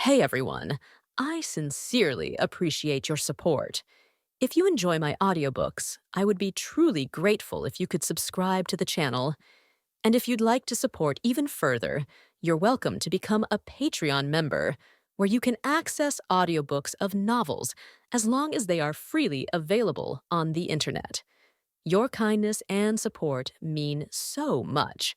Hey everyone, I sincerely appreciate your support. If you enjoy my audiobooks, I would be truly grateful if you could subscribe to the channel. And if you'd like to support even further, you're welcome to become a Patreon member, where you can access audiobooks of novels as long as they are freely available on the internet. Your kindness and support mean so much.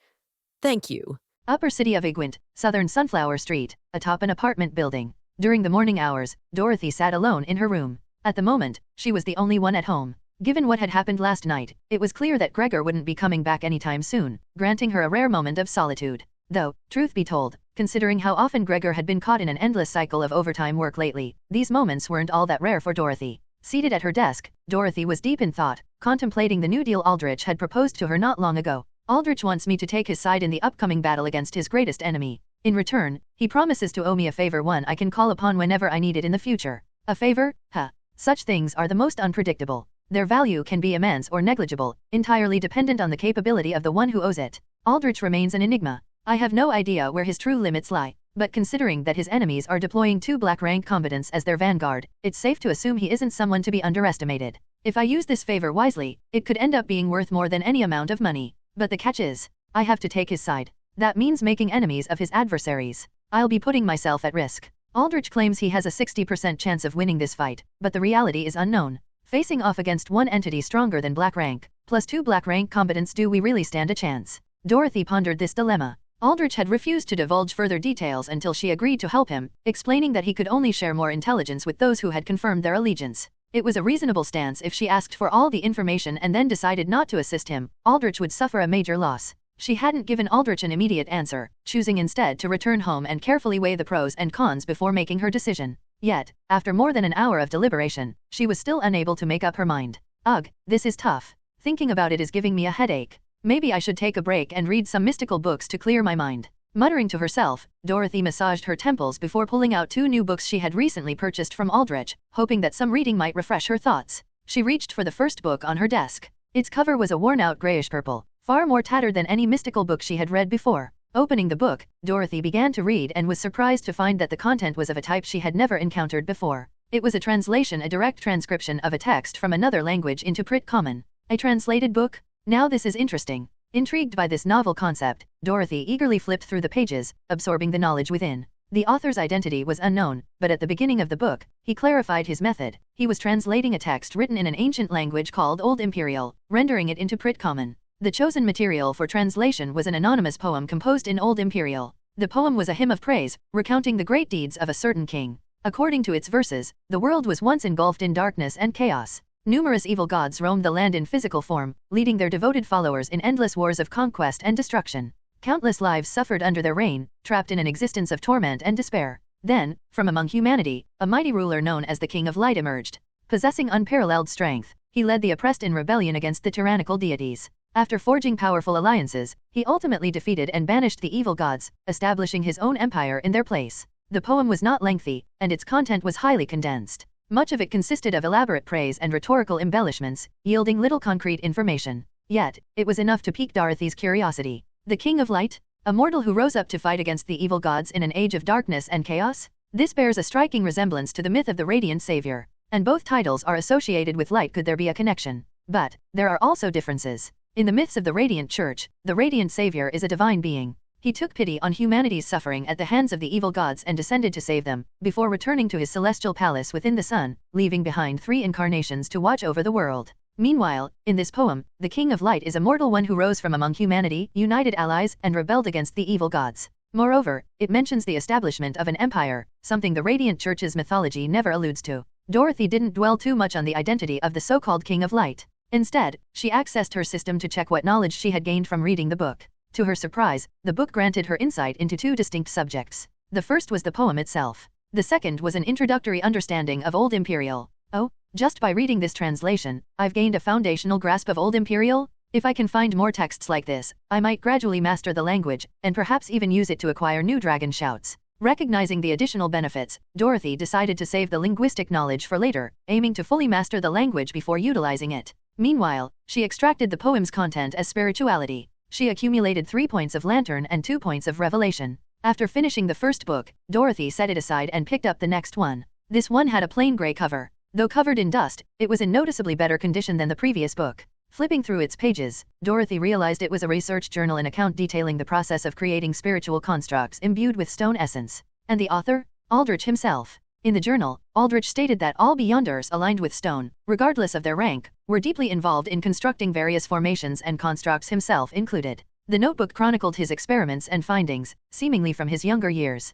Thank you. Upper City of Igwent, Southern Sunflower Street, atop an apartment building. During the morning hours, Dorothy sat alone in her room. At the moment, she was the only one at home. Given what had happened last night, it was clear that Greor wouldn't be coming back anytime soon, granting her a rare moment of solitude. Though, truth be told, considering how often Greor had been caught in an endless cycle of overtime work lately, these moments weren't all that rare for Dorothy. Seated at her desk, Dorothy was deep in thought, contemplating the new deal Aldrich had proposed to her not long ago. Aldrich wants me to take his side in the upcoming battle against his greatest enemy. In return, he promises to owe me a favor, one I can call upon whenever I need it in the future. A favor? Huh. Such things are the most unpredictable. Their value can be immense or negligible, entirely dependent on the capability of the one who owes it. Aldrich remains an enigma. I have no idea where his true limits lie, but considering that his enemies are deploying 2 black-rank combatants as their vanguard, it's safe to assume he isn't someone to be underestimated. If I use this favor wisely, it could end up being worth more than any amount of money. But the catch is, I have to take his side. That means making enemies of his adversaries. I'll be putting myself at risk. Aldrich claims he has a 60% chance of winning this fight, but the reality is unknown. Facing off against one entity stronger than black rank, plus 2 black rank combatants, do we really stand a chance? Dorothy pondered this dilemma. Aldrich had refused to divulge further details until she agreed to help him, explaining that he could only share more intelligence with those who had confirmed their allegiance. It was a reasonable stance if she asked for all the information and then decided not to assist him. Aldrich would suffer a major loss. She hadn't given Aldrich an immediate answer, choosing instead to return home and carefully weigh the pros and cons before making her decision. Yet, after more than an hour of deliberation, she was still unable to make up her mind. Ugh, this is tough. Thinking about it is giving me a headache. Maybe I should take a break and read some mystical books to clear my mind. Muttering to herself, Dorothy massaged her temples before pulling out 2 new books she had recently purchased from Aldrich, hoping that some reading might refresh her thoughts. She reached for the first book on her desk. Its cover was a worn-out grayish-purple, far more tattered than any mystical book she had read before. Opening the book, Dorothy began to read and was surprised to find that the content was of a type she had never encountered before. It was a translation, a direct transcription of a text from another language into Common. A translated book? Now this is interesting. Intrigued by this novel concept, Dorothy eagerly flipped through the pages, absorbing the knowledge within. The author's identity was unknown, but at the beginning of the book, he clarified his method. He was translating a text written in an ancient language called Old Imperial, rendering it into Common. The chosen material for translation was an anonymous poem composed in Old Imperial. The poem was a hymn of praise, recounting the great deeds of a certain king. According to its verses, the world was once engulfed in darkness and chaos. Numerous evil gods roamed the land in physical form, leading their devoted followers in endless wars of conquest and destruction. Countless lives suffered under their reign, trapped in an existence of torment and despair. Then, from among humanity, a mighty ruler known as the King of Light emerged. Possessing unparalleled strength, he led the oppressed in rebellion against the tyrannical deities. After forging powerful alliances, he ultimately defeated and banished the evil gods, establishing his own empire in their place. The poem was not lengthy, and its content was highly condensed. Much of it consisted of elaborate praise and rhetorical embellishments, yielding little concrete information. Yet, it was enough to pique Dorothy's curiosity. The King of Light? A mortal who rose up to fight against the evil gods in an age of darkness and chaos? This bears a striking resemblance to the myth of the Radiant Savior. And both titles are associated with light. Could there be a connection? But, there are also differences. In the myths of the Radiant Church, the Radiant Savior is a divine being. He took pity on humanity's suffering at the hands of the evil gods and descended to save them, before returning to his celestial palace within the sun, leaving behind 3 incarnations to watch over the world. Meanwhile, in this poem, the King of Light is a mortal one who rose from among humanity, united allies, and rebelled against the evil gods. Moreover, it mentions the establishment of an empire, something the Radiant Church's mythology never alludes to. Dorothy didn't dwell too much on the identity of the so-called King of Light. Instead, she accessed her system to check what knowledge she had gained from reading the book. To her surprise, the book granted her insight into 2 distinct subjects. The first was the poem itself. The second was an introductory understanding of Old Imperial. Oh, just by reading this translation, I've gained a foundational grasp of Old Imperial? If I can find more texts like this, I might gradually master the language, and perhaps even use it to acquire new dragon shouts. Recognizing the additional benefits, Dorothy decided to save the linguistic knowledge for later, aiming to fully master the language before utilizing it. Meanwhile, she extracted the poem's content as spirituality. She accumulated 3 points of lantern and 2 points of revelation. After finishing the first book, Dorothy set it aside and picked up the next one. This one had a plain gray cover. Though covered in dust, it was in noticeably better condition than the previous book. Flipping through its pages, Dorothy realized it was a research journal and account detailing the process of creating spiritual constructs imbued with stone essence. And the author? Aldrich himself. In the journal, Aldrich stated that all Beyonders aligned with stone, regardless of their rank, were deeply involved in constructing various formations and constructs, himself included. The notebook chronicled his experiments and findings, seemingly from his younger years.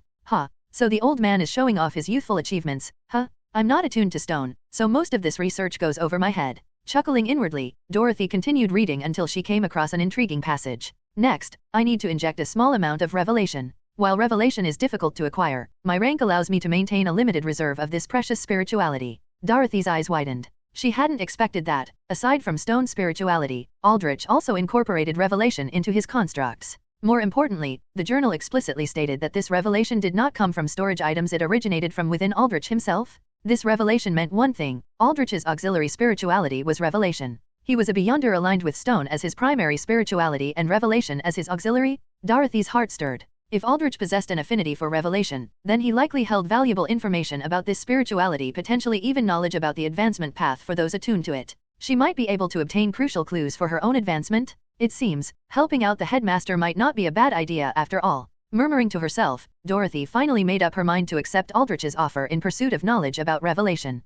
So the old man is showing off his youthful achievements, I'm not attuned to stone, so most of this research goes over my head. Chuckling inwardly, Dorothy continued reading until she came across an intriguing passage. Next, I need to inject a small amount of revelation. While revelation is difficult to acquire, my rank allows me to maintain a limited reserve of this precious spirituality. Dorothy's eyes widened. She hadn't expected that, aside from stone spirituality, Aldrich also incorporated revelation into his constructs. More importantly, the journal explicitly stated that this revelation did not come from storage items, it originated from within Aldrich himself. This revelation meant one thing: Aldrich's auxiliary spirituality was revelation. He was a Beyonder aligned with stone as his primary spirituality and revelation as his auxiliary. Dorothy's heart stirred. If Aldrich possessed an affinity for revelation, then he likely held valuable information about this spirituality, potentially even knowledge about the advancement path for those attuned to it. She might be able to obtain crucial clues for her own advancement. It seems, helping out the headmaster might not be a bad idea after all. Murmuring to herself, Dorothy finally made up her mind to accept Aldrich's offer in pursuit of knowledge about revelation.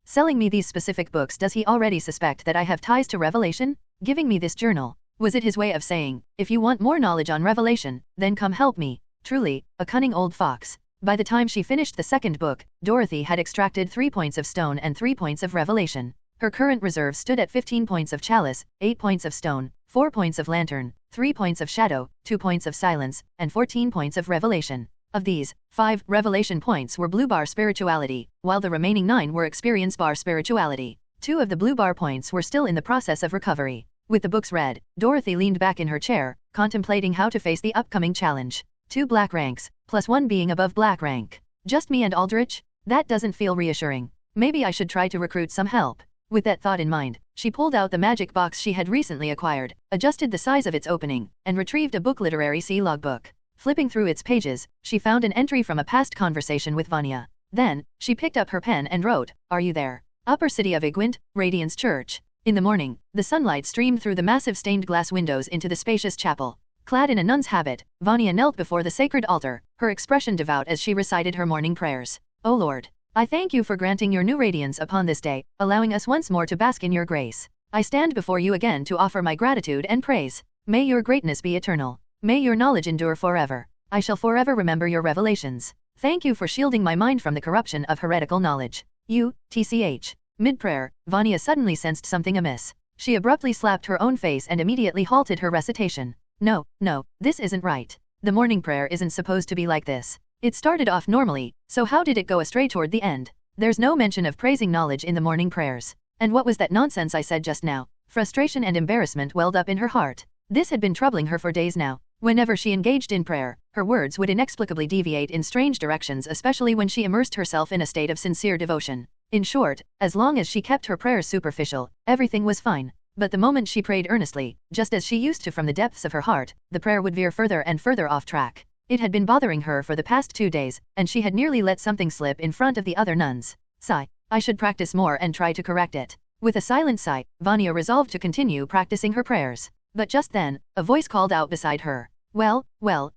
Selling me these specific books, does he already suspect that I have ties to revelation? Giving me this journal, was it his way of saying, if you want more knowledge on revelation, then come help me? Truly, a cunning old fox. By the time she finished the second book, Dorothy had extracted 3 points of stone and 3 points of revelation. Her current reserve stood at 15 points of chalice, 8 points of stone, 4 points of lantern, 3 points of shadow, 2 points of silence, and 14 points of revelation. Of these, 5 revelation points were blue bar spirituality, while the remaining 9 were experience bar spirituality. 2 of the blue bar points were still in the process of recovery. With the books read, Dorothy leaned back in her chair, contemplating how to face the upcoming challenge. 2 black ranks, plus 1 being above black rank. Just me and Aldrich? That doesn't feel reassuring. Maybe I should try to recruit some help. With that thought in mind, she pulled out the magic box she had recently acquired, adjusted the size of its opening, and retrieved a book literary sea logbook. Flipping through its pages, she found an entry from a past conversation with Vonya. Then, she picked up her pen and wrote, "Are you there? Upper City of Igwent, Radiance Church." In the morning, the sunlight streamed through the massive stained glass windows into the spacious chapel. Clad in a nun's habit, Vonya knelt before the sacred altar, her expression devout as she recited her morning prayers. "O Lord, I thank you for granting your new radiance upon this day, allowing us once more to bask in your grace. I stand before you again to offer my gratitude and praise. May your greatness be eternal. May your knowledge endure forever. I shall forever remember your revelations. Thank you for shielding my mind from the corruption of heretical knowledge. TCH. Mid-prayer, Vonya suddenly sensed something amiss. She abruptly slapped her own face and immediately halted her recitation. No, this isn't right. The morning prayer isn't supposed to be like this. It started off normally, so how did it go astray toward the end? There's no mention of praising knowledge in the morning prayers. And what was that nonsense I said just now? Frustration and embarrassment welled up in her heart. This had been troubling her for days now. Whenever she engaged in prayer, her words would inexplicably deviate in strange directions, especially when she immersed herself in a state of sincere devotion. In short, as long as she kept her prayers superficial, everything was fine. But the moment she prayed earnestly, just as she used to from the depths of her heart, the prayer would veer further and further off track. It had been bothering her for the past 2 days, and she had nearly let something slip in front of the other nuns. Sigh. I should practice more and try to correct it. With a silent sigh, Vonya resolved to continue practicing her prayers. But just then, a voice called out beside her. Well,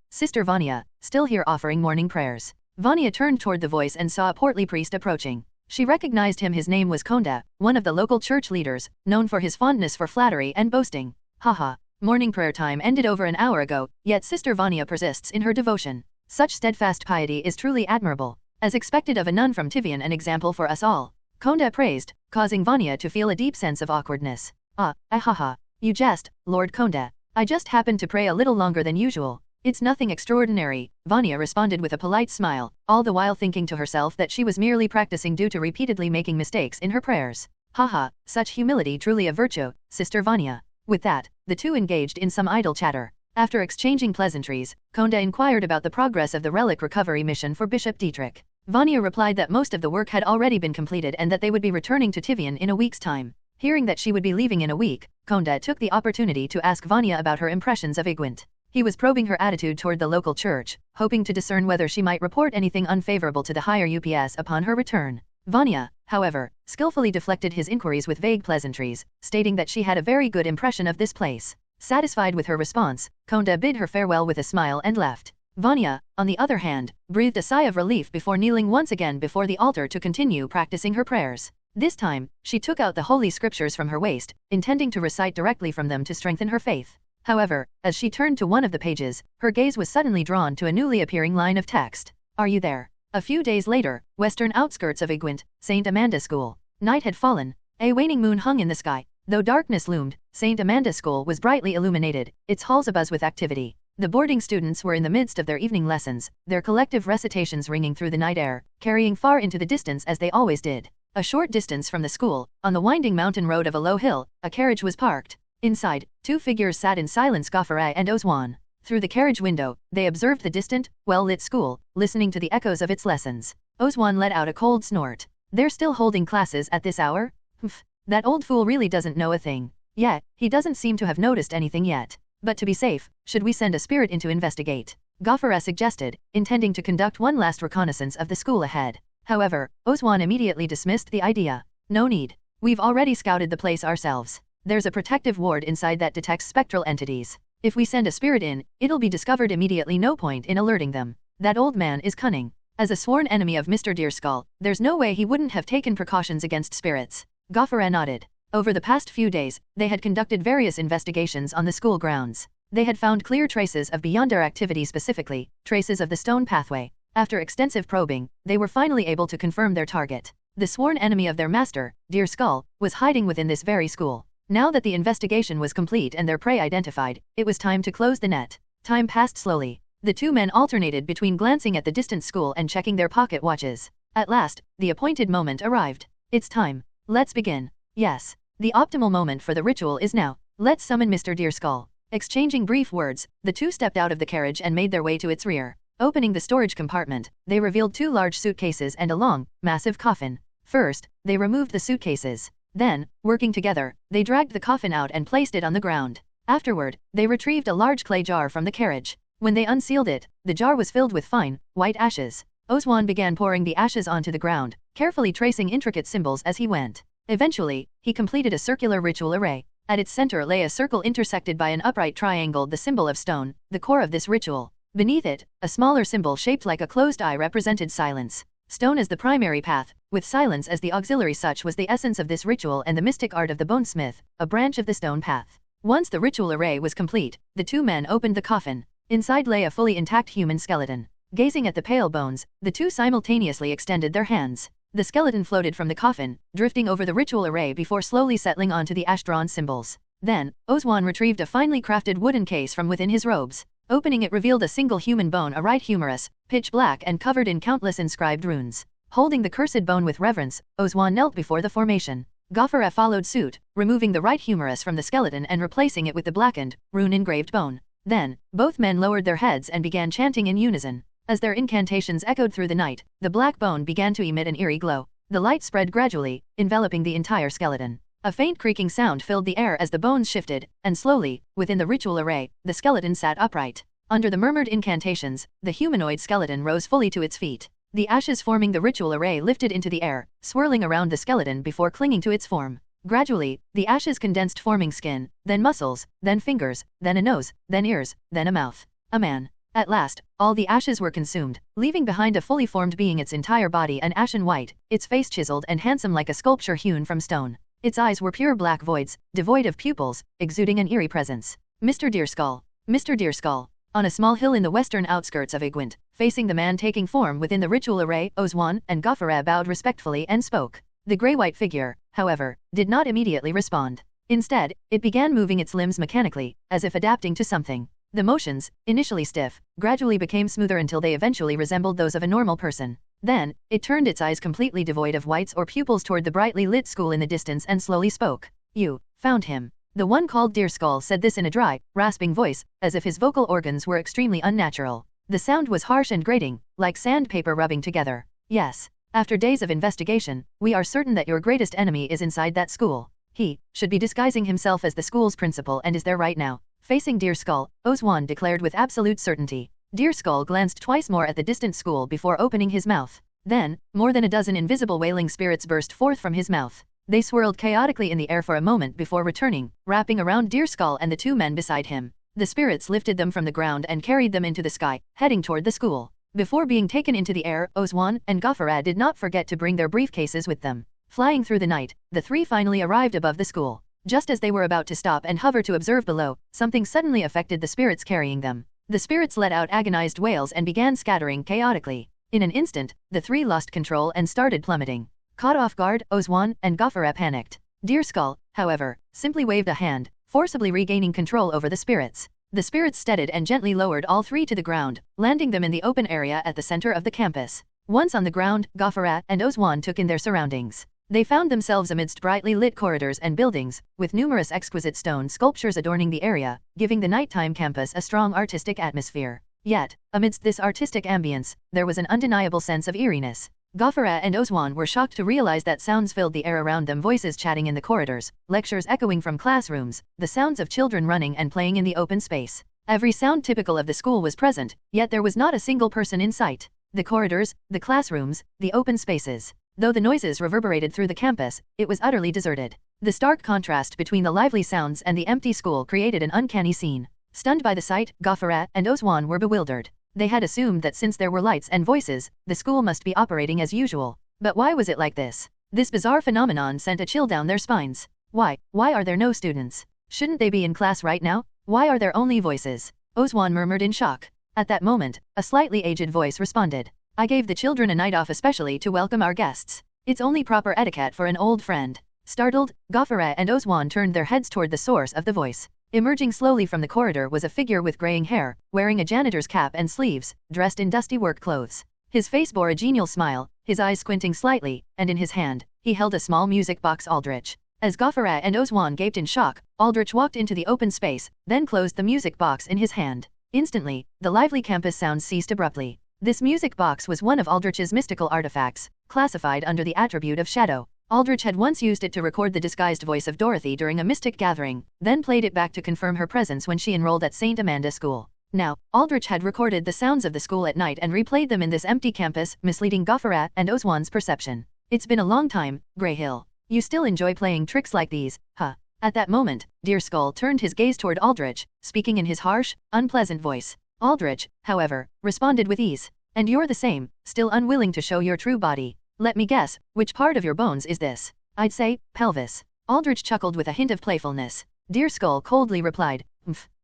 Sister Vonya, still here offering morning prayers." Vonya turned toward the voice and saw a portly priest approaching. She recognized him. His name was Konda, one of the local church leaders, known for his fondness for flattery and boasting. Haha. Morning prayer time ended over an hour ago, yet Sister Vonya persists in her devotion. Such steadfast piety is truly admirable. As expected of a nun from Tivian, an example for us all. Konda praised, causing Vonya to feel a deep sense of awkwardness. Haha. You jest, Lord Konda. I just happened to pray a little longer than usual. It's nothing extraordinary, Vonya responded with a polite smile, all the while thinking to herself that she was merely practicing due to repeatedly making mistakes in her prayers. Haha, such humility truly a virtue, Sister Vonya. With that, the two engaged in some idle chatter. After exchanging pleasantries, Konda inquired about the progress of the relic recovery mission for Bishop Dietrich. Vonya replied that most of the work had already been completed and that they would be returning to Tivian in a week's time. Hearing that she would be leaving in a week, Konda took the opportunity to ask Vonya about her impressions of Igwent. He was probing her attitude toward the local church, hoping to discern whether she might report anything unfavorable to the higher UPS upon her return. Vonya, however, skillfully deflected his inquiries with vague pleasantries, stating that she had a very good impression of this place. Satisfied with her response, Konda bid her farewell with a smile and left. Vonya, on the other hand, breathed a sigh of relief before kneeling once again before the altar to continue practicing her prayers. This time, she took out the holy scriptures from her waist, intending to recite directly from them to strengthen her faith. However, as she turned to one of the pages, her gaze was suddenly drawn to a newly appearing line of text. Are you there? A few days later, western outskirts of Igwent, St. Amanda School. Night had fallen. A waning moon hung in the sky. Though darkness loomed, St. Amanda School was brightly illuminated, its halls abuzz with activity. The boarding students were in the midst of their evening lessons, their collective recitations ringing through the night air, carrying far into the distance as they always did. A short distance from the school, on the winding mountain road of a low hill, a carriage was parked. Inside, two figures sat in silence, Gofferet and Ozwan. Through the carriage window, they observed the distant, well-lit school, listening to the echoes of its lessons. Ozwan let out a cold snort. They're still holding classes at this hour? Humph, that old fool really doesn't know a thing. Yeah, he doesn't seem to have noticed anything yet. But to be safe, should we send a spirit in to investigate? Gofferet suggested, intending to conduct one last reconnaissance of the school ahead. However, Ozwan immediately dismissed the idea. No need. We've already scouted the place ourselves. There's a protective ward inside that detects spectral entities. If we send a spirit in, it'll be discovered immediately, no point in alerting them. That old man is cunning. As a sworn enemy of Mr. Deerskull, there's no way he wouldn't have taken precautions against spirits. Gofferet nodded. Over the past few days, they had conducted various investigations on the school grounds. They had found clear traces of Beyonder activity, specifically, traces of the stone pathway. After extensive probing, they were finally able to confirm their target. The sworn enemy of their master, Deerskull, was hiding within this very school. Now that the investigation was complete and their prey identified, it was time to close the net. Time passed slowly. The two men alternated between glancing at the distant school and checking their pocket watches. At last, the appointed moment arrived. It's time. Let's begin. Yes. The optimal moment for the ritual is now. Let's summon Mr. Deerskull. Exchanging brief words, the two stepped out of the carriage and made their way to its rear. Opening the storage compartment, they revealed two large suitcases and a long, massive coffin. First, they removed the suitcases. Then, working together, they dragged the coffin out and placed it on the ground. Afterward, they retrieved a large clay jar from the carriage. When they unsealed it, the jar was filled with fine, white ashes. Ozwan began pouring the ashes onto the ground, carefully tracing intricate symbols as he went. Eventually, he completed a circular ritual array. At its center lay a circle intersected by an upright triangle, the symbol of stone, the core of this ritual. Beneath it, a smaller symbol shaped like a closed eye represented silence. Stone as the primary path, with silence as the auxiliary. Such was the essence of this ritual and the mystic art of the bonesmith, a branch of the stone path. Once the ritual array was complete, the two men opened the coffin. Inside lay a fully intact human skeleton. Gazing at the pale bones, the two simultaneously extended their hands. The skeleton floated from the coffin, drifting over the ritual array before slowly settling onto the ash-drawn symbols. Then, Ozwan retrieved a finely crafted wooden case from within his robes. Opening it revealed a single human bone, a right humerus, pitch black and covered in countless inscribed runes. Holding the cursed bone with reverence, Ozwan knelt before the formation. Gofferet followed suit, removing the right humerus from the skeleton and replacing it with the blackened, rune-engraved bone. Then, both men lowered their heads and began chanting in unison. As their incantations echoed through the night, the black bone began to emit an eerie glow. The light spread gradually, enveloping the entire skeleton. A faint creaking sound filled the air as the bones shifted, and slowly, within the ritual array, the skeleton sat upright. Under the murmured incantations, the humanoid skeleton rose fully to its feet. The ashes forming the ritual array lifted into the air, swirling around the skeleton before clinging to its form. Gradually, the ashes condensed, forming skin, then muscles, then fingers, then a nose, then ears, then a mouth. A man. At last, all the ashes were consumed, leaving behind a fully formed being, its entire body an ashen white, its face chiseled and handsome like a sculpture hewn from stone. Its eyes were pure black voids, devoid of pupils, exuding an eerie presence. Mr. Deerskull. Mr. Deerskull. On a small hill in the western outskirts of Igwent, facing the man taking form within the ritual array, Ozwan and Gofferet bowed respectfully and spoke. The grey-white figure, however, did not immediately respond. Instead, it began moving its limbs mechanically, as if adapting to something. The motions, initially stiff, gradually became smoother until they eventually resembled those of a normal person. Then, it turned its eyes completely devoid of whites or pupils toward the brightly lit school in the distance and slowly spoke. You found him. The one called Deerskull said this in a dry, rasping voice, as if his vocal organs were extremely unnatural. The sound was harsh and grating, like sandpaper rubbing together. Yes. After days of investigation, we are certain that your greatest enemy is inside that school. He should be disguising himself as the school's principal and is there right now. Facing Deer Skull, Ozwan declared with absolute certainty. Deer Skull glanced twice more at the distant school before opening his mouth. Then, more than a dozen invisible wailing spirits burst forth from his mouth. They swirled chaotically in the air for a moment before returning, wrapping around Deer Skull and the two men beside him. The spirits lifted them from the ground and carried them into the sky, heading toward the school. Before being taken into the air, Ozwan and Gofara did not forget to bring their briefcases with them. Flying through the night, the three finally arrived above the school. Just as they were about to stop and hover to observe below, something suddenly affected the spirits carrying them. The spirits let out agonized wails and began scattering chaotically. In an instant, the three lost control and started plummeting. Caught off guard, Ozwan and Gofara panicked. Deer Skull, however, simply waved a hand, forcibly regaining control over the spirits. The spirits steadied and gently lowered all three to the ground, landing them in the open area at the center of the campus. Once on the ground, Gofara and Ozwan took in their surroundings. They found themselves amidst brightly lit corridors and buildings, with numerous exquisite stone sculptures adorning the area, giving the nighttime campus a strong artistic atmosphere. Yet, amidst this artistic ambience, there was an undeniable sense of eeriness. Gofara and Ozwan were shocked to realize that sounds filled the air around them, voices chatting in the corridors, lectures echoing from classrooms, the sounds of children running and playing in the open space. Every sound typical of the school was present, yet there was not a single person in sight. The corridors, the classrooms, the open spaces. Though the noises reverberated through the campus, it was utterly deserted. The stark contrast between the lively sounds and the empty school created an uncanny scene. Stunned by the sight, Gofara and Ozwan were bewildered. They had assumed that since there were lights and voices, the school must be operating as usual. But why was it like this? This bizarre phenomenon sent a chill down their spines. Why are there no students? Shouldn't they be in class right now? Why are there only voices? Ozwan murmured in shock. At that moment, a slightly aged voice responded. I gave the children a night off especially to welcome our guests. It's only proper etiquette for an old friend. Startled, Gofara and Ozwan turned their heads toward the source of the voice. Emerging slowly from the corridor was a figure with graying hair, wearing a janitor's cap and sleeves, dressed in dusty work clothes. His face bore a genial smile, his eyes squinting slightly, and in his hand, he held a small music box. Aldrich. As Gofara and Ozwan gaped in shock, Aldrich walked into the open space, then closed the music box in his hand. Instantly, the lively campus sounds ceased abruptly. This music box was one of Aldrich's mystical artifacts, classified under the attribute of shadow. Aldrich had once used it to record the disguised voice of Dorothy during a mystic gathering, then played it back to confirm her presence when she enrolled at St. Amanda School. Now, Aldrich had recorded the sounds of the school at night and replayed them in this empty campus, misleading Gofara and Ozwan's perception. It's been a long time, Greyhill. You still enjoy playing tricks like these, huh? At that moment, Deer Skull turned his gaze toward Aldrich, speaking in his harsh, unpleasant voice. Aldrich, however, responded with ease. And you're the same, still unwilling to show your true body. Let me guess, which part of your bones is this? I'd say, pelvis. Aldrich chuckled with a hint of playfulness. Deer Skull coldly replied,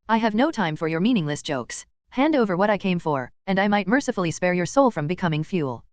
I have no time for your meaningless jokes. Hand over what I came for, and I might mercifully spare your soul from becoming fuel.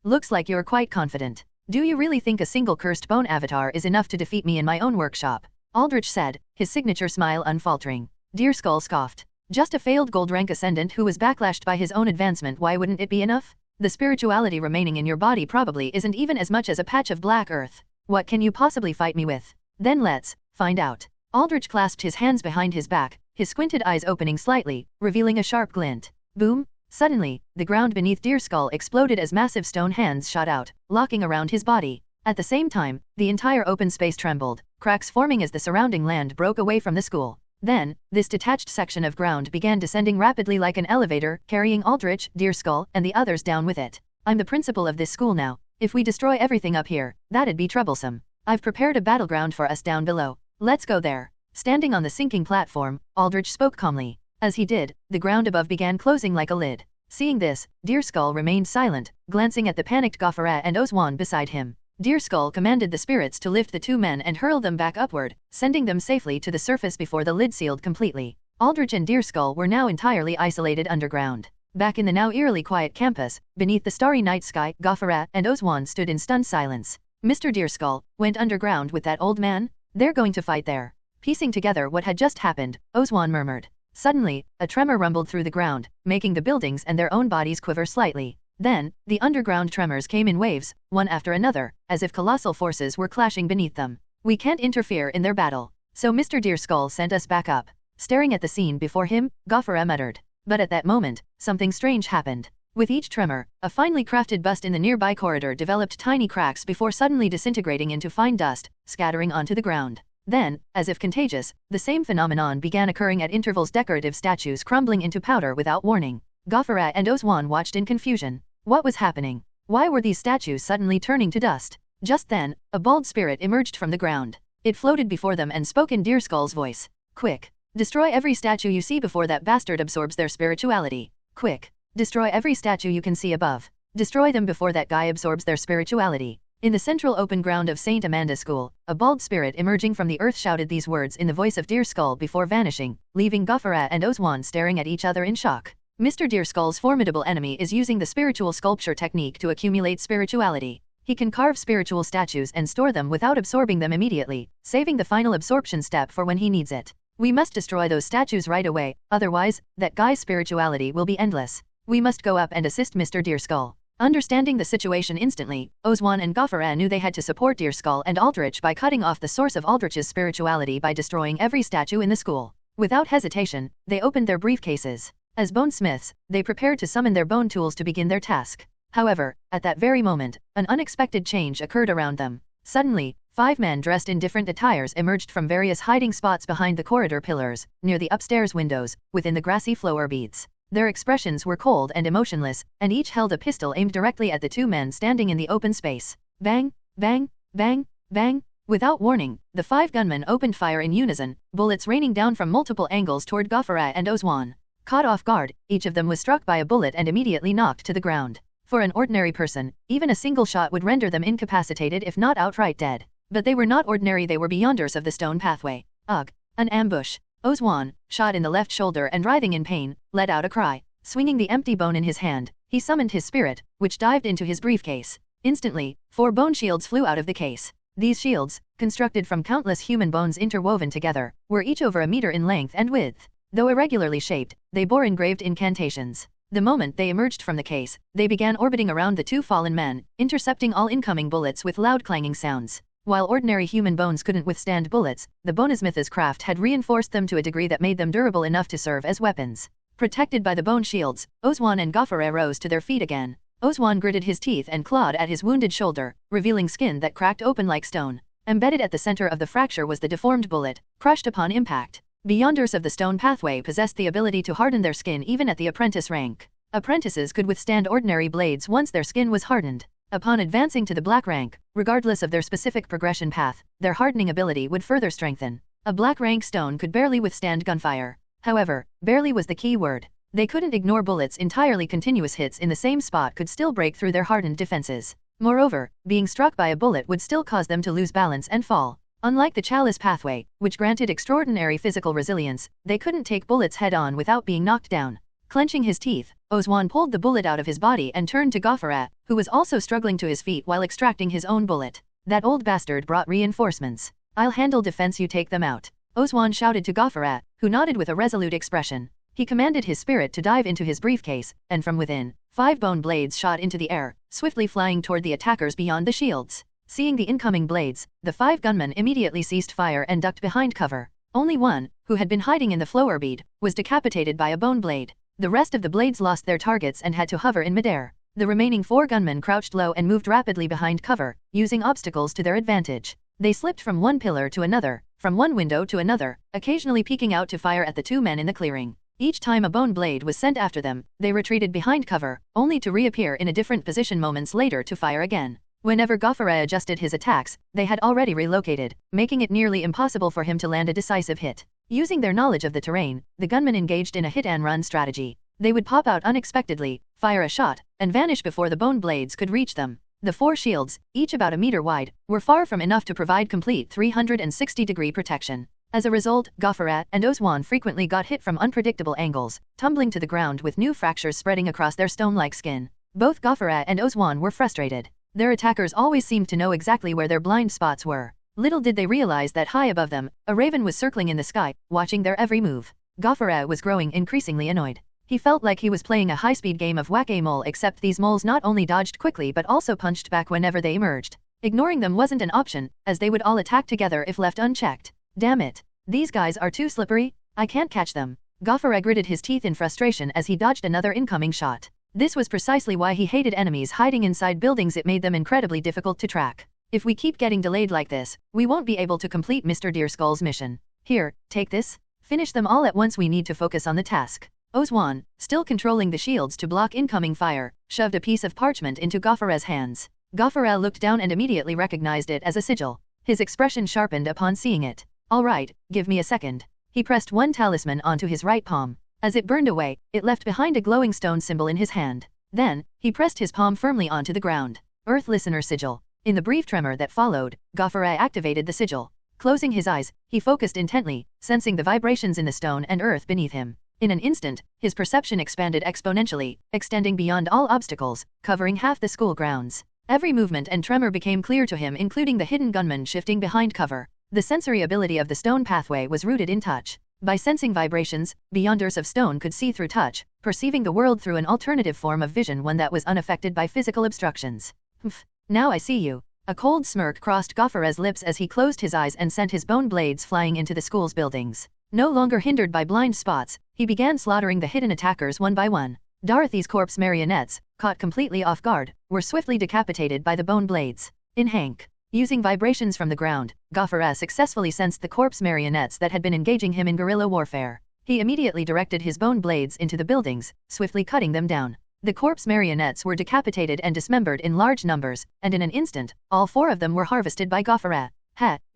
Looks like you're quite confident. Do you really think a single cursed bone avatar is enough to defeat me in my own workshop? Aldrich said, his signature smile unfaltering. Deer Skull scoffed. Just a failed gold rank ascendant who was backlashed by his own advancement, why wouldn't it be enough? The spirituality remaining in your body probably isn't even as much as a patch of black earth. What can you possibly fight me with? Then let's find out. Aldrich clasped his hands behind his back, his squinted eyes opening slightly, revealing a sharp glint. Boom! Suddenly, the ground beneath Deer Skull exploded as massive stone hands shot out, locking around his body. At the same time, the entire open space trembled, cracks forming as the surrounding land broke away from the school. Then, this detached section of ground began descending rapidly like an elevator, carrying Aldrich, Deer Skull, and the others down with it. I'm the principal of this school now. If we destroy everything up here, that'd be troublesome. I've prepared a battleground for us down below. Let's go there. Standing on the sinking platform, Aldrich spoke calmly. As he did, the ground above began closing like a lid. Seeing this, Deer Skull remained silent, glancing at the panicked Gofara and Ozwan beside him. Deer Skull commanded the spirits to lift the two men and hurl them back upward, sending them safely to the surface before the lid sealed completely. Aldrich and Deer Skull were now entirely isolated underground. Back in the now eerily quiet campus, beneath the starry night sky, Gofara and Ozwan stood in stunned silence. Mr. Deer Skull went underground with that old man? They're going to fight there. Piecing together what had just happened, Ozwan murmured. Suddenly, a tremor rumbled through the ground, making the buildings and their own bodies quiver slightly. Then, the underground tremors came in waves, one after another, as if colossal forces were clashing beneath them. We can't interfere in their battle. So Mr. Deer Skull sent us back up. Staring at the scene before him, Gofara muttered. But at that moment, something strange happened. With each tremor, a finely crafted bust in the nearby corridor developed tiny cracks before suddenly disintegrating into fine dust, scattering onto the ground. Then, as if contagious, the same phenomenon began occurring at intervals, decorative statues crumbling into powder without warning. Gofferat and Ozwan watched in confusion. What was happening? Why were these statues suddenly turning to dust? Just then, a bald spirit emerged from the ground. It floated before them and spoke in Deer Skull's voice. Quick! Destroy every statue you see before that bastard absorbs their spirituality. Quick! Destroy every statue you can see above. Destroy them before that guy absorbs their spirituality. In the central open ground of St. Amanda's School, a bald spirit emerging from the earth shouted these words in the voice of Deer Skull before vanishing, leaving Gofferat and Ozwan staring at each other in shock. Mr. Deer Skull's formidable enemy is using the spiritual sculpture technique to accumulate spirituality. He can carve spiritual statues and store them without absorbing them immediately, saving the final absorption step for when he needs it. We must destroy those statues right away, otherwise, that guy's spirituality will be endless. We must go up and assist Mr. Deer Skull. Understanding the situation instantly, Ozwan and Gofferat knew they had to support Deer Skull and Aldrich by cutting off the source of Aldrich's spirituality by destroying every statue in the school. Without hesitation, they opened their briefcases. As bonesmiths, they prepared to summon their bone tools to begin their task. However, at that very moment, an unexpected change occurred around them. Suddenly, 5 men dressed in different attires emerged from various hiding spots behind the corridor pillars, near the upstairs windows, within the grassy floor beads. Their expressions were cold and emotionless, and each held a pistol aimed directly at the 2 men standing in the open space. Bang, bang, bang, bang. Without warning, the 5 gunmen opened fire in unison, bullets raining down from multiple angles toward Gofferat and Ozwan. Caught off guard, each of them was struck by a bullet and immediately knocked to the ground. For an ordinary person, even a single shot would render them incapacitated if not outright dead. But they were not ordinary, they were beyonders of the stone pathway. Ugh! An ambush. Ozwan, shot in the left shoulder and writhing in pain, let out a cry. Swinging the empty bone in his hand, he summoned his spirit, which dived into his briefcase. Instantly, 4 bone shields flew out of the case. These shields, constructed from countless human bones interwoven together, were each over a meter in length and width. Though irregularly shaped, they bore engraved incantations. The moment they emerged from the case, they began orbiting around the 2 fallen men, intercepting all incoming bullets with loud clanging sounds. While ordinary human bones couldn't withstand bullets, the bonesmith's craft had reinforced them to a degree that made them durable enough to serve as weapons. Protected by the bone shields, Ozwan and Gofferat rose to their feet again. Ozwan gritted his teeth and clawed at his wounded shoulder, revealing skin that cracked open like stone. Embedded at the center of the fracture was the deformed bullet, crushed upon impact. Beyonders of the stone pathway possessed the ability to harden their skin even at the apprentice rank. Apprentices could withstand ordinary blades once their skin was hardened. Upon advancing to the black rank, regardless of their specific progression path, their hardening ability would further strengthen. A black rank stone could barely withstand gunfire. However, barely was the key word. They couldn't ignore bullets entirely. Continuous hits in the same spot could still break through their hardened defenses. Moreover, being struck by a bullet would still cause them to lose balance and fall. Unlike the chalice pathway, which granted extraordinary physical resilience, they couldn't take bullets head-on without being knocked down. Clenching his teeth, Ozwan pulled the bullet out of his body and turned to Gofferat, who was also struggling to his feet while extracting his own bullet. That old bastard brought reinforcements. I'll handle defense, you take them out. Ozwan shouted to Gofferat, who nodded with a resolute expression. He commanded his spirit to dive into his briefcase, and from within, 5 bone blades shot into the air, swiftly flying toward the attackers beyond the shields. Seeing the incoming blades, the 5 gunmen immediately ceased fire and ducked behind cover. Only one, who had been hiding in the floor bead, was decapitated by a bone blade. The rest of the blades lost their targets and had to hover in midair. The remaining 4 gunmen crouched low and moved rapidly behind cover, using obstacles to their advantage. They slipped from one pillar to another, from one window to another, occasionally peeking out to fire at the 2 men in the clearing. Each time a bone blade was sent after them, they retreated behind cover, only to reappear in a different position moments later to fire again. Whenever Gofferat adjusted his attacks, they had already relocated, making it nearly impossible for him to land a decisive hit. Using their knowledge of the terrain, the gunmen engaged in a hit-and-run strategy. They would pop out unexpectedly, fire a shot, and vanish before the bone blades could reach them. The 4 shields, each about a meter wide, were far from enough to provide complete 360-degree protection. As a result, Gofferat and Ozwan frequently got hit from unpredictable angles, tumbling to the ground with new fractures spreading across their stone-like skin. Both Gofferat and Ozwan were frustrated. Their attackers always seemed to know exactly where their blind spots were. Little did they realize that high above them, a raven was circling in the sky, watching their every move. Gofferat was growing increasingly annoyed. He felt like he was playing a high-speed game of whack-a-mole, except these moles not only dodged quickly but also punched back whenever they emerged. Ignoring them wasn't an option, as they would all attack together if left unchecked. Damn it. These guys are too slippery. I can't catch them. Gofferat gritted his teeth in frustration as he dodged another incoming shot. This was precisely why he hated enemies hiding inside buildings. It made them incredibly difficult to track. If we keep getting delayed like this, we won't be able to complete Mr. Deerskull's mission. Here, take this. Finish them all at once. We need to focus on the task. Oswan, still controlling the shields to block incoming fire, shoved a piece of parchment into Gofferet's hands. Gofferet looked down and immediately recognized it as a sigil. His expression sharpened upon seeing it. All right, give me a second. He pressed one talisman onto his right palm. As it burned away, it left behind a glowing stone symbol in his hand. Then, he pressed his palm firmly onto the ground. Earth Listener Sigil. In the brief tremor that followed, Gofferet activated the sigil. Closing his eyes, he focused intently, sensing the vibrations in the stone and earth beneath him. In an instant, his perception expanded exponentially, extending beyond all obstacles, covering half the school grounds. Every movement and tremor became clear to him, including the hidden gunman shifting behind cover. The sensory ability of the stone pathway was rooted in touch. By sensing vibrations, Beyonders of stone could see through touch, perceiving the world through an alternative form of vision, one that was unaffected by physical obstructions. Humph. Now I see you. A cold smirk crossed Gofferet's lips as he closed his eyes and sent his bone blades flying into the school's buildings. No longer hindered by blind spots, he began slaughtering the hidden attackers one by one. Dorothy's corpse marionettes, caught completely off guard, were swiftly decapitated by the bone blades. In Hank. Using vibrations from the ground, Gofferet successfully sensed the corpse marionettes that had been engaging him in guerrilla warfare. He immediately directed his bone blades into the buildings, swiftly cutting them down. The corpse marionettes were decapitated and dismembered in large numbers, and in an instant, all 4 of them were harvested by Gofferet.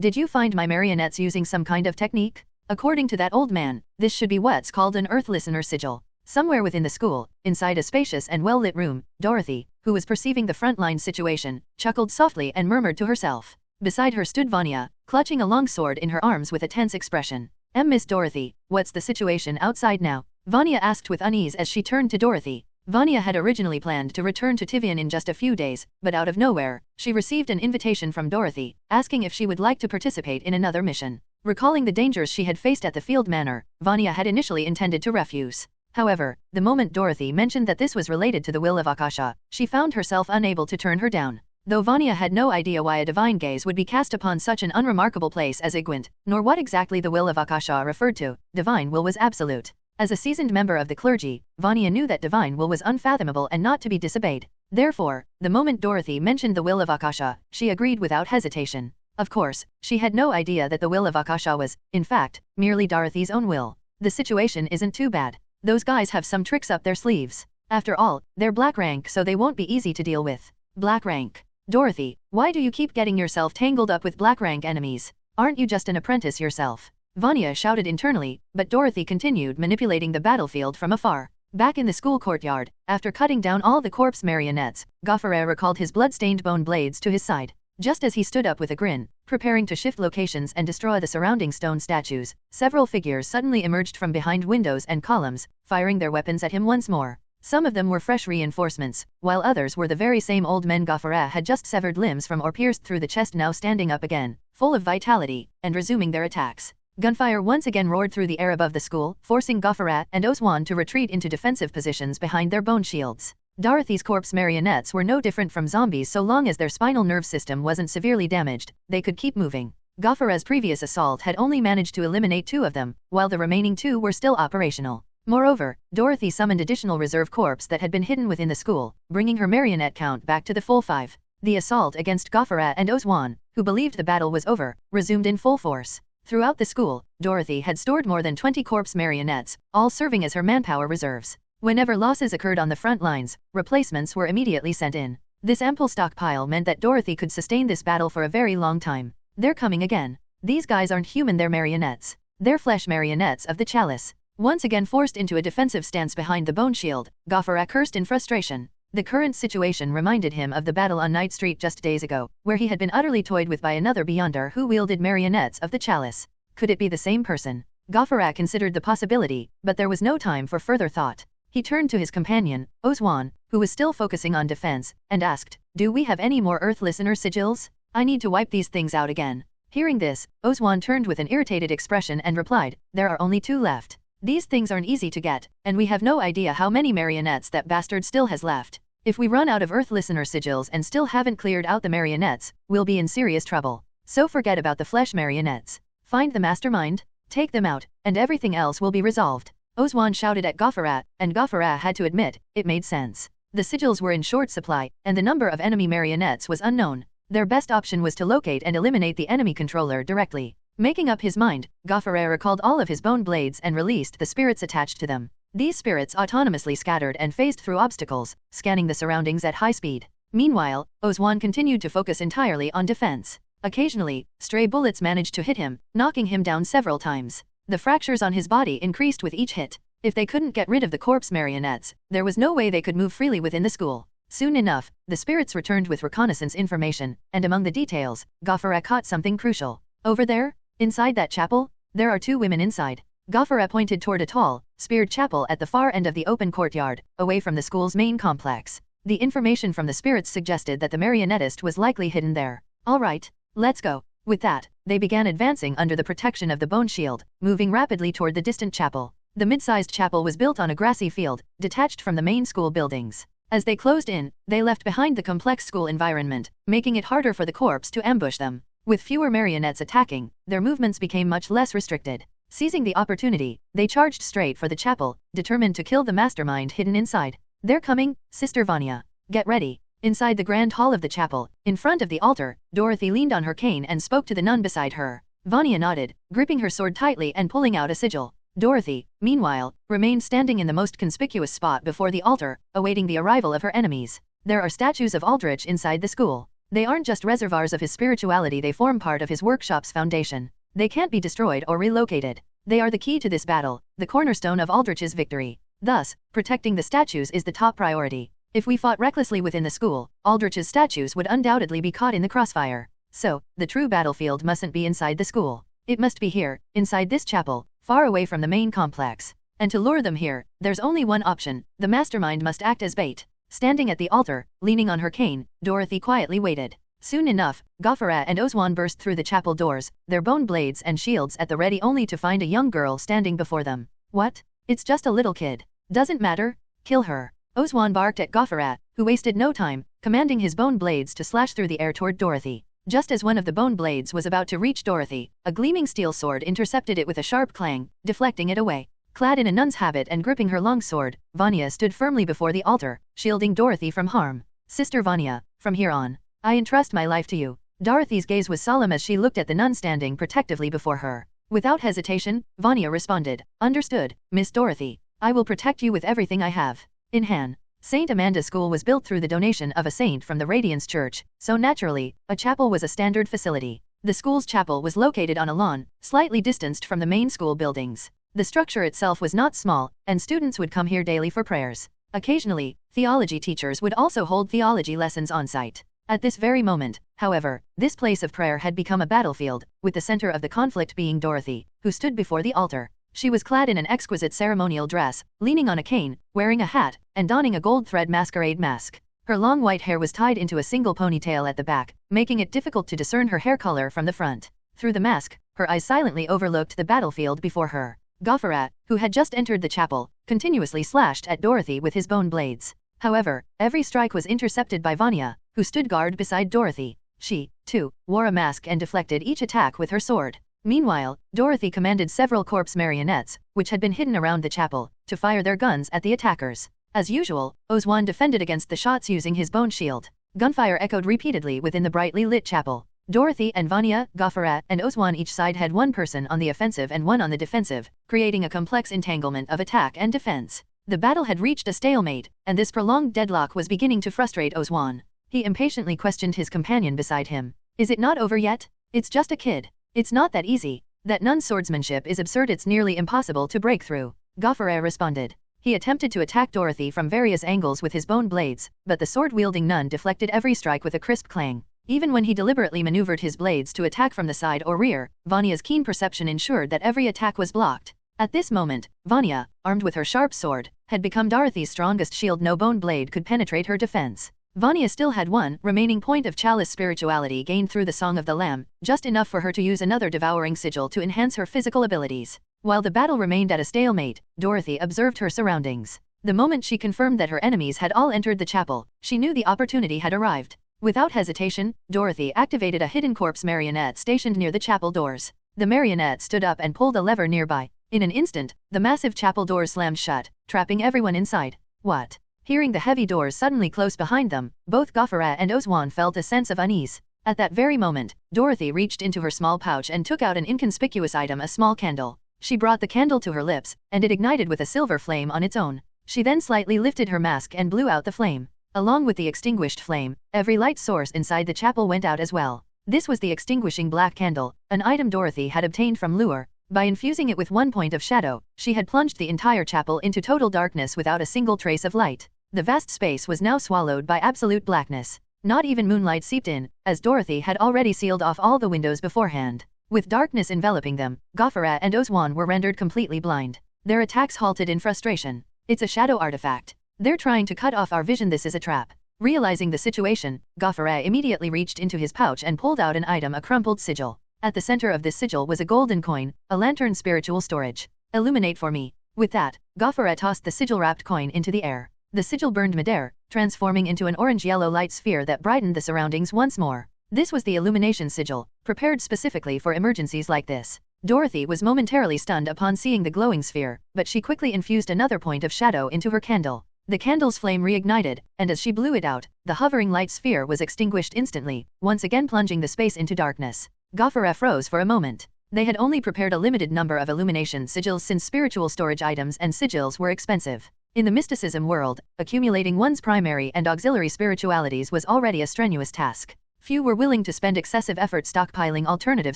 Did you find my marionettes using some kind of technique? According to that old man, this should be what's called an Earth Listener Sigil. Somewhere within the school, inside a spacious and well-lit room, Dorothy, who was perceiving the frontline situation, chuckled softly and murmured to herself. Beside her stood Vonya, clutching a long sword in her arms with a tense expression. Miss Dorothy, what's the situation outside now? Vonya asked with unease as she turned to Dorothy. Vonya had originally planned to return to Tivian in just a few days, but out of nowhere, she received an invitation from Dorothy, asking if she would like to participate in another mission. Recalling the dangers she had faced at the field manor, Vonya had initially intended to refuse. However, the moment Dorothy mentioned that this was related to the will of Akasha, she found herself unable to turn her down. Though Vonya had no idea why a divine gaze would be cast upon such an unremarkable place as Igwent, nor what exactly the will of Akasha referred to, divine will was absolute. As a seasoned member of the clergy, Vonya knew that divine will was unfathomable and not to be disobeyed. Therefore, the moment Dorothy mentioned the will of Akasha, she agreed without hesitation. Of course, she had no idea that the will of Akasha was, in fact, merely Dorothy's own will. The situation isn't too bad. Those guys have some tricks up their sleeves. After all, they're black rank, so they won't be easy to deal with. Black rank. Dorothy, why do you keep getting yourself tangled up with black rank enemies? Aren't you just an apprentice yourself? Vonya shouted internally, but Dorothy continued manipulating the battlefield from afar. Back in the school courtyard, after cutting down all the corpse marionettes, Gofferet recalled his blood-stained bone blades to his side. Just as he stood up with a grin, preparing to shift locations and destroy the surrounding stone statues, several figures suddenly emerged from behind windows and columns, firing their weapons at him once more. Some of them were fresh reinforcements, while others were the very same old men Gofferet had just severed limbs from or pierced through the chest, now standing up again, full of vitality, and resuming their attacks. Gunfire once again roared through the air above the school, forcing Gofferet and Oswan to retreat into defensive positions behind their bone shields. Dorothy's corpse marionettes were no different from zombies so long as their spinal nerve system wasn't severely damaged, they could keep moving. Gofferet's previous assault had only managed to eliminate 2 of them, while the remaining 2 were still operational. Moreover, Dorothy summoned additional reserve corps that had been hidden within the school, bringing her marionette count back to the full 5. The assault against Gofferet and Oswan, who believed the battle was over, resumed in full force. Throughout the school, Dorothy had stored more than 20 corpse marionettes, all serving as her manpower reserves. Whenever losses occurred on the front lines, replacements were immediately sent in. This ample stockpile meant that Dorothy could sustain this battle for a very long time. They're coming again. These guys aren't human, they're marionettes. They're flesh marionettes of the chalice. Once again forced into a defensive stance behind the bone shield, Gofferet cursed in frustration. The current situation reminded him of the battle on Night Street just days ago, where he had been utterly toyed with by another Beyonder who wielded marionettes of the chalice. Could it be the same person? Gofferet considered the possibility, but there was no time for further thought. He turned to his companion, Oswan, who was still focusing on defense, and asked, "Do we have any more Earth Listener sigils? I need to wipe these things out again." Hearing this, Oswan turned with an irritated expression and replied, "There are only 2 left. These things aren't easy to get, and we have no idea how many marionettes that bastard still has left. If we run out of Earth Listener sigils and still haven't cleared out the marionettes, we'll be in serious trouble. So forget about the flesh marionettes. Find the mastermind, take them out, and everything else will be resolved." Oswan shouted at Gofferet, and Gofferet had to admit, it made sense. The sigils were in short supply, and the number of enemy marionettes was unknown. Their best option was to locate and eliminate the enemy controller directly. Making up his mind, Greor recalled all of his bone blades and released the spirits attached to them. These spirits autonomously scattered and phased through obstacles, scanning the surroundings at high speed. Meanwhile, Ozwan continued to focus entirely on defense. Occasionally, stray bullets managed to hit him, knocking him down several times. The fractures on his body increased with each hit. If they couldn't get rid of the corpse marionettes, there was no way they could move freely within the school. Soon enough, the spirits returned with reconnaissance information, and among the details, Greor caught something crucial. Over there, inside that chapel, there are 2 women inside. Greor pointed toward a tall, speared chapel at the far end of the open courtyard, away from the school's main complex. The information from the spirits suggested that the marionettist was likely hidden there. All right, let's go. With that, they began advancing under the protection of the bone shield, moving rapidly toward the distant chapel. The mid-sized chapel was built on a grassy field, detached from the main school buildings. As they closed in, they left behind the complex school environment, making it harder for the corpse to ambush them. With fewer marionettes attacking, their movements became much less restricted. Seizing the opportunity, they charged straight for the chapel, determined to kill the mastermind hidden inside. They're coming, Sister Vonya. Get ready. Inside the grand hall of the chapel, in front of the altar, Dorothy leaned on her cane and spoke to the nun beside her. Vonya nodded, gripping her sword tightly and pulling out a sigil. Dorothy, meanwhile, remained standing in the most conspicuous spot before the altar, awaiting the arrival of her enemies. There are statues of Aldrich inside the school. They aren't just reservoirs of his spirituality, they form part of his workshop's foundation. They can't be destroyed or relocated. They are the key to this battle, the cornerstone of Aldrich's victory. Thus, protecting the statues is the top priority. If we fought recklessly within the school, Aldrich's statues would undoubtedly be caught in the crossfire. So, the true battlefield mustn't be inside the school. It must be here, inside this chapel, far away from the main complex. And to lure them here, there's only one option: the mastermind must act as bait. Standing at the altar, leaning on her cane, Dorothy quietly waited. Soon enough, Greor and Ozwan burst through the chapel doors, their bone blades and shields at the ready, only to find a young girl standing before them. What? It's just a little kid. Doesn't matter. Kill her. Ozwan barked at Greor, who wasted no time, commanding his bone blades to slash through the air toward Dorothy. Just as one of the bone blades was about to reach Dorothy, a gleaming steel sword intercepted it with a sharp clang, deflecting it away. Clad in a nun's habit and gripping her long sword, Vonya stood firmly before the altar, shielding Dorothy from harm. Sister Vonya, from here on, I entrust my life to you. Dorothy's gaze was solemn as she looked at the nun standing protectively before her. Without hesitation, Vonya responded, Understood, Miss Dorothy. I will protect you with everything I have. In Han. St. Amanda's School was built through the donation of a saint from the Radiance Church, so naturally, a chapel was a standard facility. The school's chapel was located on a lawn, slightly distanced from the main school buildings. The structure itself was not small, and students would come here daily for prayers. Occasionally, theology teachers would also hold theology lessons on site. At this very moment, however, this place of prayer had become a battlefield, with the center of the conflict being Dorothy, who stood before the altar. She was clad in an exquisite ceremonial dress, leaning on a cane, wearing a hat, and donning a gold thread masquerade mask. Her long white hair was tied into a single ponytail at the back, making it difficult to discern her hair color from the front. Through the mask, her eyes silently overlooked the battlefield before her. Greor, who had just entered the chapel, continuously slashed at Dorothy with his bone blades. However, every strike was intercepted by Vonya, who stood guard beside Dorothy. She, too, wore a mask and deflected each attack with her sword. Meanwhile, Dorothy commanded several corpse marionettes, which had been hidden around the chapel, to fire their guns at the attackers. As usual, Ozwan defended against the shots using his bone shield. Gunfire echoed repeatedly within the brightly lit chapel. Dorothy and Vonya, Greor, and Ozwan each side had one person on the offensive and one on the defensive, creating a complex entanglement of attack and defense. The battle had reached a stalemate, and this prolonged deadlock was beginning to frustrate Ozwan. He impatiently questioned his companion beside him. Is it not over yet? It's just a kid. It's not that easy. That nun's swordsmanship is absurd, it's nearly impossible to break through. Greor responded. He attempted to attack Dorothy from various angles with his bone blades, but the sword-wielding nun deflected every strike with a crisp clang. Even when he deliberately maneuvered his blades to attack from the side or rear, Vonya's keen perception ensured that every attack was blocked. At this moment, Vonya, armed with her sharp sword, had become Dorothy's strongest shield. No bone blade could penetrate her defense. Vonya still had one remaining point of chalice spirituality gained through the Song of the Lamb, just enough for her to use another devouring sigil to enhance her physical abilities. While the battle remained at a stalemate, Dorothy observed her surroundings. The moment she confirmed that her enemies had all entered the chapel, she knew the opportunity had arrived. Without hesitation, Dorothy activated a hidden corpse marionette stationed near the chapel doors. The marionette stood up and pulled a lever nearby. In an instant, the massive chapel doors slammed shut, trapping everyone inside. What? Hearing the heavy doors suddenly close behind them, both Greor and Ozwan felt a sense of unease. At that very moment, Dorothy reached into her small pouch and took out an inconspicuous item, a small candle. She brought the candle to her lips, and it ignited with a silver flame on its own. She then slightly lifted her mask and blew out the flame. Along with the extinguished flame, every light source inside the chapel went out as well. This was the extinguishing black candle, an item Dorothy had obtained from Lure. By infusing it with 1 point of shadow, she had plunged the entire chapel into total darkness without a single trace of light. The vast space was now swallowed by absolute blackness. Not even moonlight seeped in, as Dorothy had already sealed off all the windows beforehand. With darkness enveloping them, Gofferat and Ozwan were rendered completely blind. Their attacks halted in frustration. It's a shadow artifact. They're trying to cut off our vision. This is a trap. Realizing the situation, Gofferat immediately reached into his pouch and pulled out an item, a crumpled sigil. At the center of this sigil was a golden coin, a lantern spiritual storage. Illuminate for me. With that, Gofferat tossed the sigil-wrapped coin into the air. The sigil burned midair, transforming into an orange-yellow light sphere that brightened the surroundings once more. This was the illumination sigil, prepared specifically for emergencies like this. Dorothy was momentarily stunned upon seeing the glowing sphere, but she quickly infused another point of shadow into her candle. The candle's flame reignited, and as she blew it out, the hovering light sphere was extinguished instantly, once again plunging the space into darkness. Gofferat froze for a moment. They had only prepared a limited number of illumination sigils since spiritual storage items and sigils were expensive. In the mysticism world, accumulating one's primary and auxiliary spiritualities was already a strenuous task. Few were willing to spend excessive effort stockpiling alternative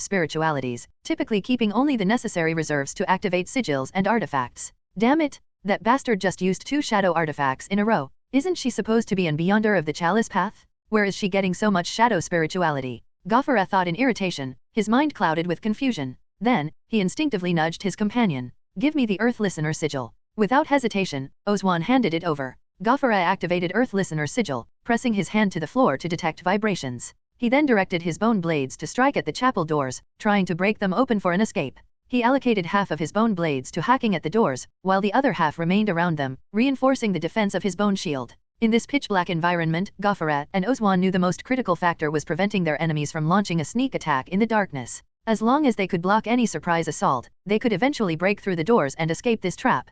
spiritualities, typically keeping only the necessary reserves to activate sigils and artifacts. Damn it! That bastard just used 2 shadow artifacts in a row. Isn't she supposed to be an beyonder of the chalice path? Where is she getting so much shadow spirituality? Gofferat thought in irritation, his mind clouded with confusion. Then, he instinctively nudged his companion. Give me the Earth Listener sigil. Without hesitation, Ozwan handed it over. Gofferat activated Earth Listener sigil, pressing his hand to the floor to detect vibrations. He then directed his bone blades to strike at the chapel doors, trying to break them open for an escape. He allocated half of his bone blades to hacking at the doors, while the other half remained around them, reinforcing the defense of his bone shield. In this pitch-black environment, Gofferat and Ozwan knew the most critical factor was preventing their enemies from launching a sneak attack in the darkness. As long as they could block any surprise assault, they could eventually break through the doors and escape this trap.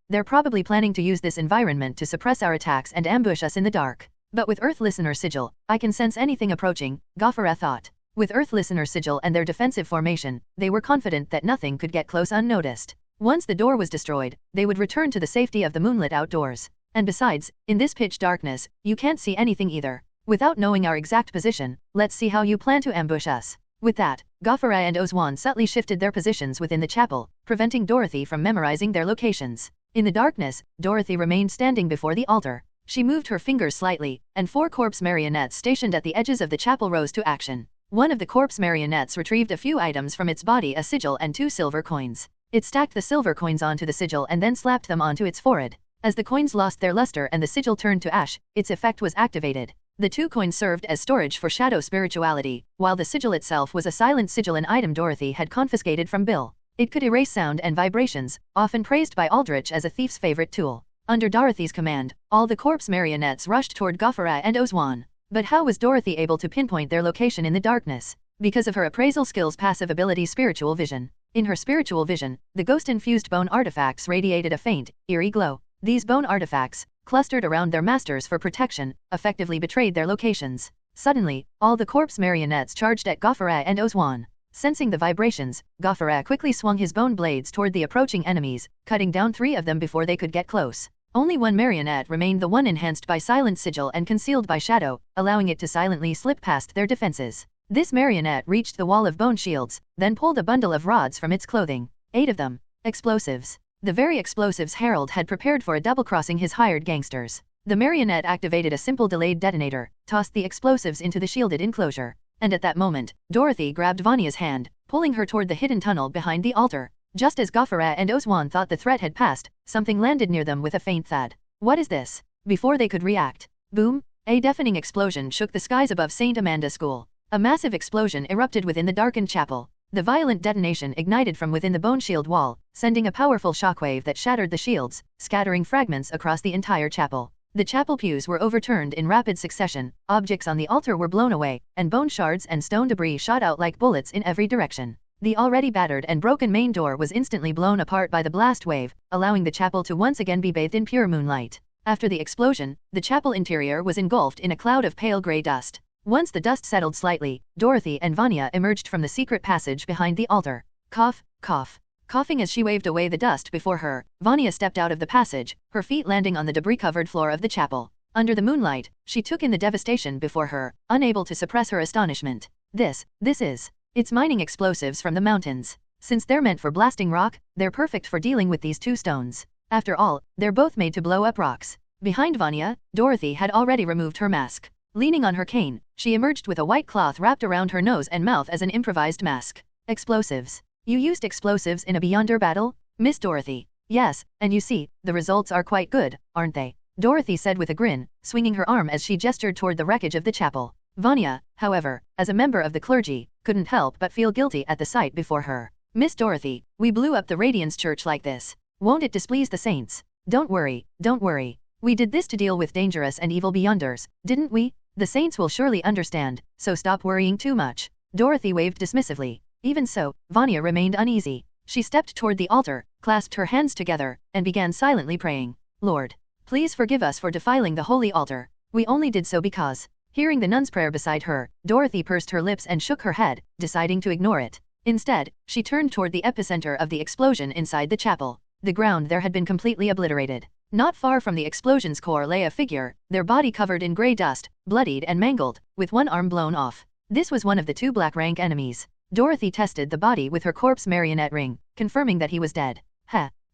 They're probably planning to use this environment to suppress our attacks and ambush us in the dark. But with Earth Listener sigil, I can sense anything approaching, Gofferat thought. With Earth Listener sigil and their defensive formation, they were confident that nothing could get close unnoticed. Once the door was destroyed, they would return to the safety of the moonlit outdoors. And besides, in this pitch darkness, you can't see anything either. Without knowing our exact position, let's see how you plan to ambush us. With that, Gofferat and Ozwan subtly shifted their positions within the chapel, preventing Dorothy from memorizing their locations. In the darkness, Dorothy remained standing before the altar. She moved her fingers slightly, and 4 corpse marionettes stationed at the edges of the chapel rose to action. One of the corpse marionettes retrieved a few items from its body, a sigil and 2 silver coins. It stacked the silver coins onto the sigil and then slapped them onto its forehead. As the coins lost their luster and the sigil turned to ash, its effect was activated. The 2 coins served as storage for shadow spirituality, while the sigil itself was a silent sigil, an item Dorothy had confiscated from Bill. It could erase sound and vibrations, often praised by Aldrich as a thief's favorite tool. Under Dorothy's command, all the corpse marionettes rushed toward Gofferat and Ozwan. But how was Dorothy able to pinpoint their location in the darkness? Because of her appraisal skills' passive ability, spiritual vision. In her spiritual vision, the ghost-infused bone artifacts radiated a faint, eerie glow. These bone artifacts, clustered around their masters for protection, effectively betrayed their locations. Suddenly, all the corpse marionettes charged at Gofferat and Ozwan. Sensing the vibrations, Gofferat quickly swung his bone blades toward the approaching enemies, cutting down 3 of them before they could get close. Only one marionette remained, the one enhanced by silent sigil and concealed by shadow, allowing it to silently slip past their defenses. This marionette reached the wall of bone shields, then pulled a bundle of rods from its clothing. 8 of them. Explosives. The very explosives Harold had prepared for a double-crossing his hired gangsters. The marionette activated a simple delayed detonator, tossed the explosives into the shielded enclosure. And at that moment, Dorothy grabbed Vonya's hand, pulling her toward the hidden tunnel behind the altar. Just as Gofferat and Ozwan thought the threat had passed, something landed near them with a faint thud. What is this? Before they could react, boom! A deafening explosion shook the skies above St. Amanda School. A massive explosion erupted within the darkened chapel. The violent detonation ignited from within the bone shield wall, sending a powerful shockwave that shattered the shields, scattering fragments across the entire chapel. The chapel pews were overturned in rapid succession, objects on the altar were blown away, and bone shards and stone debris shot out like bullets in every direction. The already battered and broken main door was instantly blown apart by the blast wave, allowing the chapel to once again be bathed in pure moonlight. After the explosion, the chapel interior was engulfed in a cloud of pale gray dust. Once the dust settled slightly, Dorothy and Vonya emerged from the secret passage behind the altar. Cough, cough. Coughing as she waved away the dust before her, Vonya stepped out of the passage, her feet landing on the debris-covered floor of the chapel. Under the moonlight, she took in the devastation before her, unable to suppress her astonishment. It's mining explosives from the mountains. Since they're meant for blasting rock, they're perfect for dealing with these two stones. After all, they're both made to blow up rocks. Behind Vonya, Dorothy had already removed her mask. Leaning on her cane, she emerged with a white cloth wrapped around her nose and mouth as an improvised mask. Explosives. You used explosives in a Beyonder battle? Miss Dorothy. Yes, and you see, the results are quite good, aren't they? Dorothy said with a grin, swinging her arm as she gestured toward the wreckage of the chapel. Vonya, however, as a member of the clergy, couldn't help but feel guilty at the sight before her. Miss Dorothy, we blew up the Radiance Church like this. Won't it displease the saints? Don't worry, don't worry. We did this to deal with dangerous and evil Beyonders, didn't we? The saints will surely understand, so stop worrying too much. Dorothy waved dismissively. Even so, Vonya remained uneasy. She stepped toward the altar, clasped her hands together, and began silently praying. Lord, please forgive us for defiling the holy altar. We only did so because. Hearing the nun's prayer beside her, Dorothy pursed her lips and shook her head, deciding to ignore it. Instead, she turned toward the epicenter of the explosion inside the chapel. The ground there had been completely obliterated. Not far from the explosion's core lay a figure, their body covered in gray dust, bloodied and mangled, with one arm blown off. This was one of the two black-rank enemies. Dorothy tested the body with her corpse marionette ring, confirming that he was dead.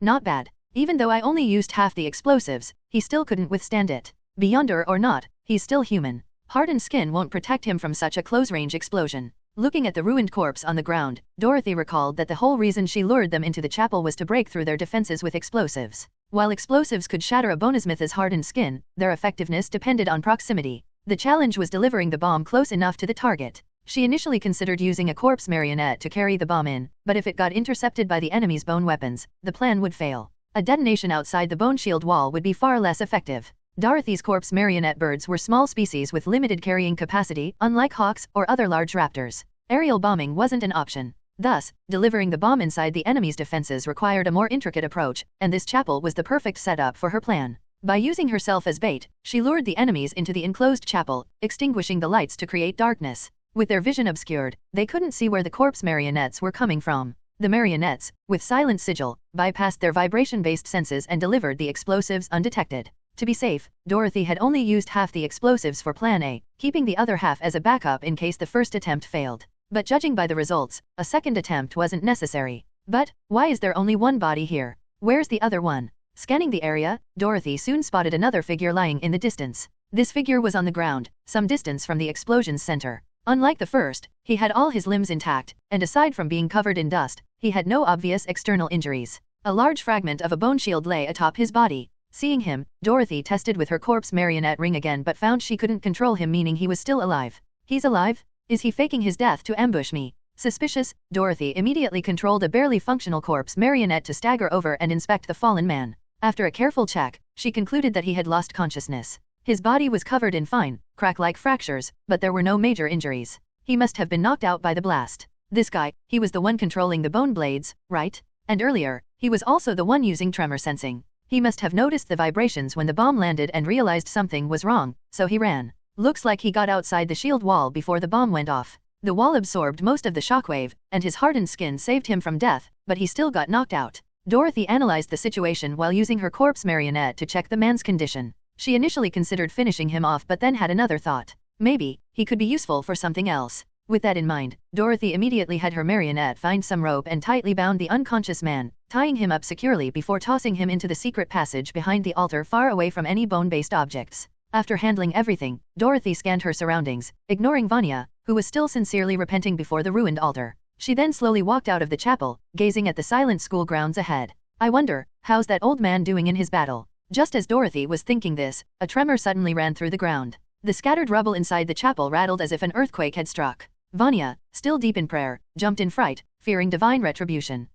Not bad. Even though I only used half the explosives, he still couldn't withstand it. Beyonder or not, he's still human. Hardened skin won't protect him from such a close-range explosion. Looking at the ruined corpse on the ground, Dorothy recalled that the whole reason she lured them into the chapel was to break through their defenses with explosives. While explosives could shatter a bonasmith's hardened skin, their effectiveness depended on proximity. The challenge was delivering the bomb close enough to the target. She initially considered using a corpse marionette to carry the bomb in, but if it got intercepted by the enemy's bone weapons, the plan would fail. A detonation outside the bone shield wall would be far less effective. Dorothy's corpse marionette birds were small species with limited carrying capacity, unlike hawks or other large raptors. Aerial bombing wasn't an option. Thus, delivering the bomb inside the enemy's defenses required a more intricate approach, and this chapel was the perfect setup for her plan. By using herself as bait, she lured the enemies into the enclosed chapel, extinguishing the lights to create darkness. With their vision obscured, they couldn't see where the corpse marionettes were coming from. The marionettes, with silent sigil, bypassed their vibration-based senses and delivered the explosives undetected. To be safe, Dorothy had only used half the explosives for Plan A, keeping the other half as a backup in case the first attempt failed. But judging by the results, a second attempt wasn't necessary. But, why is there only one body here? Where's the other one? Scanning the area, Dorothy soon spotted another figure lying in the distance. This figure was on the ground, some distance from the explosion's center. Unlike the first, he had all his limbs intact, and aside from being covered in dust, he had no obvious external injuries. A large fragment of a bone shield lay atop his body. Seeing him, Dorothy tested with her corpse marionette ring again but found she couldn't control him, meaning he was still alive. He's alive? Is he faking his death to ambush me? Suspicious, Dorothy immediately controlled a barely functional corpse marionette to stagger over and inspect the fallen man. After a careful check, she concluded that he had lost consciousness. His body was covered in fine, crack-like fractures, but there were no major injuries. He must have been knocked out by the blast. This guy, he was the one controlling the bone blades, right? And earlier, he was also the one using tremor sensing. He must have noticed the vibrations when the bomb landed and realized something was wrong, so he ran. Looks like he got outside the shield wall before the bomb went off. The wall absorbed most of the shockwave, and his hardened skin saved him from death, but he still got knocked out. Dorothy analyzed the situation while using her corpse marionette to check the man's condition. She initially considered finishing him off but then had another thought. Maybe, he could be useful for something else. With that in mind, Dorothy immediately had her marionette find some rope and tightly bound the unconscious man, tying him up securely before tossing him into the secret passage behind the altar far away from any bone-based objects. After handling everything, Dorothy scanned her surroundings, ignoring Vonya, who was still sincerely repenting before the ruined altar. She then slowly walked out of the chapel, gazing at the silent school grounds ahead. I wonder, how's that old man doing in his battle? Just as Dorothy was thinking this, a tremor suddenly ran through the ground. The scattered rubble inside the chapel rattled as if an earthquake had struck. Vonya, still deep in prayer, jumped in fright, fearing divine retribution.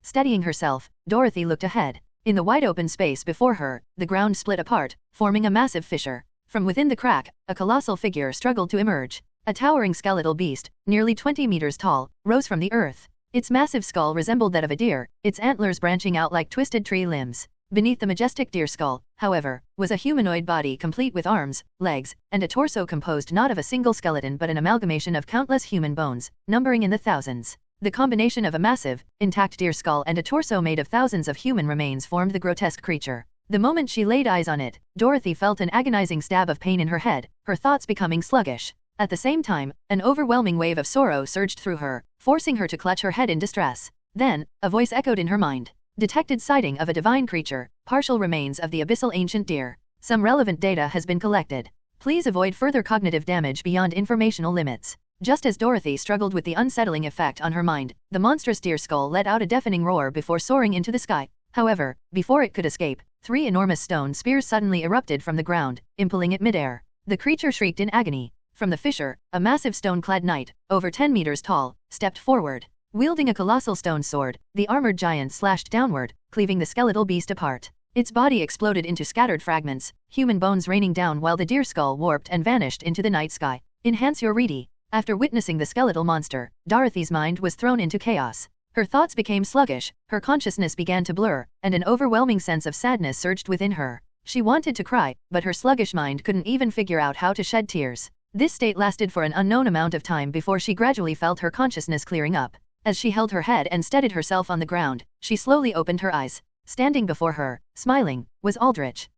Steadying herself, Dorothy looked ahead. In the wide open space before her, the ground split apart, forming a massive fissure. From within the crack, a colossal figure struggled to emerge. A towering skeletal beast, nearly 20 meters tall, rose from the earth. Its massive skull resembled that of a deer, its antlers branching out like twisted tree limbs. Beneath the majestic deer skull, however, was a humanoid body complete with arms, legs, and a torso composed not of a single skeleton but an amalgamation of countless human bones, numbering in the thousands. The combination of a massive, intact deer skull and a torso made of thousands of human remains formed the grotesque creature. The moment she laid eyes on it, Dorothy felt an agonizing stab of pain in her head, her thoughts becoming sluggish. At the same time, an overwhelming wave of sorrow surged through her, forcing her to clutch her head in distress. Then, a voice echoed in her mind. Detected sighting of a divine creature, partial remains of the abyssal ancient deer. Some relevant data has been collected. Please avoid further cognitive damage beyond informational limits. Just as Dorothy struggled with the unsettling effect on her mind, the monstrous deer skull let out a deafening roar before soaring into the sky. However, before it could escape, 3 enormous stone spears suddenly erupted from the ground, impaling it midair. The creature shrieked in agony. From the fissure, a massive stone-clad knight, over 10 meters tall, stepped forward. Wielding a colossal stone sword, the armored giant slashed downward, cleaving the skeletal beast apart. Its body exploded into scattered fragments, human bones raining down while the deer skull warped and vanished into the night sky. Enhance your ready. After witnessing the skeletal monster, Dorothy's mind was thrown into chaos. Her thoughts became sluggish, her consciousness began to blur, and an overwhelming sense of sadness surged within her. She wanted to cry, but her sluggish mind couldn't even figure out how to shed tears. This state lasted for an unknown amount of time before she gradually felt her consciousness clearing up. As she held her head and steadied herself on the ground, she slowly opened her eyes. Standing before her, smiling, was Aldrich.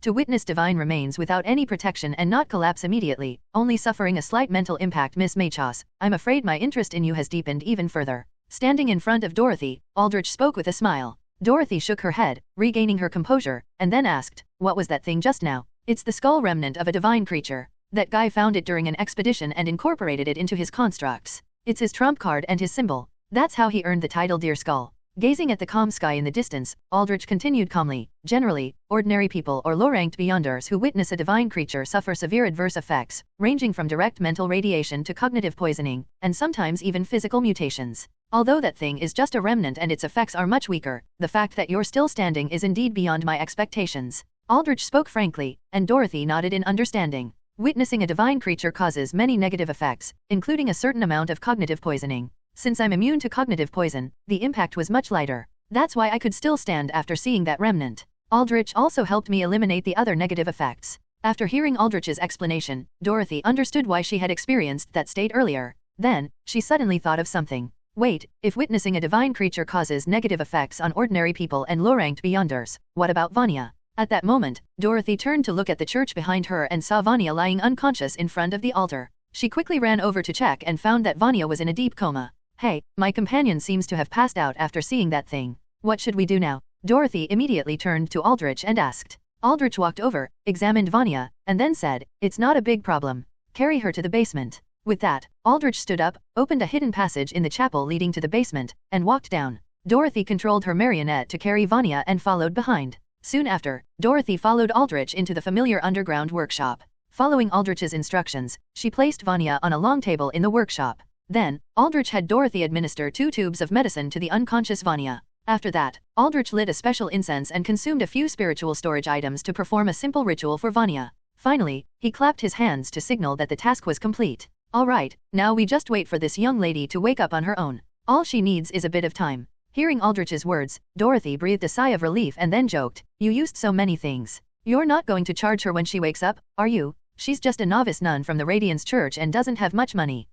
To witness divine remains without any protection and not collapse immediately, only suffering a slight mental impact, Miss Machos, I'm afraid my interest in you has deepened even further. Standing in front of Dorothy, Aldrich spoke with a smile. Dorothy shook her head, regaining her composure, and then asked, what was that thing just now? It's the skull remnant of a divine creature. That guy found it during an expedition and incorporated it into his constructs. It's his trump card and his symbol. That's how he earned the title Deer Skull. Gazing at the calm sky in the distance, Aldrich continued calmly, generally, ordinary people or low-ranked beyonders who witness a divine creature suffer severe adverse effects, ranging from direct mental radiation to cognitive poisoning, and sometimes even physical mutations. Although that thing is just a remnant and its effects are much weaker, the fact that you're still standing is indeed beyond my expectations. Aldrich spoke frankly, and Dorothy nodded in understanding. Witnessing a divine creature causes many negative effects, including a certain amount of cognitive poisoning. Since I'm immune to cognitive poison, the impact was much lighter. That's why I could still stand after seeing that remnant. Aldrich also helped me eliminate the other negative effects. After hearing Aldrich's explanation, Dorothy understood why she had experienced that state earlier. Then, she suddenly thought of something. Wait, if witnessing a divine creature causes negative effects on ordinary people and low-ranked beyonders, what about Vonya? At that moment, Dorothy turned to look at the church behind her and saw Vonya lying unconscious in front of the altar. She quickly ran over to check and found that Vonya was in a deep coma. Hey, my companion seems to have passed out after seeing that thing. What should we do now? Dorothy immediately turned to Aldrich and asked. Aldrich walked over, examined Vonya, and then said, it's not a big problem. Carry her to the basement. With that, Aldrich stood up, opened a hidden passage in the chapel leading to the basement, and walked down. Dorothy controlled her marionette to carry Vonya and followed behind. Soon after, Dorothy followed Aldrich into the familiar underground workshop. Following Aldrich's instructions, she placed Vonya on a long table in the workshop. Then, Aldrich had Dorothy administer 2 tubes of medicine to the unconscious Vonya. After that, Aldrich lit a special incense and consumed a few spiritual storage items to perform a simple ritual for Vonya. Finally, he clapped his hands to signal that the task was complete. Alright, now we just wait for this young lady to wake up on her own. All she needs is a bit of time. Hearing Aldrich's words, Dorothy breathed a sigh of relief and then joked, you used so many things. You're not going to charge her when she wakes up, are you? She's just a novice nun from the Radiance Church and doesn't have much money.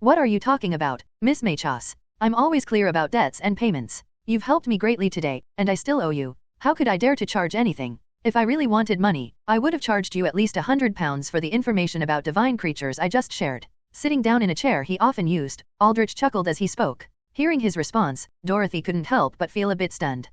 What are you talking about, Miss Machos? I'm always clear about debts and payments. You've helped me greatly today, and I still owe you. How could I dare to charge anything? If I really wanted money, I would have charged you at least £100 for the information about divine creatures I just shared. Sitting down in a chair he often used, Aldrich chuckled as he spoke. Hearing his response, Dorothy couldn't help but feel a bit stunned.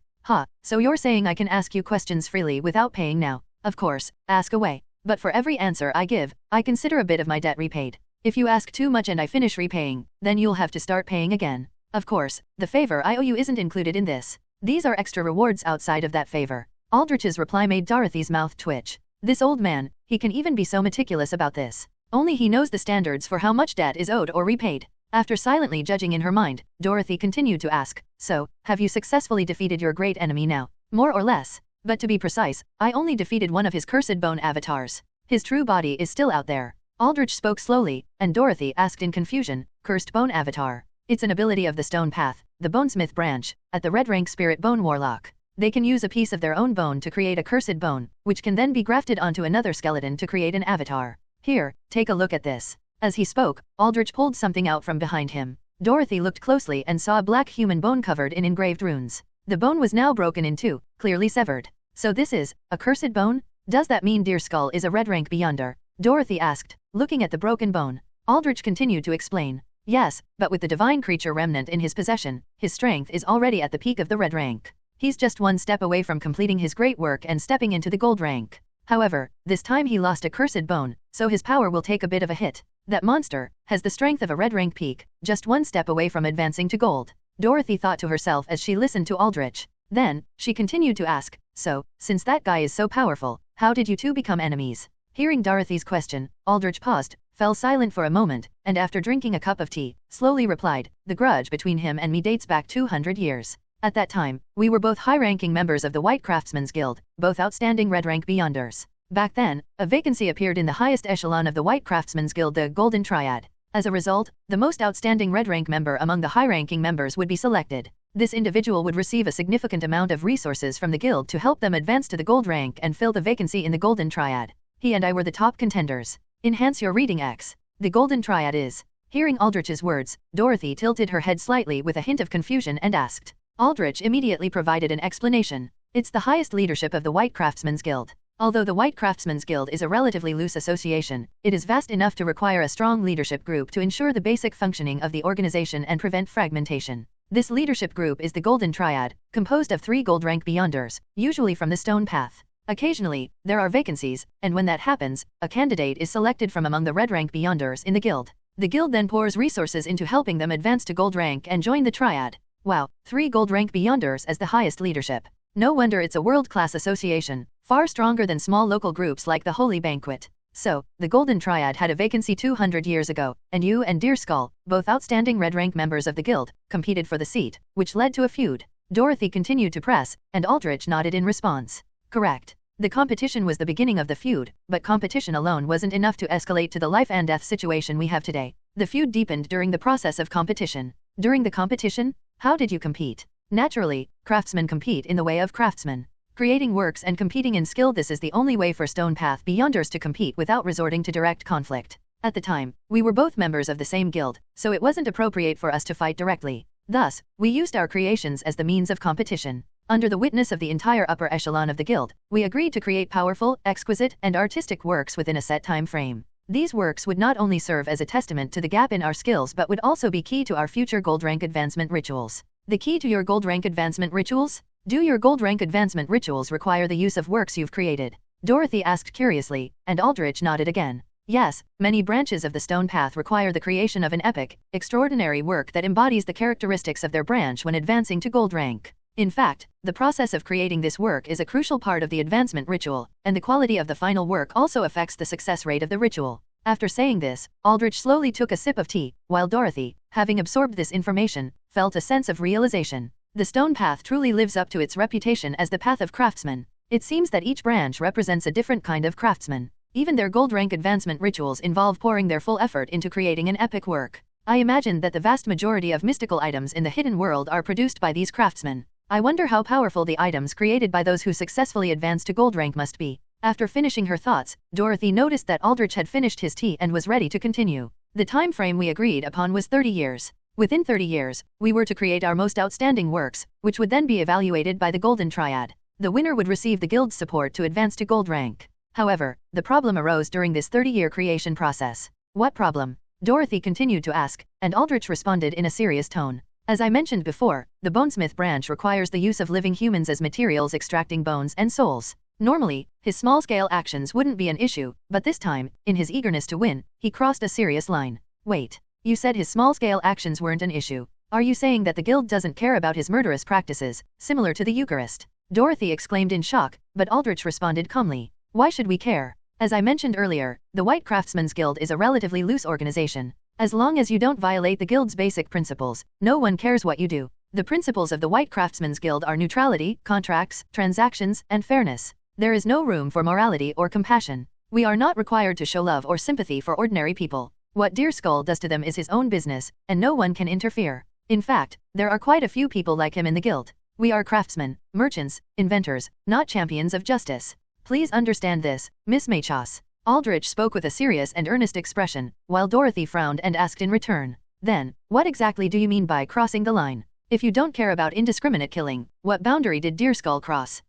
So you're saying I can ask you questions freely without paying now? Of course, ask away. But for every answer I give, I consider a bit of my debt repaid. If you ask too much and I finish repaying, then you'll have to start paying again. Of course, the favor I owe you isn't included in this. These are extra rewards outside of that favor. Aldrich's reply made Dorothy's mouth twitch. This old man, he can even be so meticulous about this. Only he knows the standards for how much debt is owed or repaid. After silently judging in her mind, Dorothy continued to ask, so, have you successfully defeated your great enemy now? More or less. But to be precise, I only defeated one of his cursed bone avatars. His true body is still out there. Aldrich spoke slowly, and Dorothy asked in confusion, cursed bone avatar. It's an ability of the stone path, the bonesmith branch, at the red rank spirit bone warlock. they can use a piece of their own bone to create a cursed bone, which can then be grafted onto another skeleton to create an avatar. Here, take a look at this. As he spoke, Aldrich pulled something out from behind him. Dorothy looked closely and saw a black human bone covered in engraved runes. The bone was now broken in two, clearly severed. So this is a cursed bone? Does that mean Deer Skull is a red rank beyonder? Dorothy asked, looking at the broken bone. Aldrich continued to explain. Yes, but with the divine creature remnant in his possession, his strength is already at the peak of the red rank. He's just one step away from completing his great work and stepping into the gold rank. However, this time he lost a cursed bone, so his power will take a bit of a hit. That monster has the strength of a red rank peak, just one step away from advancing to gold. Dorothy thought to herself as she listened to Aldrich. Then, she continued to ask, so, since that guy is so powerful, how did you two become enemies? Hearing Dorothy's question, Aldrich paused, fell silent for a moment, and after drinking a cup of tea, slowly replied, the grudge between him and me dates back 200 years. At that time, we were both high-ranking members of the White Craftsmen's Guild, both outstanding red-rank beyonders. Back then, a vacancy appeared in the highest echelon of the White Craftsmen's Guild, the Golden Triad. As a result, the most outstanding red-rank member among the high-ranking members would be selected. This individual would receive a significant amount of resources from the guild to help them advance to the gold rank and fill the vacancy in the Golden Triad. He and I were the top contenders. Enhance your reading X. The Golden Triad is. Hearing Aldrich's words, Dorothy tilted her head slightly with a hint of confusion and asked. Aldrich immediately provided an explanation. It's the highest leadership of the White Craftsmen's Guild. Although the White Craftsmen's Guild is a relatively loose association, it is vast enough to require a strong leadership group to ensure the basic functioning of the organization and prevent fragmentation. This leadership group is the Golden Triad, composed of 3 gold rank beyonders, usually from the Stone Path. Occasionally, there are vacancies, and when that happens, a candidate is selected from among the red rank beyonders in the guild. The guild then pours resources into helping them advance to gold rank and join the triad. Wow, 3 gold rank beyonders as the highest leadership. No wonder it's a world-class association, far stronger than small local groups like the Holy Banquet. So, the Golden Triad had a vacancy 200 years ago, and you and Deer Skull, both outstanding red rank members of the guild, competed for the seat, which led to a feud. Dorothy continued to press, and Aldrich nodded in response. Correct. The competition was the beginning of the feud, but competition alone wasn't enough to escalate to the life and death situation we have today. The feud deepened during the process of competition. During the competition, how did you compete? Naturally, craftsmen compete in the way of craftsmen. Creating works and competing in skill. This is the only way for Stone Path beyonders to compete without resorting to direct conflict. At the time, we were both members of the same guild, so it wasn't appropriate for us to fight directly. Thus, we used our creations as the means of competition. Under the witness of the entire upper echelon of the guild, we agreed to create powerful, exquisite, and artistic works within a set time frame. These works would not only serve as a testament to the gap in our skills but would also be key to our future gold rank advancement rituals. The key to your gold rank advancement rituals? Do your gold rank advancement rituals require the use of works you've created? Dorothy asked curiously, and Aldrich nodded again. Yes, many branches of the Stone Path require the creation of an epic, extraordinary work that embodies the characteristics of their branch when advancing to gold rank. In fact, the process of creating this work is a crucial part of the advancement ritual, and the quality of the final work also affects the success rate of the ritual. After saying this, Aldrich slowly took a sip of tea, while Dorothy, having absorbed this information, felt a sense of realization. The Stone Path truly lives up to its reputation as the path of craftsmen. It seems that each branch represents a different kind of craftsman. Even their gold rank advancement rituals involve pouring their full effort into creating an epic work. I imagine that the vast majority of mystical items in the hidden world are produced by these craftsmen. I wonder how powerful the items created by those who successfully advance to gold rank must be. After finishing her thoughts, Dorothy noticed that Aldrich had finished his tea and was ready to continue. The time frame we agreed upon was 30 years. Within 30 years, we were to create our most outstanding works, which would then be evaluated by the Golden Triad. The winner would receive the guild's support to advance to gold rank. However, the problem arose during this 30-year creation process. What problem? Dorothy continued to ask, and Aldrich responded in a serious tone. As I mentioned before, the bonesmith branch requires the use of living humans as materials extracting bones and souls. Normally, his small-scale actions wouldn't be an issue, but this time, in his eagerness to win, he crossed a serious line. Wait, you said his small-scale actions weren't an issue. Are you saying that the guild doesn't care about his murderous practices, similar to the Eucharist? Dorothy exclaimed in shock, but Aldrich responded calmly. Why should we care? As I mentioned earlier, the White Craftsmen's Guild is a relatively loose organization. As long as you don't violate the guild's basic principles, no one cares what you do. The principles of the White Craftsmen's Guild are neutrality, contracts, transactions, and fairness. There is no room for morality or compassion. We are not required to show love or sympathy for ordinary people. What Deer Skull does to them is his own business, and no one can interfere. In fact, there are quite a few people like him in the guild. We are craftsmen, merchants, inventors, not champions of justice. Please understand this, Miss Machos. Aldrich spoke with a serious and earnest expression, while Dorothy frowned and asked in return. Then, what exactly do you mean by crossing the line? If you don't care about indiscriminate killing, what boundary did Deerskull cross?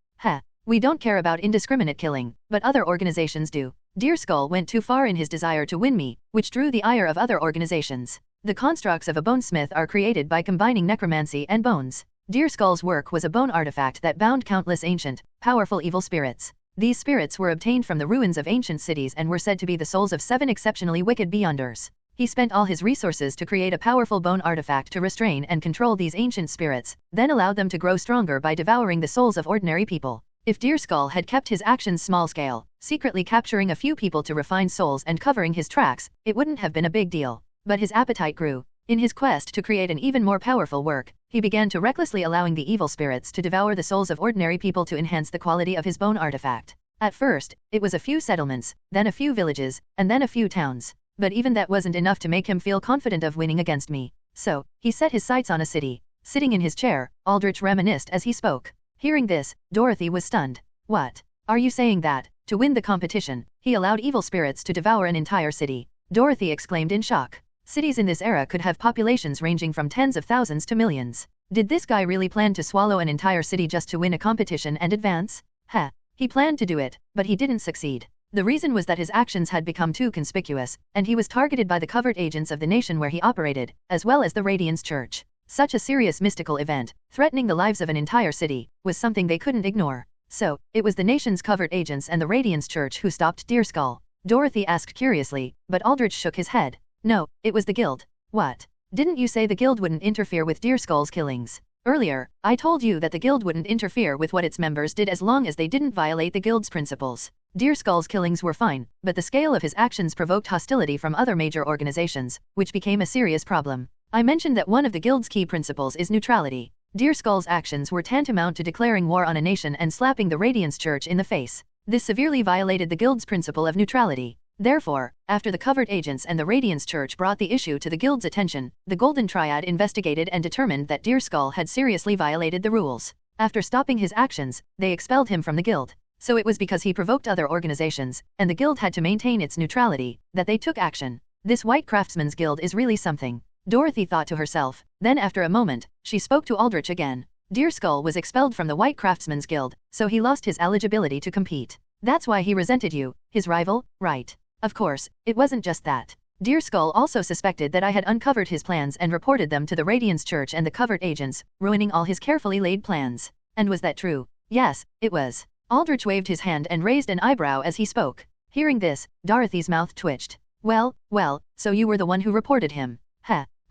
We don't care about indiscriminate killing, but other organizations do. Deerskull went too far in his desire to win me, which drew the ire of other organizations. The constructs of a bonesmith are created by combining necromancy and bones. Deerskull's work was a bone artifact that bound countless ancient, powerful evil spirits. These spirits were obtained from the ruins of ancient cities and were said to be the souls of 7 exceptionally wicked beyonders. He spent all his resources to create a powerful bone artifact to restrain and control these ancient spirits, then allowed them to grow stronger by devouring the souls of ordinary people. If Deerskull had kept his actions small-scale, secretly capturing a few people to refine souls and covering his tracks, it wouldn't have been a big deal. But his appetite grew. In his quest to create an even more powerful work, he began to recklessly allowing the evil spirits to devour the souls of ordinary people to enhance the quality of his bone artifact. At first, it was a few settlements, then a few villages, and then a few towns. But even that wasn't enough to make him feel confident of winning against me. So, he set his sights on a city. Sitting in his chair, Aldrich reminisced as he spoke. Hearing this, Dorothy was stunned. What? Are you saying that, to win the competition, he allowed evil spirits to devour an entire city? Dorothy exclaimed in shock. Cities in this era could have populations ranging from tens of thousands to millions. Did this guy really plan to swallow an entire city just to win a competition and advance? He planned to do it, but he didn't succeed. The reason was that his actions had become too conspicuous, and he was targeted by the covert agents of the nation where he operated, as well as the Radiance Church. Such a serious mystical event, threatening the lives of an entire city, was something they couldn't ignore. So, it was the nation's covert agents and the Radiance Church who stopped Deerskull. Dorothy asked curiously, but Aldrich shook his head. No, it was the guild. What? Didn't you say the guild wouldn't interfere with Deerskull's killings? Earlier, I told you that the guild wouldn't interfere with what its members did as long as they didn't violate the guild's principles. Deerskull's killings were fine, but the scale of his actions provoked hostility from other major organizations, which became a serious problem. I mentioned that one of the guild's key principles is neutrality. Deerskull's actions were tantamount to declaring war on a nation and slapping the Radiance Church in the face. This severely violated the guild's principle of neutrality. Therefore, after the covert agents and the Radiance Church brought the issue to the guild's attention, the Golden Triad investigated and determined that Deerskull had seriously violated the rules. After stopping his actions, they expelled him from the guild. So it was because he provoked other organizations, and the guild had to maintain its neutrality, that they took action. This White Craftsman's Guild is really something. Dorothy thought to herself. Then after a moment, she spoke to Aldrich again. Deerskull was expelled from the White Craftsman's Guild, so he lost his eligibility to compete. That's why he resented you, his rival, right? Of course, it wasn't just that. Deerskull also suspected that I had uncovered his plans and reported them to the Radiance Church and the covert agents, ruining all his carefully laid plans. And was that true? Yes, it was. Aldrich waved his hand and raised an eyebrow as he spoke. Hearing this, Dorothy's mouth twitched. Well, so you were the one who reported him.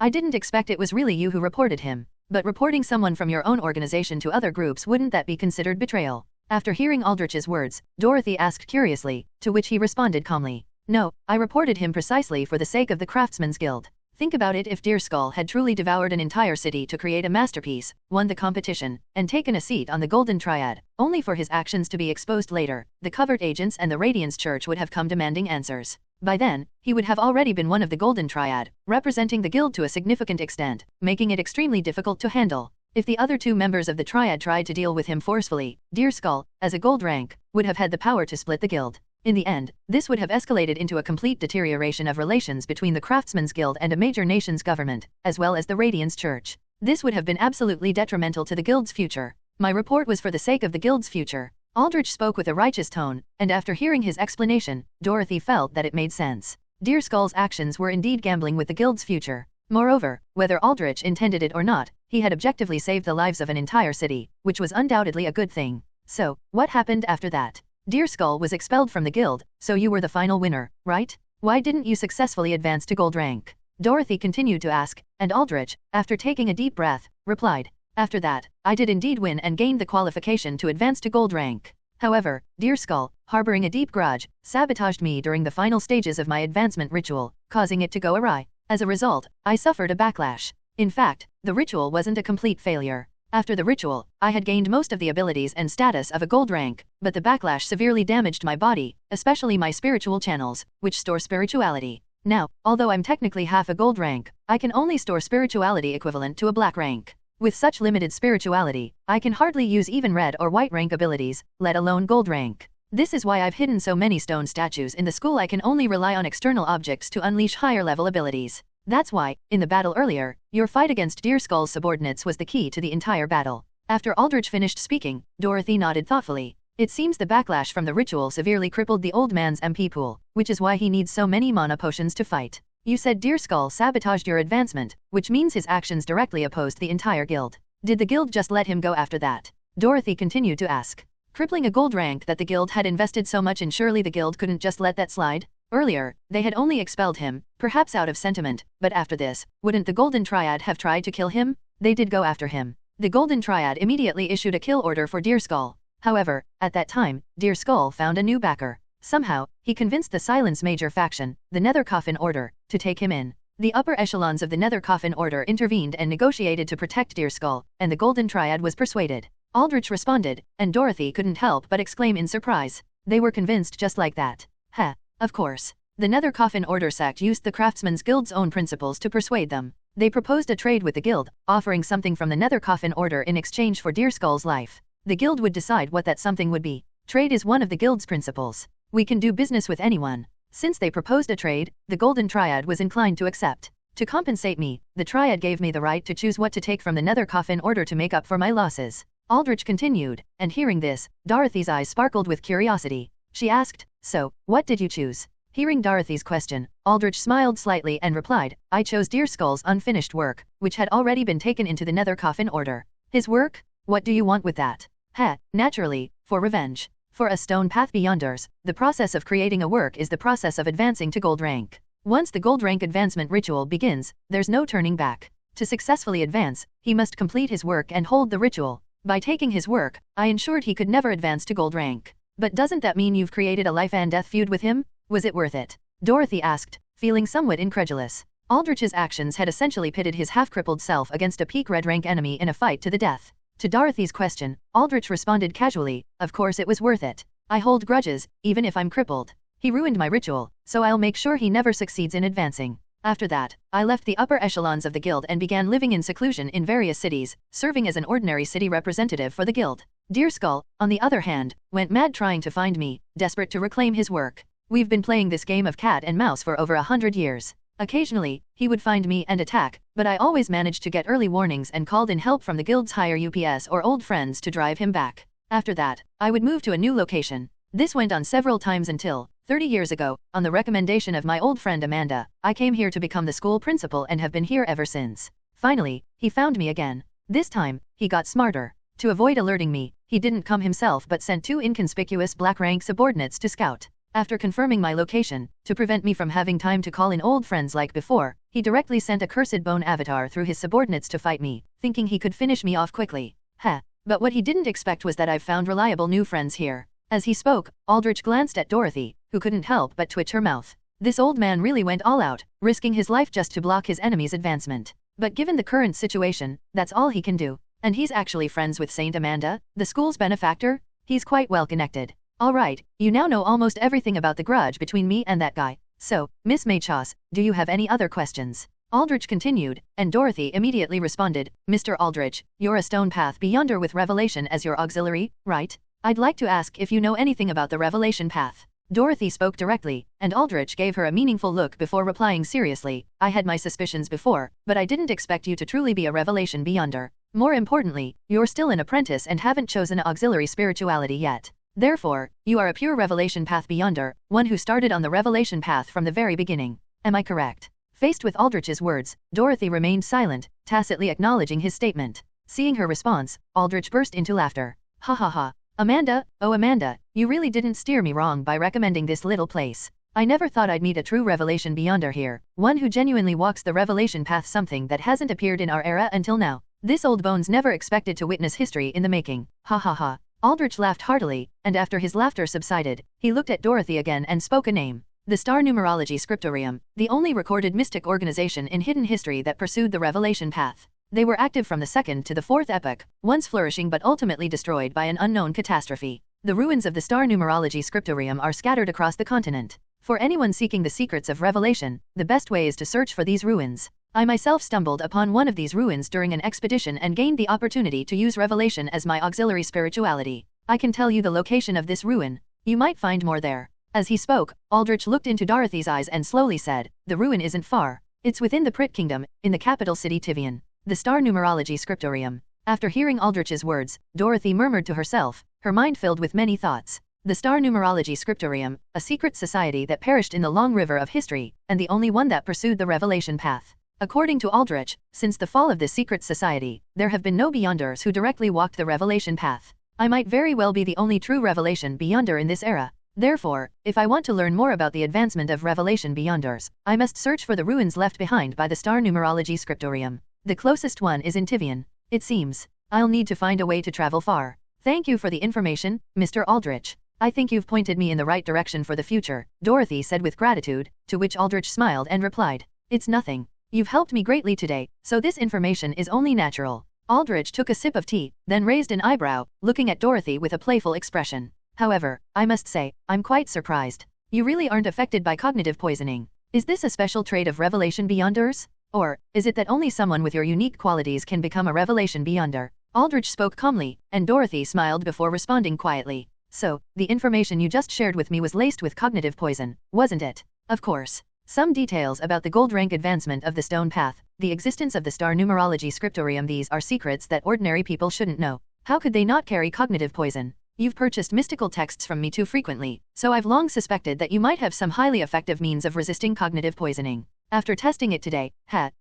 I didn't expect it was really you who reported him. But reporting someone from your own organization to other groups, wouldn't that be considered betrayal? After hearing Aldrich's words, Dorothy asked curiously, to which he responded calmly. No, I reported him precisely for the sake of the Craftsman's Guild. Think about it, if Deerskull had truly devoured an entire city to create a masterpiece, won the competition, and taken a seat on the Golden Triad, only for his actions to be exposed later, the covert agents and the Radiance Church would have come demanding answers. By then, he would have already been one of the Golden Triad, representing the guild to a significant extent, making it extremely difficult to handle. If the other two members of the Triad tried to deal with him forcefully, Deerskull, as a gold rank, would have had the power to split the guild. In the end, this would have escalated into a complete deterioration of relations between the Craftsman's Guild and a major nation's government, as well as the Radiance Church. This would have been absolutely detrimental to the guild's future. My report was for the sake of the guild's future. Aldrich spoke with a righteous tone, and after hearing his explanation, Dorothy felt that it made sense. Deerskull's actions were indeed gambling with the guild's future. Moreover, whether Aldrich intended it or not, he had objectively saved the lives of an entire city, which was undoubtedly a good thing. So, what happened after that? Deerskull was expelled from the guild, so you were the final winner, right? Why didn't you successfully advance to gold rank? Dorothy continued to ask, and Aldrich, after taking a deep breath, replied. After that, I did indeed win and gained the qualification to advance to gold rank. However, Deerskull, harboring a deep grudge, sabotaged me during the final stages of my advancement ritual, causing it to go awry. As a result, I suffered a backlash. In fact, the ritual wasn't a complete failure. After the ritual, I had gained most of the abilities and status of a gold rank, but the backlash severely damaged my body, especially my spiritual channels, which store spirituality. Now, although I'm technically half a gold rank, I can only store spirituality equivalent to a black rank. With such limited spirituality, I can hardly use even red or white rank abilities, let alone gold rank. This is why I've hidden so many stone statues in the school. I can only rely on external objects to unleash higher level abilities. That's why, in the battle earlier, your fight against Deer Skull's subordinates was the key to the entire battle. After Aldrich finished speaking, Dorothy nodded thoughtfully. It seems the backlash from the ritual severely crippled the old man's MP pool, which is why he needs so many mana potions to fight. You said Deer Skull sabotaged your advancement, which means his actions directly opposed the entire guild. Did the guild just let him go after that? Dorothy continued to ask. Crippling a gold rank that the guild had invested so much in, surely the guild couldn't just let that slide? Earlier, they had only expelled him, perhaps out of sentiment, but after this, wouldn't the Golden Triad have tried to kill him? They did go after him. The Golden Triad immediately issued a kill order for Deer Skull. However, at that time, Deer Skull found a new backer. Somehow, he convinced the Silence Major faction, the Nether Coffin Order, to take him in. The upper echelons of the Nether Coffin Order intervened and negotiated to protect Deer Skull, and the Golden Triad was persuaded. Aldrich responded, and Dorothy couldn't help but exclaim in surprise. They were convinced just like that. Heh, of course. The Nether Coffin Order sect used the Craftsman's Guild's own principles to persuade them. They proposed a trade with the guild, offering something from the Nether Coffin Order in exchange for Deer Skull's life. The guild would decide what that something would be. Trade is one of the guild's principles. We can do business with anyone. Since they proposed a trade, the Golden Triad was inclined to accept. To compensate me, the Triad gave me the right to choose what to take from the Nether Coffin Order to make up for my losses. Aldrich continued, and hearing this, Dorothy's eyes sparkled with curiosity. She asked, "So, what did you choose?" Hearing Dorothy's question, Aldrich smiled slightly and replied, "I chose Deer Skull's unfinished work, which had already been taken into the Nether Coffin Order." "His work? What do you want with that?" "Heh, naturally, for revenge. For a stone path beyonders, the process of creating a work is the process of advancing to gold rank. Once the gold rank advancement ritual begins, there's no turning back. To successfully advance, he must complete his work and hold the ritual. By taking his work, I ensured he could never advance to gold rank." "But doesn't that mean you've created a life and death feud with him? Was it worth it?" Dorothy asked, feeling somewhat incredulous. Aldrich's actions had essentially pitted his half-crippled self against a peak red rank enemy in a fight to the death. To Dorothy's question, Aldrich responded casually, "Of course it was worth it. I hold grudges, even if I'm crippled. He ruined my ritual, so I'll make sure he never succeeds in advancing." After that, I left the upper echelons of the guild and began living in seclusion in various cities, serving as an ordinary city representative for the guild. Deer Skull, on the other hand, went mad trying to find me, desperate to reclaim his work. We've been playing this game of cat and mouse for over 100 years. Occasionally, he would find me and attack, but I always managed to get early warnings and called in help from the guild's higher UPS or old friends to drive him back. After that, I would move to a new location. This went on several times until, 30 years ago, on the recommendation of my old friend Amanda, I came here to become the school principal and have been here ever since. Finally, he found me again. This time, he got smarter. To avoid alerting me, he didn't come himself but sent 2 inconspicuous black rank subordinates to scout. After confirming my location, to prevent me from having time to call in old friends like before, he directly sent a cursed bone avatar through his subordinates to fight me, thinking he could finish me off quickly. Heh. But what he didn't expect was that I've found reliable new friends here. As he spoke, Aldrich glanced at Dorothy, who couldn't help but twitch her mouth. This old man really went all out, risking his life just to block his enemy's advancement. But given the current situation, that's all he can do. And he's actually friends with Saint Amanda, the school's benefactor? He's quite well connected. Alright, you now know almost everything about the grudge between me and that guy. So, Miss Maychos, do you have any other questions? Aldrich continued, and Dorothy immediately responded, "Mr. Aldrich, you're a stone path beyonder with revelation as your auxiliary, right? I'd like to ask if you know anything about the revelation path." Dorothy spoke directly, and Aldrich gave her a meaningful look before replying seriously, "I had my suspicions before, but I didn't expect you to truly be a revelation beyonder. More importantly, you're still an apprentice and haven't chosen auxiliary spirituality yet. Therefore, you are a pure revelation path beyonder, one who started on the revelation path from the very beginning. Am I correct?" Faced with Aldrich's words, Dorothy remained silent, tacitly acknowledging his statement. Seeing her response, Aldrich burst into laughter. "Ha ha ha. Amanda, oh Amanda, you really didn't steer me wrong by recommending this little place. I never thought I'd meet a true revelation beyonder here, one who genuinely walks the revelation path, something that hasn't appeared in our era until now. This old bones never expected to witness history in the making. Ha ha ha." Aldrich laughed heartily, and after his laughter subsided, he looked at Dorothy again and spoke a name. The Star Numerology Scriptorium, the only recorded mystic organization in hidden history that pursued the revelation path. They were active from the 2nd to the 4th epoch, once flourishing but ultimately destroyed by an unknown catastrophe. The ruins of the Star Numerology Scriptorium are scattered across the continent. For anyone seeking the secrets of revelation, the best way is to search for these ruins. I myself stumbled upon one of these ruins during an expedition and gained the opportunity to use revelation as my auxiliary spirituality. I can tell you the location of this ruin. You might find more there. As he spoke, Aldrich looked into Dorothy's eyes and slowly said, the ruin isn't far. It's within the Prit Kingdom, in the capital city Tivian. The Star Numerology Scriptorium. After hearing Aldrich's words, Dorothy murmured to herself, her mind filled with many thoughts. The Star Numerology Scriptorium, a secret society that perished in the long river of history, and the only one that pursued the revelation path. According to Aldrich, since the fall of this secret society, there have been no Beyonders who directly walked the revelation path. I might very well be the only true revelation Beyonder in this era. Therefore, if I want to learn more about the advancement of revelation Beyonders, I must search for the ruins left behind by the Star Numerology Scriptorium. The closest one is in Tivian. It seems. I'll need to find a way to travel far. Thank you for the information, Mr. Aldrich. I think you've pointed me in the right direction for the future, Dorothy said with gratitude, to which Aldrich smiled and replied, it's nothing. You've helped me greatly today, so this information is only natural. Aldrich took a sip of tea, then raised an eyebrow, looking at Dorothy with a playful expression. However, I must say, I'm quite surprised. You really aren't affected by cognitive poisoning. Is this a special trait of revelation Beyonders? Or, is it that only someone with your unique qualities can become a revelation Beyonder? Aldrich spoke calmly, and Dorothy smiled before responding quietly. So, the information you just shared with me was laced with cognitive poison, wasn't it? Of course. Some details about the gold rank advancement of the stone path, the existence of the Star Numerology Scriptorium, these are secrets that ordinary people shouldn't know. How could they not carry cognitive poison? You've purchased mystical texts from me too frequently, so I've long suspected that you might have some highly effective means of resisting cognitive poisoning. After testing it today,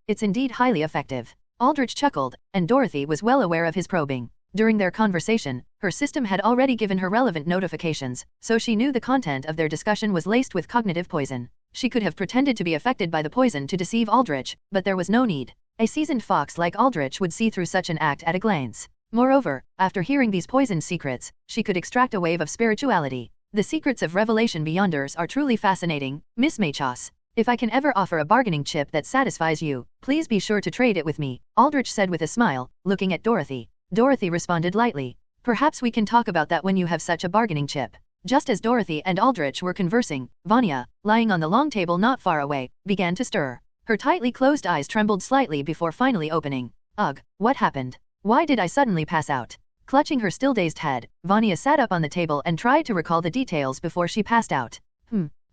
it's indeed highly effective. Aldrich chuckled, and Dorothy was well aware of his probing. During their conversation, her system had already given her relevant notifications, so she knew the content of their discussion was laced with cognitive poison. She could have pretended to be affected by the poison to deceive Aldrich, but there was no need. A seasoned fox like Aldrich would see through such an act at a glance. Moreover, after hearing these poisoned secrets, she could extract a wave of spirituality. The secrets of revelation Beyonders are truly fascinating, Miss Machos. If I can ever offer a bargaining chip that satisfies you, please be sure to trade it with me, Aldrich said with a smile, looking at Dorothy. Dorothy responded lightly. Perhaps we can talk about that when you have such a bargaining chip. Just as Dorothy and Aldrich were conversing, Vonya, lying on the long table not far away, began to stir. Her tightly closed eyes trembled slightly before finally opening. Ugh, what happened? Why did I suddenly pass out? Clutching her still dazed head, Vonya sat up on the table and tried to recall the details before she passed out.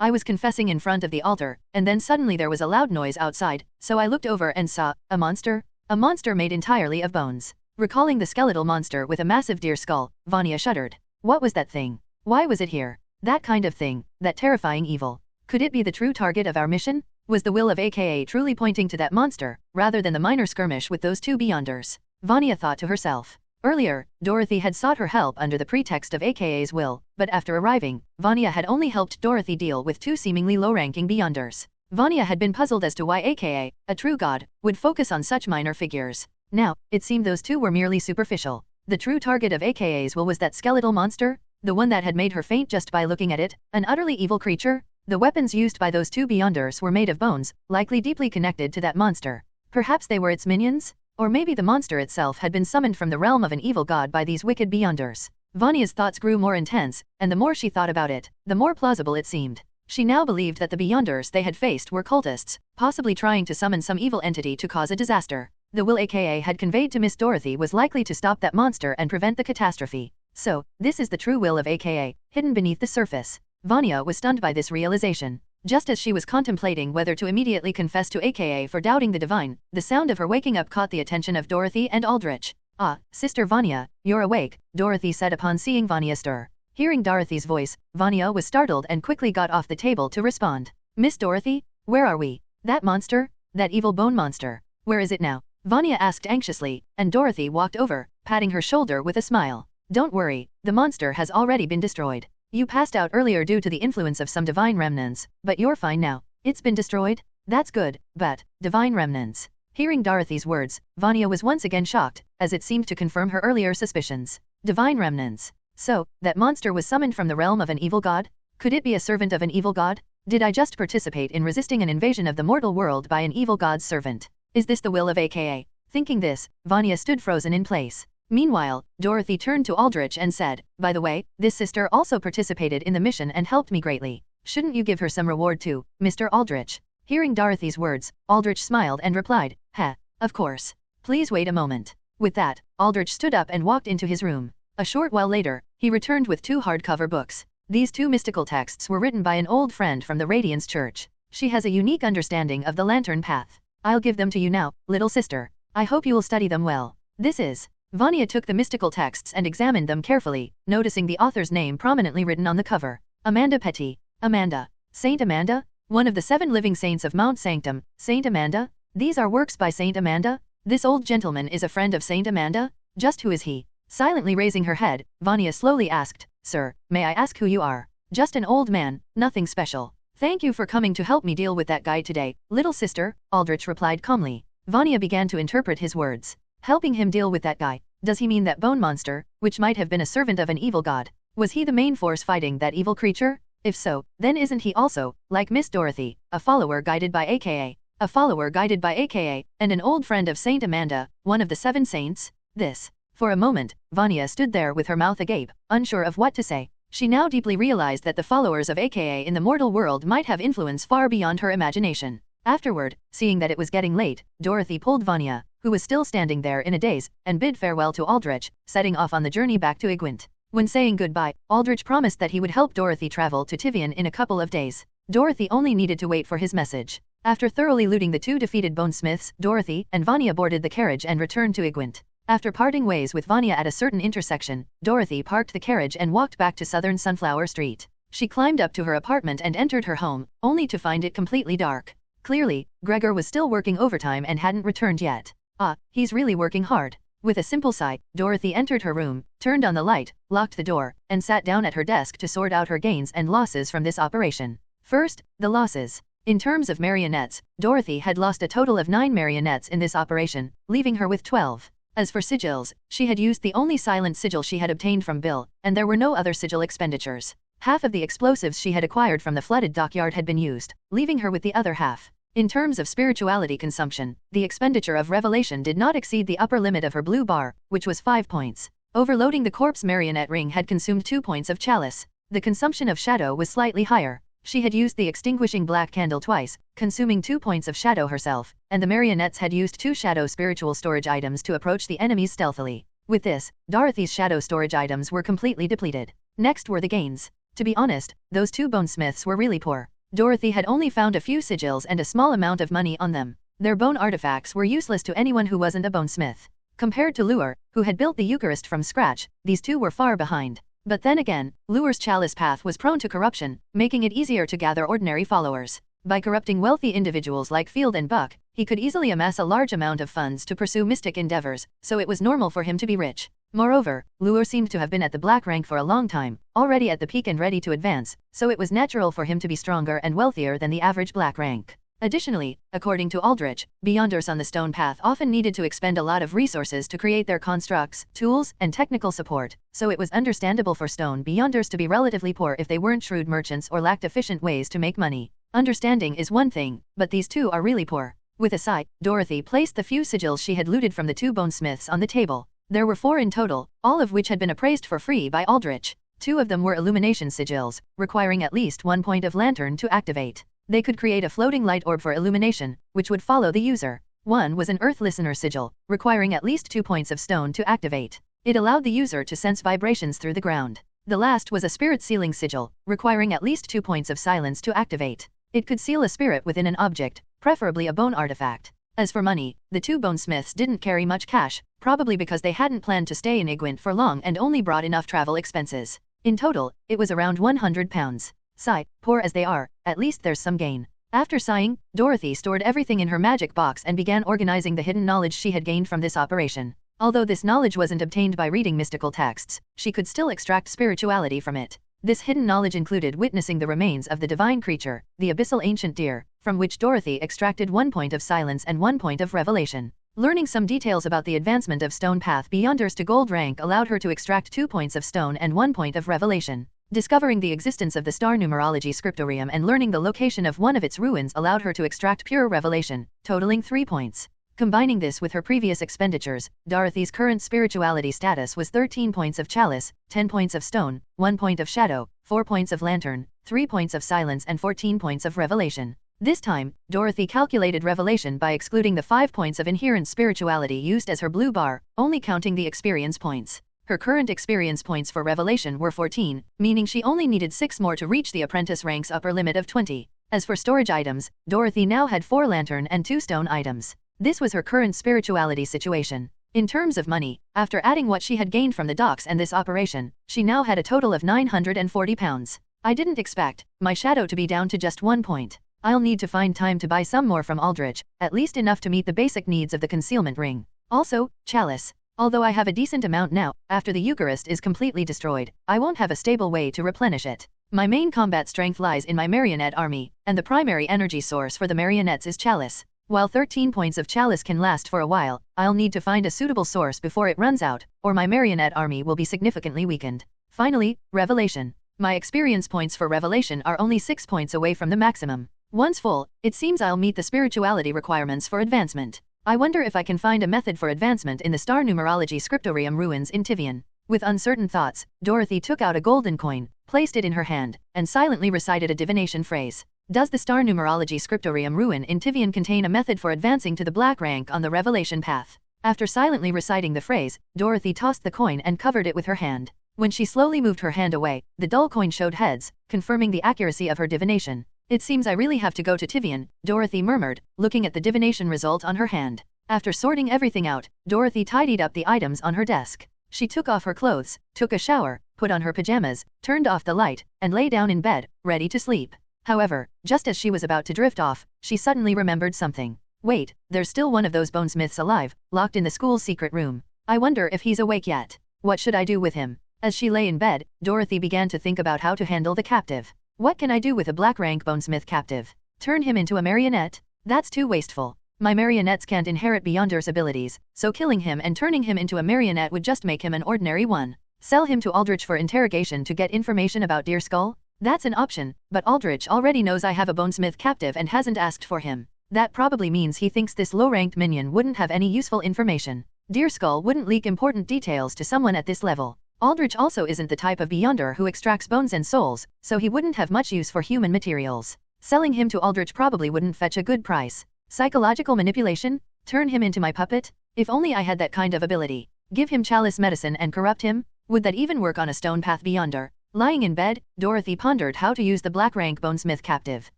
I was confessing in front of the altar, and then suddenly there was a loud noise outside, so I looked over and saw, a monster? A monster made entirely of bones. Recalling the skeletal monster with a massive deer skull, Vonya shuddered. What was that thing? Why was it here? That kind of thing, that terrifying evil. Could it be the true target of our mission? Was the will of AKA truly pointing to that monster, rather than the minor skirmish with those two Beyonders? Vonya thought to herself. Earlier, Dorothy had sought her help under the pretext of AKA's will, but after arriving, Vonya had only helped Dorothy deal with two seemingly low-ranking Beyonders. Vonya had been puzzled as to why AKA, a true god, would focus on such minor figures. Now, it seemed those two were merely superficial. The true target of AKA's will was that skeletal monster? The one that had made her faint just by looking at it, an utterly evil creature? The weapons used by those two Beyonders were made of bones, likely deeply connected to that monster. Perhaps they were its minions? Or maybe the monster itself had been summoned from the realm of an evil god by these wicked Beyonders. Vonya's thoughts grew more intense, and the more she thought about it, the more plausible it seemed. She now believed that the Beyonders they had faced were cultists, possibly trying to summon some evil entity to cause a disaster. The will AKA had conveyed to Miss Dorothy was likely to stop that monster and prevent the catastrophe. So, this is the true will of AKA, hidden beneath the surface. Vonya was stunned by this realization. Just as she was contemplating whether to immediately confess to AKA for doubting the divine, the sound of her waking up caught the attention of Dorothy and Aldrich. Ah, Sister Vonya, you're awake, Dorothy said upon seeing Vonya stir. Hearing Dorothy's voice, Vonya was startled and quickly got off the table to respond. Miss Dorothy, where are we? That monster? That evil bone monster? Where is it now? Vonya asked anxiously, and Dorothy walked over, patting her shoulder with a smile. Don't worry, the monster has already been destroyed. You passed out earlier due to the influence of some divine remnants, but you're fine now. It's been destroyed? That's good, but, divine remnants. Hearing Dorothy's words, Vonya was once again shocked, as it seemed to confirm her earlier suspicions. Divine remnants. So, that monster was summoned from the realm of an evil god? Could it be a servant of an evil god? Did I just participate in resisting an invasion of the mortal world by an evil god's servant? Is this the will of AKA? Thinking this, Vonya stood frozen in place. Meanwhile, Dorothy turned to Aldrich and said, by the way, this sister also participated in the mission and helped me greatly. Shouldn't you give her some reward too, Mr. Aldrich? Hearing Dorothy's words, Aldrich smiled and replied, "Heh, of course. Please wait a moment." With that, Aldrich stood up and walked into his room. A short while later, he returned with 2 hardcover books. These 2 mystical texts were written by an old friend from the Radiance Church. She has a unique understanding of the Lantern Path. I'll give them to you now, little sister. I hope you will study them well. This is. Vonya took the mystical texts and examined them carefully, noticing the author's name prominently written on the cover. Amanda Petty. Amanda. Saint Amanda? One of the 7 living saints of Mount Sanctum, Saint Amanda? These are works by Saint Amanda? This old gentleman is a friend of Saint Amanda? Just who is he? Silently raising her head, Vonya slowly asked, "Sir, may I ask who you are?" "Just an old man, nothing special. Thank you for coming to help me deal with that guy today, little sister," Aldrich replied calmly. Vonya began to interpret his words. Helping him deal with that guy. Does he mean that bone monster, which might have been a servant of an evil god? Was he the main force fighting that evil creature? If so, then isn't he also, like Miss Dorothy, a follower guided by AKA? A follower guided by AKA, and an old friend of Saint Amanda, one of the 7 saints? This. For a moment, Vonya stood there with her mouth agape, unsure of what to say. She now deeply realized that the followers of AKA in the mortal world might have influence far beyond her imagination. Afterward, seeing that it was getting late, Dorothy pulled Vonya, who was still standing there in a daze, and bid farewell to Aldrich, setting off on the journey back to Igwent. When saying goodbye, Aldrich promised that he would help Dorothy travel to Tivian in a couple of days. Dorothy only needed to wait for his message. After thoroughly looting the 2 defeated bonesmiths, Dorothy and Vonya boarded the carriage and returned to Igwent. After parting ways with Vonya at a certain intersection, Dorothy parked the carriage and walked back to Southern Sunflower Street. She climbed up to her apartment and entered her home, only to find it completely dark. Clearly, Greor was still working overtime and hadn't returned yet. Ah, he's really working hard. With a simple sigh, Dorothy entered her room, turned on the light, locked the door, and sat down at her desk to sort out her gains and losses from this operation. First, the losses. In terms of marionettes, Dorothy had lost a total of 9 marionettes in this operation, leaving her with 12. As for sigils, she had used the only silent sigil she had obtained from Bill, and there were no other sigil expenditures. Half of the explosives she had acquired from the flooded dockyard had been used, leaving her with the other half. In terms of spirituality consumption, the expenditure of revelation did not exceed the upper limit of her blue bar, which was 5 points. Overloading the corpse marionette ring had consumed 2 points of chalice. The consumption of shadow was slightly higher. She had used the extinguishing black candle twice, consuming 2 points of shadow herself, and the marionettes had used 2 shadow spiritual storage items to approach the enemies stealthily. With this, Dorothy's shadow storage items were completely depleted. Next were the gains. To be honest, those 2 bonesmiths were really poor. Dorothy had only found a few sigils and a small amount of money on them. Their bone artifacts were useless to anyone who wasn't a bonesmith. Compared to Lure, who had built the Eucharist from scratch, these 2 were far behind. But then again, Lure's chalice path was prone to corruption, making it easier to gather ordinary followers. By corrupting wealthy individuals like Field and Buck, he could easily amass a large amount of funds to pursue mystic endeavors, so it was normal for him to be rich. Moreover, Lure seemed to have been at the black rank for a long time, already at the peak and ready to advance, so it was natural for him to be stronger and wealthier than the average black rank. Additionally, according to Aldrich, Beyonders on the Stone Path often needed to expend a lot of resources to create their constructs, tools, and technical support, so it was understandable for Stone Beyonders to be relatively poor if they weren't shrewd merchants or lacked efficient ways to make money. Understanding is one thing, but these 2 are really poor. With a sigh, Dorothy placed the few sigils she had looted from the 2 bonesmiths on the table. There were 4 in total, all of which had been appraised for free by Aldrich. 2 of them were illumination sigils, requiring at least 1 point of lantern to activate. They could create a floating light orb for illumination, which would follow the user. 1 was an Earth Listener sigil, requiring at least 2 points of stone to activate. It allowed the user to sense vibrations through the ground. The last was a Spirit Sealing sigil, requiring at least 2 points of silence to activate. It could seal a spirit within an object, preferably a bone artifact. As for money, the 2 bonesmiths didn't carry much cash, probably because they hadn't planned to stay in Igwent for long and only brought enough travel expenses. In total, it was around 100 pounds. Sigh, poor as they are, at least there's some gain. After sighing, Dorothy stored everything in her magic box and began organizing the hidden knowledge she had gained from this operation. Although this knowledge wasn't obtained by reading mystical texts, she could still extract spirituality from it. This hidden knowledge included witnessing the remains of the divine creature, the abyssal ancient deer, from which Dorothy extracted 1 point of silence and 1 point of revelation. Learning some details about the advancement of Stone Path Beyonders to gold rank allowed her to extract 2 points of stone and 1 point of revelation. Discovering the existence of the star numerology scriptorium and learning the location of one of its ruins allowed her to extract pure revelation, totaling 3 points. Combining this with her previous expenditures, Dorothy's current spirituality status was 13 points of chalice, 10 points of stone, 1 point of shadow, 4 points of lantern, 3 points of silence and 14 points of revelation. This time, Dorothy calculated revelation by excluding the 5 points of inherent spirituality used as her blue bar, only counting the experience points. Her current experience points for revelation were 14, meaning she only needed 6 more to reach the apprentice rank's upper limit of 20. As for storage items, Dorothy now had 4 lantern and 2 stone items. This was her current spirituality situation. In terms of money, after adding what she had gained from the docks and this operation, she now had a total of 940 pounds. I didn't expect my shadow to be down to just 1 point. I'll need to find time to buy some more from Aldrich, at least enough to meet the basic needs of the concealment ring. Also, chalice. Although I have a decent amount now, after the Eucharist is completely destroyed, I won't have a stable way to replenish it. My main combat strength lies in my marionette army, and the primary energy source for the marionettes is chalice. While 13 points of chalice can last for a while, I'll need to find a suitable source before it runs out, or my marionette army will be significantly weakened. Finally, revelation. My experience points for revelation are only 6 points away from the maximum. Once full, it seems I'll meet the spirituality requirements for advancement. I wonder if I can find a method for advancement in the star numerology scriptorium ruins in Tivian. With uncertain thoughts, Dorothy took out a golden coin, placed it in her hand, and silently recited a divination phrase. Does the star numerology scriptorium ruin in Tivian contain a method for advancing to the black rank on the revelation path? After silently reciting the phrase, Dorothy tossed the coin and covered it with her hand. When she slowly moved her hand away, the dull coin showed heads, confirming the accuracy of her divination. It seems I really have to go to Tivian, Dorothy murmured, looking at the divination result on her hand. After sorting everything out, Dorothy tidied up the items on her desk. She took off her clothes, took a shower, put on her pajamas, turned off the light, and lay down in bed, ready to sleep. However, just as she was about to drift off, she suddenly remembered something. Wait, there's still one of those bonesmiths alive, locked in the school's secret room. I wonder if he's awake yet. What should I do with him? As she lay in bed, Dorothy began to think about how to handle the captive. What can I do with a black rank bonesmith captive? Turn him into a marionette? That's too wasteful. My marionettes can't inherit Beyonder's abilities, so killing him and turning him into a marionette would just make him an ordinary one. Sell him to Aldrich for interrogation to get information about Deer Skull? That's an option, but Aldrich already knows I have a bonesmith captive and hasn't asked for him. That probably means he thinks this low-ranked minion wouldn't have any useful information. Deer Skull wouldn't leak important details to someone at this level. Aldrich also isn't the type of Beyonder who extracts bones and souls, so he wouldn't have much use for human materials. Selling him to Aldrich probably wouldn't fetch a good price. Psychological manipulation? Turn him into my puppet? If only I had that kind of ability. Give him chalice medicine and corrupt him? Would that even work on a stone path Beyonder? Lying in bed, Dorothy pondered how to use the black rank bonesmith captive.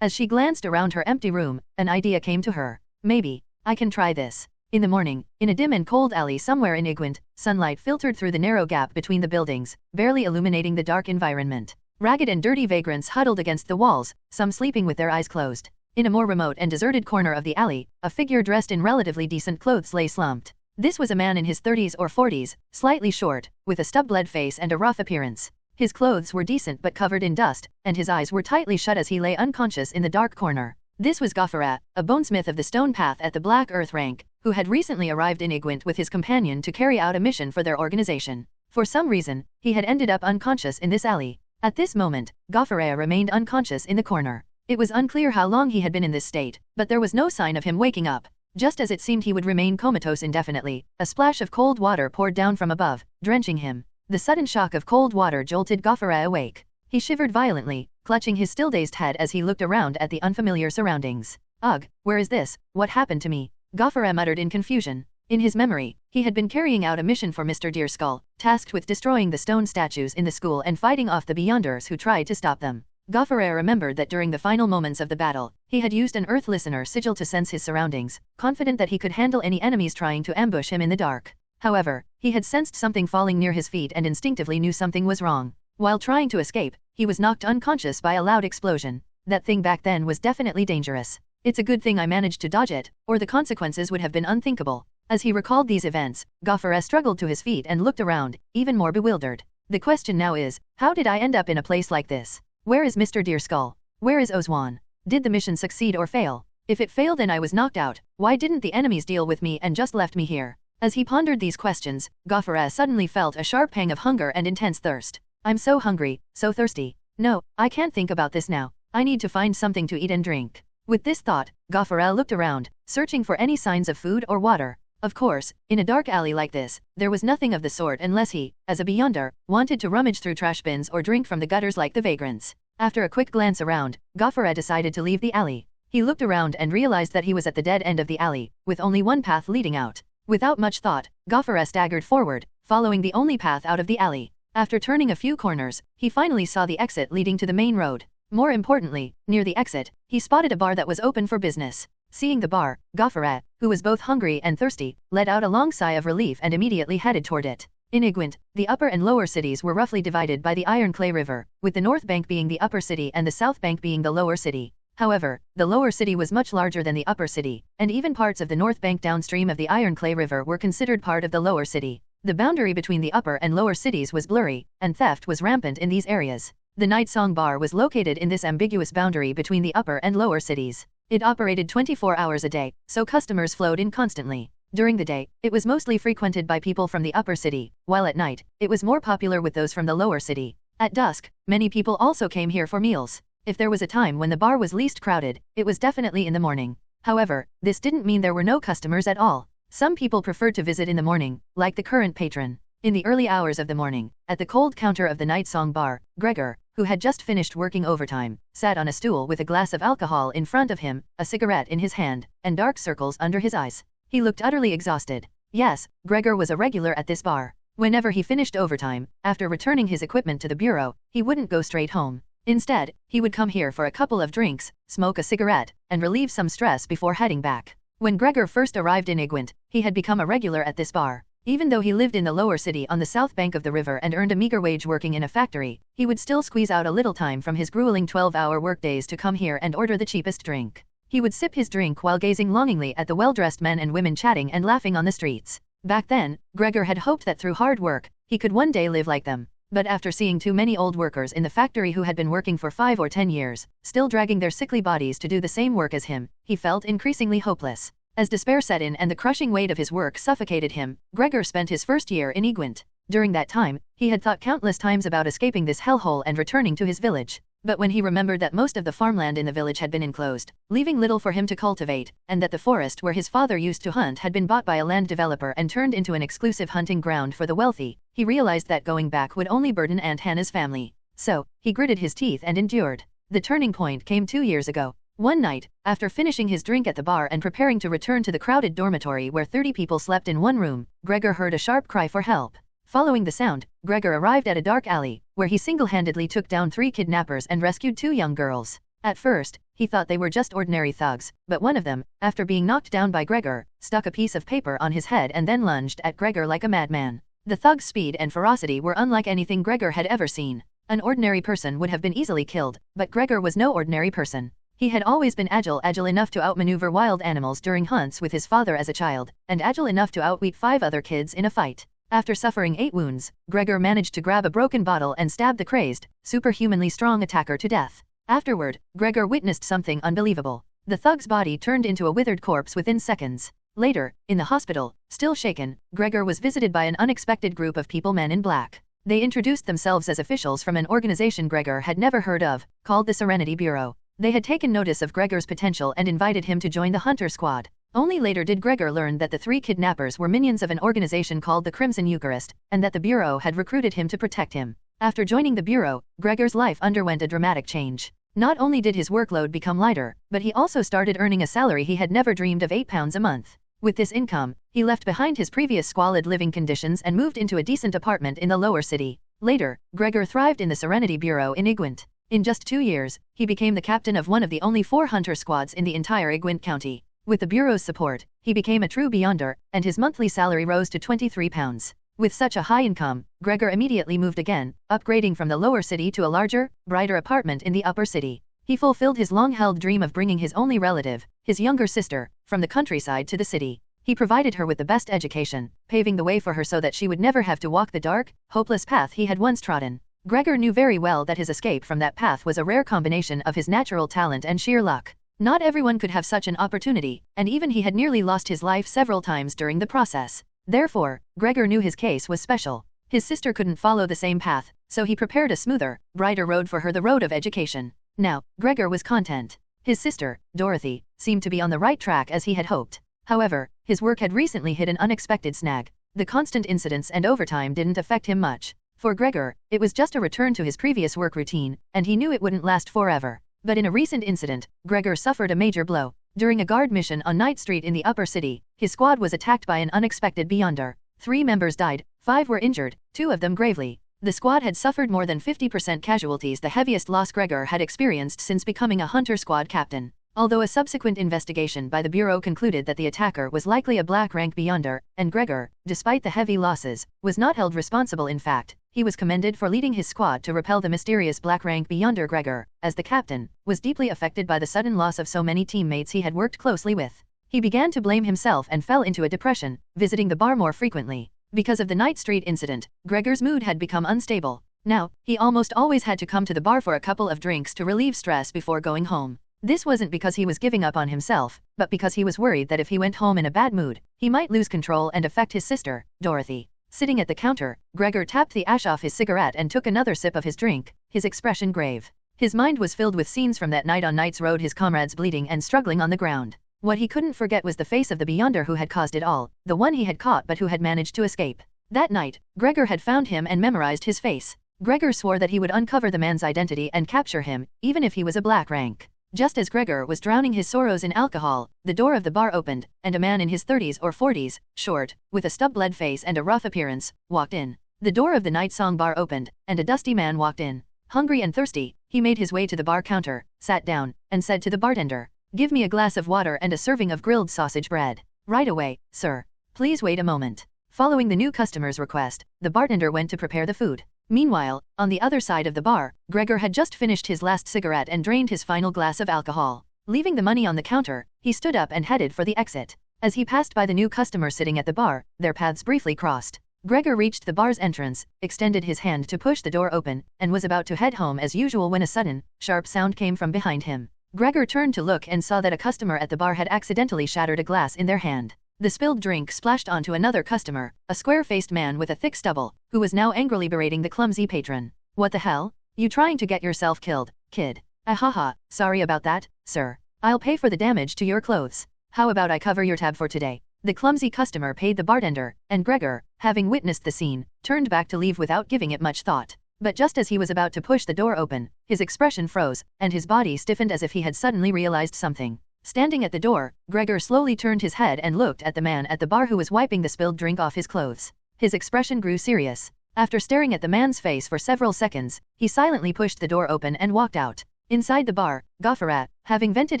As she glanced around her empty room, an idea came to her. Maybe I can try this. In the morning, in a dim and cold alley somewhere in Igwent, sunlight filtered through the narrow gap between the buildings, barely illuminating the dark environment. Ragged and dirty vagrants huddled against the walls, some sleeping with their eyes closed. In a more remote and deserted corner of the alley, a figure dressed in relatively decent clothes lay slumped. This was a man in his 30s or 40s, slightly short, with a stub-bled face and a rough appearance. His clothes were decent but covered in dust, and his eyes were tightly shut as he lay unconscious in the dark corner. This was Goffera, a bonesmith of the stone path at the Black Earth rank, who had recently arrived in Igwent with his companion to carry out a mission for their organization. For some reason, he had ended up unconscious in this alley. At this moment, Goffera remained unconscious in the corner. It was unclear how long he had been in this state, but there was no sign of him waking up. Just as it seemed he would remain comatose indefinitely, a splash of cold water poured down from above, drenching him. The sudden shock of cold water jolted Goffera awake. He shivered violently, clutching his still-dazed head as he looked around at the unfamiliar surroundings. Ugh, where is this? What happened to me? Goffera muttered in confusion. In his memory, he had been carrying out a mission for Mr. Deerskull, tasked with destroying the stone statues in the school and fighting off the Beyonders who tried to stop them. Goffera remembered that during the final moments of the battle, he had used an Earth Listener sigil to sense his surroundings, confident that he could handle any enemies trying to ambush him in the dark. However, he had sensed something falling near his feet and instinctively knew something was wrong. While trying to escape, he was knocked unconscious by a loud explosion. That thing back then was definitely dangerous. It's a good thing I managed to dodge it, or the consequences would have been unthinkable. As he recalled these events, Goffera struggled to his feet and looked around, even more bewildered. The question now is, how did I end up in a place like this? Where is Mr. Deerskull? Where is Ozwan? Did the mission succeed or fail? If it failed and I was knocked out, why didn't the enemies deal with me and just left me here? As he pondered these questions, Goffera suddenly felt a sharp pang of hunger and intense thirst. I'm so hungry, so thirsty. No, I can't think about this now. I need to find something to eat and drink. With this thought, Goffera looked around, searching for any signs of food or water. Of course, in a dark alley like this, there was nothing of the sort unless he, as a Beyonder, wanted to rummage through trash bins or drink from the gutters like the vagrants. After a quick glance around, Goffera decided to leave the alley. He looked around and realized that he was at the dead end of the alley, with only one path leading out. Without much thought, Greor staggered forward, following the only path out of the alley. After turning a few corners, he finally saw the exit leading to the main road. More importantly, near the exit, he spotted a bar that was open for business. Seeing the bar, Greor, who was both hungry and thirsty, let out a long sigh of relief and immediately headed toward it. In Igwent, the upper and lower cities were roughly divided by the Iron Clay River, with the north bank being the upper city and the south bank being the lower city. However, the lower city was much larger than the upper city, and even parts of the north bank downstream of the Iron Clay River were considered part of the lower city. The boundary between the upper and lower cities was blurry, and theft was rampant in these areas. The Night Song Bar was located in this ambiguous boundary between the upper and lower cities. It operated 24 hours a day, so customers flowed in constantly. During the day, it was mostly frequented by people from the upper city, while at night, it was more popular with those from the lower city. At dusk, many people also came here for meals. If there was a time when the bar was least crowded, it was definitely in the morning. However, this didn't mean there were no customers at all. Some people preferred to visit in the morning, like the current patron. In the early hours of the morning, at the cold counter of the Night Song Bar, Greor, who had just finished working overtime, sat on a stool with a glass of alcohol in front of him, a cigarette in his hand, and dark circles under his eyes. He looked utterly exhausted. Yes, Greor was a regular at this bar. Whenever he finished overtime, after returning his equipment to the bureau, he wouldn't go straight home. Instead, he would come here for a couple of drinks, smoke a cigarette, and relieve some stress before heading back. When Greor first arrived in Igwent, he had become a regular at this bar. Even though he lived in the lower city on the south bank of the river and earned a meager wage working in a factory, he would still squeeze out a little time from his grueling 12-hour workdays to come here and order the cheapest drink. He would sip his drink while gazing longingly at the well-dressed men and women chatting and laughing on the streets. Back then, Greor had hoped that through hard work, he could one day live like them. But after seeing too many old workers in the factory who had been working for 5 or 10 years, still dragging their sickly bodies to do the same work as him, he felt increasingly hopeless. As despair set in and the crushing weight of his work suffocated him, Greor spent his first year in Igwent. During that time, he had thought countless times about escaping this hellhole and returning to his village. But when he remembered that most of the farmland in the village had been enclosed, leaving little for him to cultivate, and that the forest where his father used to hunt had been bought by a land developer and turned into an exclusive hunting ground for the wealthy, he realized that going back would only burden Aunt Hannah's family. So, he gritted his teeth and endured. The turning point came 2 years ago. One night, after finishing his drink at the bar and preparing to return to the crowded dormitory where 30 people slept in one room, Greor heard a sharp cry for help. Following the sound, Greor arrived at a dark alley, where he single-handedly took down 3 kidnappers and rescued 2 young girls. At first, he thought they were just ordinary thugs, but one of them, after being knocked down by Greor, stuck a piece of paper on his head and then lunged at Greor like a madman. The thug's speed and ferocity were unlike anything Greor had ever seen. An ordinary person would have been easily killed, but Greor was no ordinary person. He had always been agile enough to outmaneuver wild animals during hunts with his father as a child, and agile enough to outwit 5 other kids in a fight. After suffering 8 wounds, Greor managed to grab a broken bottle and stab the crazed, superhumanly strong attacker to death. Afterward, Greor witnessed something unbelievable. The thug's body turned into a withered corpse within seconds. Later, in the hospital, still shaken, Greor was visited by an unexpected group of people, men in black. They introduced themselves as officials from an organization Greor had never heard of, called the Serenity Bureau. They had taken notice of Gregor's potential and invited him to join the Hunter Squad. Only later did Greor learn that the 3 kidnappers were minions of an organization called the Crimson Eucharist, and that the Bureau had recruited him to protect him. After joining the Bureau, Gregor's life underwent a dramatic change. Not only did his workload become lighter, but he also started earning a salary he had never dreamed of, £8 a month. With this income, he left behind his previous squalid living conditions and moved into a decent apartment in the lower city. Later, Greor thrived in the Serenity Bureau in Igwent. In just 2 years, he became the captain of one of the only 4 hunter squads in the entire Igwent County. With the Bureau's support, he became a true beyonder, and his monthly salary rose to £23. With such a high income, Greor immediately moved again, upgrading from the lower city to a larger, brighter apartment in the upper city. He fulfilled his long-held dream of bringing his only relative, his younger sister, from the countryside to the city. He provided her with the best education, paving the way for her so that she would never have to walk the dark, hopeless path he had once trodden. Greor knew very well that his escape from that path was a rare combination of his natural talent and sheer luck. Not everyone could have such an opportunity, and even he had nearly lost his life several times during the process. Therefore, Greor knew his case was special. His sister couldn't follow the same path, so he prepared a smoother, brighter road for her, the road of education. Now, Greor was content. His sister, Dorothy, seemed to be on the right track as he had hoped. However, his work had recently hit an unexpected snag. The constant incidents and overtime didn't affect him much. For Greor, it was just a return to his previous work routine, and he knew it wouldn't last forever. But in a recent incident, Greor suffered a major blow. During a guard mission on Night Street in the upper city, his squad was attacked by an unexpected beyonder. 3 members died, 5 were injured, 2 of them gravely. The squad had suffered more than 50% casualties, the heaviest loss Greor had experienced since becoming a hunter squad captain. Although a subsequent investigation by the Bureau concluded that the attacker was likely a black rank beyonder, and Greor, despite the heavy losses, was not held responsible. In fact, he was commended for leading his squad to repel the mysterious black rank beyonder. Greor, as the captain, was deeply affected by the sudden loss of so many teammates he had worked closely with. He began to blame himself and fell into a depression, visiting the bar more frequently. Because of the Night Street incident, Greor's mood had become unstable. Now, he almost always had to come to the bar for a couple of drinks to relieve stress before going home. This wasn't because he was giving up on himself, but because he was worried that if he went home in a bad mood, he might lose control and affect his sister, Dorothy. Sitting at the counter, Greor tapped the ash off his cigarette and took another sip of his drink, his expression grave. His mind was filled with scenes from that night on Knight's Road, his comrades bleeding and struggling on the ground. What he couldn't forget was the face of the beyonder who had caused it all, the one he had caught but who had managed to escape. That night, Greor had found him and memorized his face. Greor swore that he would uncover the man's identity and capture him, even if he was a black rank. Just as Greor was drowning his sorrows in alcohol, the door of the bar opened, and a man in his 30s or 40s, short, with a stub-bled face and a rough appearance, walked in. The door of the Night Song bar opened, and a dusty man walked in. Hungry and thirsty, he made his way to the bar counter, sat down, and said to the bartender, "Give me a glass of water and a serving of grilled sausage bread." "Right away, sir. Please wait a moment." Following the new customer's request, the bartender went to prepare the food. Meanwhile, on the other side of the bar, Greor had just finished his last cigarette and drained his final glass of alcohol. Leaving the money on the counter, he stood up and headed for the exit. As he passed by the new customer sitting at the bar, their paths briefly crossed. Greor reached the bar's entrance, extended his hand to push the door open, and was about to head home as usual when a sudden, sharp sound came from behind him. Greor turned to look and saw that a customer at the bar had accidentally shattered a glass in their hand. The spilled drink splashed onto another customer, a square-faced man with a thick stubble, who was now angrily berating the clumsy patron. "What the hell? You trying to get yourself killed, kid?" "Ahaha, sorry about that, sir. I'll pay for the damage to your clothes. How about I cover your tab for today?" The clumsy customer paid the bartender, and Greor, having witnessed the scene, turned back to leave without giving it much thought. But just as he was about to push the door open, his expression froze, and his body stiffened as if he had suddenly realized something. Standing at the door, Greor slowly turned his head and looked at the man at the bar who was wiping the spilled drink off his clothes. His expression grew serious. After staring at the man's face for several seconds, he silently pushed the door open and walked out. Inside the bar, Greor, having vented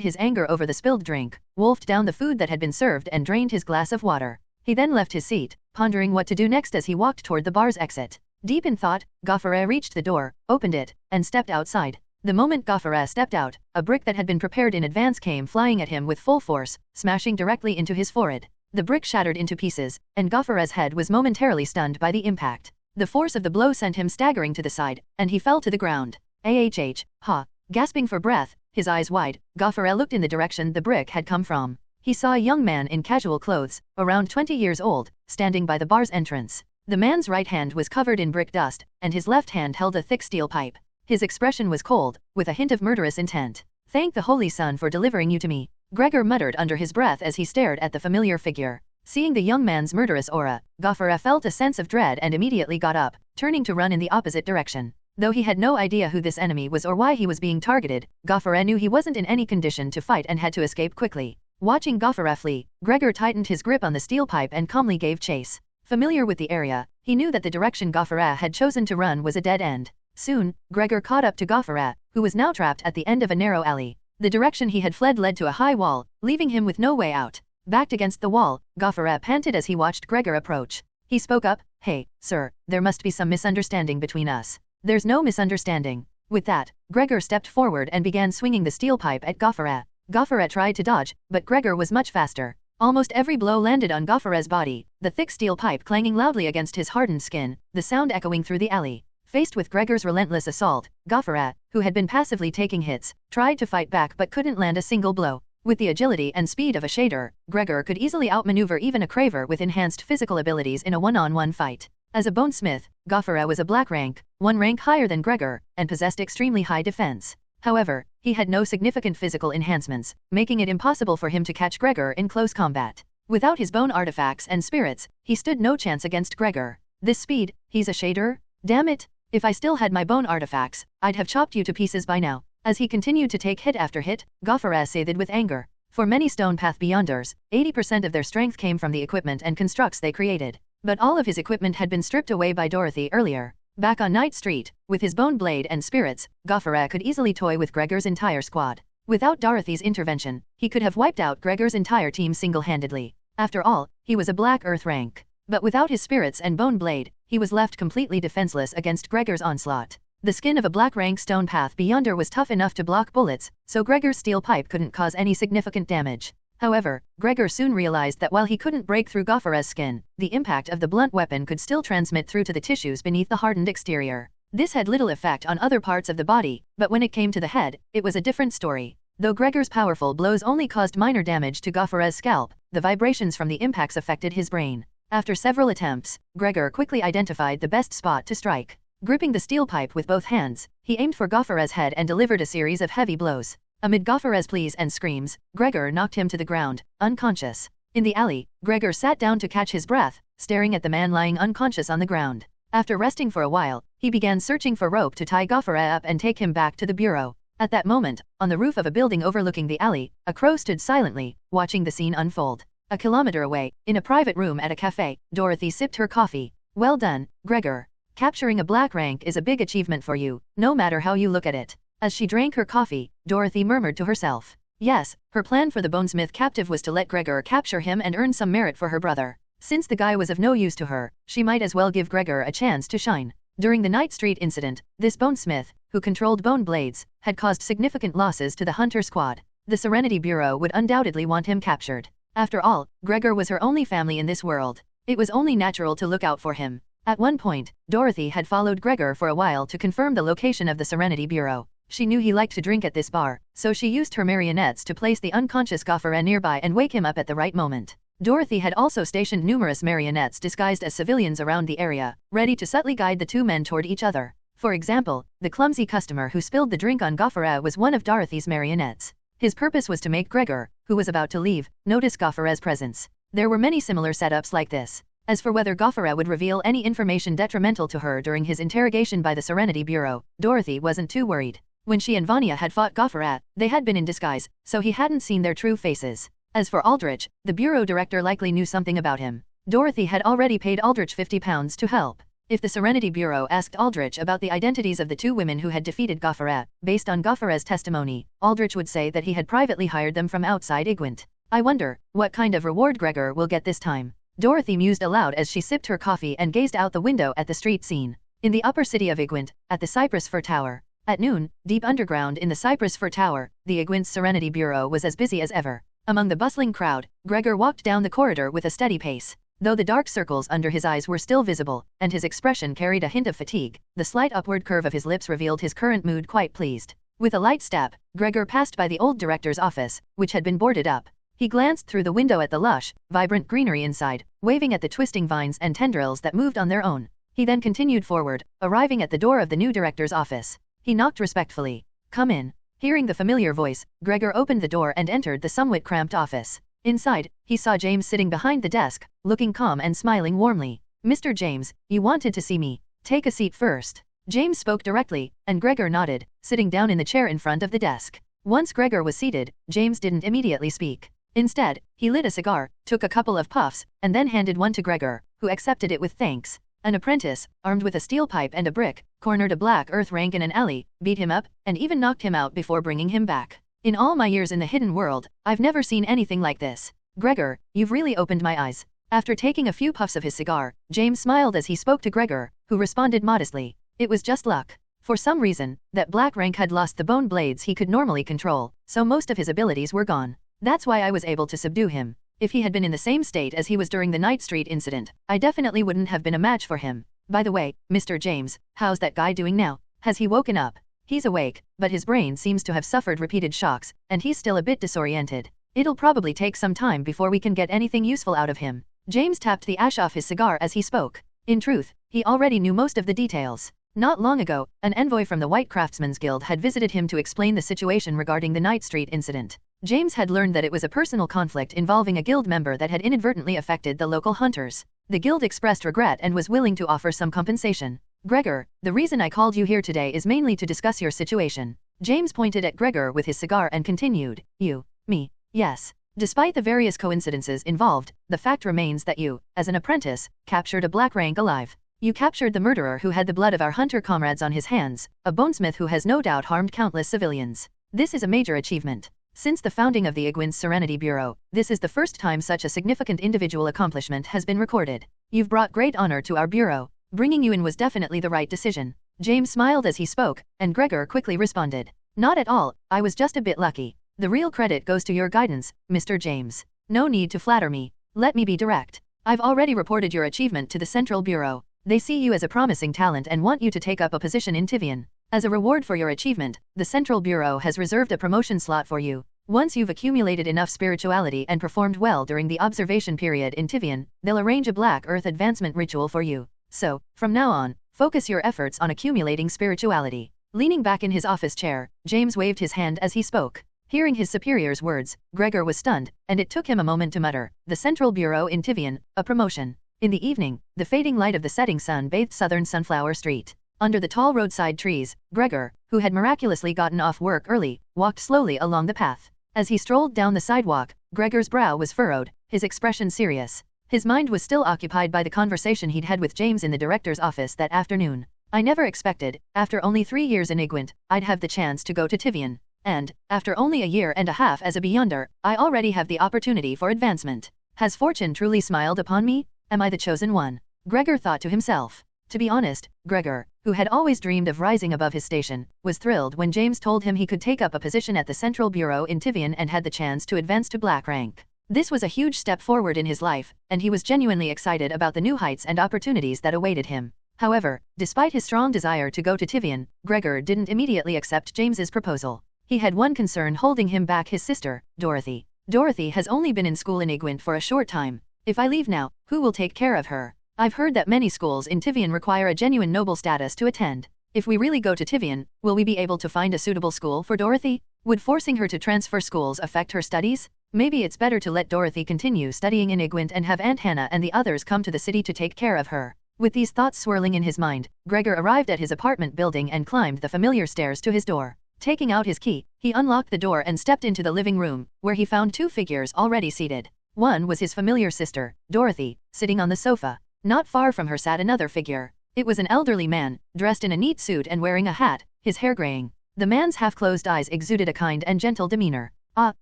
his anger over the spilled drink, wolfed down the food that had been served and drained his glass of water. He then left his seat, pondering what to do next as he walked toward the bar's exit. Deep in thought, Greor reached the door, opened it, and stepped outside. The moment Greor stepped out, a brick that had been prepared in advance came flying at him with full force, smashing directly into his forehead. The brick shattered into pieces, and Greor's head was momentarily stunned by the impact. The force of the blow sent him staggering to the side, and he fell to the ground. Ha! Gasping for breath, his eyes wide, Greor looked in the direction the brick had come from. He saw a young man in casual clothes, around 20 years old, standing by the bar's entrance. The man's right hand was covered in brick dust, and his left hand held a thick steel pipe. His expression was cold, with a hint of murderous intent. "Thank the Holy Sun for delivering you to me," Greor muttered under his breath as he stared at the familiar figure. Seeing the young man's murderous aura, Greor felt a sense of dread and immediately got up, turning to run in the opposite direction. Though he had no idea who this enemy was or why he was being targeted, Greor knew he wasn't in any condition to fight and had to escape quickly. Watching Greor flee, Greor tightened his grip on the steel pipe and calmly gave chase. Familiar with the area, he knew that the direction Greor had chosen to run was a dead end. Soon, Greor caught up to Greor, who was now trapped at the end of a narrow alley. The direction he had fled led to a high wall, leaving him with no way out. Backed against the wall, Greor panted as he watched Greor approach. He spoke up, "Hey, sir, there must be some misunderstanding between us." "There's no misunderstanding." With that, Greor stepped forward and began swinging the steel pipe at Greor. Greor tried to dodge, but Greor was much faster. Almost every blow landed on Greor's body, the thick steel pipe clanging loudly against his hardened skin, the sound echoing through the alley. Faced with Greor's relentless assault, Greor, who had been passively taking hits, tried to fight back but couldn't land a single blow. With the agility and speed of a shader, Greor could easily outmaneuver even a craver with enhanced physical abilities in a one-on-one fight. As a bonesmith, Greor was a black rank, one rank higher than Greor, and possessed extremely high defense. However, he had no significant physical enhancements, making it impossible for him to catch Greor in close combat. Without his bone artifacts and spirits, he stood no chance against Greor. This speed, he's a shader? Damn it! If I still had my bone artifacts, I'd have chopped you to pieces by now. As he continued to take hit after hit, Gofferah seethed with anger. For many Stone Path Beyonders, 80% of their strength came from the equipment and constructs they created. But all of his equipment had been stripped away by Dorothy earlier. Back on Night Street, with his bone blade and spirits, Gofferah could easily toy with Greor's entire squad. Without Dorothy's intervention, he could have wiped out Greor's entire team single-handedly. After all, he was a Black Earth rank. But without his spirits and bone blade, he was left completely defenseless against Greor's onslaught. The skin of a Black rank Stone Path Beyonder was tough enough to block bullets, so Greor's steel pipe couldn't cause any significant damage. However, Greor soon realized that while he couldn't break through Gofferah's skin, the impact of the blunt weapon could still transmit through to the tissues beneath the hardened exterior. This had little effect on other parts of the body, but when it came to the head, it was a different story. Though Greor's powerful blows only caused minor damage to Gofferah's scalp, the vibrations from the impacts affected his brain. After several attempts, Greor quickly identified the best spot to strike. Gripping the steel pipe with both hands, he aimed for Gofferah's head and delivered a series of heavy blows. Amid Gofferah's pleas and screams, Greor knocked him to the ground, unconscious. In the alley, Greor sat down to catch his breath, staring at the man lying unconscious on the ground. After resting for a while, he began searching for rope to tie Gofferah up and take him back to the bureau. At that moment, on the roof of a building overlooking the alley, a crow stood silently, watching the scene unfold. A kilometer away, in a private room at a cafe, Dorothy sipped her coffee. Well done, Greor. Capturing a Black rank is a big achievement for you, no matter how you look at it. As she drank her coffee, Dorothy murmured to herself. Yes, her plan for the Bonesmith captive was to let Greor capture him and earn some merit for her brother. Since the guy was of no use to her, she might as well give Greor a chance to shine. During the Night Street incident, this Bonesmith, who controlled bone blades, had caused significant losses to the Hunter squad. The Serenity Bureau would undoubtedly want him captured. After all, Greor was her only family in this world. It was only natural to look out for him. At one point, Dorothy had followed Greor for a while to confirm the location of the Serenity Bureau. She knew he liked to drink at this bar, so she used her marionettes to place the unconscious Gofferah nearby and wake him up at the right moment. Dorothy had also stationed numerous marionettes disguised as civilians around the area, ready to subtly guide the two men toward each other. For example, the clumsy customer who spilled the drink on Gofferah was one of Dorothy's marionettes. His purpose was to make Greor, who was about to leave, notice Gofferah's presence. There were many similar setups like this. As for whether Gofferah would reveal any information detrimental to her during his interrogation by the Serenity Bureau, Dorothy wasn't too worried. When she and Vonya had fought Gofferah, they had been in disguise, so he hadn't seen their true faces. As for Aldrich, the bureau director likely knew something about him. Dorothy had already paid Aldrich £50 to help. If the Serenity Bureau asked Aldrich about the identities of the two women who had defeated Gofferah, based on Gofferah's testimony, Aldrich would say that he had privately hired them from outside Igwent. I wonder, what kind of reward Greor will get this time? Dorothy mused aloud as she sipped her coffee and gazed out the window at the street scene. In the upper city of Igwent, at the Cypress Fir Tower. At noon, deep underground in the Cypress Fir Tower, the Igwent's Serenity Bureau was as busy as ever. Among the bustling crowd, Greor walked down the corridor with a steady pace. Though the dark circles under his eyes were still visible, and his expression carried a hint of fatigue, the slight upward curve of his lips revealed his current mood quite pleased. With a light step, Greor passed by the old director's office, which had been boarded up. He glanced through the window at the lush, vibrant greenery inside, waving at the twisting vines and tendrils that moved on their own. He then continued forward, arriving at the door of the new director's office. He knocked respectfully. Come in. Hearing the familiar voice, Greor opened the door and entered the somewhat cramped office. Inside, he saw James sitting behind the desk, looking calm and smiling warmly. Mr. James, you wanted to see me. Take a seat first. James spoke directly, and Greor nodded, sitting down in the chair in front of the desk. Once Greor was seated, James didn't immediately speak. Instead, he lit a cigar, took a couple of puffs, and then handed one to Greor, who accepted it with thanks. An apprentice, armed with a steel pipe and a brick, cornered a Black Earth rank in an alley, beat him up, and even knocked him out before bringing him back. In all my years in the hidden world, I've never seen anything like this. Greor, you've really opened my eyes. After taking a few puffs of his cigar, James smiled as he spoke to Greor, who responded modestly. It was just luck. For some reason, that Black rank had lost the bone blades he could normally control, so most of his abilities were gone. That's why I was able to subdue him. If he had been in the same state as he was during the Night Street incident, I definitely wouldn't have been a match for him. By the way, Mr. James, how's that guy doing now? Has he woken up? He's awake, but his brain seems to have suffered repeated shocks, and he's still a bit disoriented. It'll probably take some time before we can get anything useful out of him. James tapped the ash off his cigar as he spoke. In truth, he already knew most of the details. Not long ago, an envoy from the White Craftsmen's Guild had visited him to explain the situation regarding the Night Street incident. James had learned that it was a personal conflict involving a guild member that had inadvertently affected the local hunters. The guild expressed regret and was willing to offer some compensation. Greor, the reason I called you here today is mainly to discuss your situation. James pointed at Greor with his cigar and continued, you, me, yes. Despite the various coincidences involved, the fact remains that you, as an apprentice, captured a black rank alive. You captured the murderer who had the blood of our hunter comrades on his hands, a bonesmith who has no doubt harmed countless civilians. This is a major achievement. Since the founding of the Igwin's Serenity Bureau, this is the first time such a significant individual accomplishment has been recorded. You've brought great honor to our bureau. Bringing you in was definitely the right decision. James smiled as he spoke, and Greor quickly responded. Not at all, I was just a bit lucky. The real credit goes to your guidance, Mr. James. No need to flatter me. Let me be direct. I've already reported your achievement to the Central Bureau. They see you as a promising talent and want you to take up a position in Tivian. As a reward for your achievement, the Central Bureau has reserved a promotion slot for you. Once you've accumulated enough spirituality and performed well during the observation period in Tivian, they'll arrange a Black Earth advancement ritual for you. So, from now on, focus your efforts on accumulating spirituality. Leaning back in his office chair, James waved his hand as he spoke. Hearing his superior's words, Greor was stunned, and it took him a moment to mutter, the Central Bureau in Tivian, a promotion. In the evening, the fading light of the setting sun bathed southern Sunflower Street. Under the tall roadside trees, Greor, who had miraculously gotten off work early, walked slowly along the path. As he strolled down the sidewalk, Gregor's brow was furrowed, his expression serious. His mind was still occupied by the conversation he'd had with James in the director's office that afternoon. I never expected, after only 3 years in Igwint, I'd have the chance to go to Tivian. And, after only a year and a half as a Beyonder, I already have the opportunity for advancement. Has fortune truly smiled upon me? Am I the chosen one? Greor thought to himself. To be honest, Greor, who had always dreamed of rising above his station, was thrilled when James told him he could take up a position at the Central Bureau in Tivian and had the chance to advance to Black rank. This was a huge step forward in his life, and he was genuinely excited about the new heights and opportunities that awaited him. However, despite his strong desire to go to Tivian, Greor didn't immediately accept James's proposal. He had one concern holding him back: his sister, Dorothy. Dorothy has only been in school in Igwint for a short time. If I leave now, who will take care of her? I've heard that many schools in Tivian require a genuine noble status to attend. If we really go to Tivian, will we be able to find a suitable school for Dorothy? Would forcing her to transfer schools affect her studies? Maybe it's better to let Dorothy continue studying in Igwint and have Aunt Hannah and the others come to the city to take care of her. With these thoughts swirling in his mind, Greor arrived at his apartment building and climbed the familiar stairs to his door. Taking out his key, he unlocked the door and stepped into the living room, where he found 2 figures already seated. One was his familiar sister, Dorothy, sitting on the sofa. Not far from her sat another figure. It was an elderly man, dressed in a neat suit and wearing a hat, his hair graying. The man's half-closed eyes exuded a kind and gentle demeanor. Ah,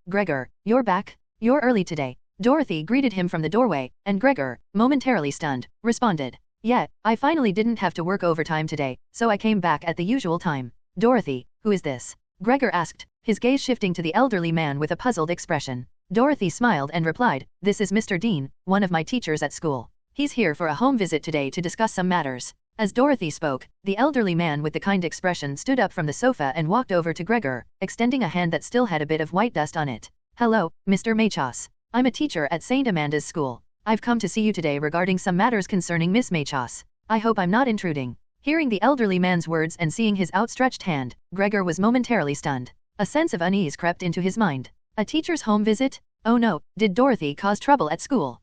Greor, you're back? You're early today. Dorothy greeted him from the doorway, and Greor, momentarily stunned, responded. Yeah, I finally didn't have to work overtime today, so I came back at the usual time. Dorothy, who is this? Greor asked, his gaze shifting to the elderly man with a puzzled expression. Dorothy smiled and replied, this is Mr. Dean, one of my teachers at school. He's here for a home visit today to discuss some matters. As Dorothy spoke, the elderly man with the kind expression stood up from the sofa and walked over to Greor, extending a hand that still had a bit of white dust on it. Hello, Mr. Machos. I'm a teacher at St. Amanda's school. I've come to see you today regarding some matters concerning Miss Machos. I hope I'm not intruding. Hearing the elderly man's words and seeing his outstretched hand, Greor was momentarily stunned. A sense of unease crept into his mind. A teacher's home visit? Oh no, did Dorothy cause trouble at school?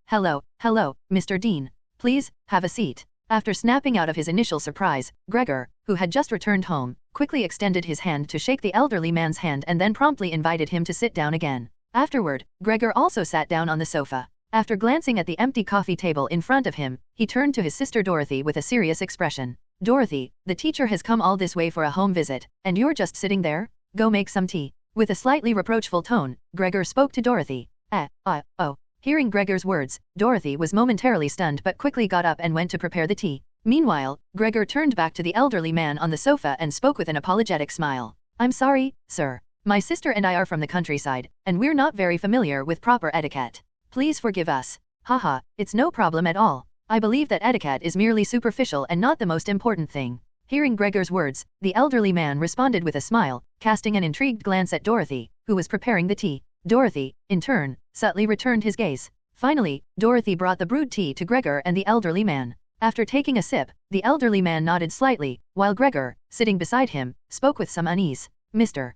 Hello, Mr. Dean. Please, have a seat. After snapping out of his initial surprise, Greor, who had just returned home, quickly extended his hand to shake the elderly man's hand and then promptly invited him to sit down again. Afterward, Greor also sat down on the sofa. After glancing at the empty coffee table in front of him, he turned to his sister Dorothy with a serious expression. Dorothy, the teacher has come all this way for a home visit, and you're just sitting there? Go make some tea. With a slightly reproachful tone, Greor spoke to Dorothy. Oh. Hearing Gregor's words, Dorothy was momentarily stunned but quickly got up and went to prepare the tea. Meanwhile, Greor turned back to the elderly man on the sofa and spoke with an apologetic smile. I'm sorry, sir. My sister and I are from the countryside, and we're not very familiar with proper etiquette. Please forgive us. Haha, it's no problem at all. I believe that etiquette is merely superficial and not the most important thing. Hearing Gregor's words, the elderly man responded with a smile, casting an intrigued glance at Dorothy, who was preparing the tea. Dorothy, in turn, subtly returned his gaze. Finally, Dorothy brought the brewed tea to Greor and the elderly man. After taking a sip, the elderly man nodded slightly, while Greor, sitting beside him, spoke with some unease. Mr.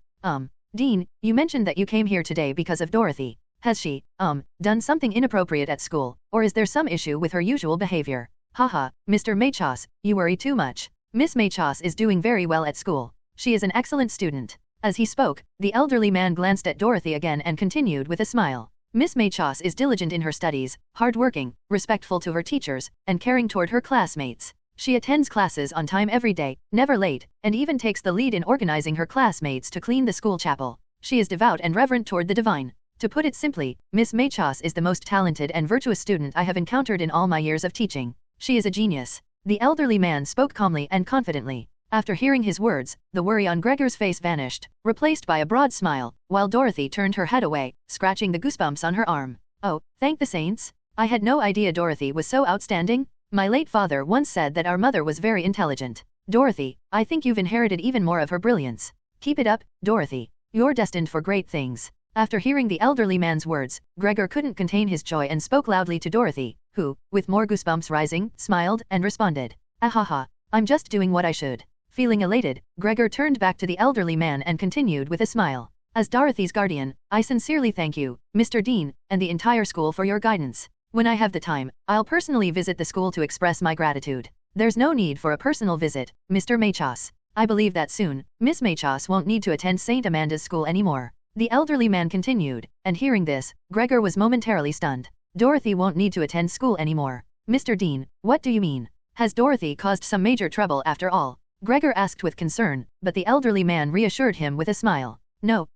Dean, you mentioned that you came here today because of Dorothy. Has she, done something inappropriate at school, or is there some issue with her usual behavior? Haha, Mr. Machos, you worry too much. Miss Machos is doing very well at school. She is an excellent student. As he spoke, the elderly man glanced at Dorothy again and continued with a smile. Miss Maychos is diligent in her studies, hardworking, respectful to her teachers, and caring toward her classmates. She attends classes on time every day, never late, and even takes the lead in organizing her classmates to clean the school chapel. She is devout and reverent toward the divine. To put it simply, Miss Maychos is the most talented and virtuous student I have encountered in all my years of teaching. She is a genius. The elderly man spoke calmly and confidently. After hearing his words, the worry on Gregor's face vanished, replaced by a broad smile, while Dorothy turned her head away, scratching the goosebumps on her arm. Oh, thank the saints! I had no idea Dorothy was so outstanding. My late father once said that our mother was very intelligent. Dorothy, I think you've inherited even more of her brilliance. Keep it up, Dorothy. You're destined for great things. After hearing the elderly man's words, Gregor couldn't contain his joy and spoke loudly to Dorothy, who, with more goosebumps rising, smiled and responded. Ahaha, I'm just doing what I should. Feeling elated, Gregor turned back to the elderly man and continued with a smile. As Dorothy's guardian, I sincerely thank you, Mr. Dean, and the entire school for your guidance. When I have the time, I'll personally visit the school to express my gratitude. There's no need for a personal visit, Mr. Maychos. I believe that soon, Miss Maychos won't need to attend St. Amanda's school anymore. The elderly man continued, and hearing this, Gregor was momentarily stunned. Dorothy won't need to attend school anymore. Mr. Dean, what do you mean? Has Dorothy caused some major trouble after all? Gregor asked with concern, but the elderly man reassured him with a smile. No,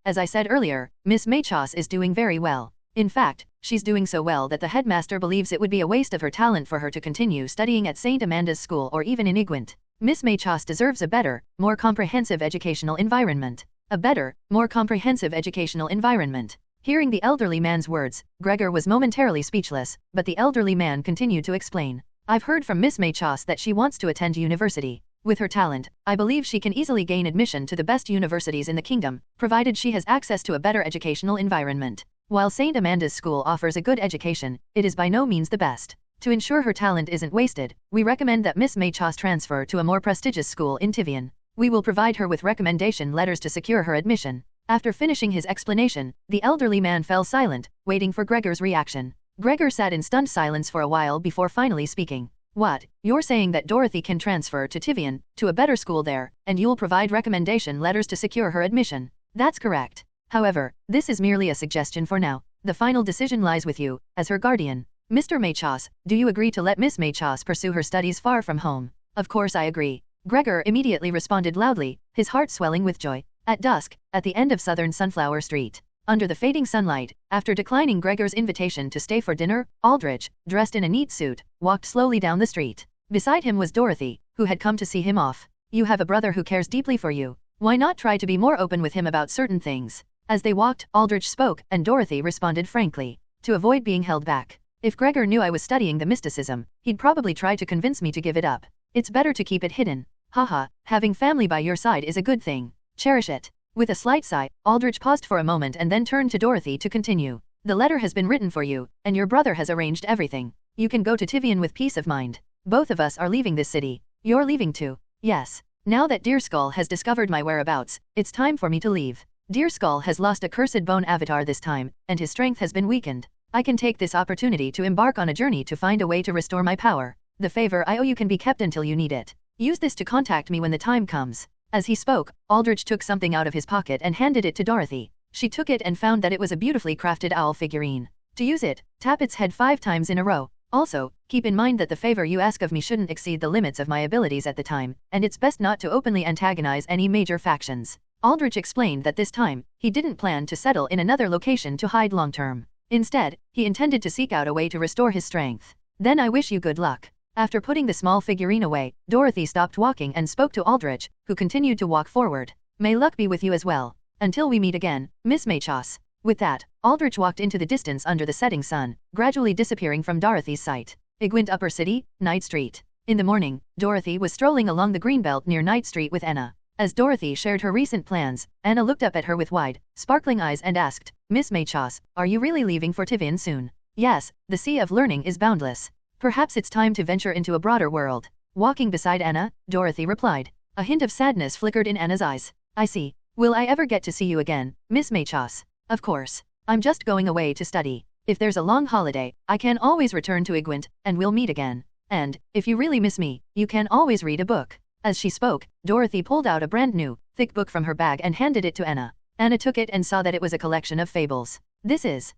as I said earlier, Miss Maychos is doing very well. In fact, she's doing so well that the headmaster believes it would be a waste of her talent for her to continue studying at St. Amanda's school or even in Igwent. Miss Maychos deserves a better, more comprehensive educational environment. A better, more comprehensive educational environment. Hearing the elderly man's words, Gregor was momentarily speechless, but the elderly man continued to explain. I've heard from Miss Maychos that she wants to attend university. With her talent, I believe she can easily gain admission to the best universities in the kingdom, provided she has access to a better educational environment. While St. Amanda's school offers a good education, it is by no means the best. To ensure her talent isn't wasted, we recommend that Miss Maychos transfer to a more prestigious school in Tivian. We will provide her with recommendation letters to secure her admission. After finishing his explanation, the elderly man fell silent, waiting for Gregor's reaction. Gregor sat in stunned silence for a while before finally speaking. What, you're saying that Dorothy can transfer to Tivian, to a better school there, and you'll provide recommendation letters to secure her admission? That's correct. However, this is merely a suggestion for now. The final decision lies with you, as her guardian. Mr. Maychos, do you agree to let Miss Maychos pursue her studies far from home? Of course I agree. Gregor immediately responded loudly, his heart swelling with joy. At dusk, at the end of southern Sunflower Street, under the fading sunlight, after declining Gregor's invitation to stay for dinner, Aldrich, dressed in a neat suit, walked slowly down the street. Beside him was Dorothy, who had come to see him off. You have a brother who cares deeply for you. Why not try to be more open with him about certain things? As they walked, Aldrich spoke, and Dorothy responded frankly. To avoid being held back. If Gregor knew I was studying the mysticism, he'd probably try to convince me to give it up. It's better to keep it hidden. Haha, having family by your side is a good thing. Cherish it. With a slight sigh, Aldrich paused for a moment and then turned to Dorothy to continue. The letter has been written for you, and your brother has arranged everything. You can go to Tivian with peace of mind. Both of us are leaving this city. You're leaving too. Yes. Now that Deerskull has discovered my whereabouts, it's time for me to leave. Deerskull has lost a cursed bone avatar this time, and his strength has been weakened. I can take this opportunity to embark on a journey to find a way to restore my power. The favor I owe you can be kept until you need it. Use this to contact me when the time comes. As he spoke, Aldrich took something out of his pocket and handed it to Dorothy. She took it and found that it was a beautifully crafted owl figurine. To use it, tap its head 5 times in a row. Also, keep in mind that the favor you ask of me shouldn't exceed the limits of my abilities at the time, and it's best not to openly antagonize any major factions. Aldrich explained that this time, he didn't plan to settle in another location to hide long-term. Instead, he intended to seek out a way to restore his strength. Then I wish you good luck. After putting the small figurine away, Dorothy stopped walking and spoke to Aldrich, who continued to walk forward. May luck be with you as well. Until we meet again, Miss Maychos. With that, Aldrich walked into the distance under the setting sun, gradually disappearing from Dorothy's sight. Igwent Upper City, Night Street. In the morning, Dorothy was strolling along the greenbelt near Night Street with Anna. As Dorothy shared her recent plans, Anna looked up at her with wide, sparkling eyes and asked, Miss Maychos, are you really leaving for Tivian soon? Yes, the sea of learning is boundless. Perhaps it's time to venture into a broader world. Walking beside Anna, Dorothy replied. A hint of sadness flickered in Anna's eyes. I see. Will I ever get to see you again, Miss Maychos? Of course. I'm just going away to study. If there's a long holiday, I can always return to Igwent, and we'll meet again. And, if you really miss me, you can always read a book. As she spoke, Dorothy pulled out a brand new, thick book from her bag and handed it to Anna. Anna took it and saw that it was a collection of fables. This is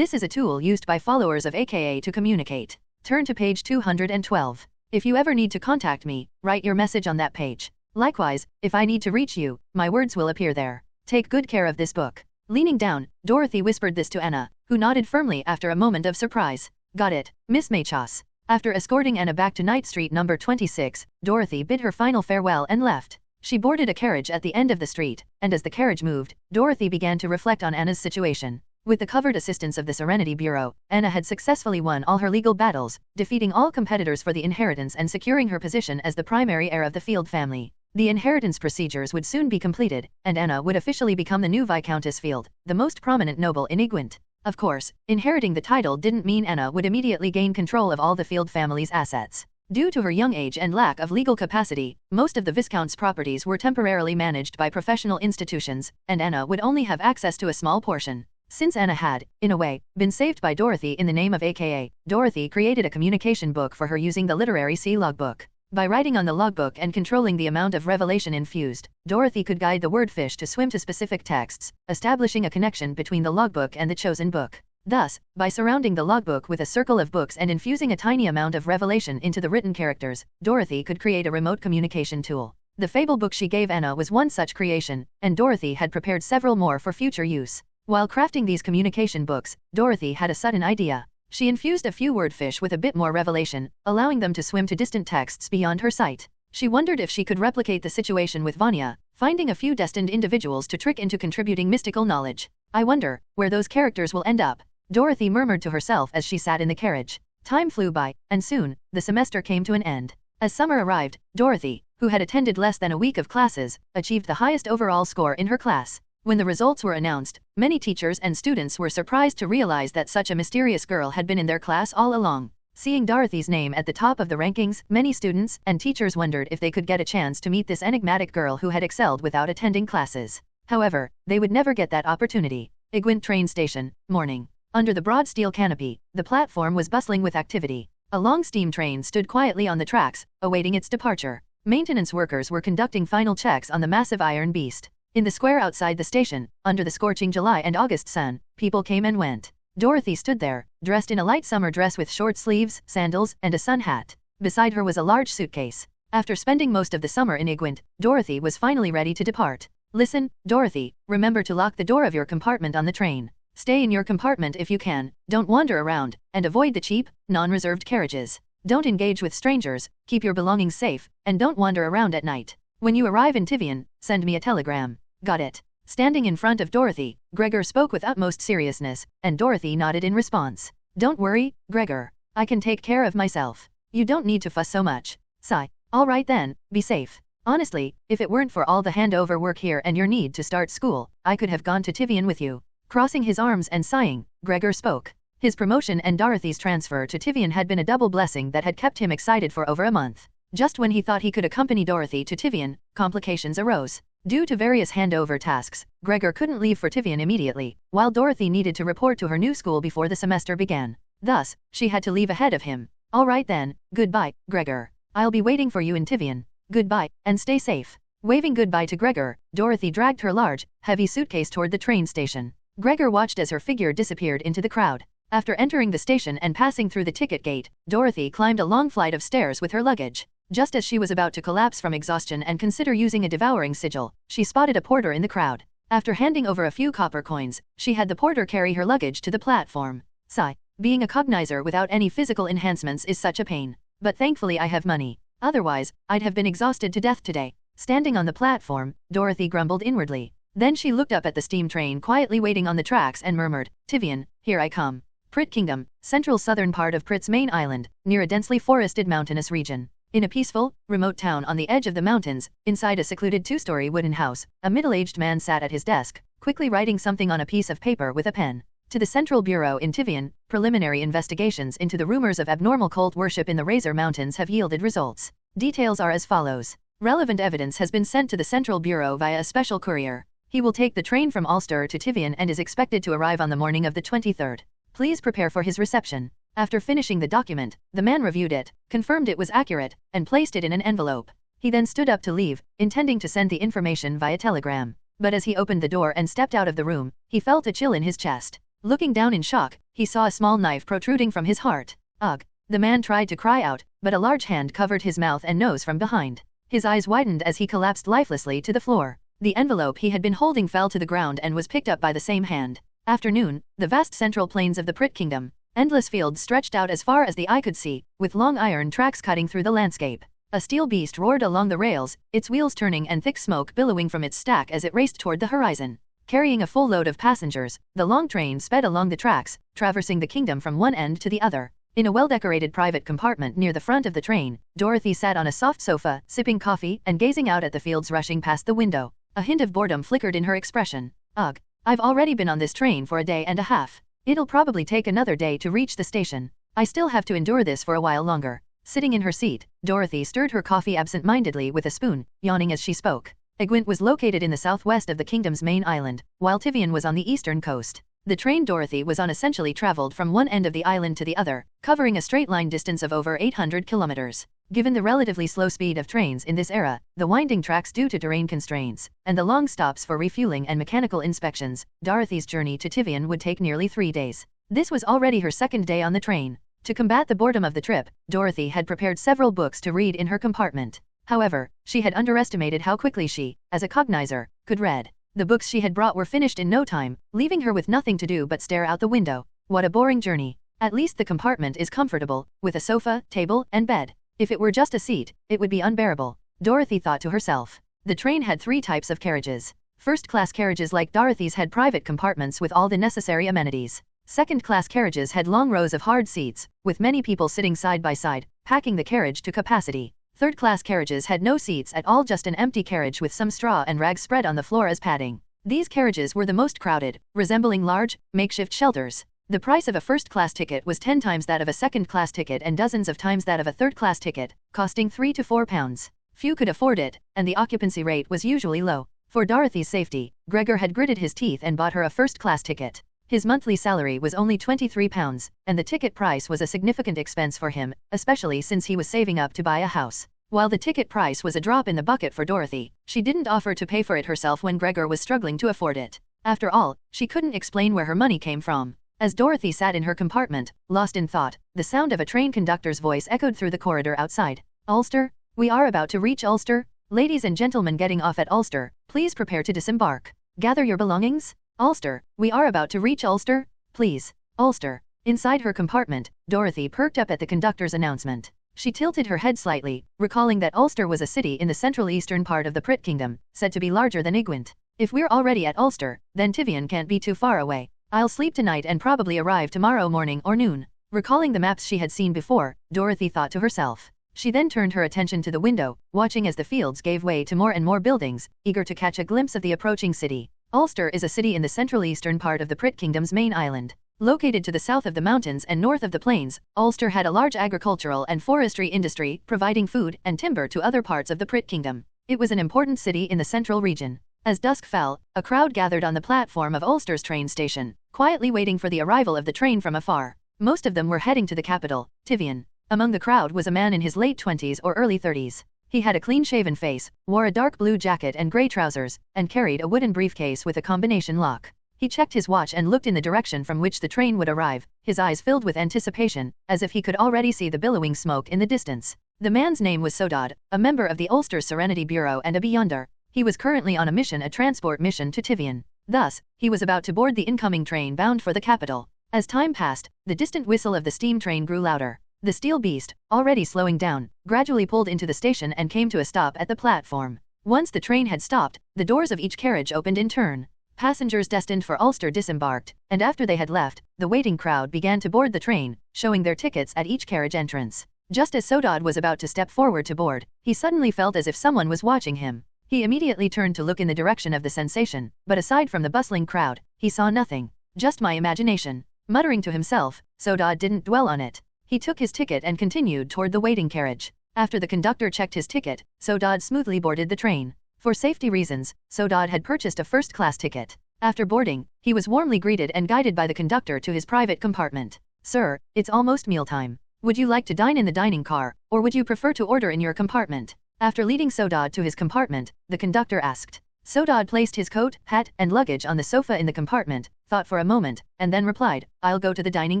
a tool used by followers of AKA to communicate. Turn to page 212. If you ever need to contact me, write your message on that page. Likewise, if I need to reach you, my words will appear there. Take good care of this book. Leaning down, Dorothy whispered this to Anna, who nodded firmly after a moment of surprise. Got it, Miss Machos. After escorting Anna back to Night Street number 26, Dorothy bid her final farewell and left. She boarded a carriage at the end of the street, and as the carriage moved, Dorothy began to reflect on Anna's situation. With the covered assistance of the Serenity Bureau, Anna had successfully won all her legal battles, defeating all competitors for the inheritance and securing her position as the primary heir of the Field family. The inheritance procedures would soon be completed, and Anna would officially become the new Viscountess Field, the most prominent noble in Igwent. Of course, inheriting the title didn't mean Anna would immediately gain control of all the Field family's assets. Due to her young age and lack of legal capacity, most of the Viscount's properties were temporarily managed by professional institutions, and Anna would only have access to a small portion. Since Anna had, in a way, been saved by Dorothy in the name of AKA, Dorothy created a communication book for her using the literary sea logbook. By writing on the logbook and controlling the amount of revelation infused, Dorothy could guide the wordfish to swim to specific texts, establishing a connection between the logbook and the chosen book. Thus, by surrounding the logbook with a circle of books and infusing a tiny amount of revelation into the written characters, Dorothy could create a remote communication tool. The fable book she gave Anna was one such creation, and Dorothy had prepared several more for future use. While crafting these communication books, Dorothy had a sudden idea. She infused a few wordfish with a bit more revelation, allowing them to swim to distant texts beyond her sight. She wondered if she could replicate the situation with Vonya, finding a few destined individuals to trick into contributing mystical knowledge. I wonder where those characters will end up, Dorothy murmured to herself as she sat in the carriage. Time flew by, and soon, the semester came to an end. As summer arrived, Dorothy, who had attended less than a week of classes, achieved the highest overall score in her class. When the results were announced, many teachers and students were surprised to realize that such a mysterious girl had been in their class all along. Seeing Dorothy's name at the top of the rankings, many students and teachers wondered if they could get a chance to meet this enigmatic girl who had excelled without attending classes. However, they would never get that opportunity. Igwent train station, morning. Under the broad steel canopy, the platform was bustling with activity. A long steam train stood quietly on the tracks, awaiting its departure. Maintenance workers were conducting final checks on the massive iron beast. In the square outside the station, under the scorching July and August sun, people came and went. Dorothy stood there, dressed in a light summer dress with short sleeves, sandals, and a sun hat. Beside her was a large suitcase. After spending most of the summer in Igwent, Dorothy was finally ready to depart. Listen, Dorothy, remember to lock the door of your compartment on the train. Stay in your compartment if you can, don't wander around, and avoid the cheap, non-reserved carriages. Don't engage with strangers, keep your belongings safe, and don't wander around at night. When you arrive in Tivian, send me a telegram. Got it. Standing in front of Dorothy, Greor spoke with utmost seriousness, and Dorothy nodded in response. Don't worry, Greor. I can take care of myself. You don't need to fuss so much. Sigh. All right then, be safe. Honestly, if it weren't for all the handover work here and your need to start school, I could have gone to Tivian with you. Crossing his arms and sighing, Greor spoke. His promotion and Dorothy's transfer to Tivian had been a double blessing that had kept him excited for over a month. Just when he thought he could accompany Dorothy to Tivian, complications arose. Due to various handover tasks, Greor couldn't leave for Tivian immediately, while Dorothy needed to report to her new school before the semester began. Thus, she had to leave ahead of him. All right then, goodbye, Greor. I'll be waiting for you in Tivian. Goodbye, and stay safe. Waving goodbye to Greor, Dorothy dragged her large, heavy suitcase toward the train station. Greor watched as her figure disappeared into the crowd. After entering the station and passing through the ticket gate, Dorothy climbed a long flight of stairs with her luggage. Just as she was about to collapse from exhaustion and consider using a devouring sigil, she spotted a porter in the crowd. After handing over a few copper coins, she had the porter carry her luggage to the platform. Sigh. Being a cognizer without any physical enhancements is such a pain. But thankfully I have money. Otherwise, I'd have been exhausted to death today. Standing on the platform, Dorothy grumbled inwardly. Then she looked up at the steam train quietly waiting on the tracks and murmured, Tivian, here I come. Prit Kingdom, central southern part of Prit's main island, near a densely forested mountainous region. In a peaceful, remote town on the edge of the mountains, inside a secluded two-story wooden house, a middle-aged man sat at his desk, quickly writing something on a piece of paper with a pen. To the Central Bureau in Tivian, preliminary investigations into the rumors of abnormal cult worship in the Razor Mountains have yielded results. Details are as follows. Relevant evidence has been sent to the Central Bureau via a special courier. He will take the train from Ulster to Tivian and is expected to arrive on the morning of the 23rd. Please prepare for his reception. After finishing the document, the man reviewed it, confirmed it was accurate, and placed it in an envelope. He then stood up to leave, intending to send the information via telegram. But as he opened the door and stepped out of the room, he felt a chill in his chest. Looking down in shock, he saw a small knife protruding from his heart. Ugh! The man tried to cry out, but a large hand covered his mouth and nose from behind. His eyes widened as he collapsed lifelessly to the floor. The envelope he had been holding fell to the ground and was picked up by the same hand. Afternoon, the vast central plains of the Prit Kingdom. Endless fields stretched out as far as the eye could see, with long iron tracks cutting through the landscape. A steel beast roared along the rails, its wheels turning and thick smoke billowing from its stack as it raced toward the horizon. Carrying a full load of passengers, the long train sped along the tracks, traversing the kingdom from one end to the other. In a well-decorated private compartment near the front of the train, Dorothy sat on a soft sofa, sipping coffee and gazing out at the fields rushing past the window. A hint of boredom flickered in her expression. Ugh! I've already been on this train for a day and a half. It'll probably take another day to reach the station. I still have to endure this for a while longer. Sitting in her seat, Dorothy stirred her coffee absent-mindedly with a spoon, yawning as she spoke. Egwint was located in the southwest of the kingdom's main island, while Tivian was on the eastern coast. The train Dorothy was on essentially traveled from one end of the island to the other, covering a straight-line distance of over 800 kilometers. Given the relatively slow speed of trains in this era, the winding tracks due to terrain constraints, and the long stops for refueling and mechanical inspections, Dorothy's journey to Tivian would take nearly 3 days. This was already her second day on the train. To combat the boredom of the trip, Dorothy had prepared several books to read in her compartment. However, she had underestimated how quickly she, as a cognizer, could read. The books she had brought were finished in no time, leaving her with nothing to do but stare out the window. What a boring journey. At least the compartment is comfortable, with a sofa, table, and bed. If it were just a seat, it would be unbearable, Dorothy thought to herself. The train had 3 types of carriages. First-class carriages like Dorothy's had private compartments with all the necessary amenities. Second-class carriages had long rows of hard seats, with many people sitting side by side, packing the carriage to capacity. Third-class carriages had no seats at all, just an empty carriage with some straw and rags spread on the floor as padding. These carriages were the most crowded, resembling large, makeshift shelters. The price of a first-class ticket was 10 times that of a second-class ticket and dozens of times that of a third-class ticket, costing £3 to £4. Few could afford it, and the occupancy rate was usually low. For Dorothy's safety, Greor had gritted his teeth and bought her a first-class ticket. His monthly salary was only £23, and the ticket price was a significant expense for him, especially since he was saving up to buy a house. While the ticket price was a drop in the bucket for Dorothy, she didn't offer to pay for it herself when Greor was struggling to afford it. After all, she couldn't explain where her money came from. As Dorothy sat in her compartment, lost in thought, the sound of a train conductor's voice echoed through the corridor outside. Ulster? We are about to reach Ulster. Ladies and gentlemen getting off at Ulster, please prepare to disembark. Gather your belongings. Ulster, we are about to reach Ulster. Please. Ulster. Inside her compartment, Dorothy perked up at the conductor's announcement. She tilted her head slightly, recalling that Ulster was a city in the central eastern part of the Prit Kingdom, said to be larger than Egwint. If we're already at Ulster, then Tivian can't be too far away. I'll sleep tonight and probably arrive tomorrow morning or noon. Recalling the maps she had seen before, Dorothy thought to herself. She then turned her attention to the window, watching as the fields gave way to more and more buildings, eager to catch a glimpse of the approaching city. Ulster is a city in the central eastern part of the Prit Kingdom's main island. Located to the south of the mountains and north of the plains, Ulster had a large agricultural and forestry industry, providing food and timber to other parts of the Prit Kingdom. It was an important city in the central region. As dusk fell, a crowd gathered on the platform of Ulster's train station, quietly waiting for the arrival of the train from afar. Most of them were heading to the capital, Tivian. Among the crowd was a man in his late 20s or early 30s. He had a clean-shaven face, wore a dark blue jacket and grey trousers, and carried a wooden briefcase with a combination lock. He checked his watch and looked in the direction from which the train would arrive, his eyes filled with anticipation, as if he could already see the billowing smoke in the distance. The man's name was Sodod, a member of the Ulster Serenity Bureau and a Beyonder. He was currently on a transport mission to Tivian. Thus, he was about to board the incoming train bound for the capital. As time passed, the distant whistle of the steam train grew louder. The steel beast, already slowing down, gradually pulled into the station and came to a stop at the platform. Once the train had stopped, the doors of each carriage opened in turn. Passengers destined for Ulster disembarked, and after they had left, the waiting crowd began to board the train, showing their tickets at each carriage entrance. Just as Sodod was about to step forward to board, he suddenly felt as if someone was watching him. He immediately turned to look in the direction of the sensation, but aside from the bustling crowd, he saw nothing. Just my imagination. Muttering to himself, Sodod didn't dwell on it. He took his ticket and continued toward the waiting carriage. After the conductor checked his ticket, Sodod smoothly boarded the train. For safety reasons, Sodod had purchased a first-class ticket. After boarding, he was warmly greeted and guided by the conductor to his private compartment. Sir, it's almost mealtime. Would you like to dine in the dining car, or would you prefer to order in your compartment? After leading Sodod to his compartment, the conductor asked. Sodod placed his coat, hat, and luggage on the sofa in the compartment, thought for a moment, and then replied, "I'll go to the dining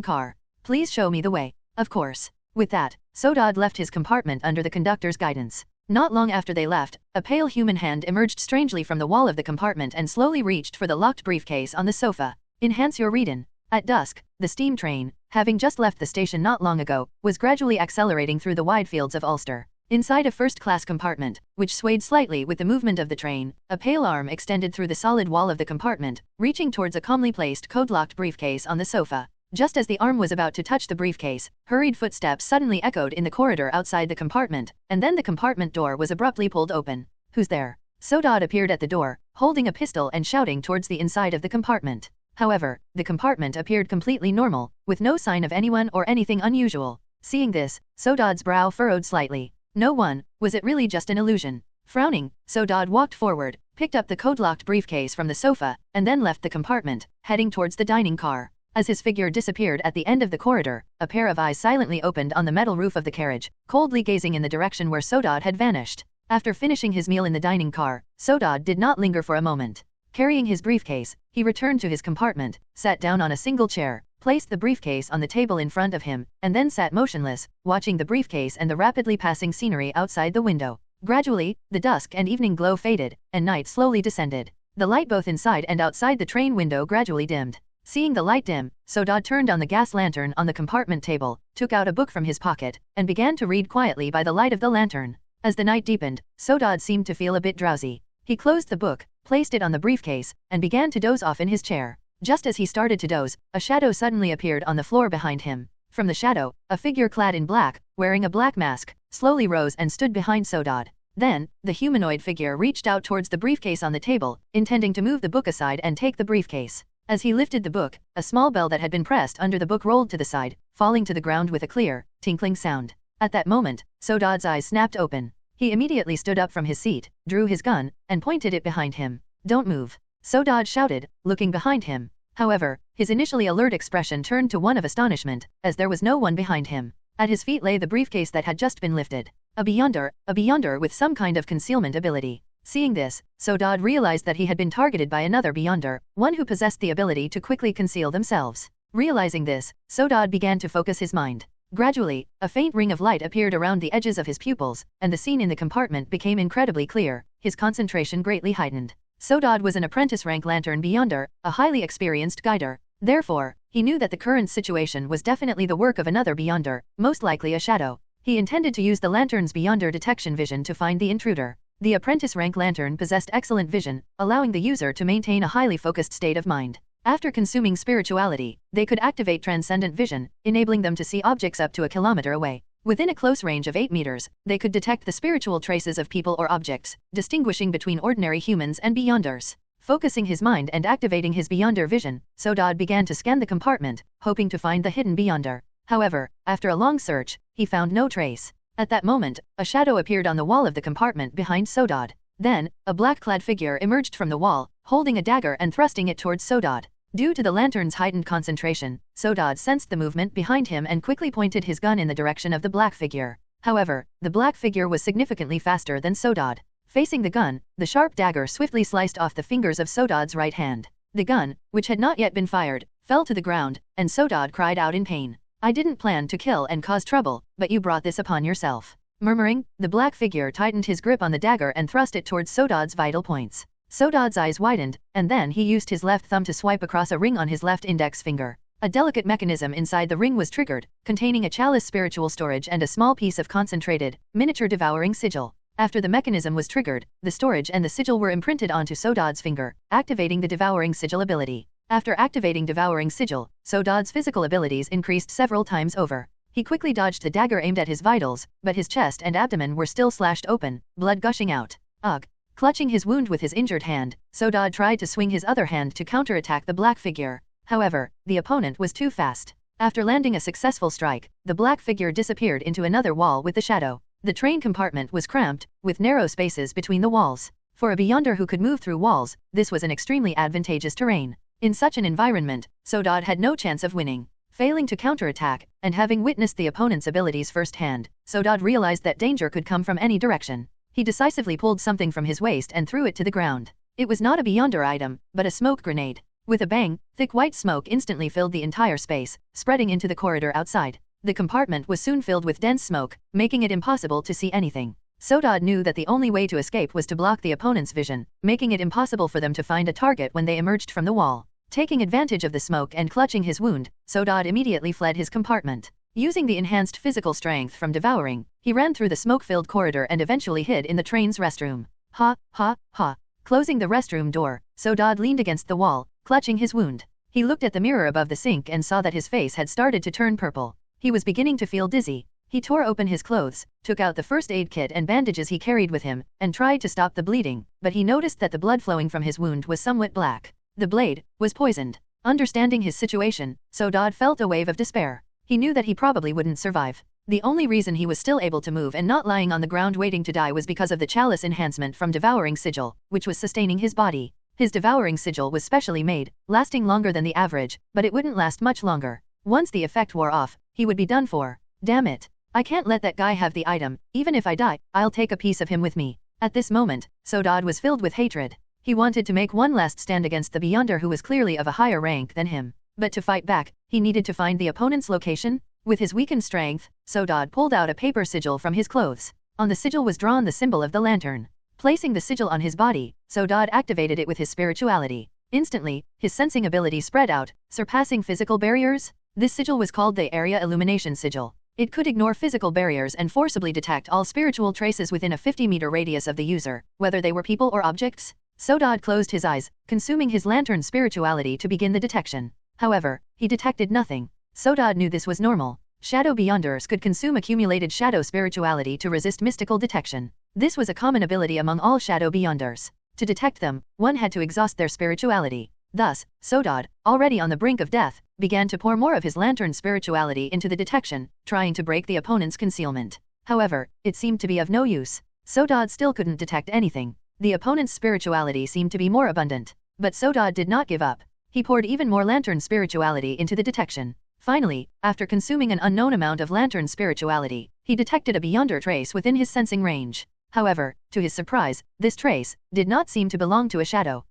car. Please show me the way." Of course. With that, Sodod left his compartment under the conductor's guidance. Not long after they left, a pale human hand emerged strangely from the wall of the compartment and slowly reached for the locked briefcase on the sofa. Enhance your reading. At dusk, the steam train, having just left the station not long ago, was gradually accelerating through the wide fields of Ulster. Inside a first-class compartment, which swayed slightly with the movement of the train, a pale arm extended through the solid wall of the compartment, reaching towards a calmly placed code-locked briefcase on the sofa. Just as the arm was about to touch the briefcase, hurried footsteps suddenly echoed in the corridor outside the compartment, and then the compartment door was abruptly pulled open. "Who's there?" Sodod appeared at the door, holding a pistol and shouting towards the inside of the compartment. However, the compartment appeared completely normal, with no sign of anyone or anything unusual. Seeing this, Sodod's brow furrowed slightly. No one, was it really just an illusion? Frowning, Sodod walked forward, picked up the code-locked briefcase from the sofa, and then left the compartment, heading towards the dining car. As his figure disappeared at the end of the corridor, a pair of eyes silently opened on the metal roof of the carriage, coldly gazing in the direction where Sodod had vanished. After finishing his meal in the dining car, Sodod did not linger for a moment. Carrying his briefcase, he returned to his compartment, sat down on a single chair, placed the briefcase on the table in front of him, and then sat motionless, watching the briefcase and the rapidly passing scenery outside the window. Gradually, the dusk and evening glow faded, and night slowly descended. The light both inside and outside the train window gradually dimmed. Seeing the light dim, Sodod turned on the gas lantern on the compartment table, took out a book from his pocket, and began to read quietly by the light of the lantern. As the night deepened, Sodod seemed to feel a bit drowsy. He closed the book, placed it on the briefcase, and began to doze off in his chair. Just as he started to doze, a shadow suddenly appeared on the floor behind him. From the shadow, a figure clad in black, wearing a black mask, slowly rose and stood behind Sodod. Then, the humanoid figure reached out towards the briefcase on the table, intending to move the book aside and take the briefcase. As he lifted the book, a small bell that had been pressed under the book rolled to the side, falling to the ground with a clear, tinkling sound. At that moment, Sodod's eyes snapped open. He immediately stood up from his seat, drew his gun, and pointed it behind him. "Don't move," Sodod shouted, looking behind him. However, his initially alert expression turned to one of astonishment, as there was no one behind him. At his feet lay the briefcase that had just been lifted. A beyonder with some kind of concealment ability. Seeing this, Sodod realized that he had been targeted by another beyonder, one who possessed the ability to quickly conceal themselves. Realizing this, Sodod began to focus his mind. Gradually, a faint ring of light appeared around the edges of his pupils, and the scene in the compartment became incredibly clear, his concentration greatly heightened. Sodod was an apprentice-rank lantern beyonder, a highly experienced guider. Therefore, he knew that the current situation was definitely the work of another beyonder, most likely a shadow. He intended to use the lantern's beyonder detection vision to find the intruder. The apprentice-rank lantern possessed excellent vision, allowing the user to maintain a highly focused state of mind. After consuming spirituality, they could activate transcendent vision, enabling them to see objects up to a kilometer away. Within a close range of 8 meters, they could detect the spiritual traces of people or objects, distinguishing between ordinary humans and beyonders. Focusing his mind and activating his beyonder vision, Sodod began to scan the compartment, hoping to find the hidden beyonder. However, after a long search, he found no trace. At that moment, a shadow appeared on the wall of the compartment behind Sodod. Then, a black-clad figure emerged from the wall, holding a dagger and thrusting it towards Sodod. Due to the lantern's heightened concentration, Sodod sensed the movement behind him and quickly pointed his gun in the direction of the black figure. However, the black figure was significantly faster than Sodod. Facing the gun, the sharp dagger swiftly sliced off the fingers of Sodod's right hand. The gun, which had not yet been fired, fell to the ground, and Sodod cried out in pain. "I didn't plan to kill and cause trouble, but you brought this upon yourself." Murmuring, the black figure tightened his grip on the dagger and thrust it towards Sodod's vital points. Sodod's eyes widened, and then he used his left thumb to swipe across a ring on his left index finger. A delicate mechanism inside the ring was triggered, containing a chalice spiritual storage and a small piece of concentrated, miniature devouring sigil. After the mechanism was triggered, the storage and the sigil were imprinted onto Sodod's finger, activating the devouring sigil ability. After activating devouring sigil, Sodod's physical abilities increased several times over. He quickly dodged the dagger aimed at his vitals, but his chest and abdomen were still slashed open, blood gushing out. Ugh! Clutching his wound with his injured hand, Sodod tried to swing his other hand to counterattack the black figure. However, the opponent was too fast. After landing a successful strike, the black figure disappeared into another wall with the shadow. The train compartment was cramped, with narrow spaces between the walls. For a beyonder who could move through walls, this was an extremely advantageous terrain. In such an environment, Sodod had no chance of winning. Failing to counterattack, and having witnessed the opponent's abilities firsthand, Sodod realized that danger could come from any direction. He decisively pulled something from his waist and threw it to the ground. It was not a Beyonder item, but a smoke grenade. With a bang, thick white smoke instantly filled the entire space, spreading into the corridor outside. The compartment was soon filled with dense smoke, making it impossible to see anything. Sodod knew that the only way to escape was to block the opponent's vision, making it impossible for them to find a target when they emerged from the wall. Taking advantage of the smoke and clutching his wound, Sodod immediately fled his compartment. Using the enhanced physical strength from devouring, he ran through the smoke-filled corridor and eventually hid in the train's restroom. Ha, ha, ha. Closing the restroom door, Sodod leaned against the wall, clutching his wound. He looked at the mirror above the sink and saw that his face had started to turn purple. He was beginning to feel dizzy. He tore open his clothes, took out the first aid kit and bandages he carried with him, and tried to stop the bleeding, but he noticed that the blood flowing from his wound was somewhat black. The blade was poisoned. Understanding his situation, Sodod felt a wave of despair. He knew that he probably wouldn't survive. The only reason he was still able to move and not lying on the ground waiting to die was because of the chalice enhancement from Devouring Sigil, which was sustaining his body. His Devouring Sigil was specially made, lasting longer than the average, but it wouldn't last much longer. Once the effect wore off, he would be done for. Damn it. I can't let that guy have the item. Even if I die, I'll take a piece of him with me. At this moment, Sodod was filled with hatred. He wanted to make one last stand against the Beyonder who was clearly of a higher rank than him. But to fight back, he needed to find the opponent's location. With his weakened strength, Sodod pulled out a paper sigil from his clothes. On the sigil was drawn the symbol of the lantern. Placing the sigil on his body, Sodod activated it with his spirituality. Instantly, his sensing ability spread out, surpassing physical barriers. This sigil was called the Area Illumination Sigil. It could ignore physical barriers and forcibly detect all spiritual traces within a 50-meter radius of the user, whether they were people or objects. Sodod closed his eyes, consuming his lantern spirituality to begin the detection. However, he detected nothing. Sodod knew this was normal. Shadow Beyonders could consume accumulated shadow spirituality to resist mystical detection. This was a common ability among all Shadow Beyonders. To detect them, one had to exhaust their spirituality. Thus, Sodod, already on the brink of death, began to pour more of his lantern spirituality into the detection, trying to break the opponent's concealment. However, it seemed to be of no use. Sodod still couldn't detect anything. The opponent's spirituality seemed to be more abundant. But Sodod did not give up. He poured even more lantern spirituality into the detection. Finally, after consuming an unknown amount of lantern spirituality, he detected a Beyonder trace within his sensing range. However, to his surprise, this trace did not seem to belong to a shadow.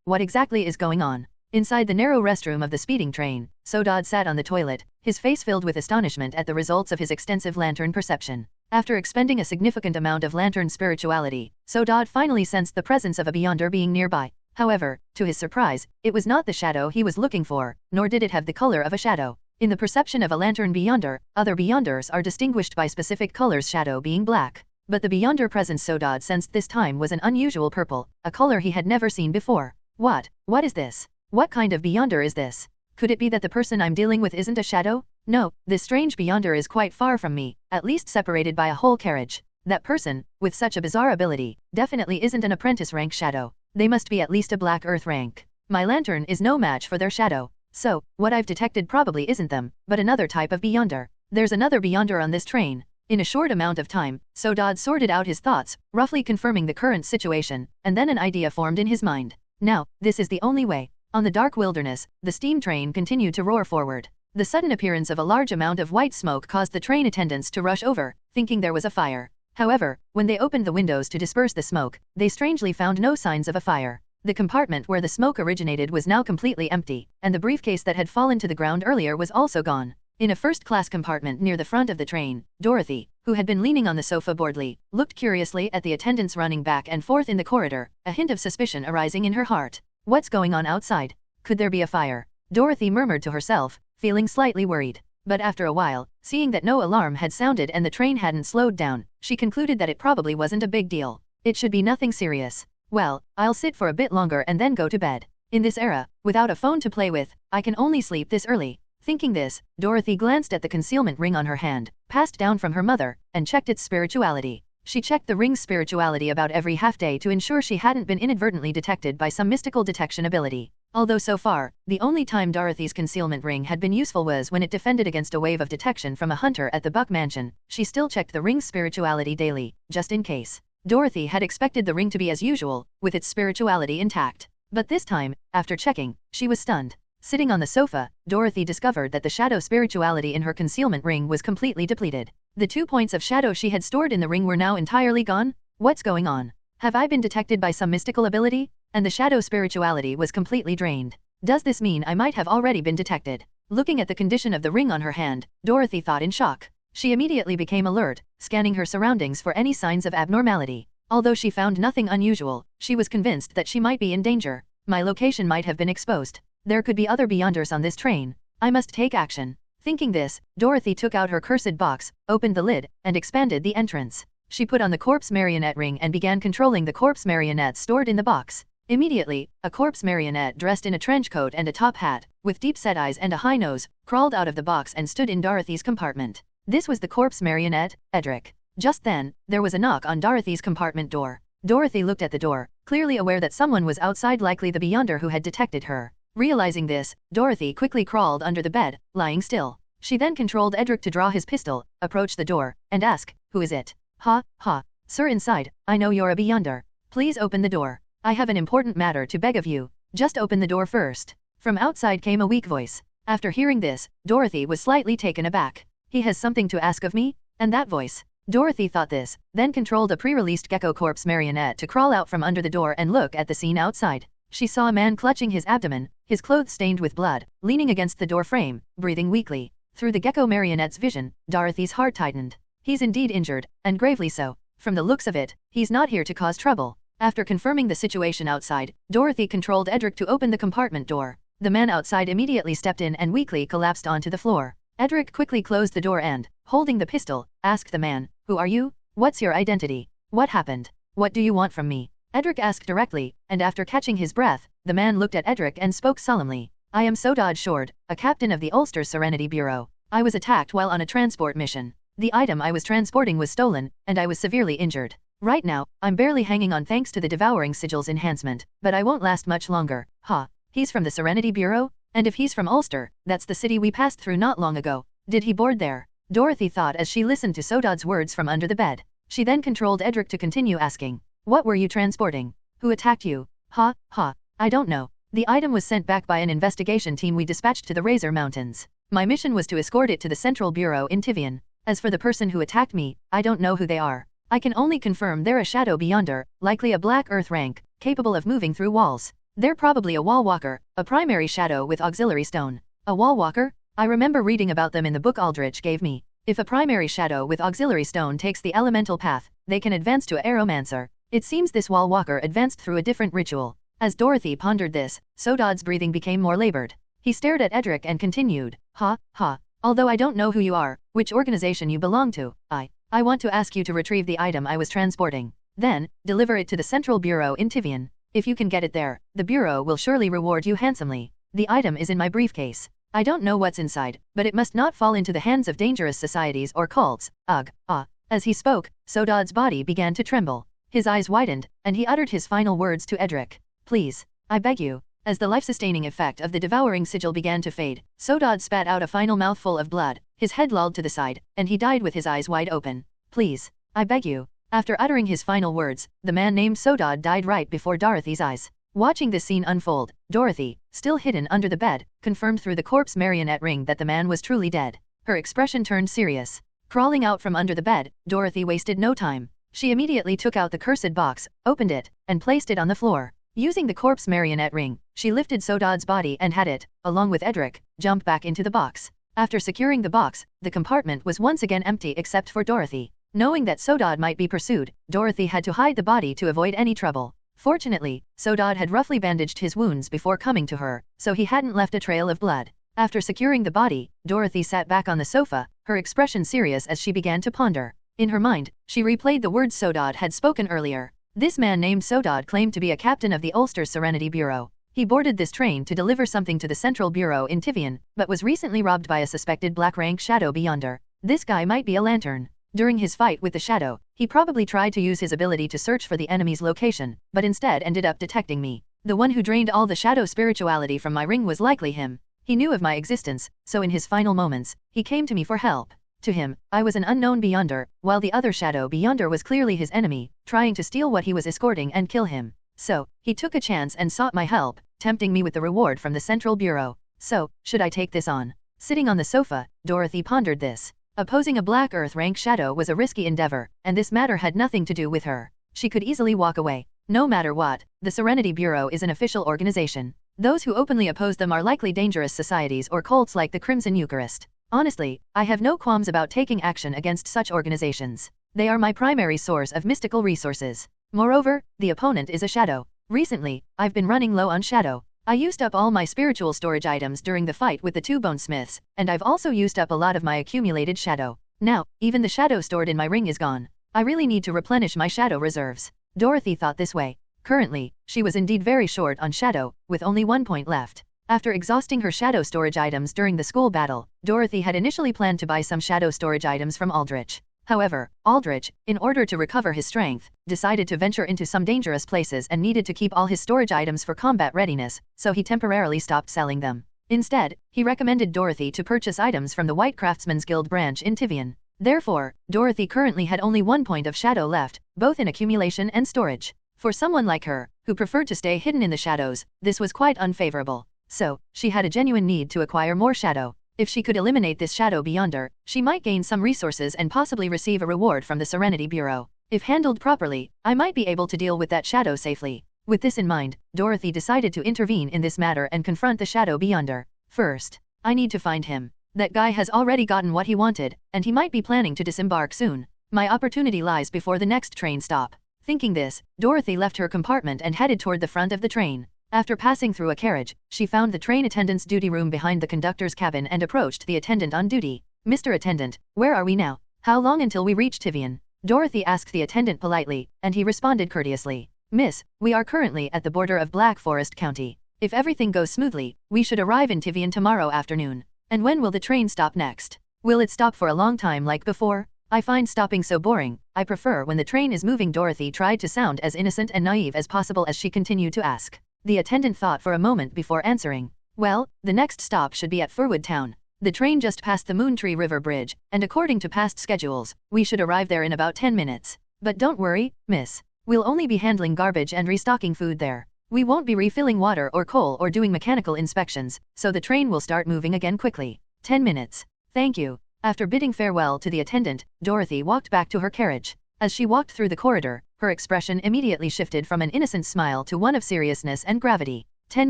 What exactly is going on? Inside the narrow restroom of the speeding train, Sodod sat on the toilet, his face filled with astonishment at the results of his extensive lantern perception. After expending a significant amount of lantern spirituality, Sodod finally sensed the presence of a Beyonder being nearby. However, to his surprise, it was not the shadow he was looking for, nor did it have the color of a shadow. In the perception of a lantern Beyonder, other Beyonders are distinguished by specific colors, shadow being black. But the Beyonder presence Sodod sensed this time was an unusual purple, a color he had never seen before. What is this? What kind of Beyonder is this? Could it be that the person I'm dealing with isn't a shadow? No, this strange Beyonder is quite far from me, at least separated by a whole carriage. That person, with such a bizarre ability, definitely isn't an apprentice rank shadow. They must be at least a Black Earth rank. My lantern is no match for their shadow. So, what I've detected probably isn't them, but another type of Beyonder. There's another Beyonder on this train. In a short amount of time, Sodod sorted out his thoughts, roughly confirming the current situation, and then an idea formed in his mind. Now, this is the only way. On the dark wilderness, the steam train continued to roar forward. The sudden appearance of a large amount of white smoke caused the train attendants to rush over, thinking there was a fire. However, when they opened the windows to disperse the smoke, they strangely found no signs of a fire. The compartment where the smoke originated was now completely empty, and the briefcase that had fallen to the ground earlier was also gone. In a first-class compartment near the front of the train, Dorothy, who had been leaning on the sofa boredly, looked curiously at the attendants running back and forth in the corridor, a hint of suspicion arising in her heart. What's going on outside? Could there be a fire? Dorothy murmured to herself, feeling slightly worried. But after a while, seeing that no alarm had sounded and the train hadn't slowed down, she concluded that it probably wasn't a big deal. It should be nothing serious. Well, I'll sit for a bit longer and then go to bed. In this era, without a phone to play with, I can only sleep this early. Thinking this, Dorothy glanced at the concealment ring on her hand, passed down from her mother, and checked its spirituality. She checked the ring's spirituality about every half day to ensure she hadn't been inadvertently detected by some mystical detection ability. Although so far, the only time Dorothy's concealment ring had been useful was when it defended against a wave of detection from a hunter at the Buck Mansion, she still checked the ring's spirituality daily, just in case. Dorothy had expected the ring to be as usual, with its spirituality intact. But this time, after checking, she was stunned. Sitting on the sofa, Dorothy discovered that the shadow spirituality in her concealment ring was completely depleted. The 2 points of shadow she had stored in the ring were now entirely gone. What's going on? Have I been detected by some mystical ability? And the shadow spirituality was completely drained. Does this mean I might have already been detected? Looking at the condition of the ring on her hand, Dorothy thought in shock. She immediately became alert, scanning her surroundings for any signs of abnormality. Although she found nothing unusual, she was convinced that she might be in danger. My location might have been exposed. There could be other Beyonders on this train. I must take action. Thinking this, Dorothy took out her cursed box, opened the lid, and expanded the entrance. She put on the corpse marionette ring and began controlling the corpse marionette stored in the box. Immediately, a corpse marionette dressed in a trench coat and a top hat, with deep-set eyes and a high nose, crawled out of the box and stood in Dorothy's compartment. This was the corpse marionette, Edric. Just then, there was a knock on Dorothy's compartment door. Dorothy looked at the door, clearly aware that someone was outside, likely the Beyonder who had detected her. Realizing this, Dorothy quickly crawled under the bed, lying still. She then controlled Edric to draw his pistol, approach the door, and ask, "Who is it?" "Ha, ha. Sir inside, I know you're a Beyonder. Please open the door. I have an important matter to beg of you. Just open the door first." From outside came a weak voice. After hearing this, Dorothy was slightly taken aback. "He has something to ask of me? And that voice?" Dorothy thought this, then controlled a pre-released gecko corpse marionette to crawl out from under the door and look at the scene outside. She saw a man clutching his abdomen, his clothes stained with blood, leaning against the door frame, breathing weakly. Through the gecko marionette's vision, Dorothy's heart tightened. He's indeed injured, and gravely so. From the looks of it, he's not here to cause trouble. After confirming the situation outside, Dorothy controlled Edric to open the compartment door. The man outside immediately stepped in and weakly collapsed onto the floor. Edric quickly closed the door and, holding the pistol, asked the man, "Who are you? What's your identity? What happened? What do you want from me?" Edric asked directly, and after catching his breath, the man looked at Edric and spoke solemnly. "I am Sodod Shord, a captain of the Ulster Serenity Bureau. I was attacked while on a transport mission. The item I was transporting was stolen, and I was severely injured. Right now, I'm barely hanging on thanks to the Devouring Sigil's enhancement, but I won't last much longer." "Ha, he's from the Serenity Bureau? And if he's from Ulster, that's the city we passed through not long ago. Did he board there?" Dorothy thought as she listened to Sodod's words from under the bed. She then controlled Edric to continue asking, "What were you transporting? Who attacked you?" "Ha, ha, I don't know. The item was sent back by an investigation team we dispatched to the Razor Mountains. My mission was to escort it to the Central Bureau in Tivian. As for the person who attacked me, I don't know who they are. I can only confirm they're a shadow Beyonder, likely a Black Earth rank, capable of moving through walls. They're probably a wall walker, a primary shadow with auxiliary stone." "A wall walker? I remember reading about them in the book Aldrich gave me. If a primary shadow with auxiliary stone takes the elemental path, they can advance to Aeromancer. It seems this wall walker advanced through a different ritual." As Dorothy pondered this, Sodod's breathing became more labored. He stared at Edric and continued, "Ha, ha. Although I don't know who you are, which organization you belong to, I want to ask you to retrieve the item I was transporting. Then, deliver it to the Central Bureau in Tivian. If you can get it there, the Bureau will surely reward you handsomely. The item is in my briefcase. I don't know what's inside, but it must not fall into the hands of dangerous societies or cults." "Ugh, ah." As he spoke, Sodod's body began to tremble. His eyes widened, and he uttered his final words to Edric. "Please, I beg you." As the life-sustaining effect of the devouring sigil began to fade, Sodod spat out a final mouthful of blood, his head lolled to the side, and he died with his eyes wide open. "Please, I beg you." After uttering his final words, the man named Sodod died right before Dorothy's eyes. Watching this scene unfold, Dorothy, still hidden under the bed, confirmed through the corpse marionette ring that the man was truly dead. Her expression turned serious. Crawling out from under the bed, Dorothy wasted no time. She immediately took out the cursed box, opened it, and placed it on the floor. Using the corpse marionette ring, she lifted Sodod's body and had it, along with Edric, jump back into the box. After securing the box, the compartment was once again empty except for Dorothy. Knowing that Sodod might be pursued, Dorothy had to hide the body to avoid any trouble. Fortunately, Sodod had roughly bandaged his wounds before coming to her, so he hadn't left a trail of blood. After securing the body, Dorothy sat back on the sofa, her expression serious as she began to ponder. In her mind, she replayed the words Sodod had spoken earlier. This man named Sodod claimed to be a captain of the Ulster Serenity Bureau. He boarded this train to deliver something to the Central Bureau in Tivian, but was recently robbed by a suspected black rank shadow Beyonder. This guy might be a lantern. During his fight with the shadow, he probably tried to use his ability to search for the enemy's location, but instead ended up detecting me. The one who drained all the shadow spirituality from my ring was likely him. He knew of my existence, so in his final moments, he came to me for help. To him, I was an unknown Beyonder, while the other shadow Beyonder was clearly his enemy, trying to steal what he was escorting and kill him. So, he took a chance and sought my help, tempting me with the reward from the Central Bureau. So, should I take this on? Sitting on the sofa, Dorothy pondered this. Opposing a Black Earth rank shadow was a risky endeavor, and this matter had nothing to do with her. She could easily walk away. No matter what, the Serenity Bureau is an official organization. Those who openly oppose them are likely dangerous societies or cults like the Crimson Eucharist. Honestly, I have no qualms about taking action against such organizations. They are my primary source of mystical resources. Moreover, the opponent is a shadow. Recently, I've been running low on shadow. I used up all my spiritual storage items during the fight with the two bonesmiths, and I've also used up a lot of my accumulated shadow. Now, even the shadow stored in my ring is gone. I really need to replenish my shadow reserves. Dorothy thought this way. Currently, she was indeed very short on shadow, with only 1 point left. After exhausting her shadow storage items during the school battle, Dorothy had initially planned to buy some shadow storage items from Aldrich. However, Aldrich, in order to recover his strength, decided to venture into some dangerous places and needed to keep all his storage items for combat readiness, so he temporarily stopped selling them. Instead, he recommended Dorothy to purchase items from the White Craftsman's Guild branch in Tivian. Therefore, Dorothy currently had only 1 point of shadow left, both in accumulation and storage. For someone like her, who preferred to stay hidden in the shadows, this was quite unfavorable. So, she had a genuine need to acquire more shadow. If she could eliminate this shadow beyond her, she might gain some resources and possibly receive a reward from the Serenity Bureau. If handled properly, I might be able to deal with that shadow safely. With this in mind, Dorothy decided to intervene in this matter and confront the shadow beyond her. First, I need to find him. That guy has already gotten what he wanted, and he might be planning to disembark soon. My opportunity lies before the next train stop. Thinking this, Dorothy left her compartment and headed toward the front of the train. After passing through a carriage, she found the train attendant's duty room behind the conductor's cabin and approached the attendant on duty. "Mr. Attendant, where are we now? How long until we reach Tivian?" Dorothy asked the attendant politely, and he responded courteously. "Miss, we are currently at the border of Black Forest County. If everything goes smoothly, we should arrive in Tivian tomorrow afternoon. And when will the train stop next? Will it stop for a long time like before? I find stopping so boring. I prefer when the train is moving." Dorothy tried to sound as innocent and naive as possible as she continued to ask. The attendant thought for a moment before answering. "Well, the next stop should be at Furwood Town. The train just passed the Moontree River Bridge, and according to past schedules, we should arrive there in about 10 minutes. But don't worry, miss. We'll only be handling garbage and restocking food there. We won't be refilling water or coal or doing mechanical inspections, so the train will start moving again quickly. 10 minutes. Thank you." After bidding farewell to the attendant, Dorothy walked back to her carriage. As she walked through the corridor, her expression immediately shifted from an innocent smile to one of seriousness and gravity. 10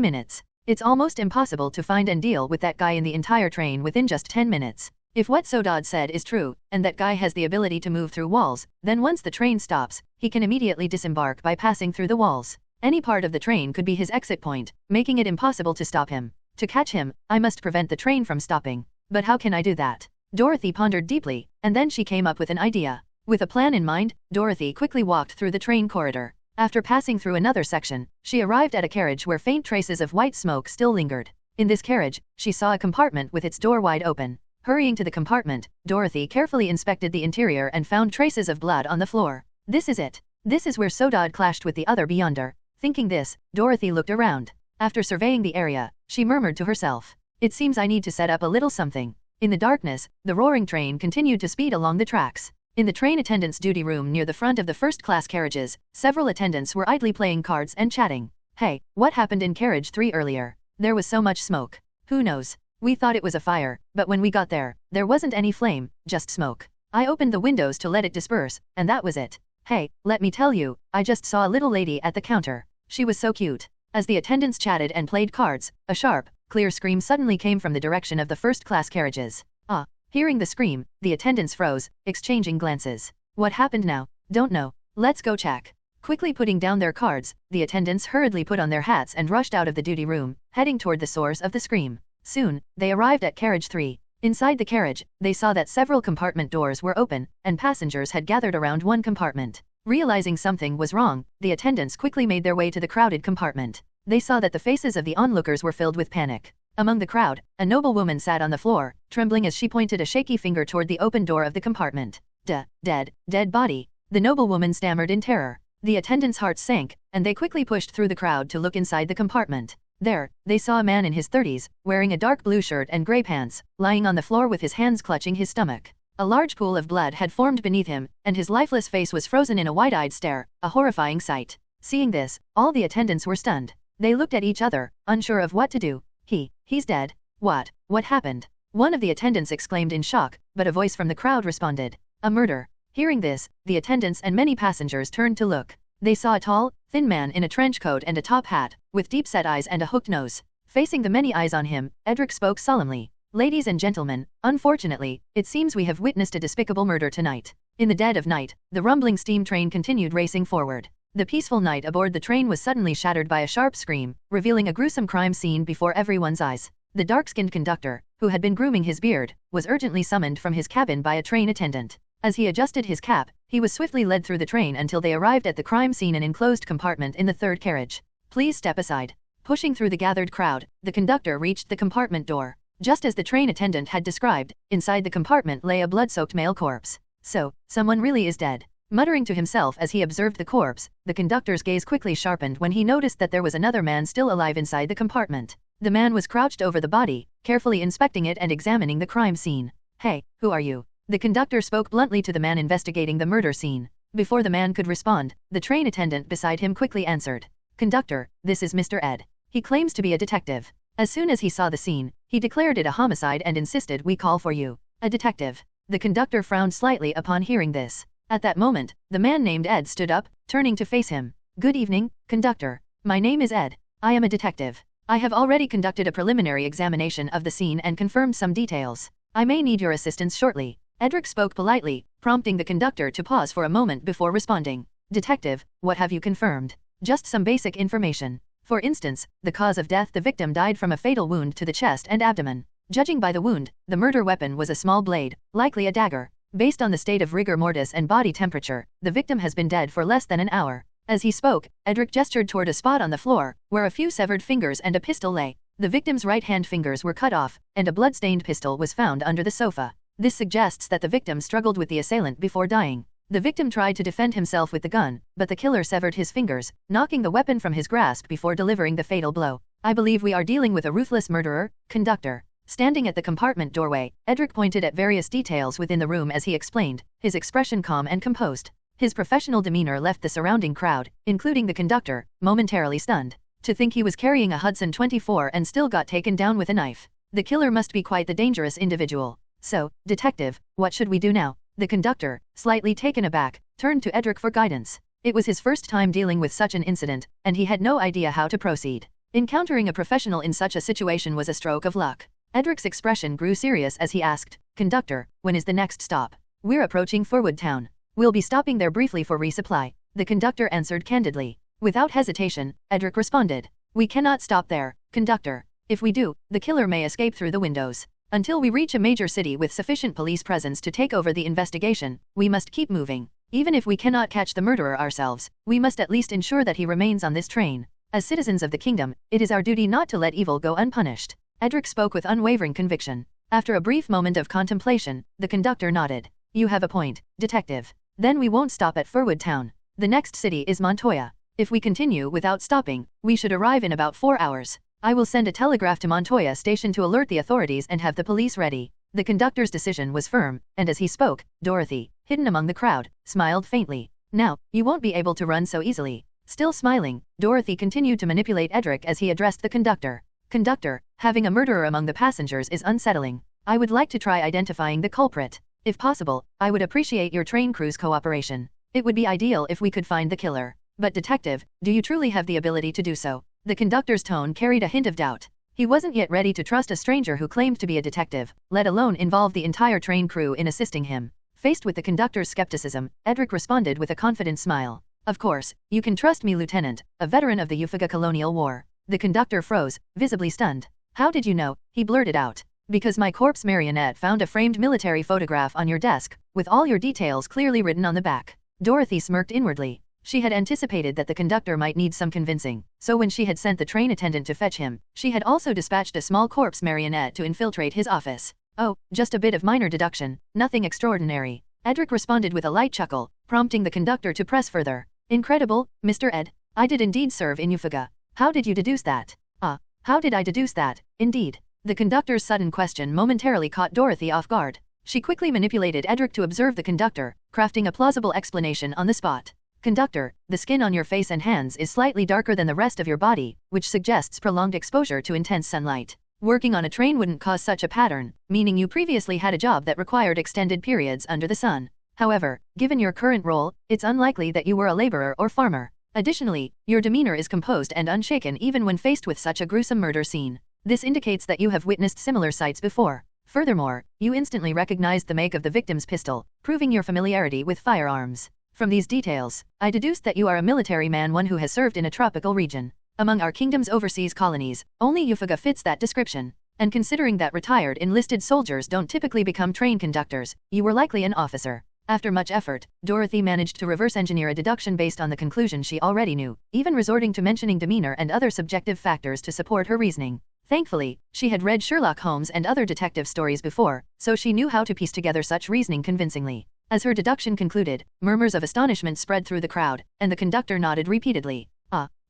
minutes. It's almost impossible to find and deal with that guy in the entire train within just 10 minutes. If what Sodod said is true, and that guy has the ability to move through walls, then once the train stops, he can immediately disembark by passing through the walls. Any part of the train could be his exit point, making it impossible to stop him. To catch him, I must prevent the train from stopping. But how can I do that? Dorothy pondered deeply, and then she came up with an idea. With a plan in mind, Dorothy quickly walked through the train corridor. After passing through another section, she arrived at a carriage where faint traces of white smoke still lingered. In this carriage, she saw a compartment with its door wide open. Hurrying to the compartment, Dorothy carefully inspected the interior and found traces of blood on the floor. This is it. This is where Sodod clashed with the other beyonder. Thinking this, Dorothy looked around. After surveying the area, she murmured to herself, "It seems I need to set up a little something." In the darkness, the roaring train continued to speed along the tracks. In the train attendant's duty room near the front of the first-class carriages, several attendants were idly playing cards and chatting. "Hey, what happened in carriage 3 earlier? There was so much smoke. Who knows? We thought it was a fire, but when we got there wasn't any flame, just smoke. I opened the windows to let it disperse, and that was it. Hey, let me tell you, I just saw a little lady at the counter. She was so cute." As the attendants chatted and played cards, a sharp, clear scream suddenly came from the direction of the first-class carriages. "Ah." Hearing the scream, the attendants froze, exchanging glances. "What happened now?" "Don't know. Let's go check." Quickly putting down their cards, the attendants hurriedly put on their hats and rushed out of the duty room, heading toward the source of the scream. Soon, they arrived at carriage 3. Inside the carriage, they saw that several compartment doors were open, and passengers had gathered around one compartment. Realizing something was wrong, the attendants quickly made their way to the crowded compartment. They saw that the faces of the onlookers were filled with panic. Among the crowd, a noble woman sat on the floor, trembling as she pointed a shaky finger toward the open door of the compartment. Dead body." The noblewoman stammered in terror. The attendants' hearts sank, and they quickly pushed through the crowd to look inside the compartment. There, they saw a man in his 30s, wearing a dark blue shirt and grey pants, lying on the floor with his hands clutching his stomach. A large pool of blood had formed beneath him, and his lifeless face was frozen in a wide-eyed stare, a horrifying sight. Seeing this, all the attendants were stunned. They looked at each other, unsure of what to do. He's dead. What happened? One of the attendants exclaimed in shock, but a voice from the crowd responded. A murder. Hearing this, the attendants and many passengers turned to look. They saw a tall, thin man in a trench coat and a top hat, with deep-set eyes and a hooked nose. Facing the many eyes on him, Edric spoke solemnly. Ladies and gentlemen, unfortunately, it seems we have witnessed a despicable murder tonight. In the dead of night, the rumbling steam train continued racing forward. The peaceful night aboard the train was suddenly shattered by a sharp scream, revealing a gruesome crime scene before everyone's eyes. The dark-skinned conductor, who had been grooming his beard, was urgently summoned from his cabin by a train attendant. As he adjusted his cap, he was swiftly led through the train until they arrived at the crime scene, an enclosed compartment in the third carriage. Please step aside. Pushing through the gathered crowd, the conductor reached the compartment door. Just as the train attendant had described, inside the compartment lay a blood-soaked male corpse. So, someone really is dead. Muttering to himself as he observed the corpse, the conductor's gaze quickly sharpened when he noticed that there was another man still alive inside the compartment. The man was crouched over the body, carefully inspecting it and examining the crime scene. Hey, who are you? The conductor spoke bluntly to the man investigating the murder scene. Before the man could respond, the train attendant beside him quickly answered. Conductor, this is Mr. Ed. He claims to be a detective. As soon as he saw the scene, he declared it a homicide and insisted we call for you. A detective. The conductor frowned slightly upon hearing this. At that moment, the man named Ed stood up, turning to face him. Good evening, conductor. My name is Ed. I am a detective. I have already conducted a preliminary examination of the scene and confirmed some details. I may need your assistance shortly. Edric spoke politely, prompting the conductor to pause for a moment before responding. Detective, what have you confirmed? Just some basic information. For instance, the cause of death: the victim died from a fatal wound to the chest and abdomen. Judging by the wound, the murder weapon was a small blade, likely a dagger. Based on the state of rigor mortis and body temperature, the victim has been dead for less than an hour. As he spoke, Edric gestured toward a spot on the floor, where a few severed fingers and a pistol lay. The victim's right-hand fingers were cut off, and a blood-stained pistol was found under the sofa. This suggests that the victim struggled with the assailant before dying. The victim tried to defend himself with the gun, but the killer severed his fingers, knocking the weapon from his grasp before delivering the fatal blow. I believe we are dealing with a ruthless murderer, conductor. Standing at the compartment doorway, Edric pointed at various details within the room as he explained, his expression calm and composed. His professional demeanor left the surrounding crowd, including the conductor, momentarily stunned. To think he was carrying a Hudson 24 and still got taken down with a knife. The killer must be quite the dangerous individual. So, detective, what should we do now? The conductor, slightly taken aback, turned to Edric for guidance. It was his first time dealing with such an incident, and he had no idea how to proceed. Encountering a professional in such a situation was a stroke of luck. Edric's expression grew serious as he asked, Conductor, when is the next stop? We're approaching Forwood Town. We'll be stopping there briefly for resupply. The conductor answered candidly. Without hesitation, Edric responded. We cannot stop there, conductor. If we do, the killer may escape through the windows. Until we reach a major city with sufficient police presence to take over the investigation, we must keep moving. Even if we cannot catch the murderer ourselves, we must at least ensure that he remains on this train. As citizens of the kingdom, it is our duty not to let evil go unpunished. Edric spoke with unwavering conviction. After a brief moment of contemplation, the conductor nodded. You have a point, detective. Then we won't stop at Forwood Town. The next city is Montoya. If we continue without stopping, we should arrive in about 4 hours. I will send a telegraph to Montoya Station to alert the authorities and have the police ready. The conductor's decision was firm, and as he spoke, Dorothy, hidden among the crowd, smiled faintly. Now, you won't be able to run so easily. Still smiling, Dorothy continued to manipulate Edric as he addressed the conductor. Conductor, having a murderer among the passengers is unsettling. I would like to try identifying the culprit. If possible, I would appreciate your train crew's cooperation. It would be ideal if we could find the killer. But detective, do you truly have the ability to do so? The conductor's tone carried a hint of doubt. He wasn't yet ready to trust a stranger who claimed to be a detective, let alone involve the entire train crew in assisting him. Faced with the conductor's skepticism, Edric responded with a confident smile. Of course, you can trust me, Lieutenant, a veteran of the Ufaga Colonial War. The conductor froze, visibly stunned. How did you know? He blurted out. Because my corpse marionette found a framed military photograph on your desk, with all your details clearly written on the back. Dorothy smirked inwardly. She had anticipated that the conductor might need some convincing, so when she had sent the train attendant to fetch him, she had also dispatched a small corpse marionette to infiltrate his office. Oh, just a bit of minor deduction, nothing extraordinary. Edric responded with a light chuckle, prompting the conductor to press further. Incredible, Mr. Ed. I did indeed serve in Ufaga. How did you deduce that? How did I deduce that? Indeed. The conductor's sudden question momentarily caught Dorothy off guard. She quickly manipulated Edric to observe the conductor, crafting a plausible explanation on the spot. Conductor, the skin on your face and hands is slightly darker than the rest of your body, which suggests prolonged exposure to intense sunlight. Working on a train wouldn't cause such a pattern, meaning you previously had a job that required extended periods under the sun. However, given your current role, it's unlikely that you were a laborer or farmer. Additionally, your demeanor is composed and unshaken even when faced with such a gruesome murder scene. This indicates that you have witnessed similar sights before. Furthermore, you instantly recognized the make of the victim's pistol, proving your familiarity with firearms. From these details, I deduced that you are a military man, one who has served in a tropical region. Among our kingdom's overseas colonies, only Yufuga fits that description. And considering that retired enlisted soldiers don't typically become train conductors, you were likely an officer. After much effort, Dorothy managed to reverse engineer a deduction based on the conclusion she already knew, even resorting to mentioning demeanor and other subjective factors to support her reasoning. Thankfully, she had read Sherlock Holmes and other detective stories before, so she knew how to piece together such reasoning convincingly. As her deduction concluded, murmurs of astonishment spread through the crowd, and the conductor nodded repeatedly.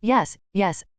Yes,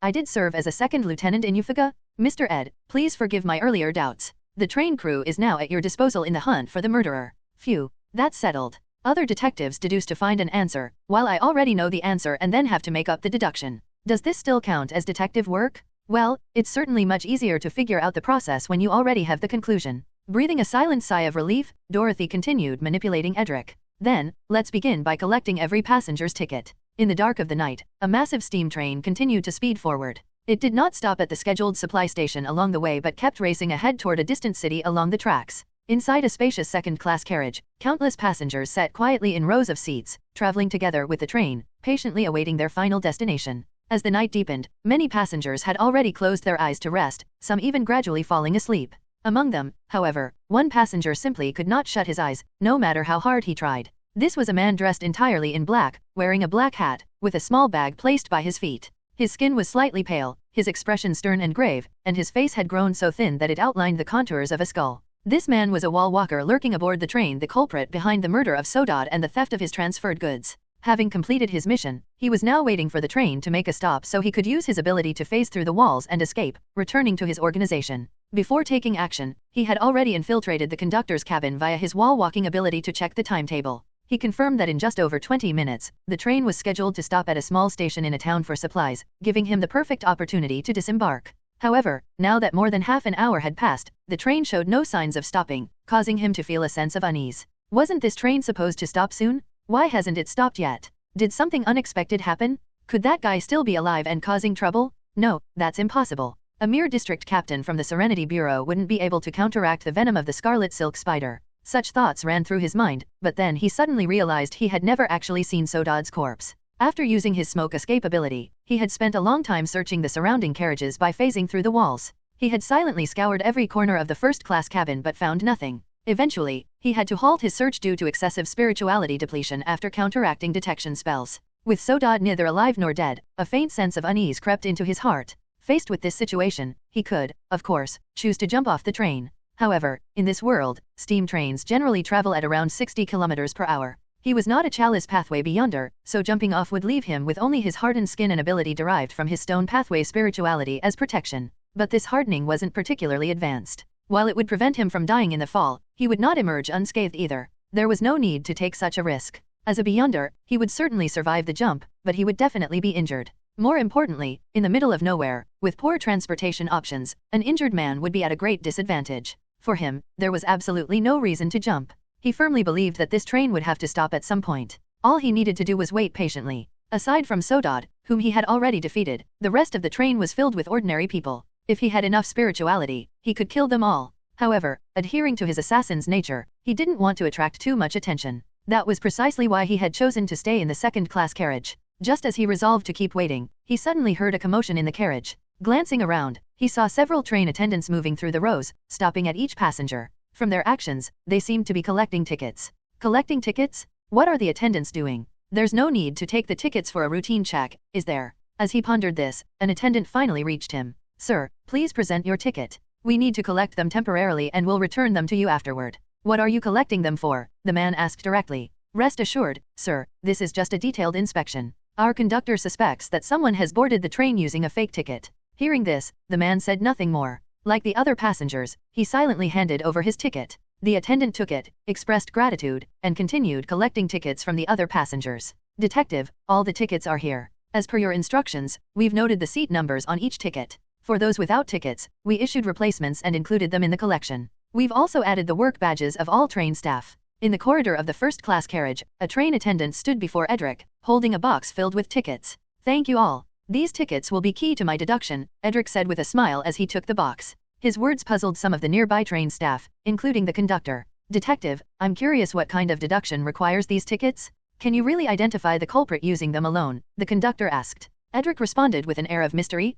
I did serve as a second lieutenant in Yufuga. Mr. Ed, please forgive my earlier doubts. The train crew is now at your disposal in the hunt for the murderer. Phew, that's settled. Other detectives deduce to find an answer, while I already know the answer and then have to make up the deduction. Does this still count as detective work? Well, it's certainly much easier to figure out the process when you already have the conclusion. Breathing a silent sigh of relief, Dorothy continued manipulating Edric. Then, let's begin by collecting every passenger's ticket. In the dark of the night, a massive steam train continued to speed forward. It did not stop at the scheduled supply station along the way but kept racing ahead toward a distant city along the tracks. Inside a spacious second-class carriage, countless passengers sat quietly in rows of seats, traveling together with the train, patiently awaiting their final destination. As the night deepened, many passengers had already closed their eyes to rest, some even gradually falling asleep. Among them, however, one passenger simply could not shut his eyes, no matter how hard he tried. This was a man dressed entirely in black, wearing a black hat, with a small bag placed by his feet. His skin was slightly pale, his expression stern and grave, and his face had grown so thin that it outlined the contours of a skull. This man was a wall walker lurking aboard the train, the culprit behind the murder of Sodod and the theft of his transferred goods. Having completed his mission, he was now waiting for the train to make a stop so he could use his ability to phase through the walls and escape, returning to his organization. Before taking action, he had already infiltrated the conductor's cabin via his wall-walking ability to check the timetable. He confirmed that in just over 20 minutes, the train was scheduled to stop at a small station in a town for supplies, giving him the perfect opportunity to disembark. However, now that more than half an hour had passed, the train showed no signs of stopping, causing him to feel a sense of unease. Wasn't this train supposed to stop soon? Why hasn't it stopped yet? Did something unexpected happen? Could that guy still be alive and causing trouble? No, that's impossible. A mere district captain from the Serenity Bureau wouldn't be able to counteract the venom of the scarlet silk spider. Such thoughts ran through his mind, but then he suddenly realized he had never actually seen Sodod's corpse. After using his smoke escape ability, he had spent a long time searching the surrounding carriages by phasing through the walls. He had silently scoured every corner of the first-class cabin but found nothing. Eventually, he had to halt his search due to excessive spirituality depletion after counteracting detection spells. With Sodod neither alive nor dead, a faint sense of unease crept into his heart. Faced with this situation, he could, of course, choose to jump off the train. However, in this world, steam trains generally travel at around 60 kilometers per hour. He was not a chalice pathway beyonder, so jumping off would leave him with only his hardened skin and ability derived from his stone pathway spirituality as protection. But this hardening wasn't particularly advanced. While it would prevent him from dying in the fall, he would not emerge unscathed either. There was no need to take such a risk. As a beyonder, he would certainly survive the jump, but he would definitely be injured. More importantly, in the middle of nowhere, with poor transportation options, an injured man would be at a great disadvantage. For him, there was absolutely no reason to jump. He firmly believed that this train would have to stop at some point. All he needed to do was wait patiently. Aside from Sodod, whom he had already defeated, the rest of the train was filled with ordinary people. If he had enough spirituality, he could kill them all. However, adhering to his assassin's nature, he didn't want to attract too much attention. That was precisely why he had chosen to stay in the second-class carriage. Just as he resolved to keep waiting, he suddenly heard a commotion in the carriage. Glancing around, he saw several train attendants moving through the rows, stopping at each passenger. From their actions, they seemed to be collecting tickets. Collecting tickets? What are the attendants doing? There's no need to take the tickets for a routine check, is there? As he pondered this, an attendant finally reached him. Sir, please present your ticket. We need to collect them temporarily and will return them to you afterward. What are you collecting them for? The man asked directly. Rest assured, sir, this is just a detailed inspection. Our conductor suspects that someone has boarded the train using a fake ticket. Hearing this, the man said nothing more. Like the other passengers, he silently handed over his ticket. The attendant took it, expressed gratitude, and continued collecting tickets from the other passengers. Detective, all the tickets are here. As per your instructions, we've noted the seat numbers on each ticket. For those without tickets, we issued replacements and included them in the collection. We've also added the work badges of all train staff. In the corridor of the first-class carriage, a train attendant stood before Edric, holding a box filled with tickets. Thank you all. These tickets will be key to my deduction, Edric said with a smile as he took the box. His words puzzled some of the nearby train staff, including the conductor. Detective, I'm curious what kind of deduction requires these tickets? Can you really identify the culprit using them alone? The conductor asked. Edric responded with an air of mystery.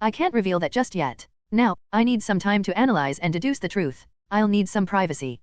I can't reveal that just yet. Now, I need some time to analyze and deduce the truth. I'll need some privacy.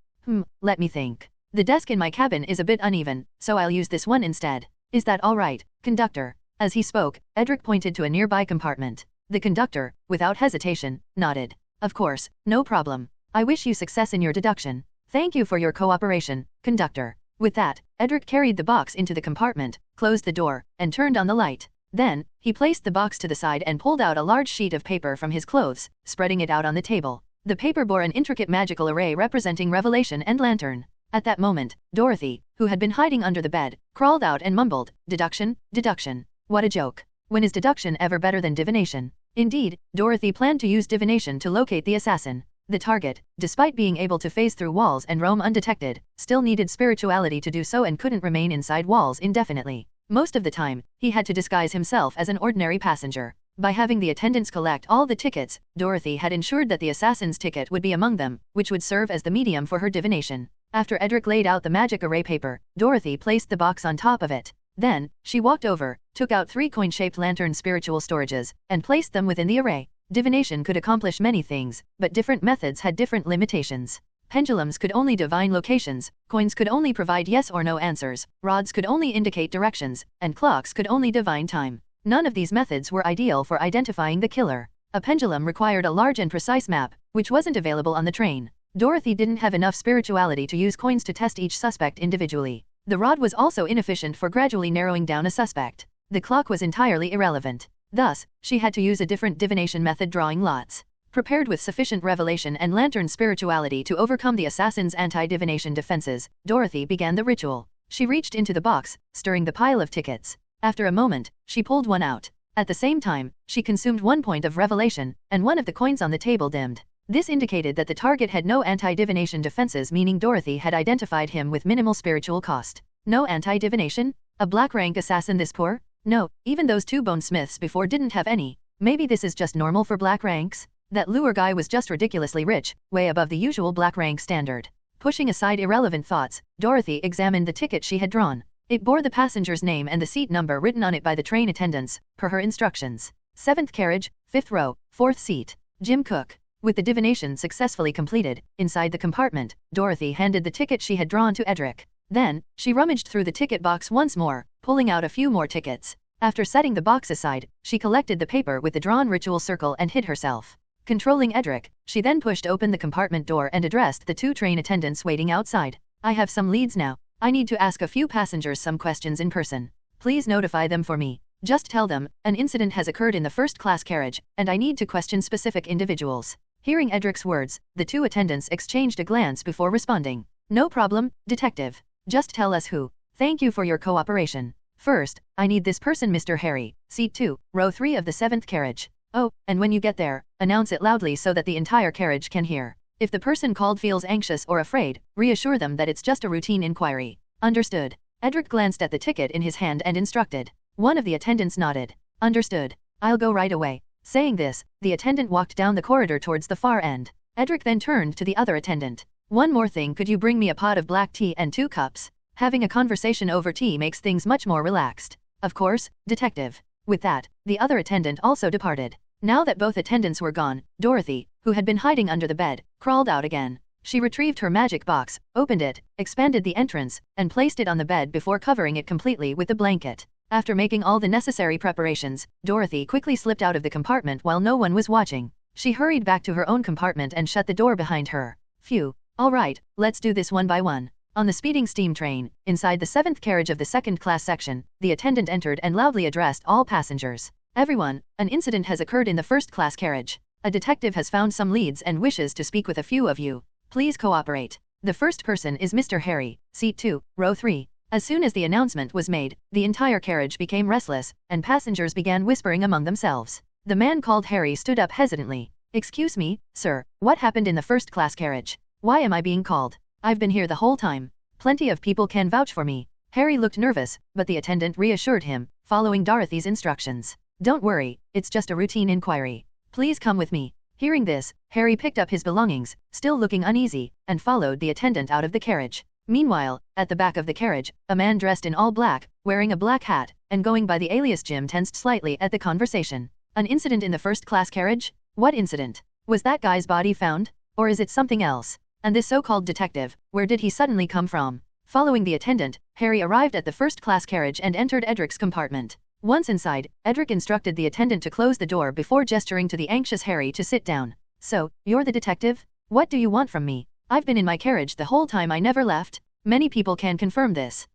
Let me think. The desk in my cabin is a bit uneven, so I'll use this one instead. Is that all right, conductor? As he spoke, Edric pointed to a nearby compartment. The conductor, without hesitation, nodded. Of course, no problem. I wish you success in your deduction. Thank you for your cooperation, conductor. With that, Edric carried the box into the compartment, closed the door, and turned on the light. Then, he placed the box to the side and pulled out a large sheet of paper from his clothes, spreading it out on the table. The paper bore an intricate magical array representing revelation and lantern. At that moment, Dorothy, who had been hiding under the bed, crawled out and mumbled, "Deduction, deduction. What a joke. When is deduction ever better than divination?" Indeed, Dorothy planned to use divination to locate the assassin. The target, despite being able to phase through walls and roam undetected, still needed spirituality to do so and couldn't remain inside walls indefinitely. Most of the time, he had to disguise himself as an ordinary passenger. By having the attendants collect all the tickets, Dorothy had ensured that the assassin's ticket would be among them, which would serve as the medium for her divination. After Edric laid out the magic array paper, Dorothy placed the box on top of it. Then, she walked over, took out 3 coin-shaped lantern spiritual storages, and placed them within the array. Divination could accomplish many things, but different methods had different limitations. Pendulums could only divine locations, coins could only provide yes or no answers, rods could only indicate directions, and clocks could only divine time. None of these methods were ideal for identifying the killer. A pendulum required a large and precise map, which wasn't available on the train. Dorothy didn't have enough spirituality to use coins to test each suspect individually. The rod was also inefficient for gradually narrowing down a suspect. The clock was entirely irrelevant. Thus, she had to use a different divination method, drawing lots. Prepared with sufficient revelation and lantern spirituality to overcome the assassin's anti-divination defenses, Dorothy began the ritual. She reached into the box, stirring the pile of tickets. After a moment, she pulled one out. At the same time, she consumed 1 point of revelation, and one of the coins on the table dimmed. This indicated that the target had no anti-divination defenses, meaning Dorothy had identified him with minimal spiritual cost. No anti-divination? A black-rank assassin this poor? No, even those 2 bonesmiths before didn't have any. Maybe this is just normal for black ranks? That lure guy was just ridiculously rich, way above the usual black rank standard. Pushing aside irrelevant thoughts, Dorothy examined the ticket she had drawn. It bore the passenger's name and the seat number written on it by the train attendants, per her instructions. 7th carriage, 5th row, 4th seat. Jim Cook. With the divination successfully completed, inside the compartment, Dorothy handed the ticket she had drawn to Edric. Then, she rummaged through the ticket box once more, pulling out a few more tickets. After setting the box aside, she collected the paper with the drawn ritual circle and hid herself. Controlling Edric, she then pushed open the compartment door and addressed the 2 train attendants waiting outside. "I have some leads now. I need to ask a few passengers some questions in person. Please notify them for me. Just tell them, an incident has occurred in the first-class carriage, and I need to question specific individuals." Hearing Edric's words, the 2 attendants exchanged a glance before responding. "No problem, detective. Just tell us who. Thank you for your cooperation. First, I need this person, Mr. Harry, seat 2, row 3 of the 7th carriage. Oh, and when you get there, announce it loudly so that the entire carriage can hear. If the person called feels anxious or afraid, reassure them that it's just a routine inquiry." "Understood." Edric glanced at the ticket in his hand and instructed. One of the attendants nodded. "Understood. I'll go right away." Saying this, the attendant walked down the corridor towards the far end. Edric then turned to the other attendant. "One more thing, could you bring me a pot of black tea and 2 cups? Having a conversation over tea makes things much more relaxed." "Of course, detective." With that, the other attendant also departed. Now that both attendants were gone, Dorothy, who had been hiding under the bed, crawled out again. She retrieved her magic box, opened it, expanded the entrance, and placed it on the bed before covering it completely with the blanket. After making all the necessary preparations, Dorothy quickly slipped out of the compartment while no one was watching. She hurried back to her own compartment and shut the door behind her. Phew. All right, let's do this one by one. On the speeding steam train, inside the 7th carriage of the 2nd-class section, the attendant entered and loudly addressed all passengers. "Everyone, an incident has occurred in the 1st-class carriage. A detective has found some leads and wishes to speak with a few of you. Please cooperate. The first person is Mr. Harry, seat 2, row 3. As soon as the announcement was made, the entire carriage became restless, and passengers began whispering among themselves. The man called Harry stood up hesitantly. Excuse me, sir, what happened in the first-class carriage? Why am I being called? I've been here the whole time. Plenty of people can vouch for me. Harry looked nervous, but the attendant reassured him, following Dorothy's instructions. Don't worry, it's just a routine inquiry. Please come with me. Hearing this, Harry picked up his belongings, still looking uneasy, and followed the attendant out of the carriage. Meanwhile, at the back of the carriage, a man dressed in all black, wearing a black hat, and going by the alias Jim tensed slightly at the conversation. An incident in the first-class carriage? What incident? Was that guy's body found? Or is it something else? And this so-called detective, where did he suddenly come from? Following the attendant, Harry arrived at the first-class carriage and entered Edric's compartment. Once inside, Edric instructed the attendant to close the door before gesturing to the anxious Harry to sit down. So, you're the detective? What do you want from me? I've been in my carriage the whole time, I never left. Many people can confirm this.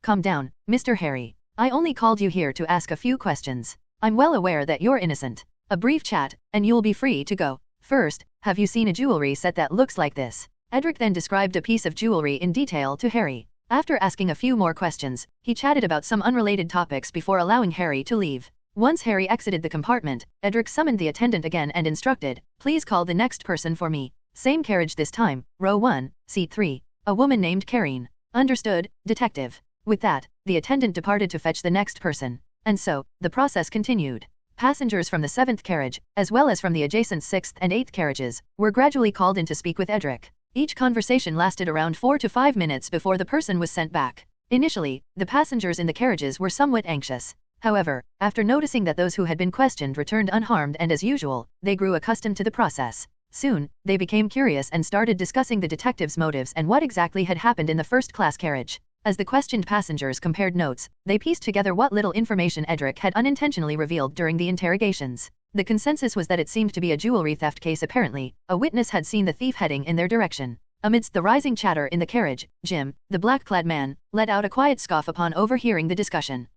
Calm down, Mr. Harry. I only called you here to ask a few questions. I'm well aware that you're innocent. A brief chat, and you'll be free to go. First, have you seen a jewelry set that looks like this? Edric then described a piece of jewelry in detail to Harry. After asking a few more questions, he chatted about some unrelated topics before allowing Harry to leave. Once Harry exited the compartment, Edric summoned the attendant again and instructed, "Please call the next person for me. Same carriage this time, row 1, seat 3. A woman named Karine." "Understood, detective." With that, the attendant departed to fetch the next person. And so, the process continued. Passengers from the 7th carriage, as well as from the adjacent 6th and 8th carriages, were gradually called in to speak with Edric. Each conversation lasted around 4 to 5 minutes before the person was sent back. Initially, the passengers in the carriages were somewhat anxious. However, after noticing that those who had been questioned returned unharmed and as usual, they grew accustomed to the process. Soon, they became curious and started discussing the detective's motives and what exactly had happened in the first-class carriage. As the questioned passengers compared notes, they pieced together what little information Edric had unintentionally revealed during the interrogations. The consensus was that it seemed to be a jewelry theft case. Apparently, a witness had seen the thief heading in their direction. Amidst the rising chatter in the carriage, Jim, the black-clad man, let out a quiet scoff upon overhearing the discussion.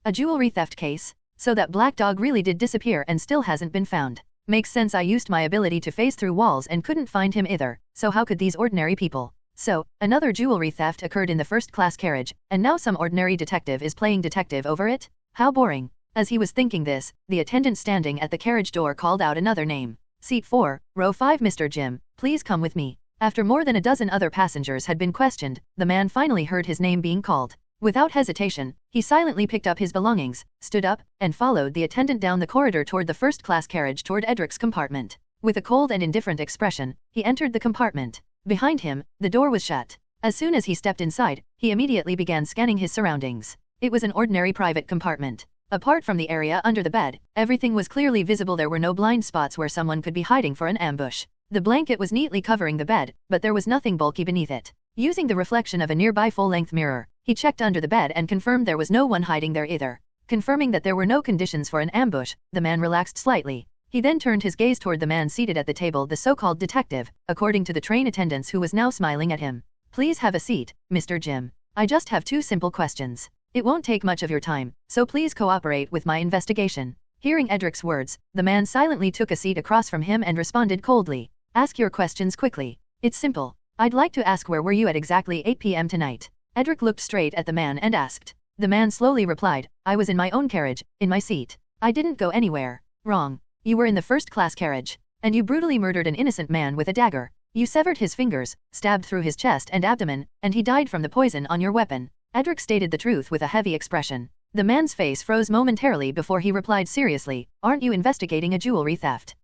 A jewelry theft case? So that black dog really did disappear and still hasn't been found. Makes sense. I used my ability to phase through walls and couldn't find him either, so how could these ordinary people? So, another jewelry theft occurred in the first-class carriage, and now some ordinary detective is playing detective over it? How boring. As he was thinking this, the attendant standing at the carriage door called out another name. "Seat 4, row 5, Mr. Jim, please come with me." After more than a dozen other passengers had been questioned, the man finally heard his name being called. Without hesitation, he silently picked up his belongings, stood up, and followed the attendant down the corridor toward the first-class carriage toward Edric's compartment. With a cold and indifferent expression, he entered the compartment. Behind him, the door was shut. As soon as he stepped inside, he immediately began scanning his surroundings. It was an ordinary private compartment. Apart from the area under the bed, everything was clearly visible. There were no blind spots where someone could be hiding for an ambush. The blanket was neatly covering the bed, but there was nothing bulky beneath it. Using the reflection of a nearby full-length mirror, he checked under the bed and confirmed there was no one hiding there either. Confirming that there were no conditions for an ambush, the man relaxed slightly. He then turned his gaze toward the man seated at the table, the so-called detective, according to the train attendants, who was now smiling at him. "Please have a seat, Mr. Jim. I just have 2 simple questions. It won't take much of your time, so please cooperate with my investigation." Hearing Edric's words, the man silently took a seat across from him and responded coldly. "Ask your questions quickly. It's simple. I'd like to ask, where were you at exactly 8 p.m. tonight?" Edric looked straight at the man and asked. The man slowly replied, "I was in my own carriage, in my seat. I didn't go anywhere." "Wrong. You were in the first-class carriage. And you brutally murdered an innocent man with a dagger. You severed his fingers, stabbed through his chest and abdomen, and he died from the poison on your weapon." Edric stated the truth with a heavy expression. The man's face froze momentarily before he replied seriously, "Aren't you investigating a jewelry theft?"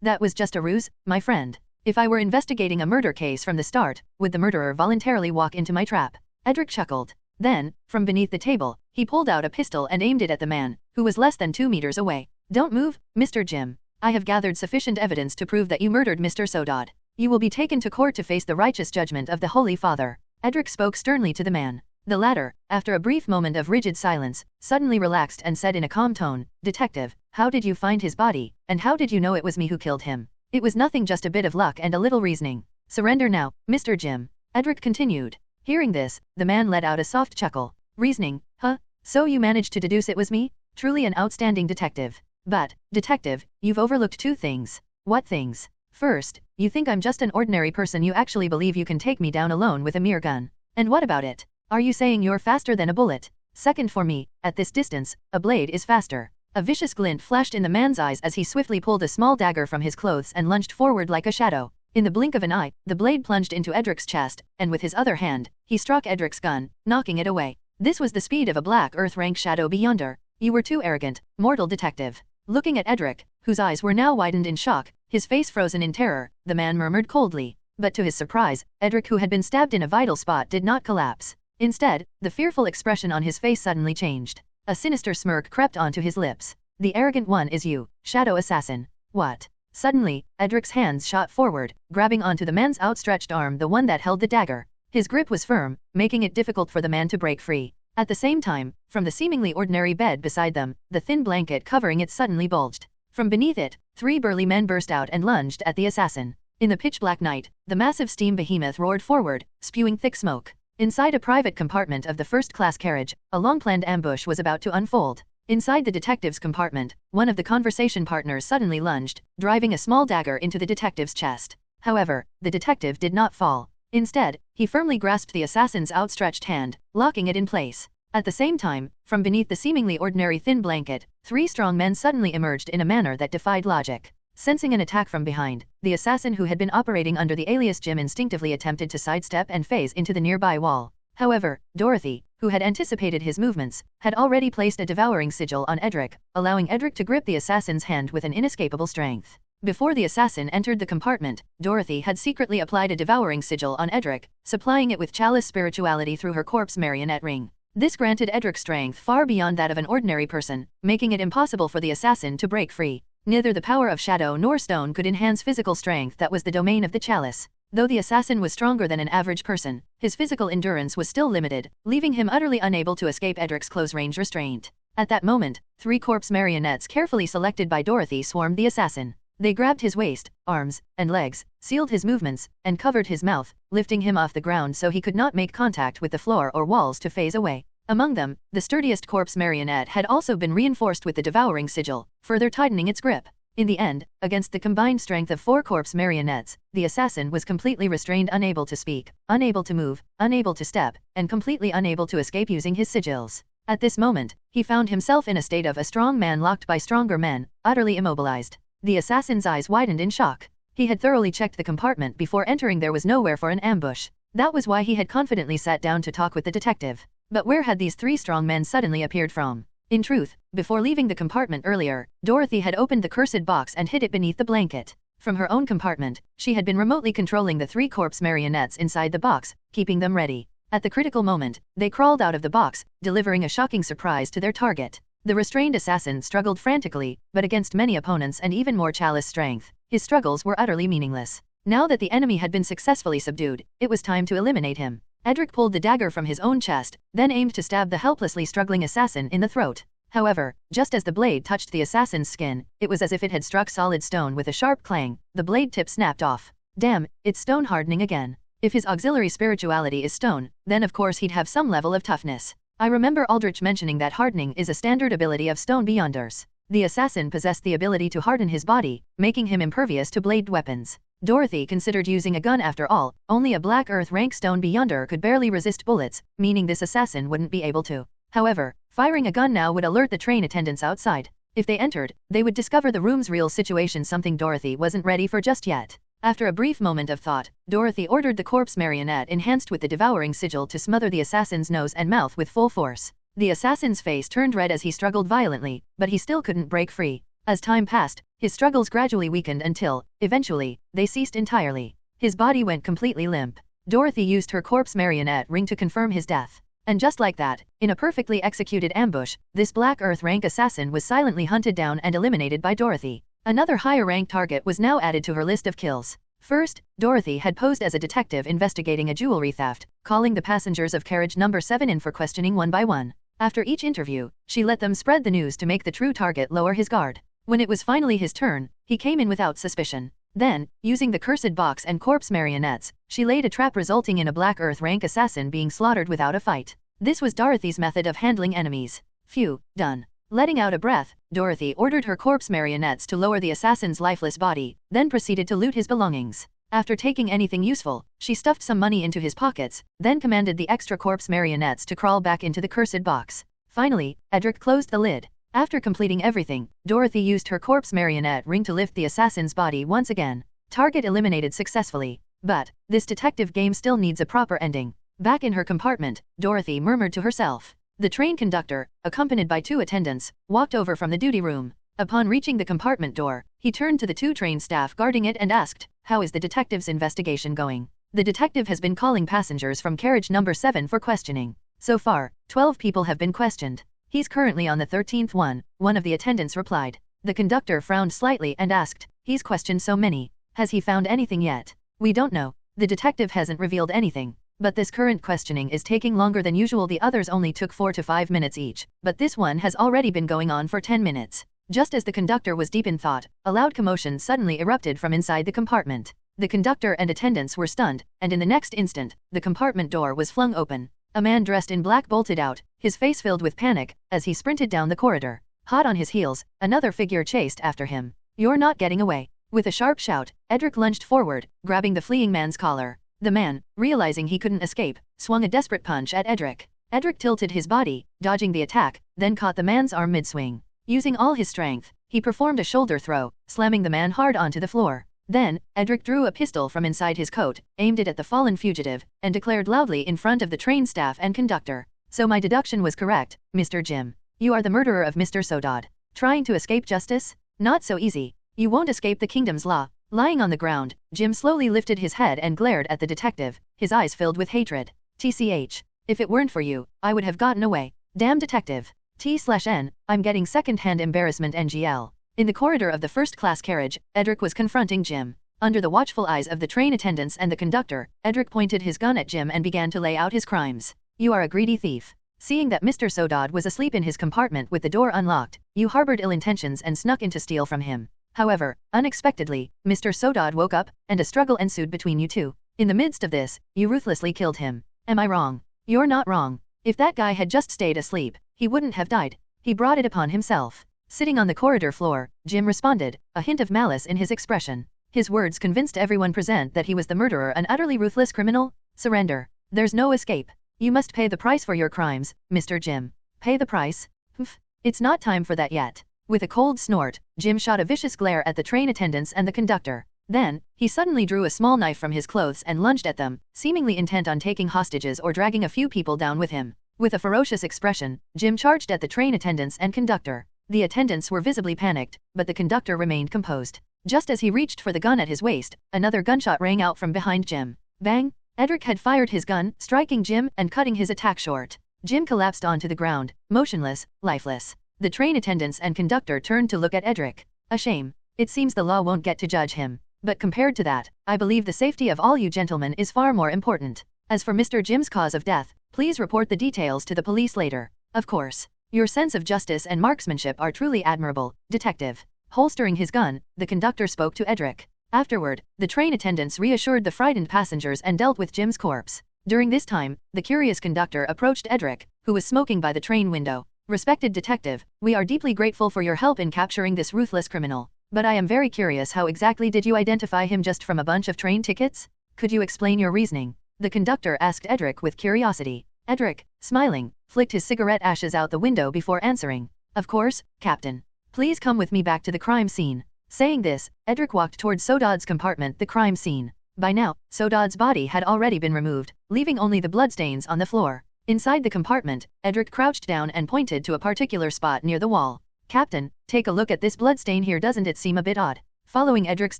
That was just a ruse, my friend. If I were investigating a murder case from the start, would the murderer voluntarily walk into my trap?" Edric chuckled. Then, from beneath the table, he pulled out a pistol and aimed it at the man, who was less than 2 meters away. "Don't move, Mr. Jim. I have gathered sufficient evidence to prove that you murdered Mr. Sodod. You will be taken to court to face the righteous judgment of the Holy Father." Edric spoke sternly to the man. The latter, after a brief moment of rigid silence, suddenly relaxed and said in a calm tone, "Detective, how did you find his body, and how did you know it was me who killed him?" "It was nothing, just a bit of luck and a little reasoning. Surrender now, Mr. Jim," Edric continued. Hearing this, the man let out a soft chuckle. "Reasoning, huh? So you managed to deduce it was me? Truly an outstanding detective. But, detective, you've overlooked 2 things." "What things?" "First, you think I'm just an ordinary person. You actually believe you can take me down alone with a mere gun. And what about it? Are you saying you're faster than a bullet? Second, for me, at this distance, a blade is faster. A vicious glint flashed in the man's eyes as he swiftly pulled a small dagger from his clothes and lunged forward like a shadow. In the blink of an eye, the blade plunged into Edric's chest, and with his other hand, he struck Edric's gun, knocking it away. This was the speed of a black earth rank shadow beyonder. You were too arrogant, mortal detective. Looking at Edric, whose eyes were now widened in shock, his face frozen in terror, the man murmured coldly. But to his surprise, Edric, who had been stabbed in a vital spot, did not collapse. Instead, the fearful expression on his face suddenly changed. A sinister smirk crept onto his lips. The arrogant one is you, shadow assassin. What? Suddenly, Edric's hands shot forward, grabbing onto the man's outstretched arm, the one that held the dagger. His grip was firm, making it difficult for the man to break free. At the same time, from the seemingly ordinary bed beside them, the thin blanket covering it suddenly bulged. From beneath it, 3 burly men burst out and lunged at the assassin. In the pitch-black night, the massive steam behemoth roared forward, spewing thick smoke. Inside a private compartment of the first-class carriage, a long-planned ambush was about to unfold. Inside the detective's compartment, one of the conversation partners suddenly lunged, driving a small dagger into the detective's chest. However, the detective did not fall. Instead, he firmly grasped the assassin's outstretched hand, locking it in place. At the same time, from beneath the seemingly ordinary thin blanket, 3 strong men suddenly emerged in a manner that defied logic. Sensing an attack from behind, the assassin who had been operating under the alias Jim instinctively attempted to sidestep and phase into the nearby wall. However, Dorothy, who had anticipated his movements, had already placed a devouring sigil on Edric, allowing Edric to grip the assassin's hand with an inescapable strength. Before the assassin entered the compartment, Dorothy had secretly applied a devouring sigil on Edric, supplying it with chalice spirituality through her corpse marionette ring. This granted Edric strength far beyond that of an ordinary person, making it impossible for the assassin to break free. Neither the power of shadow nor stone could enhance physical strength that was the domain of the chalice. Though the assassin was stronger than an average person, his physical endurance was still limited, leaving him utterly unable to escape Edric's close-range restraint. At that moment, 3 corpse marionettes carefully selected by Dorothy swarmed the assassin. They grabbed his waist, arms, and legs, sealed his movements, and covered his mouth, lifting him off the ground so he could not make contact with the floor or walls to phase away. Among them, the sturdiest corpse marionette had also been reinforced with the devouring sigil, further tightening its grip. In the end, against the combined strength of 4 corpse marionettes, the assassin was completely restrained, unable to speak, unable to move, unable to step, and completely unable to escape using his sigils. At this moment, he found himself in a state of a strong man locked by stronger men, utterly immobilized. The assassin's eyes widened in shock. He had thoroughly checked the compartment before entering. There was nowhere for an ambush. That was why he had confidently sat down to talk with the detective. But where had these 3 strong men suddenly appeared from? In truth, before leaving the compartment earlier, Dorothy had opened the cursed box and hid it beneath the blanket. From her own compartment, she had been remotely controlling the 3 corpse marionettes inside the box, keeping them ready. At the critical moment, they crawled out of the box, delivering a shocking surprise to their target. The restrained assassin struggled frantically, but against many opponents and even more chalice strength, his struggles were utterly meaningless. Now that the enemy had been successfully subdued, it was time to eliminate him. Edric pulled the dagger from his own chest, then aimed to stab the helplessly struggling assassin in the throat. However, just as the blade touched the assassin's skin, it was as if it had struck solid stone with a sharp clang. The blade tip snapped off. Damn, it's stone hardening again. If his auxiliary spirituality is stone, then of course he'd have some level of toughness. I remember Aldrich mentioning that hardening is a standard ability of stone beyonders. The assassin possessed the ability to harden his body, making him impervious to bladed weapons. Dorothy considered using a gun. After all, only a black earth rank stone beyonder could barely resist bullets, meaning this assassin wouldn't be able to. However, firing a gun now would alert the train attendants outside. If they entered, they would discover the room's real situation, something Dorothy wasn't ready for just yet. After a brief moment of thought, Dorothy ordered the corpse marionette enhanced with the devouring sigil to smother the assassin's nose and mouth with full force. The assassin's face turned red as he struggled violently, but he still couldn't break free. As time passed, his struggles gradually weakened until, eventually, they ceased entirely. His body went completely limp. Dorothy used her corpse marionette ring to confirm his death. And just like that, in a perfectly executed ambush, this black earth rank assassin was silently hunted down and eliminated by Dorothy. Another higher ranked target was now added to her list of kills. First, Dorothy had posed as a detective investigating a jewelry theft, calling the passengers of carriage number 7 in for questioning one by one. After each interview, she let them spread the news to make the true target lower his guard. When it was finally his turn, he came in without suspicion. Then, using the cursed box and corpse marionettes, she laid a trap resulting in a black earth rank assassin being slaughtered without a fight. This was Dorothy's method of handling enemies. Phew, done. Letting out a breath, Dorothy ordered her corpse marionettes to lower the assassin's lifeless body, then proceeded to loot his belongings. After taking anything useful, she stuffed some money into his pockets, then commanded the extra corpse marionettes to crawl back into the cursed box. Finally, Edric closed the lid. After completing everything, Dorothy used her corpse marionette ring to lift the assassin's body once again. Target eliminated successfully. But, this detective game still needs a proper ending. Back in her compartment, Dorothy murmured to herself. The train conductor, accompanied by 2 attendants, walked over from the duty room. Upon reaching the compartment door, he turned to the 2 train staff guarding it and asked, "How is the detective's investigation going?" The detective has been calling passengers from carriage number 7 for questioning. So far, 12 people have been questioned. He's currently on the 13th one of the attendants replied. The conductor frowned slightly and asked, "He's questioned so many. Has he found anything yet?" "We don't know. The detective hasn't revealed anything. But this current questioning is taking longer than usual. The others only took 4 to 5 minutes each, but this one has already been going on for 10 minutes. Just as the conductor was deep in thought, a loud commotion suddenly erupted from inside the compartment. The conductor and attendants were stunned, and in the next instant, the compartment door was flung open. A man dressed in black bolted out, his face filled with panic, as he sprinted down the corridor. Hot on his heels, another figure chased after him. "You're not getting away." With a sharp shout, Edric lunged forward, grabbing the fleeing man's collar. The man, realizing he couldn't escape, swung a desperate punch at Edric. Edric tilted his body, dodging the attack, then caught the man's arm mid-swing. Using all his strength, he performed a shoulder throw, slamming the man hard onto the floor. Then, Edric drew a pistol from inside his coat, aimed it at the fallen fugitive, and declared loudly in front of the train staff and conductor, "So my deduction was correct, Mr. Jim. You are the murderer of Mr. Sodod. Trying to escape justice? Not so easy. You won't escape the kingdom's law." Lying on the ground, Jim slowly lifted his head and glared at the detective, his eyes filled with hatred. "TCH. If it weren't for you, I would have gotten away. Damn detective. T/N, I'm getting second-hand embarrassment NGL." In the corridor of the first-class carriage, Edric was confronting Jim. Under the watchful eyes of the train attendants and the conductor, Edric pointed his gun at Jim and began to lay out his crimes. "You are a greedy thief. Seeing that Mr. Sodod was asleep in his compartment with the door unlocked, you harbored ill intentions and snuck in to steal from him. However, unexpectedly, Mr. Sodod woke up, and a struggle ensued between you two. In the midst of this, you ruthlessly killed him. Am I wrong?" "You're not wrong. If that guy had just stayed asleep, he wouldn't have died. He brought it upon himself." Sitting on the corridor floor, Jim responded, a hint of malice in his expression. His words convinced everyone present that he was the murderer, an utterly ruthless criminal. "Surrender. There's no escape. You must pay the price for your crimes, Mr. Jim." "Pay the price? Pff, it's not time for that yet." With a cold snort, Jim shot a vicious glare at the train attendants and the conductor. Then, he suddenly drew a small knife from his clothes and lunged at them, seemingly intent on taking hostages or dragging a few people down with him. With a ferocious expression, Jim charged at the train attendants and conductor. The attendants were visibly panicked, but the conductor remained composed. Just as he reached for the gun at his waist, another gunshot rang out from behind Jim. Bang! Edric had fired his gun, striking Jim and cutting his attack short. Jim collapsed onto the ground, motionless, lifeless. The train attendants and conductor turned to look at Edric. A shame. It seems the law won't get to judge him. But compared to that, I believe the safety of all you gentlemen is far more important. As for Mr. Jim's cause of death, please report the details to the police later. Of course. Your sense of justice and marksmanship are truly admirable, detective." Holstering his gun, the conductor spoke to Edric. Afterward, the train attendants reassured the frightened passengers and dealt with Jim's corpse. During this time, the curious conductor approached Edric, who was smoking by the train window. "Respected detective, we are deeply grateful for your help in capturing this ruthless criminal. But I am very curious, how exactly did you identify him just from a bunch of train tickets? Could you explain your reasoning?" The conductor asked Edric with curiosity. Edric, smiling, flicked his cigarette ashes out the window before answering. "Of course, Captain. Please come with me back to the crime scene." Saying this, Edric walked towards Sodod's compartment, the crime scene. By now, Sodod's body had already been removed, leaving only the bloodstains on the floor. Inside the compartment, Edric crouched down and pointed to a particular spot near the wall. "Captain, take a look at this bloodstain here. Doesn't it seem a bit odd?" Following Edric's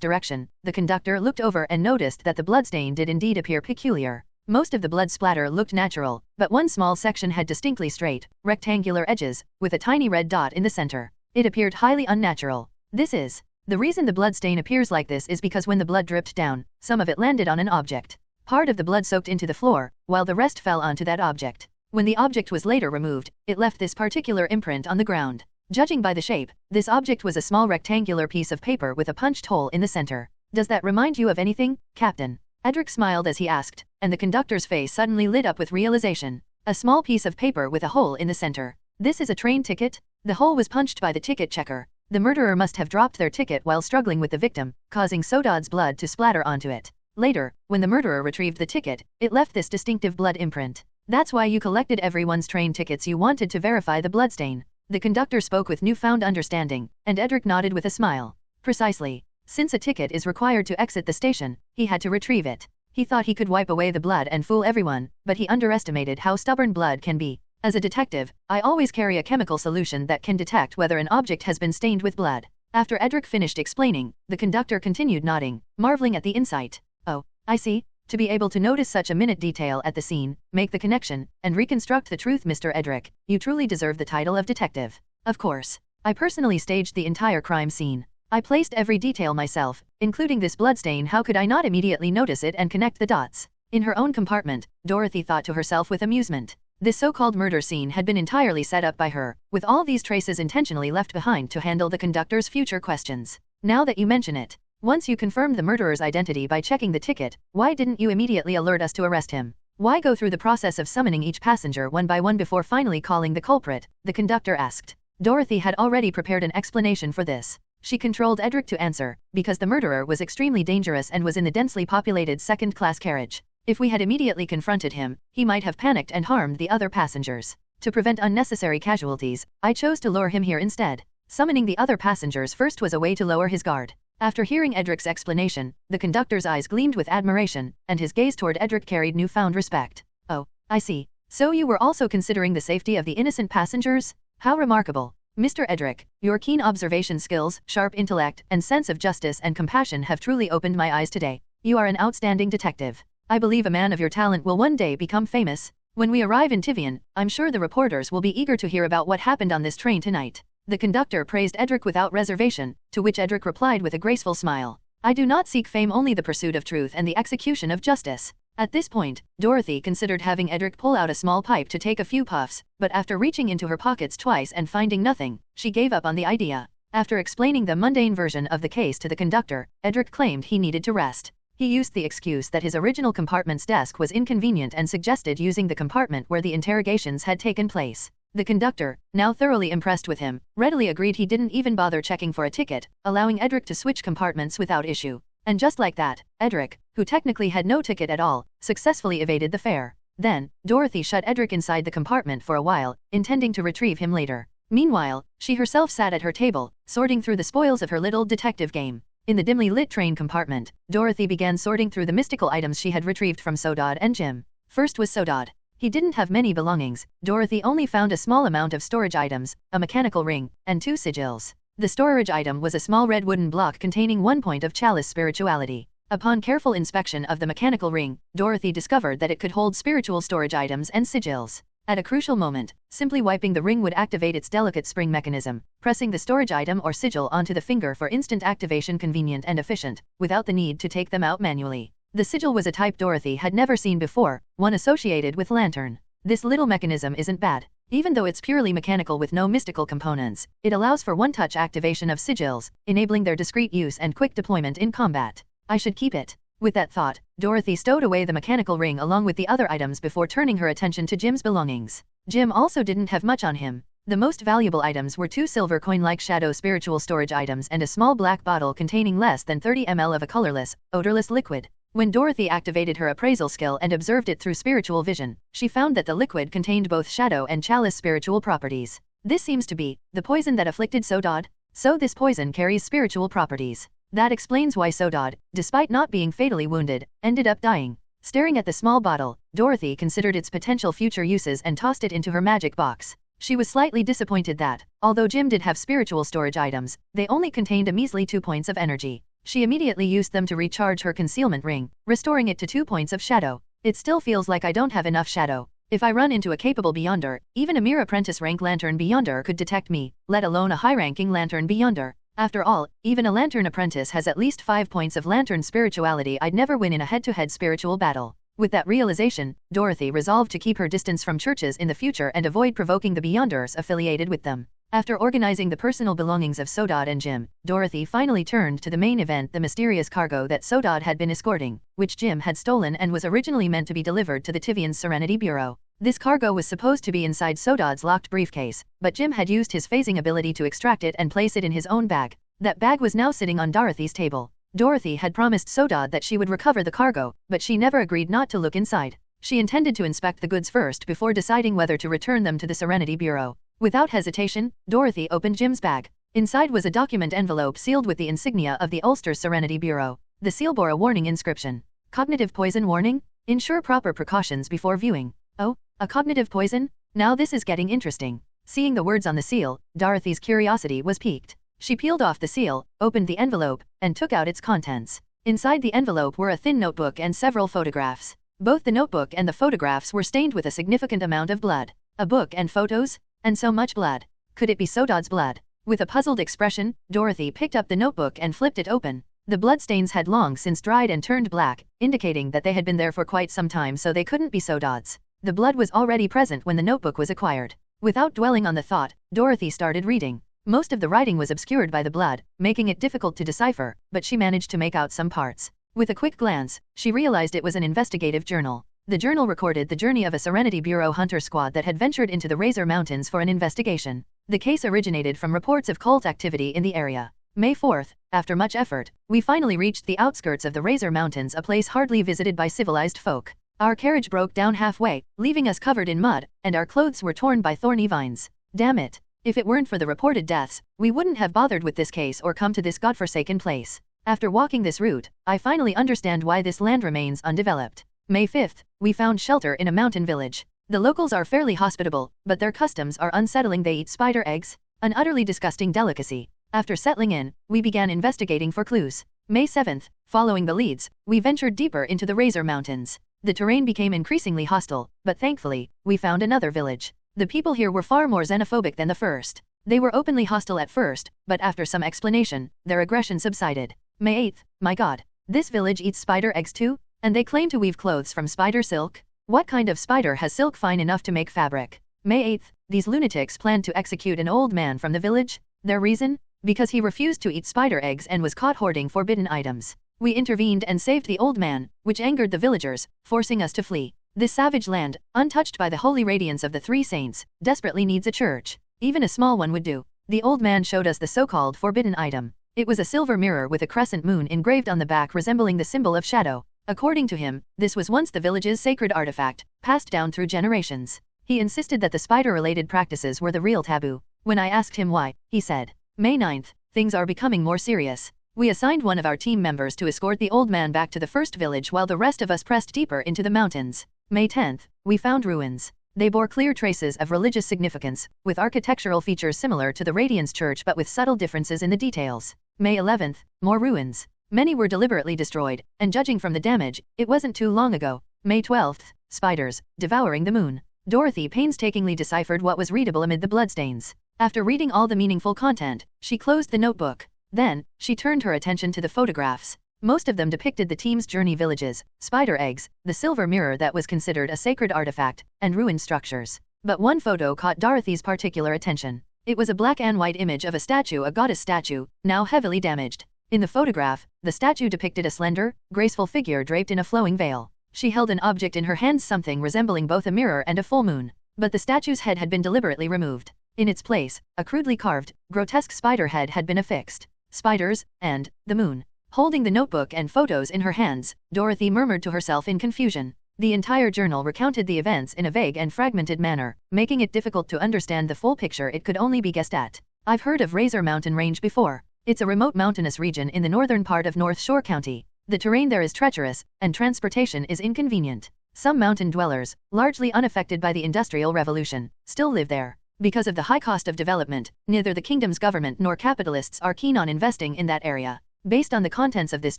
direction, the conductor looked over and noticed that the bloodstain did indeed appear peculiar. Most of the blood splatter looked natural, but one small section had distinctly straight, rectangular edges, with a tiny red dot in the center. It appeared highly unnatural. The reason the blood stain appears like this is because when the blood dripped down, some of it landed on an object. Part of the blood soaked into the floor, while the rest fell onto that object. When the object was later removed, it left this particular imprint on the ground. Judging by the shape, this object was a small rectangular piece of paper with a punched hole in the center. "Does that remind you of anything, Captain?" Edric smiled as he asked, and the conductor's face suddenly lit up with realization. A small piece of paper with a hole in the center. This is a train ticket? The hole was punched by the ticket checker. The murderer must have dropped their ticket while struggling with the victim, causing Sodod's blood to splatter onto it. Later, when the murderer retrieved the ticket, it left this distinctive blood imprint. That's why you collected everyone's train tickets. You wanted to verify the bloodstain. The conductor spoke with newfound understanding, and Edric nodded with a smile. Precisely. Since a ticket is required to exit the station, he had to retrieve it. He thought he could wipe away the blood and fool everyone, but he underestimated how stubborn blood can be. As a detective, I always carry a chemical solution that can detect whether an object has been stained with blood. After Edric finished explaining, the conductor continued nodding, marveling at the insight. Oh, I see. To be able to notice such a minute detail at the scene, make the connection, and reconstruct the truth, Mr. Edric, you truly deserve the title of detective. Of course. I personally staged the entire crime scene. I placed every detail myself, including this bloodstain. How could I not immediately notice it and connect the dots? In her own compartment, Dorothy thought to herself with amusement. This so-called murder scene had been entirely set up by her, with all these traces intentionally left behind to handle the conductor's future questions. Now that you mention it, once you confirmed the murderer's identity by checking the ticket, why didn't you immediately alert us to arrest him? Why go through the process of summoning each passenger one by one before finally calling the culprit? The conductor asked. Dorothy had already prepared an explanation for this. She controlled Edric to answer, because the murderer was extremely dangerous and was in the densely populated second-class carriage. If we had immediately confronted him, he might have panicked and harmed the other passengers. To prevent unnecessary casualties, I chose to lure him here instead. Summoning the other passengers first was a way to lower his guard. After hearing Edric's explanation, the conductor's eyes gleamed with admiration, and his gaze toward Edric carried newfound respect. Oh, I see. So you were also considering the safety of the innocent passengers? How remarkable. Mr. Edric, your keen observation skills, sharp intellect, and sense of justice and compassion have truly opened my eyes today. You are an outstanding detective. I believe a man of your talent will one day become famous. When we arrive in Tivian, I'm sure the reporters will be eager to hear about what happened on this train tonight. The conductor praised Edric without reservation, to which Edric replied with a graceful smile. I do not seek fame, only the pursuit of truth and the execution of justice. At this point, Dorothy considered having Edric pull out a small pipe to take a few puffs, but after reaching into her pockets twice and finding nothing, she gave up on the idea. After explaining the mundane version of the case to the conductor, Edric claimed he needed to rest. He used the excuse that his original compartment's desk was inconvenient and suggested using the compartment where the interrogations had taken place. The conductor, now thoroughly impressed with him, readily agreed. He didn't even bother checking for a ticket, allowing Edric to switch compartments without issue. And just like that, Edric, who technically had no ticket at all, successfully evaded the fare. Then, Dorothy shut Edric inside the compartment for a while, intending to retrieve him later. Meanwhile, she herself sat at her table, sorting through the spoils of her little detective game. In the dimly lit train compartment, Dorothy began sorting through the mystical items she had retrieved from Sodod and Jim. First was Sodod. He didn't have many belongings. Dorothy only found a small amount of storage items, a mechanical ring, and 2 sigils. The storage item was a small red wooden block containing 1 point of chalice spirituality. Upon careful inspection of the mechanical ring, Dorothy discovered that it could hold spiritual storage items and sigils. At a crucial moment, simply wiping the ring would activate its delicate spring mechanism, pressing the storage item or sigil onto the finger for instant activation, convenient and efficient, without the need to take them out manually. The sigil was a type Dorothy had never seen before, one associated with lantern. This little mechanism isn't bad. Even though it's purely mechanical with no mystical components, it allows for one-touch activation of sigils, enabling their discreet use and quick deployment in combat. I should keep it. With that thought, Dorothy stowed away the mechanical ring along with the other items before turning her attention to Jim's belongings. Jim also didn't have much on him. The most valuable items were 2 silver coin-like shadow spiritual storage items and a small black bottle containing less than 30 ml of a colorless, odorless liquid. When Dorothy activated her appraisal skill and observed it through spiritual vision, she found that the liquid contained both shadow and chalice spiritual properties. This seems to be the poison that afflicted Sodod. So this poison carries spiritual properties. That explains why Sodod, despite not being fatally wounded, ended up dying. Staring at the small bottle, Dorothy considered its potential future uses and tossed it into her magic box. She was slightly disappointed that, although Jim did have spiritual storage items, they only contained a measly 2 points of energy. She immediately used them to recharge her concealment ring, restoring it to 2 points of shadow. It still feels like I don't have enough shadow. If I run into a capable Beyonder, even a mere apprentice rank Lantern Beyonder could detect me, let alone a high-ranking Lantern Beyonder. After all, even a Lantern Apprentice has at least 5 points of Lantern spirituality. I'd never win in a head-to-head spiritual battle. With that realization, Dorothy resolved to keep her distance from churches in the future and avoid provoking the Beyonders affiliated with them. After organizing the personal belongings of Sodod and Jim, Dorothy finally turned to the main event, the mysterious cargo that Sodod had been escorting, which Jim had stolen and was originally meant to be delivered to the Tivian's Serenity Bureau. This cargo was supposed to be inside Sodod's locked briefcase, but Jim had used his phasing ability to extract it and place it in his own bag. That bag was now sitting on Dorothy's table. Dorothy had promised Sodod that she would recover the cargo, but she never agreed not to look inside. She intended to inspect the goods first before deciding whether to return them to the Serenity Bureau. Without hesitation, Dorothy opened Jim's bag. Inside was a document envelope sealed with the insignia of the Ulster Serenity Bureau. The seal bore a warning inscription. Cognitive poison warning? Ensure proper precautions before viewing. Oh, a cognitive poison? Now this is getting interesting. Seeing the words on the seal, Dorothy's curiosity was piqued. She peeled off the seal, opened the envelope, and took out its contents. Inside the envelope were a thin notebook and several photographs. Both the notebook and the photographs were stained with a significant amount of blood. A book and photos? And so much blood. Could it be Sodod's blood? With a puzzled expression, Dorothy picked up the notebook and flipped it open. The bloodstains had long since dried and turned black, indicating that they had been there for quite some time, so they couldn't be Sodod's. The blood was already present when the notebook was acquired. Without dwelling on the thought, Dorothy started reading. Most of the writing was obscured by the blood, making it difficult to decipher, but she managed to make out some parts. With a quick glance, she realized it was an investigative journal. The journal recorded the journey of a Serenity Bureau hunter squad that had ventured into the Razor Mountains for an investigation. The case originated from reports of cult activity in the area. May 4th, after much effort, we finally reached the outskirts of the Razor Mountains, a place hardly visited by civilized folk. Our carriage broke down halfway, leaving us covered in mud, and our clothes were torn by thorny vines. Damn it. If it weren't for the reported deaths, we wouldn't have bothered with this case or come to this godforsaken place. After walking this route, I finally understand why this land remains undeveloped. May 5th, we found shelter in a mountain village. The locals are fairly hospitable, but their customs are unsettling. They eat spider eggs, an utterly disgusting delicacy. After settling in, we began investigating for clues. May 7th, following the leads, we ventured deeper into the Razor Mountains. The terrain became increasingly hostile, but thankfully, we found another village. The people here were far more xenophobic than the first. They were openly hostile at first, but after some explanation, their aggression subsided. May 8th, my god. This village eats spider eggs too? And they claim to weave clothes from spider silk? What kind of spider has silk fine enough to make fabric? May 8th, these lunatics planned to execute an old man from the village. Their reason? Because he refused to eat spider eggs and was caught hoarding forbidden items. We intervened and saved the old man, which angered the villagers, forcing us to flee. This savage land, untouched by the holy radiance of the three saints, desperately needs a church. Even a small one would do. The old man showed us the so-called forbidden item. It was a silver mirror with a crescent moon engraved on the back resembling the symbol of shadow. According to him, this was once the village's sacred artifact, passed down through generations. He insisted that the spider-related practices were the real taboo. When I asked him why, he said, May 9th, things are becoming more serious. We assigned one of our team members to escort the old man back to the first village while the rest of us pressed deeper into the mountains. May 10th, we found ruins. They bore clear traces of religious significance, with architectural features similar to the Radiance Church but with subtle differences in the details. May 11th, more ruins. Many were deliberately destroyed, and judging from the damage, it wasn't too long ago. May 12th, spiders, devouring the moon. Dorothy painstakingly deciphered what was readable amid the bloodstains. After reading all the meaningful content, she closed the notebook. Then, she turned her attention to the photographs. Most of them depicted the team's journey villages, spider eggs, the silver mirror that was considered a sacred artifact, and ruined structures. But one photo caught Dorothy's particular attention. It was a black and white image of a statue, a goddess statue, now heavily damaged. In the photograph, the statue depicted a slender, graceful figure draped in a flowing veil. She held an object in her hands, something resembling both a mirror and a full moon. But the statue's head had been deliberately removed. In its place, a crudely carved, grotesque spider head had been affixed. Spiders, and the moon. Holding the notebook and photos in her hands, Dorothy murmured to herself in confusion. The entire journal recounted the events in a vague and fragmented manner, making it difficult to understand the full picture. It could only be guessed at. I've heard of Razor Mountain Range before. It's a remote mountainous region in the northern part of North Shore County. The terrain there is treacherous, and transportation is inconvenient. Some mountain dwellers, largely unaffected by the Industrial Revolution, still live there. Because of the high cost of development, neither the kingdom's government nor capitalists are keen on investing in that area. Based on the contents of this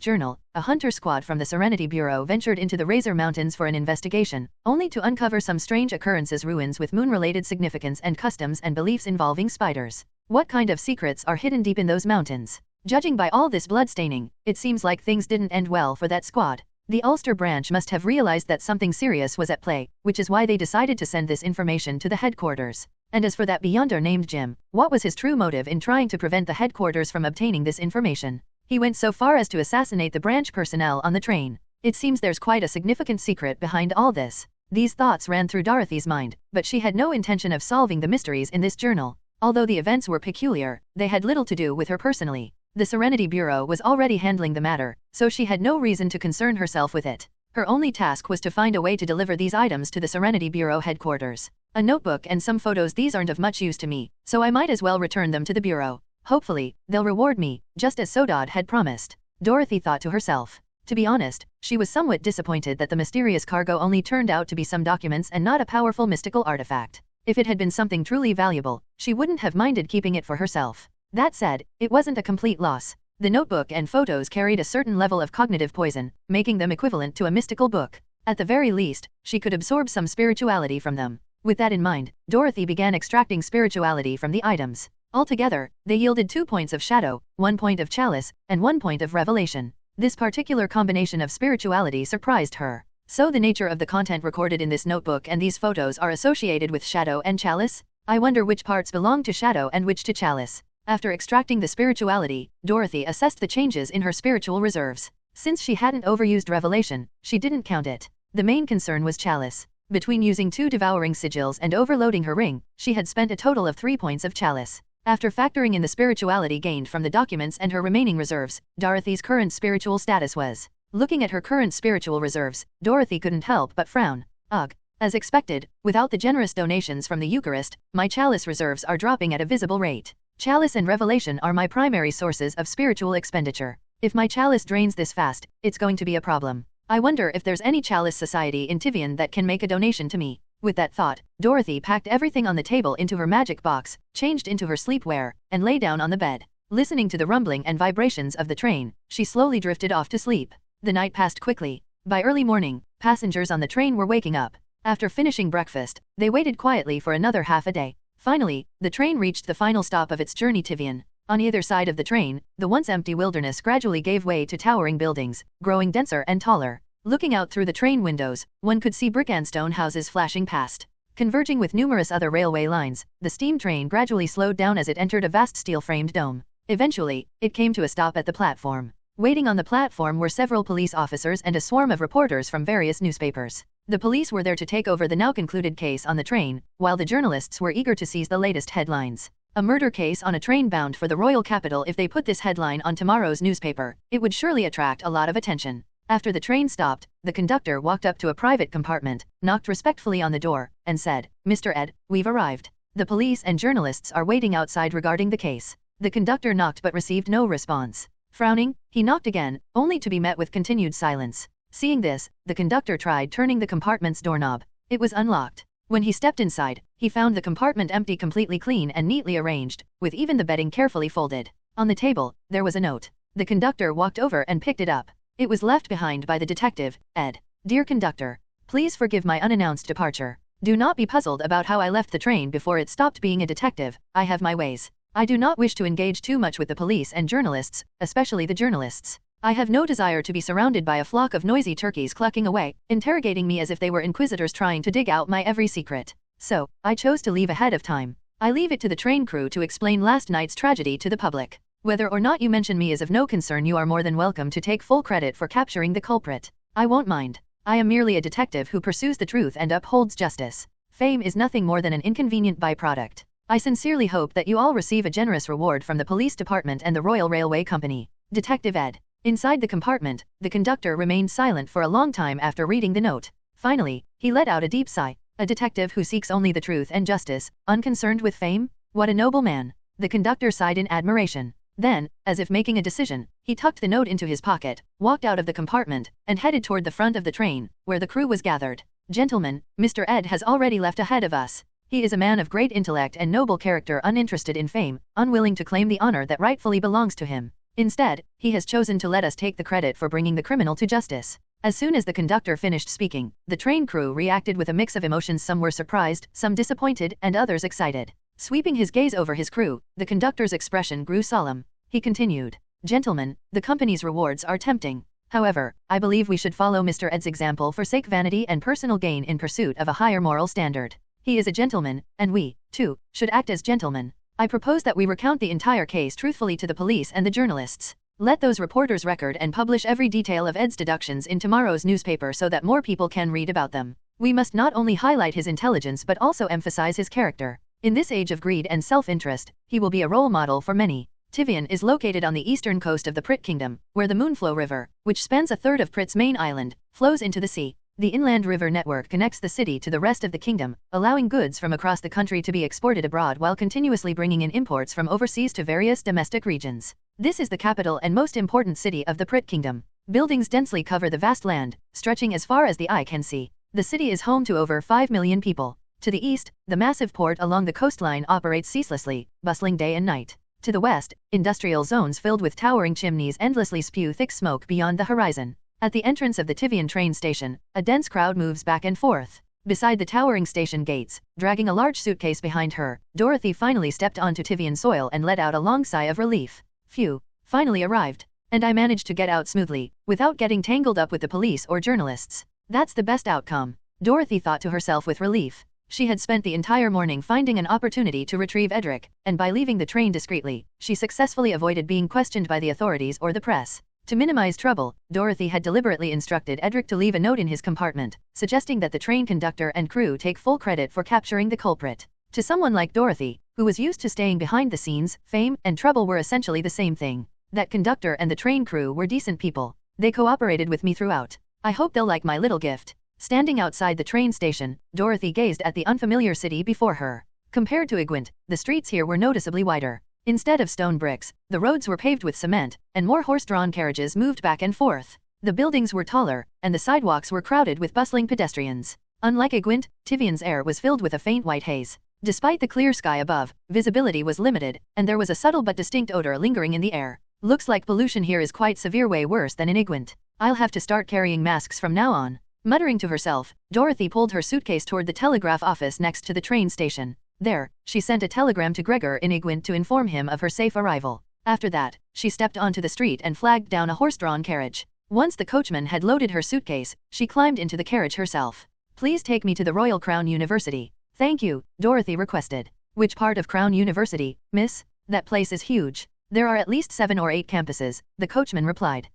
journal, a hunter squad from the Serenity Bureau ventured into the Razor Mountains for an investigation, only to uncover some strange occurrences, ruins with moon-related significance, and customs and beliefs involving spiders. What kind of secrets are hidden deep in those mountains? Judging by all this bloodstaining, it seems like things didn't end well for that squad. The Ulster branch must have realized that something serious was at play, which is why they decided to send this information to the headquarters. And as for that beyonder named Jim, what was his true motive in trying to prevent the headquarters from obtaining this information? He went so far as to assassinate the branch personnel on the train. It seems there's quite a significant secret behind all this. These thoughts ran through Dorothy's mind, but she had no intention of solving the mysteries in this journal. Although the events were peculiar, they had little to do with her personally. The Serenity Bureau was already handling the matter, so she had no reason to concern herself with it. Her only task was to find a way to deliver these items to the Serenity Bureau headquarters. A notebook and some photos. These aren't of much use to me, so I might as well return them to the Bureau. Hopefully, they'll reward me, just as Sodod had promised. Dorothy thought to herself. To be honest, she was somewhat disappointed that the mysterious cargo only turned out to be some documents and not a powerful mystical artifact. If it had been something truly valuable, she wouldn't have minded keeping it for herself. That said, it wasn't a complete loss. The notebook and photos carried a certain level of cognitive poison, making them equivalent to a mystical book. At the very least, she could absorb some spirituality from them. With that in mind, Dorothy began extracting spirituality from the items. Altogether, they yielded 2 points of shadow, 1 point of chalice, and 1 point of revelation. This particular combination of spirituality surprised her. So the nature of the content recorded in this notebook and these photos are associated with shadow and chalice? I wonder which parts belong to shadow and which to chalice. After extracting the spirituality, Dorothy assessed the changes in her spiritual reserves. Since she hadn't overused revelation, she didn't count it. The main concern was chalice. Between using 2 devouring sigils and overloading her ring, she had spent a total of 3 points of chalice. After factoring in the spirituality gained from the documents and her remaining reserves, Dorothy's current spiritual status was. Looking at her current spiritual reserves, Dorothy couldn't help but frown. Ugh. As expected, without the generous donations from the Eucharist, my chalice reserves are dropping at a visible rate. Chalice and revelation are my primary sources of spiritual expenditure. If my chalice drains this fast, it's going to be a problem. I wonder if there's any chalice society in Tivian that can make a donation to me. With that thought, Dorothy packed everything on the table into her magic box, changed into her sleepwear, and lay down on the bed. Listening to the rumbling and vibrations of the train, she slowly drifted off to sleep. The night passed quickly. By early morning, passengers on the train were waking up. After finishing breakfast, they waited quietly for another half a day. Finally, the train reached the final stop of its journey, Tivian. On either side of the train, the once empty wilderness gradually gave way to towering buildings, growing denser and taller. Looking out through the train windows, one could see brick and stone houses flashing past. Converging with numerous other railway lines, the steam train gradually slowed down as it entered a vast steel-framed dome. Eventually, it came to a stop at the platform. Waiting on the platform were several police officers and a swarm of reporters from various newspapers. The police were there to take over the now concluded case on the train, while the journalists were eager to seize the latest headlines. A murder case on a train bound for the royal capital. If they put this headline on tomorrow's newspaper, it would surely attract a lot of attention. After the train stopped, the conductor walked up to a private compartment, knocked respectfully on the door, and said, "Mr. Ed, we've arrived. The police and journalists are waiting outside regarding the case." The conductor knocked but received no response. Frowning, he knocked again, only to be met with continued silence. Seeing this, the conductor tried turning the compartment's doorknob. It was unlocked. When he stepped inside, he found the compartment empty, completely clean and neatly arranged, with even the bedding carefully folded. On the table, there was a note. The conductor walked over and picked it up. It was left behind by the detective, Ed. "Dear conductor, please forgive my unannounced departure. Do not be puzzled about how I left the train before it stopped being a detective. I have my ways. I do not wish to engage too much with the police and journalists, especially the journalists. I have no desire to be surrounded by a flock of noisy turkeys clucking away, interrogating me as if they were inquisitors trying to dig out my every secret. So, I chose to leave ahead of time. I leave it to the train crew to explain last night's tragedy to the public. Whether or not you mention me is of no concern. You are more than welcome to take full credit for capturing the culprit. I won't mind. I am merely a detective who pursues the truth and upholds justice. Fame is nothing more than an inconvenient byproduct. I sincerely hope that you all receive a generous reward from the police department and the Royal Railway Company. Detective Ed." Inside the compartment, the conductor remained silent for a long time after reading the note. Finally, he let out a deep sigh. A detective who seeks only the truth and justice, unconcerned with fame? What a noble man. The conductor sighed in admiration. Then, as if making a decision, he tucked the note into his pocket, walked out of the compartment, and headed toward the front of the train, where the crew was gathered. "Gentlemen, Mr. Ed has already left ahead of us. He is a man of great intellect and noble character, uninterested in fame, unwilling to claim the honor that rightfully belongs to him. Instead, he has chosen to let us take the credit for bringing the criminal to justice." As soon as the conductor finished speaking, the train crew reacted with a mix of emotions. Some were surprised, some disappointed, and others excited. Sweeping his gaze over his crew, the conductor's expression grew solemn. He continued, "Gentlemen, the company's rewards are tempting. However, I believe we should follow Mr. Ed's example, forsake vanity and personal gain in pursuit of a higher moral standard. He is a gentleman, and we, too, should act as gentlemen. I propose that we recount the entire case truthfully to the police and the journalists. Let those reporters record and publish every detail of Ed's deductions in tomorrow's newspaper so that more people can read about them. We must not only highlight his intelligence but also emphasize his character. In this age of greed and self-interest, he will be a role model for many." Tivian is located on the eastern coast of the Prit Kingdom, where the Moonflow River, which spans a third of Prit's main island, flows into the sea. The inland river network connects the city to the rest of the kingdom, allowing goods from across the country to be exported abroad while continuously bringing in imports from overseas to various domestic regions. This is the capital and most important city of the Prit Kingdom. Buildings densely cover the vast land, stretching as far as the eye can see. The city is home to over 5 million people. To the east, the massive port along the coastline operates ceaselessly, bustling day and night. To the west, industrial zones filled with towering chimneys endlessly spew thick smoke beyond the horizon. At the entrance of the Tivian train station, a dense crowd moves back and forth. Beside the towering station gates, dragging a large suitcase behind her, Dorothy finally stepped onto Tivian soil and let out a long sigh of relief. Phew, finally arrived. And I managed to get out smoothly, without getting tangled up with the police or journalists. That's the best outcome, Dorothy thought to herself with relief. She had spent the entire morning finding an opportunity to retrieve Edric, and by leaving the train discreetly, she successfully avoided being questioned by the authorities or the press. To minimize trouble, Dorothy had deliberately instructed Edric to leave a note in his compartment, suggesting that the train conductor and crew take full credit for capturing the culprit. To someone like Dorothy, who was used to staying behind the scenes, fame and trouble were essentially the same thing. That conductor and the train crew were decent people. They cooperated with me throughout. I hope they'll like my little gift. Standing outside the train station, Dorothy gazed at the unfamiliar city before her. Compared to Igwent, the streets here were noticeably wider. Instead of stone bricks, the roads were paved with cement, and more horse-drawn carriages moved back and forth. The buildings were taller, and the sidewalks were crowded with bustling pedestrians. Unlike Igwent, Tivian's air was filled with a faint white haze. Despite the clear sky above, visibility was limited, and there was a subtle but distinct odor lingering in the air. Looks like pollution here is quite severe, way worse than in Igwent. I'll have to start carrying masks from now on. Muttering to herself, Dorothy pulled her suitcase toward the telegraph office next to the train station. There, she sent a telegram to Greor in Igwent to inform him of her safe arrival. After that, she stepped onto the street and flagged down a horse-drawn carriage. Once the coachman had loaded her suitcase, she climbed into the carriage herself. Please take me to the Royal Crown University. Thank you, Dorothy requested. Which part of Crown University, miss? That place is huge. There are at least 7 or 8 campuses, the coachman replied.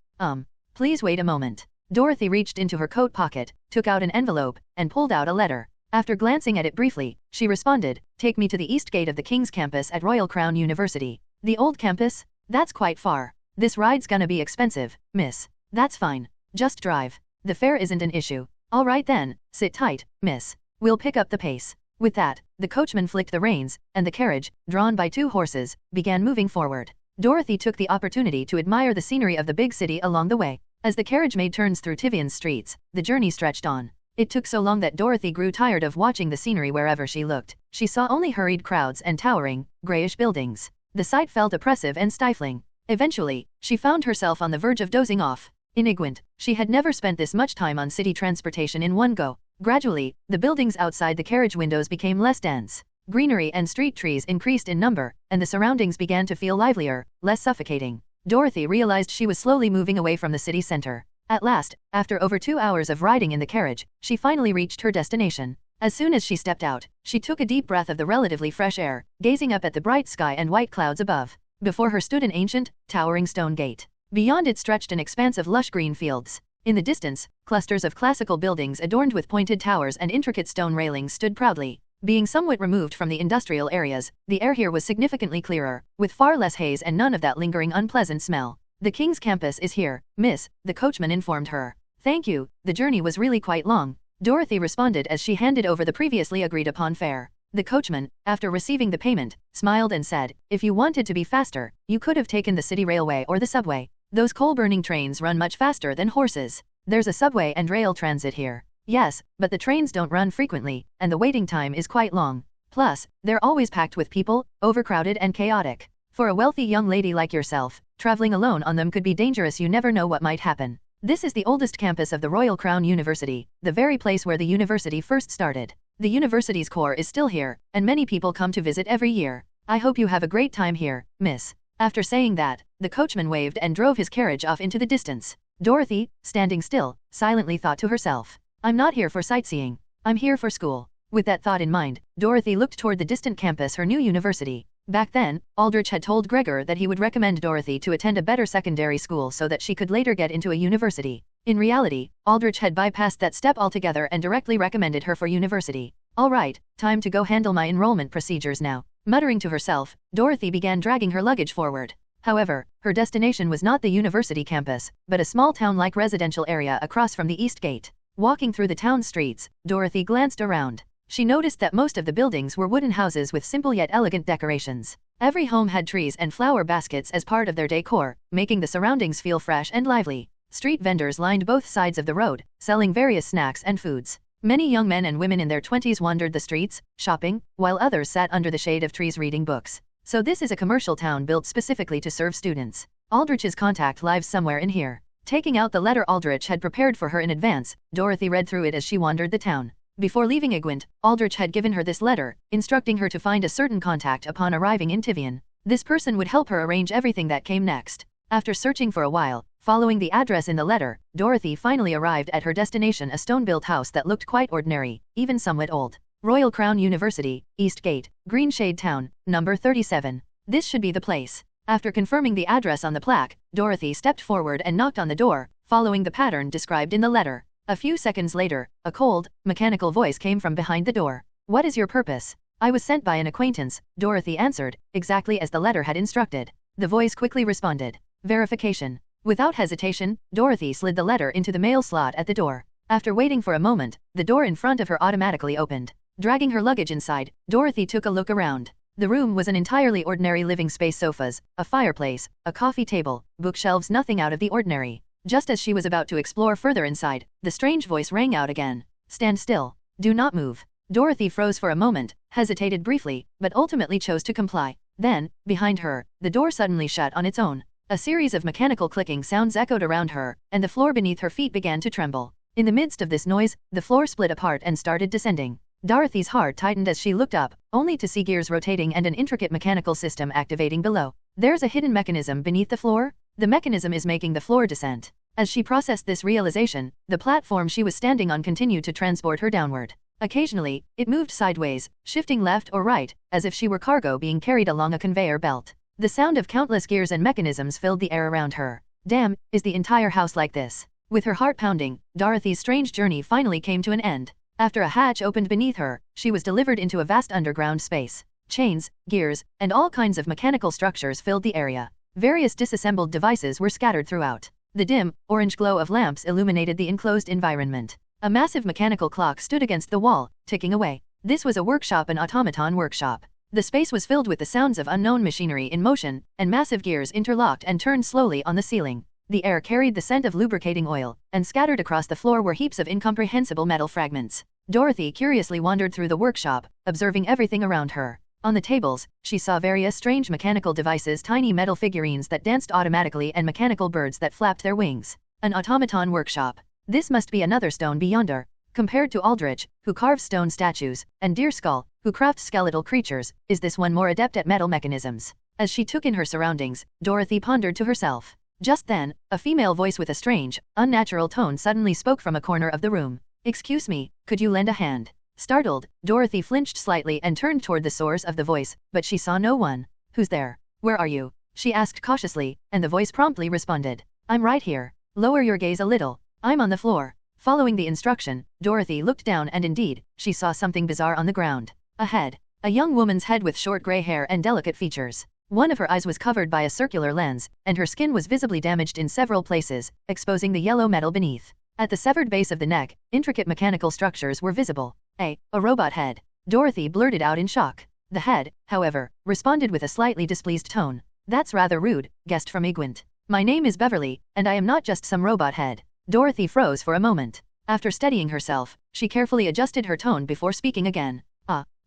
Please wait a moment. Dorothy reached into her coat pocket, took out an envelope, and pulled out a letter. After glancing at it briefly, she responded, take me to the east gate of the King's campus at Royal Crown University. The old campus? That's quite far. This ride's gonna be expensive, miss. That's fine. Just drive. The fare isn't an issue. All right then, sit tight, miss. We'll pick up the pace. With that, the coachman flicked the reins, and the carriage, drawn by 2 horses, began moving forward. Dorothy took the opportunity to admire the scenery of the big city along the way. As the carriage made turns through Tivian's streets, the journey stretched on. It took so long that Dorothy grew tired of watching the scenery wherever she looked. She saw only hurried crowds and towering, grayish buildings. The sight felt oppressive and stifling. Eventually, she found herself on the verge of dozing off. In Igwent, she had never spent this much time on city transportation in one go. Gradually, the buildings outside the carriage windows became less dense. Greenery and street trees increased in number, and the surroundings began to feel livelier, less suffocating. Dorothy realized she was slowly moving away from the city center. At last, after over 2 hours of riding in the carriage, she finally reached her destination. As soon as she stepped out, she took a deep breath of the relatively fresh air, gazing up at the bright sky and white clouds above. Before her stood an ancient, towering stone gate. Beyond it stretched an expanse of lush green fields. In the distance, clusters of classical buildings adorned with pointed towers and intricate stone railings stood proudly. Being somewhat removed from the industrial areas, the air here was significantly clearer, with far less haze and none of that lingering unpleasant smell. The King's campus is here, miss, the coachman informed her. Thank you, the journey was really quite long, Dorothy responded as she handed over the previously agreed upon fare. The coachman, after receiving the payment, smiled and said, if you wanted to be faster, you could have taken the city railway or the subway. Those coal-burning trains run much faster than horses. There's a subway and rail transit here. Yes, but the trains don't run frequently, and the waiting time is quite long. Plus, they're always packed with people, overcrowded and chaotic. For a wealthy young lady like yourself, traveling alone on them could be dangerous. You never know what might happen. This is the oldest campus of the Royal Crown University, the very place where the university first started. The university's core is still here, and many people come to visit every year. I hope you have a great time here, miss. After saying that, the coachman waved and drove his carriage off into the distance. Dorothy, standing still, silently thought to herself, I'm not here for sightseeing. I'm here for school. With that thought in mind, Dorothy looked toward the distant campus, her new university. Back then, Aldrich had told Greor that he would recommend Dorothy to attend a better secondary school so that she could later get into a university. In reality, Aldrich had bypassed that step altogether and directly recommended her for university. All right, time to go handle my enrollment procedures now. Muttering to herself, Dorothy began dragging her luggage forward. However, her destination was not the university campus, but a small town-like residential area across from the East Gate. Walking through the town streets, Dorothy glanced around. She noticed that most of the buildings were wooden houses with simple yet elegant decorations. Every home had trees and flower baskets as part of their decor, making the surroundings feel fresh and lively. Street vendors lined both sides of the road, selling various snacks and foods. Many young men and women in their 20s wandered the streets, shopping, while others sat under the shade of trees reading books. So this is a commercial town built specifically to serve students. Aldrich's contact lives somewhere in here. Taking out the letter Aldrich had prepared for her in advance, Dorothy read through it as she wandered the town. Before leaving Igwent, Aldrich had given her this letter, instructing her to find a certain contact upon arriving in Tivian. This person would help her arrange everything that came next. After searching for a while, following the address in the letter, Dorothy finally arrived at her destination, a stone-built house that looked quite ordinary, even somewhat old. Royal Crown University, East Gate, Greenshade Town, number 37. This should be the place. After confirming the address on the plaque, Dorothy stepped forward and knocked on the door, following the pattern described in the letter. A few seconds later, a cold, mechanical voice came from behind the door. "What is your purpose?" "I was sent by an acquaintance," Dorothy answered, exactly as the letter had instructed. The voice quickly responded. Verification. Without hesitation, Dorothy slid the letter into the mail slot at the door. After waiting for a moment, the door in front of her automatically opened. Dragging her luggage inside, Dorothy took a look around. The room was an entirely ordinary living space: sofas, a fireplace, a coffee table, bookshelves, nothing out of the ordinary. Just as she was about to explore further inside, the strange voice rang out again. "Stand still. Do not move." Dorothy froze for a moment, hesitated briefly, but ultimately chose to comply. Then, behind her, the door suddenly shut on its own. A series of mechanical clicking sounds echoed around her, and the floor beneath her feet began to tremble. In the midst of this noise, the floor split apart and started descending. Dorothy's heart tightened as she looked up, only to see gears rotating and an intricate mechanical system activating below. There's a hidden mechanism beneath the floor? The mechanism is making the floor descent. As she processed this realization, the platform she was standing on continued to transport her downward. Occasionally, it moved sideways, shifting left or right, as if she were cargo being carried along a conveyor belt. The sound of countless gears and mechanisms filled the air around her. Damn, is the entire house like this? With her heart pounding, Dorothy's strange journey finally came to an end. After a hatch opened beneath her, she was delivered into a vast underground space. Chains, gears, and all kinds of mechanical structures filled the area. Various disassembled devices were scattered throughout. The dim, orange glow of lamps illuminated the enclosed environment. A massive mechanical clock stood against the wall, ticking away. This was a workshop, an automaton workshop. The space was filled with the sounds of unknown machinery in motion, and massive gears interlocked and turned slowly on the ceiling. The air carried the scent of lubricating oil, and scattered across the floor were heaps of incomprehensible metal fragments. Dorothy curiously wandered through the workshop, observing everything around her. On the tables, she saw various strange mechanical devices, tiny metal figurines that danced automatically and mechanical birds that flapped their wings. An automaton workshop. This must be another stone beyonder. Compared to Aldrich, who carves stone statues, and Deerskull, who crafts skeletal creatures, is this one more adept at metal mechanisms? As she took in her surroundings, Dorothy pondered to herself. Just then, a female voice with a strange, unnatural tone suddenly spoke from a corner of the room. "Excuse me, could you lend a hand?" Startled, Dorothy flinched slightly and turned toward the source of the voice, but she saw no one. "Who's there? Where are you?" she asked cautiously, and the voice promptly responded. "I'm right here. Lower your gaze a little. I'm on the floor." Following the instruction, Dorothy looked down and indeed, she saw something bizarre on the ground. A head. A young woman's head with short gray hair and delicate features. One of her eyes was covered by a circular lens, and her skin was visibly damaged in several places, exposing the yellow metal beneath. At the severed base of the neck, intricate mechanical structures were visible. A robot head. Dorothy blurted out in shock. The head, however, responded with a slightly displeased tone. "That's rather rude, guest from Igwent. My name is Beverly, and I am not just some robot head." Dorothy froze for a moment. After steadying herself, she carefully adjusted her tone before speaking again.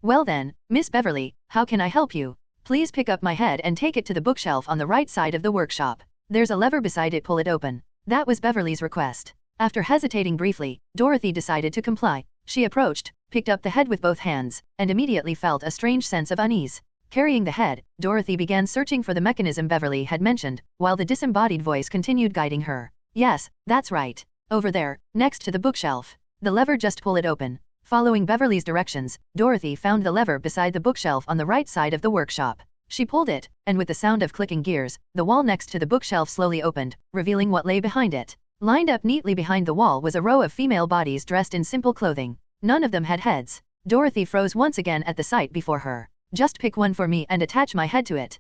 Well then, Miss Beverly, how can I help you? Please pick up my head and take it to the bookshelf on the right side of the workshop. There's a lever beside it, pull it open." That was Beverly's request. After hesitating briefly, Dorothy decided to comply. She approached, picked up the head with both hands, and immediately felt a strange sense of unease. Carrying the head, Dorothy began searching for the mechanism Beverly had mentioned, while the disembodied voice continued guiding her. "Yes, that's right. Over there, next to the bookshelf. The lever, just pull it open." Following Beverly's directions, Dorothy found the lever beside the bookshelf on the right side of the workshop. She pulled it, and with the sound of clicking gears, the wall next to the bookshelf slowly opened, revealing what lay behind it. Lined up neatly behind the wall was a row of female bodies dressed in simple clothing. None of them had heads. Dorothy froze once again at the sight before her. "Just pick one for me and attach my head to it."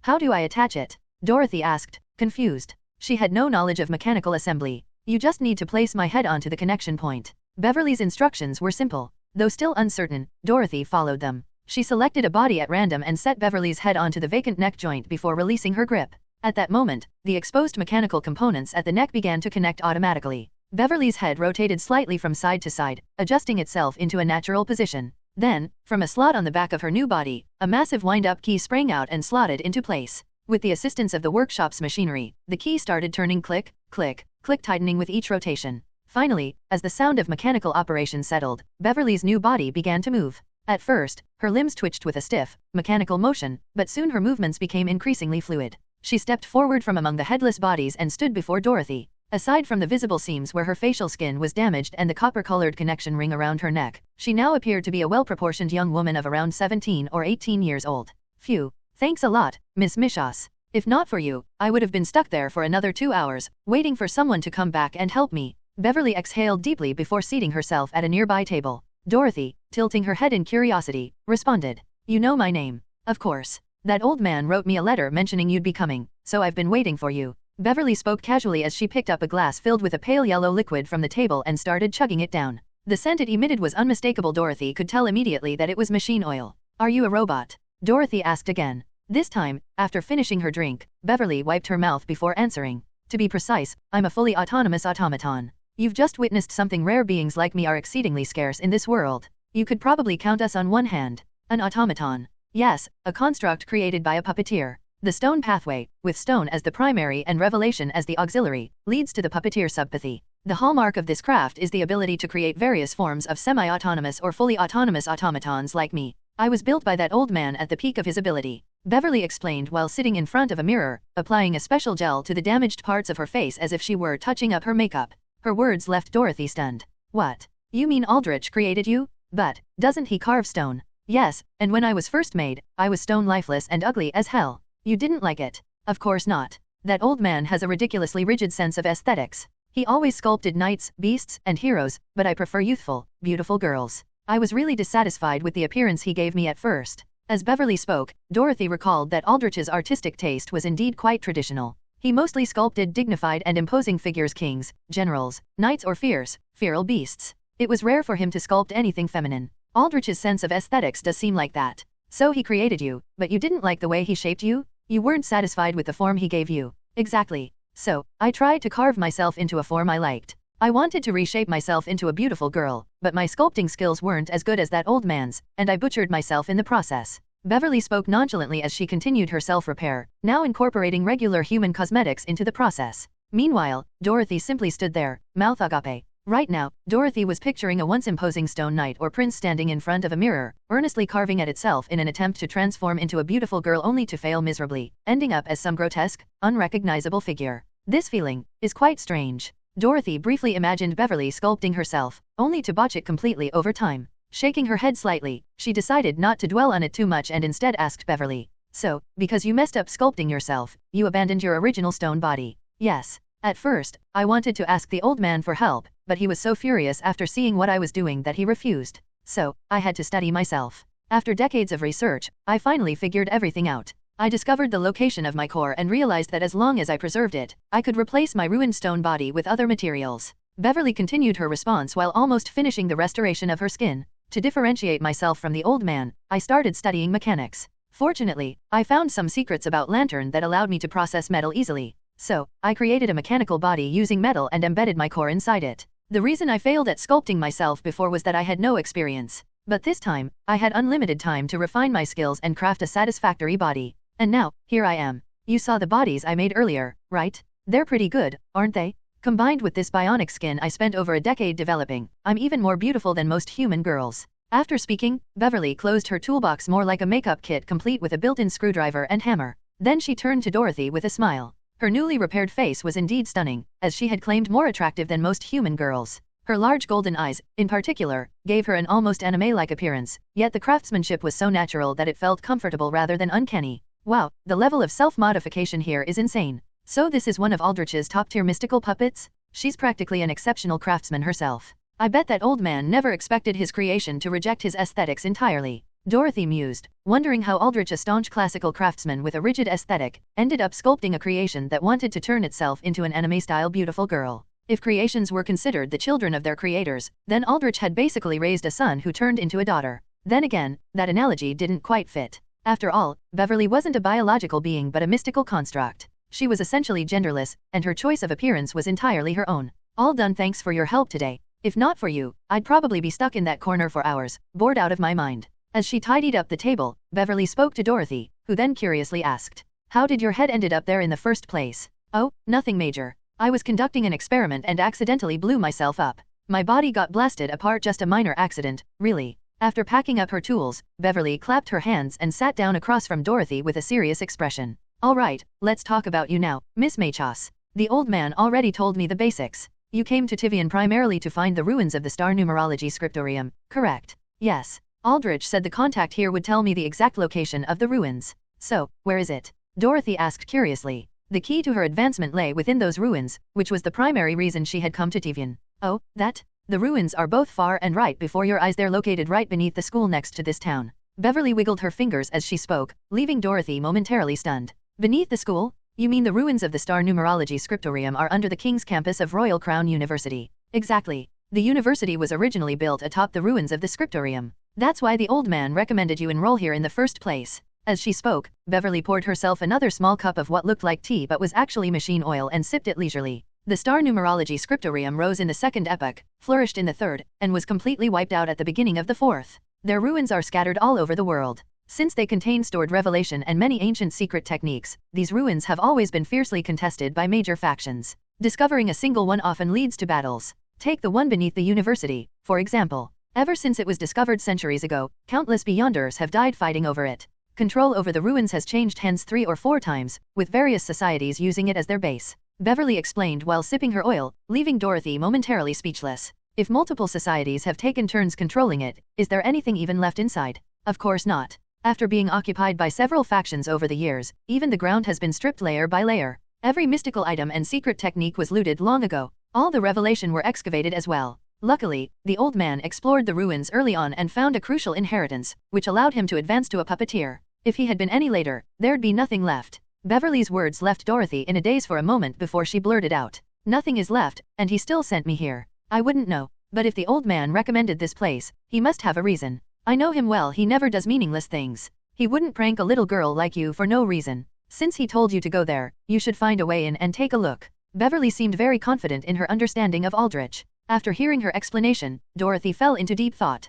How do I attach it?" Dorothy asked, confused. She had no knowledge of mechanical assembly. You just need to place my head onto the connection point. Beverly's instructions were simple. Though still uncertain, Dorothy followed them. She selected a body at random and set Beverly's head onto the vacant neck joint before releasing her grip. At that moment, the exposed mechanical components at the neck began to connect automatically. Beverly's head rotated slightly from side to side, adjusting itself into a natural position. Then, from a slot on the back of her new body, a massive wind-up key sprang out and slotted into place. With the assistance of the workshop's machinery, the key started turning click, click, click, tightening with each rotation. Finally, as the sound of mechanical operation settled, Beverly's new body began to move. At first, her limbs twitched with a stiff, mechanical motion, but soon her movements became increasingly fluid. She stepped forward from among the headless bodies and stood before Dorothy. Aside from the visible seams where her facial skin was damaged and the copper-colored connection ring around her neck, she now appeared to be a well-proportioned young woman of around 17 or 18 years old. Phew. Thanks a lot, Miss Mishas. If not for you, I would have been stuck there for another 2 hours, waiting for someone to come back and help me. Beverly exhaled deeply before seating herself at a nearby table. Dorothy, tilting her head in curiosity, responded. You know my name. Of course. That old man wrote me a letter mentioning you'd be coming, so I've been waiting for you. Beverly spoke casually as she picked up a glass filled with a pale yellow liquid from the table and started chugging it down. The scent it emitted was unmistakable. Dorothy could tell immediately that it was machine oil. Are you a robot? Dorothy asked again. This time, after finishing her drink, Beverly wiped her mouth before answering. To be precise, I'm a fully autonomous automaton. You've just witnessed something rare. Beings like me are exceedingly scarce in this world. You could probably count us on one hand. An automaton. Yes, a construct created by a puppeteer. The stone pathway, with stone as the primary and revelation as the auxiliary, leads to the puppeteer subpathy. The hallmark of this craft is the ability to create various forms of semi-autonomous or fully autonomous automatons like me. I was built by that old man at the peak of his ability. Beverly explained while sitting in front of a mirror, applying a special gel to the damaged parts of her face as if she were touching up her makeup. Her words left Dorothy stunned. What? You mean Aldrich created you? But, doesn't he carve stone? Yes, and when I was first made, I was stone lifeless and ugly as hell. You didn't like it? Of course not. That old man has a ridiculously rigid sense of aesthetics. He always sculpted knights, beasts, and heroes, but I prefer youthful, beautiful girls. I was really dissatisfied with the appearance he gave me at first. As Beverly spoke, Dorothy recalled that Aldrich's artistic taste was indeed quite traditional. He mostly sculpted dignified and imposing figures, kings, generals, knights, or fierce, feral beasts. It was rare for him to sculpt anything feminine. Aldrich's sense of aesthetics does seem like that. So he created you, but you didn't like the way he shaped you? You weren't satisfied with the form he gave you. Exactly. So, I tried to carve myself into a form I liked. I wanted to reshape myself into a beautiful girl, but my sculpting skills weren't as good as that old man's, and I butchered myself in the process. Beverly spoke nonchalantly as she continued her self-repair, now incorporating regular human cosmetics into the process. Meanwhile, Dorothy simply stood there, mouth agape. Right now, Dorothy was picturing a once imposing stone knight or prince standing in front of a mirror, earnestly carving at itself in an attempt to transform into a beautiful girl only to fail miserably, ending up as some grotesque, unrecognizable figure. This feeling is quite strange. Dorothy briefly imagined Beverly sculpting herself, only to botch it completely over time. Shaking her head slightly, she decided not to dwell on it too much and instead asked Beverly, so, because you messed up sculpting yourself, you abandoned your original stone body? Yes. At first, I wanted to ask the old man for help, but he was so furious after seeing what I was doing that he refused. So, I had to study myself. After decades of research, I finally figured everything out. I discovered the location of my core and realized that as long as I preserved it, I could replace my ruined stone body with other materials. Beverly continued her response while almost finishing the restoration of her skin. To differentiate myself from the old man, I started studying mechanics. Fortunately, I found some secrets about lantern that allowed me to process metal easily. So, I created a mechanical body using metal and embedded my core inside it. The reason I failed at sculpting myself before was that I had no experience. But this time, I had unlimited time to refine my skills and craft a satisfactory body. And now, here I am. You saw the bodies I made earlier, right? They're pretty good, aren't they? Combined with this bionic skin I spent over a decade developing, I'm even more beautiful than most human girls. After speaking, Beverly closed her toolbox more like a makeup kit complete with a built-in screwdriver and hammer. Then she turned to Dorothy with a smile. Her newly repaired face was indeed stunning, as she had claimed more attractive than most human girls. Her large golden eyes, in particular, gave her an almost anime-like appearance, yet the craftsmanship was so natural that it felt comfortable rather than uncanny. Wow, the level of self-modification here is insane. So this is one of Aldrich's top-tier mystical puppets? She's practically an exceptional craftsman herself. I bet that old man never expected his creation to reject his aesthetics entirely. Dorothy mused, wondering how Aldrich, a staunch classical craftsman with a rigid aesthetic, ended up sculpting a creation that wanted to turn itself into an anime-style beautiful girl. If creations were considered the children of their creators, then Aldrich had basically raised a son who turned into a daughter. Then again, that analogy didn't quite fit. After all, Beverly wasn't a biological being but a mystical construct. She was essentially genderless, and her choice of appearance was entirely her own. All done, thanks for your help today. If not for you, I'd probably be stuck in that corner for hours, bored out of my mind. As she tidied up the table, Beverly spoke to Dorothy, who then curiously asked, "How did your head ended up there in the first place?" "Oh, nothing major. I was conducting an experiment and accidentally blew myself up. My body got blasted apart, just a minor accident, really." After packing up her tools, Beverly clapped her hands and sat down across from Dorothy with a serious expression. "All right, let's talk about you now, Miss Machos. The old man already told me the basics. You came to Tivian primarily to find the ruins of the star numerology scriptorium, correct?" "Yes. Aldrich said the contact here would tell me the exact location of the ruins." "So, where is it?" Dorothy asked curiously. The key to her advancement lay within those ruins, which was the primary reason she had come to Tivian. "Oh, that? The ruins are both far and right before your eyes. They're located right beneath the school next to this town." Beverly wiggled her fingers as she spoke, leaving Dorothy momentarily stunned. "Beneath the school? You mean the ruins of the star numerology scriptorium are under the King's campus of Royal Crown University?" "Exactly. The university was originally built atop the ruins of the scriptorium. That's why the old man recommended you enroll here in the first place." As she spoke, Beverly poured herself another small cup of what looked like tea but was actually machine oil and sipped it leisurely. The star numerology scriptorium rose in the second epoch, flourished in the third, and was completely wiped out at the beginning of the fourth. Their ruins are scattered all over the world. Since they contain stored revelation and many ancient secret techniques, these ruins have always been fiercely contested by major factions. Discovering a single one often leads to battles. Take the one beneath the university, for example. Ever since it was discovered centuries ago, countless Beyonders have died fighting over it. Control over the ruins has changed hands 3 or 4 times, with various societies using it as their base. Beverly explained while sipping her oil, leaving Dorothy momentarily speechless. If multiple societies have taken turns controlling it, is there anything even left inside? Of course not. After being occupied by several factions over the years, even the ground has been stripped layer by layer. Every mystical item and secret technique was looted long ago. All the revelation were excavated as well. Luckily, the old man explored the ruins early on and found a crucial inheritance, which allowed him to advance to a puppeteer. If he had been any later, there'd be nothing left. Beverly's words left Dorothy in a daze for a moment before she blurted out, "Nothing is left, and he still sent me here. I wouldn't know. But if the old man recommended this place, he must have a reason. I know him well, he never does meaningless things. He wouldn't prank a little girl like you for no reason. Since he told you to go there, you should find a way in and take a look." Beverly seemed very confident in her understanding of Aldrich. After hearing her explanation, Dorothy fell into deep thought.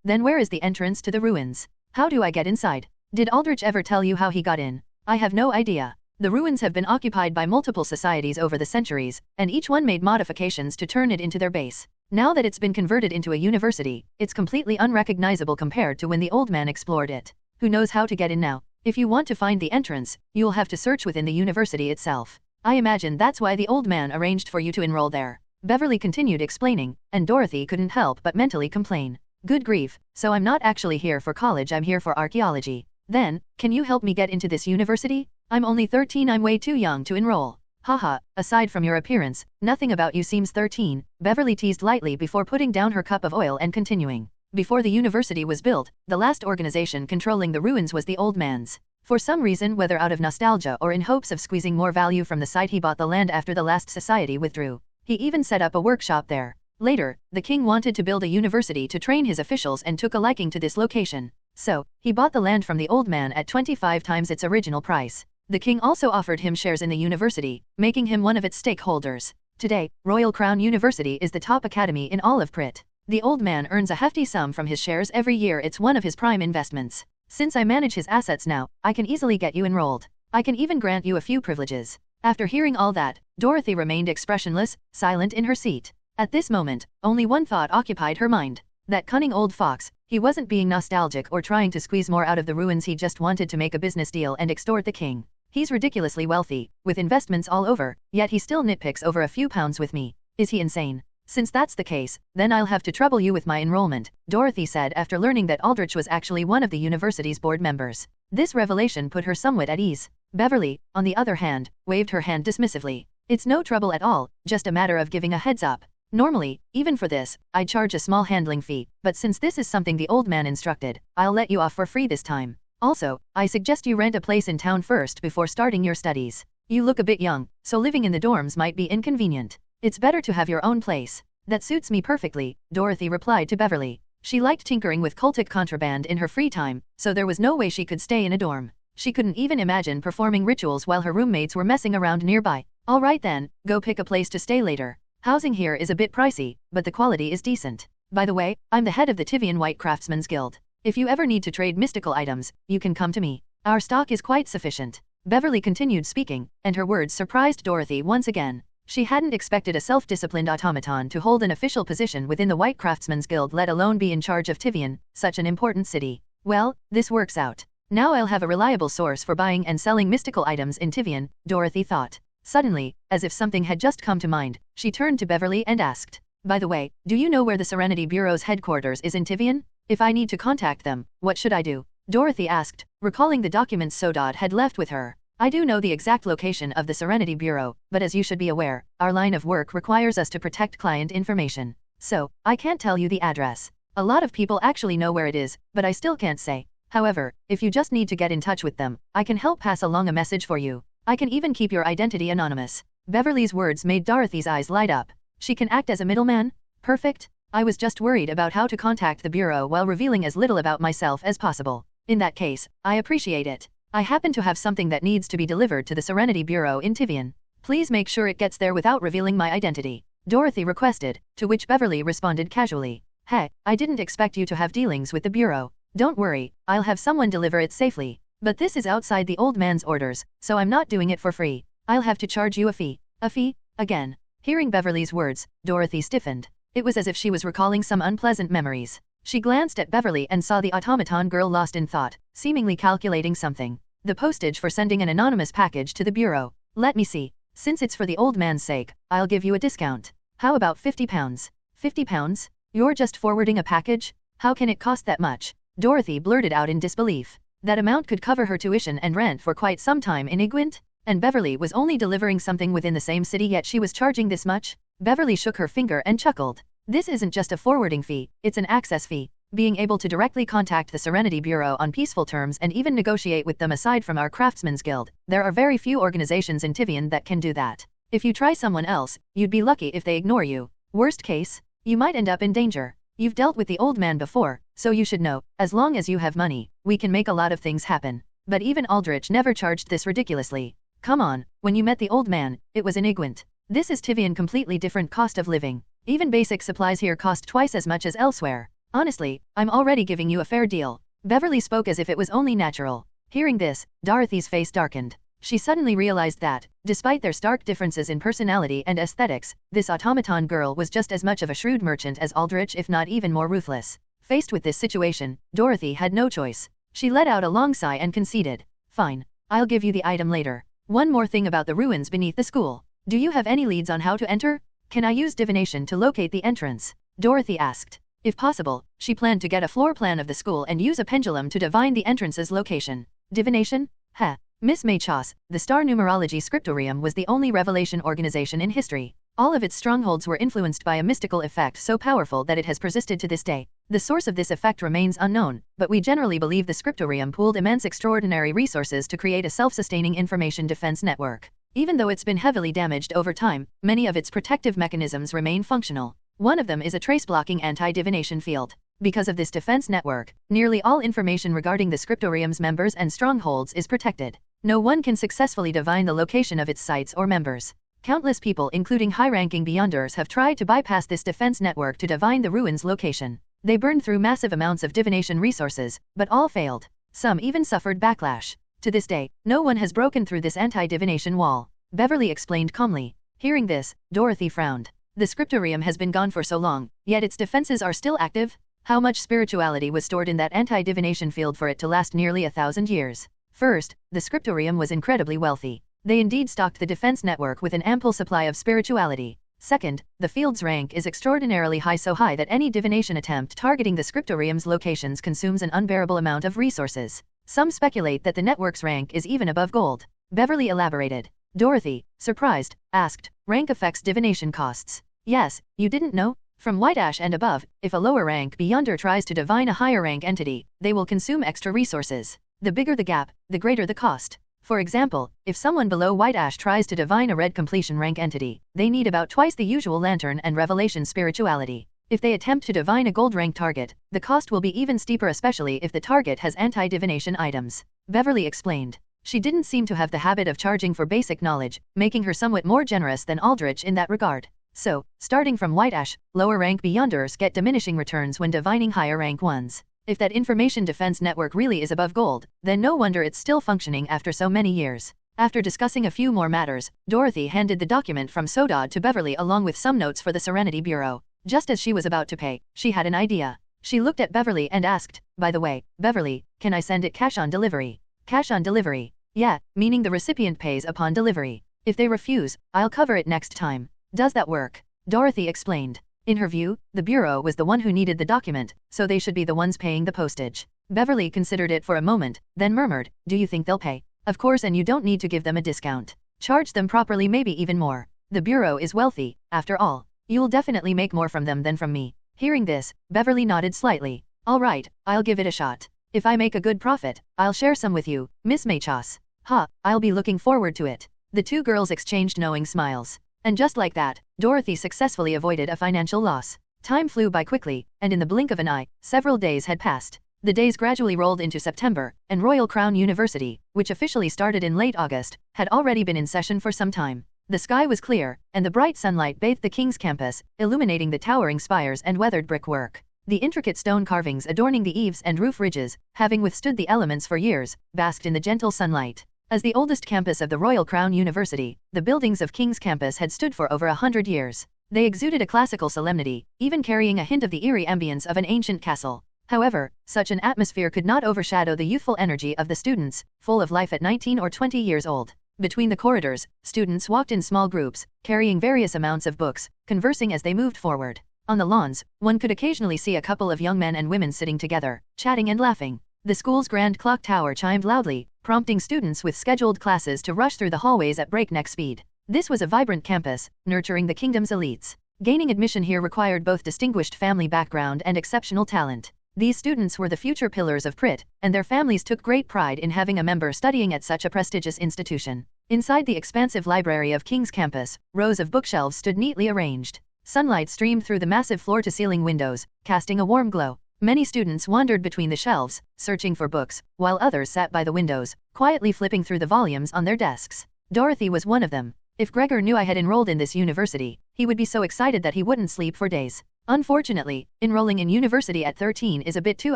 Then where is the entrance to the ruins? How do I get inside? Did Aldrich ever tell you how he got in? I have no idea. The ruins have been occupied by multiple societies over the centuries, and each one made modifications to turn it into their base. Now that it's been converted into a university, it's completely unrecognizable compared to when the old man explored it. Who knows how to get in now? If you want to find the entrance, you'll have to search within the university itself. I imagine that's why the old man arranged for you to enroll there. Beverly continued explaining, and Dorothy couldn't help but mentally complain. Good grief, so I'm not actually here for college, I'm here for archaeology. Then, can you help me get into this university? I'm only 13, I'm way too young to enroll. Haha, aside from your appearance, nothing about you seems 13, Beverly teased lightly before putting down her cup of oil and continuing. Before the university was built, the last organization controlling the ruins was the old man's. For some reason, whether out of nostalgia or in hopes of squeezing more value from the site, he bought the land after the last society withdrew. He even set up a workshop there. Later, the king wanted to build a university to train his officials and took a liking to this location. So, he bought the land from the old man at 25 times its original price. The king also offered him shares in the university, making him one of its stakeholders. Today, Royal Crown University is the top academy in all of Prit. The old man earns a hefty sum from his shares every year, it's one of his prime investments. Since I manage his assets now, I can easily get you enrolled. I can even grant you a few privileges. After hearing all that, Dorothy remained expressionless, silent in her seat. At this moment, only one thought occupied her mind. That cunning old fox, he wasn't being nostalgic or trying to squeeze more out of the ruins, he just wanted to make a business deal and extort the king. He's ridiculously wealthy, with investments all over, yet he still nitpicks over a few pounds with me. Is he insane? Since that's the case, then I'll have to trouble you with my enrollment, Dorothy said after learning that Aldrich was actually one of the university's board members. This revelation put her somewhat at ease. Beverly, on the other hand, waved her hand dismissively. It's no trouble at all, just a matter of giving a heads up. Normally, even for this, I'd charge a small handling fee, but since this is something the old man instructed, I'll let you off for free this time. Also, I suggest you rent a place in town first before starting your studies. You look a bit young, so living in the dorms might be inconvenient. It's better to have your own place. That suits me perfectly, Dorothy replied to Beverly. She liked tinkering with cultic contraband in her free time, so there was no way she could stay in a dorm. She couldn't even imagine performing rituals while her roommates were messing around nearby. Alright then, go pick a place to stay later. Housing here is a bit pricey, but the quality is decent. By the way, I'm the head of the Tivian White Craftsmen's Guild. If you ever need to trade mystical items, you can come to me. Our stock is quite sufficient. Beverly continued speaking, and her words surprised Dorothy once again. She hadn't expected a self-disciplined automaton to hold an official position within the White Craftsmen's Guild, let alone be in charge of Tivian, such an important city. Well, this works out. Now I'll have a reliable source for buying and selling mystical items in Tivian, Dorothy thought. Suddenly, as if something had just come to mind, she turned to Beverly and asked, "By the way, do you know where the Serenity Bureau's headquarters is in Tivian? If I need to contact them, what should I do?" Dorothy asked, recalling the documents Sodod had left with her. "I do know the exact location of the Serenity Bureau, but as you should be aware, our line of work requires us to protect client information. So, I can't tell you the address. A lot of people actually know where it is, but I still can't say. However, if you just need to get in touch with them, I can help pass along a message for you. I can even keep your identity anonymous." Beverly's words made Dorothy's eyes light up. She can act as a middleman? Perfect. I was just worried about how to contact the Bureau while revealing as little about myself as possible. In that case, I appreciate it. I happen to have something that needs to be delivered to the Serenity Bureau in Tivian. Please make sure it gets there without revealing my identity. Dorothy requested, to which Beverly responded casually. "Hey, I didn't expect you to have dealings with the Bureau. Don't worry, I'll have someone deliver it safely. But this is outside the old man's orders, so I'm not doing it for free. I'll have to charge you a fee." "A fee? Again?" Hearing Beverly's words, Dorothy stiffened. It was as if she was recalling some unpleasant memories. She glanced at Beverly and saw the automaton girl lost in thought, seemingly calculating something. "The postage for sending an anonymous package to the Bureau. Let me see. Since it's for the old man's sake, I'll give you a discount. How about £50? £50? You're just forwarding a package? How can it cost that much?" Dorothy blurted out in disbelief. That amount could cover her tuition and rent for quite some time in Igwent? And Beverly was only delivering something within the same city, yet she was charging this much? Beverly shook her finger and chuckled. "This isn't just a forwarding fee, it's an access fee. Being able to directly contact the Serenity Bureau on peaceful terms and even negotiate with them aside from our Craftsmen's Guild. There are very few organizations in Tivian that can do that. If you try someone else, you'd be lucky if they ignore you. Worst case, you might end up in danger. You've dealt with the old man before, so you should know, as long as you have money, we can make a lot of things happen." But even Aldrich never charged this ridiculously. "Come on, when you met the old man, it was in Igwent. This is Tivian, completely different cost of living. Even basic supplies here cost twice as much as elsewhere. Honestly, I'm already giving you a fair deal." Beverly spoke as if it was only natural. Hearing this, Dorothy's face darkened. She suddenly realized that, despite their stark differences in personality and aesthetics, this automaton girl was just as much of a shrewd merchant as Aldrich, if not even more ruthless. Faced with this situation, Dorothy had no choice. She let out a long sigh and conceded. "Fine. I'll give you the item later. One more thing about the ruins beneath the school. Do you have any leads on how to enter? Can I use divination to locate the entrance?" Dorothy asked. If possible, she planned to get a floor plan of the school and use a pendulum to divine the entrance's location. Divination? Heh. Miss Maychos, the Star Numerology Scriptorium was the only revelation organization in history. All of its strongholds were influenced by a mystical effect so powerful that it has persisted to this day. The source of this effect remains unknown, but we generally believe the Scriptorium pooled immense extraordinary resources to create a self-sustaining information defense network. Even though it's been heavily damaged over time, many of its protective mechanisms remain functional. One of them is a trace-blocking anti-divination field. Because of this defense network, nearly all information regarding the Scriptorium's members and strongholds is protected. No one can successfully divine the location of its sites or members. Countless people, including high-ranking Beyonders, have tried to bypass this defense network to divine the ruins' location. They burned through massive amounts of divination resources, but all failed. Some even suffered backlash. To this day, no one has broken through this anti-divination wall. Beverly explained calmly. Hearing this, Dorothy frowned. The Scriptorium has been gone for so long, yet its defenses are still active? How much spirituality was stored in that anti-divination field for it to last nearly 1,000 years? First, the Scriptorium was incredibly wealthy. They indeed stocked the defense network with an ample supply of spirituality. Second, the field's rank is extraordinarily high, so high that any divination attempt targeting the Scriptorium's locations consumes an unbearable amount of resources. Some speculate that the network's rank is even above gold. Beverly elaborated. Dorothy, surprised, asked, "Rank affects divination costs?" Yes, you didn't know? From White Ash and above, if a lower rank Beyonder tries to divine a higher rank entity, they will consume extra resources. The bigger the gap, the greater the cost. For example, if someone below White Ash tries to divine a red completion rank entity, they need about twice the usual lantern and revelation spirituality. If they attempt to divine a gold rank target, the cost will be even steeper, especially if the target has anti-divination items. Beverly explained. She didn't seem to have the habit of charging for basic knowledge, making her somewhat more generous than Aldrich in that regard. So, starting from White Ash, lower rank Beyonders get diminishing returns when divining higher rank ones. If that information defense network really is above gold, then no wonder it's still functioning after so many years. After discussing a few more matters, Dorothy handed the document from Sodod to Beverly along with some notes for the Serenity Bureau. Just as she was about to pay, she had an idea. She looked at Beverly and asked, "By the way, Beverly, can I send it cash on delivery?" Cash on delivery? Yeah, meaning the recipient pays upon delivery. If they refuse, I'll cover it next time. Does that work? Dorothy explained. In her view, the Bureau was the one who needed the document, so they should be the ones paying the postage. Beverly considered it for a moment, then murmured, "Do you think they'll pay?" "Of course, and you don't need to give them a discount. Charge them properly, maybe even more. The Bureau is wealthy, after all. You'll definitely make more from them than from me." Hearing this, Beverly nodded slightly. "All right, I'll give it a shot. If I make a good profit, I'll share some with you, Miss Machos." "Ha, I'll be looking forward to it." The two girls exchanged knowing smiles. And just like that, Dorothy successfully avoided a financial loss. Time flew by quickly, and in the blink of an eye, several days had passed. The days gradually rolled into September, and Royal Crown University, which officially started in late August, had already been in session for some time. The sky was clear, and the bright sunlight bathed the King's campus, illuminating the towering spires and weathered brickwork. The intricate stone carvings adorning the eaves and roof ridges, having withstood the elements for years, basked in the gentle sunlight. As the oldest campus of the Royal Crown University, the buildings of King's campus had stood for over 100 years. They exuded a classical solemnity, even carrying a hint of the eerie ambience of an ancient castle. However, such an atmosphere could not overshadow the youthful energy of the students, full of life at 19 or 20 years old. Between the corridors, students walked in small groups, carrying various amounts of books, conversing as they moved forward. On the lawns, one could occasionally see a couple of young men and women sitting together, chatting and laughing. The school's grand clock tower chimed loudly, prompting students with scheduled classes to rush through the hallways at breakneck speed. This was a vibrant campus, nurturing the kingdom's elites. Gaining admission here required both distinguished family background and exceptional talent. These students were the future pillars of Prit, and their families took great pride in having a member studying at such a prestigious institution. Inside the expansive library of King's campus, rows of bookshelves stood neatly arranged. Sunlight streamed through the massive floor-to-ceiling windows, casting a warm glow. Many students wandered between the shelves, searching for books, while others sat by the windows, quietly flipping through the volumes on their desks. Dorothy was one of them. If Greor knew I had enrolled in this university, he would be so excited that he wouldn't sleep for days. Unfortunately, enrolling in university at 13 is a bit too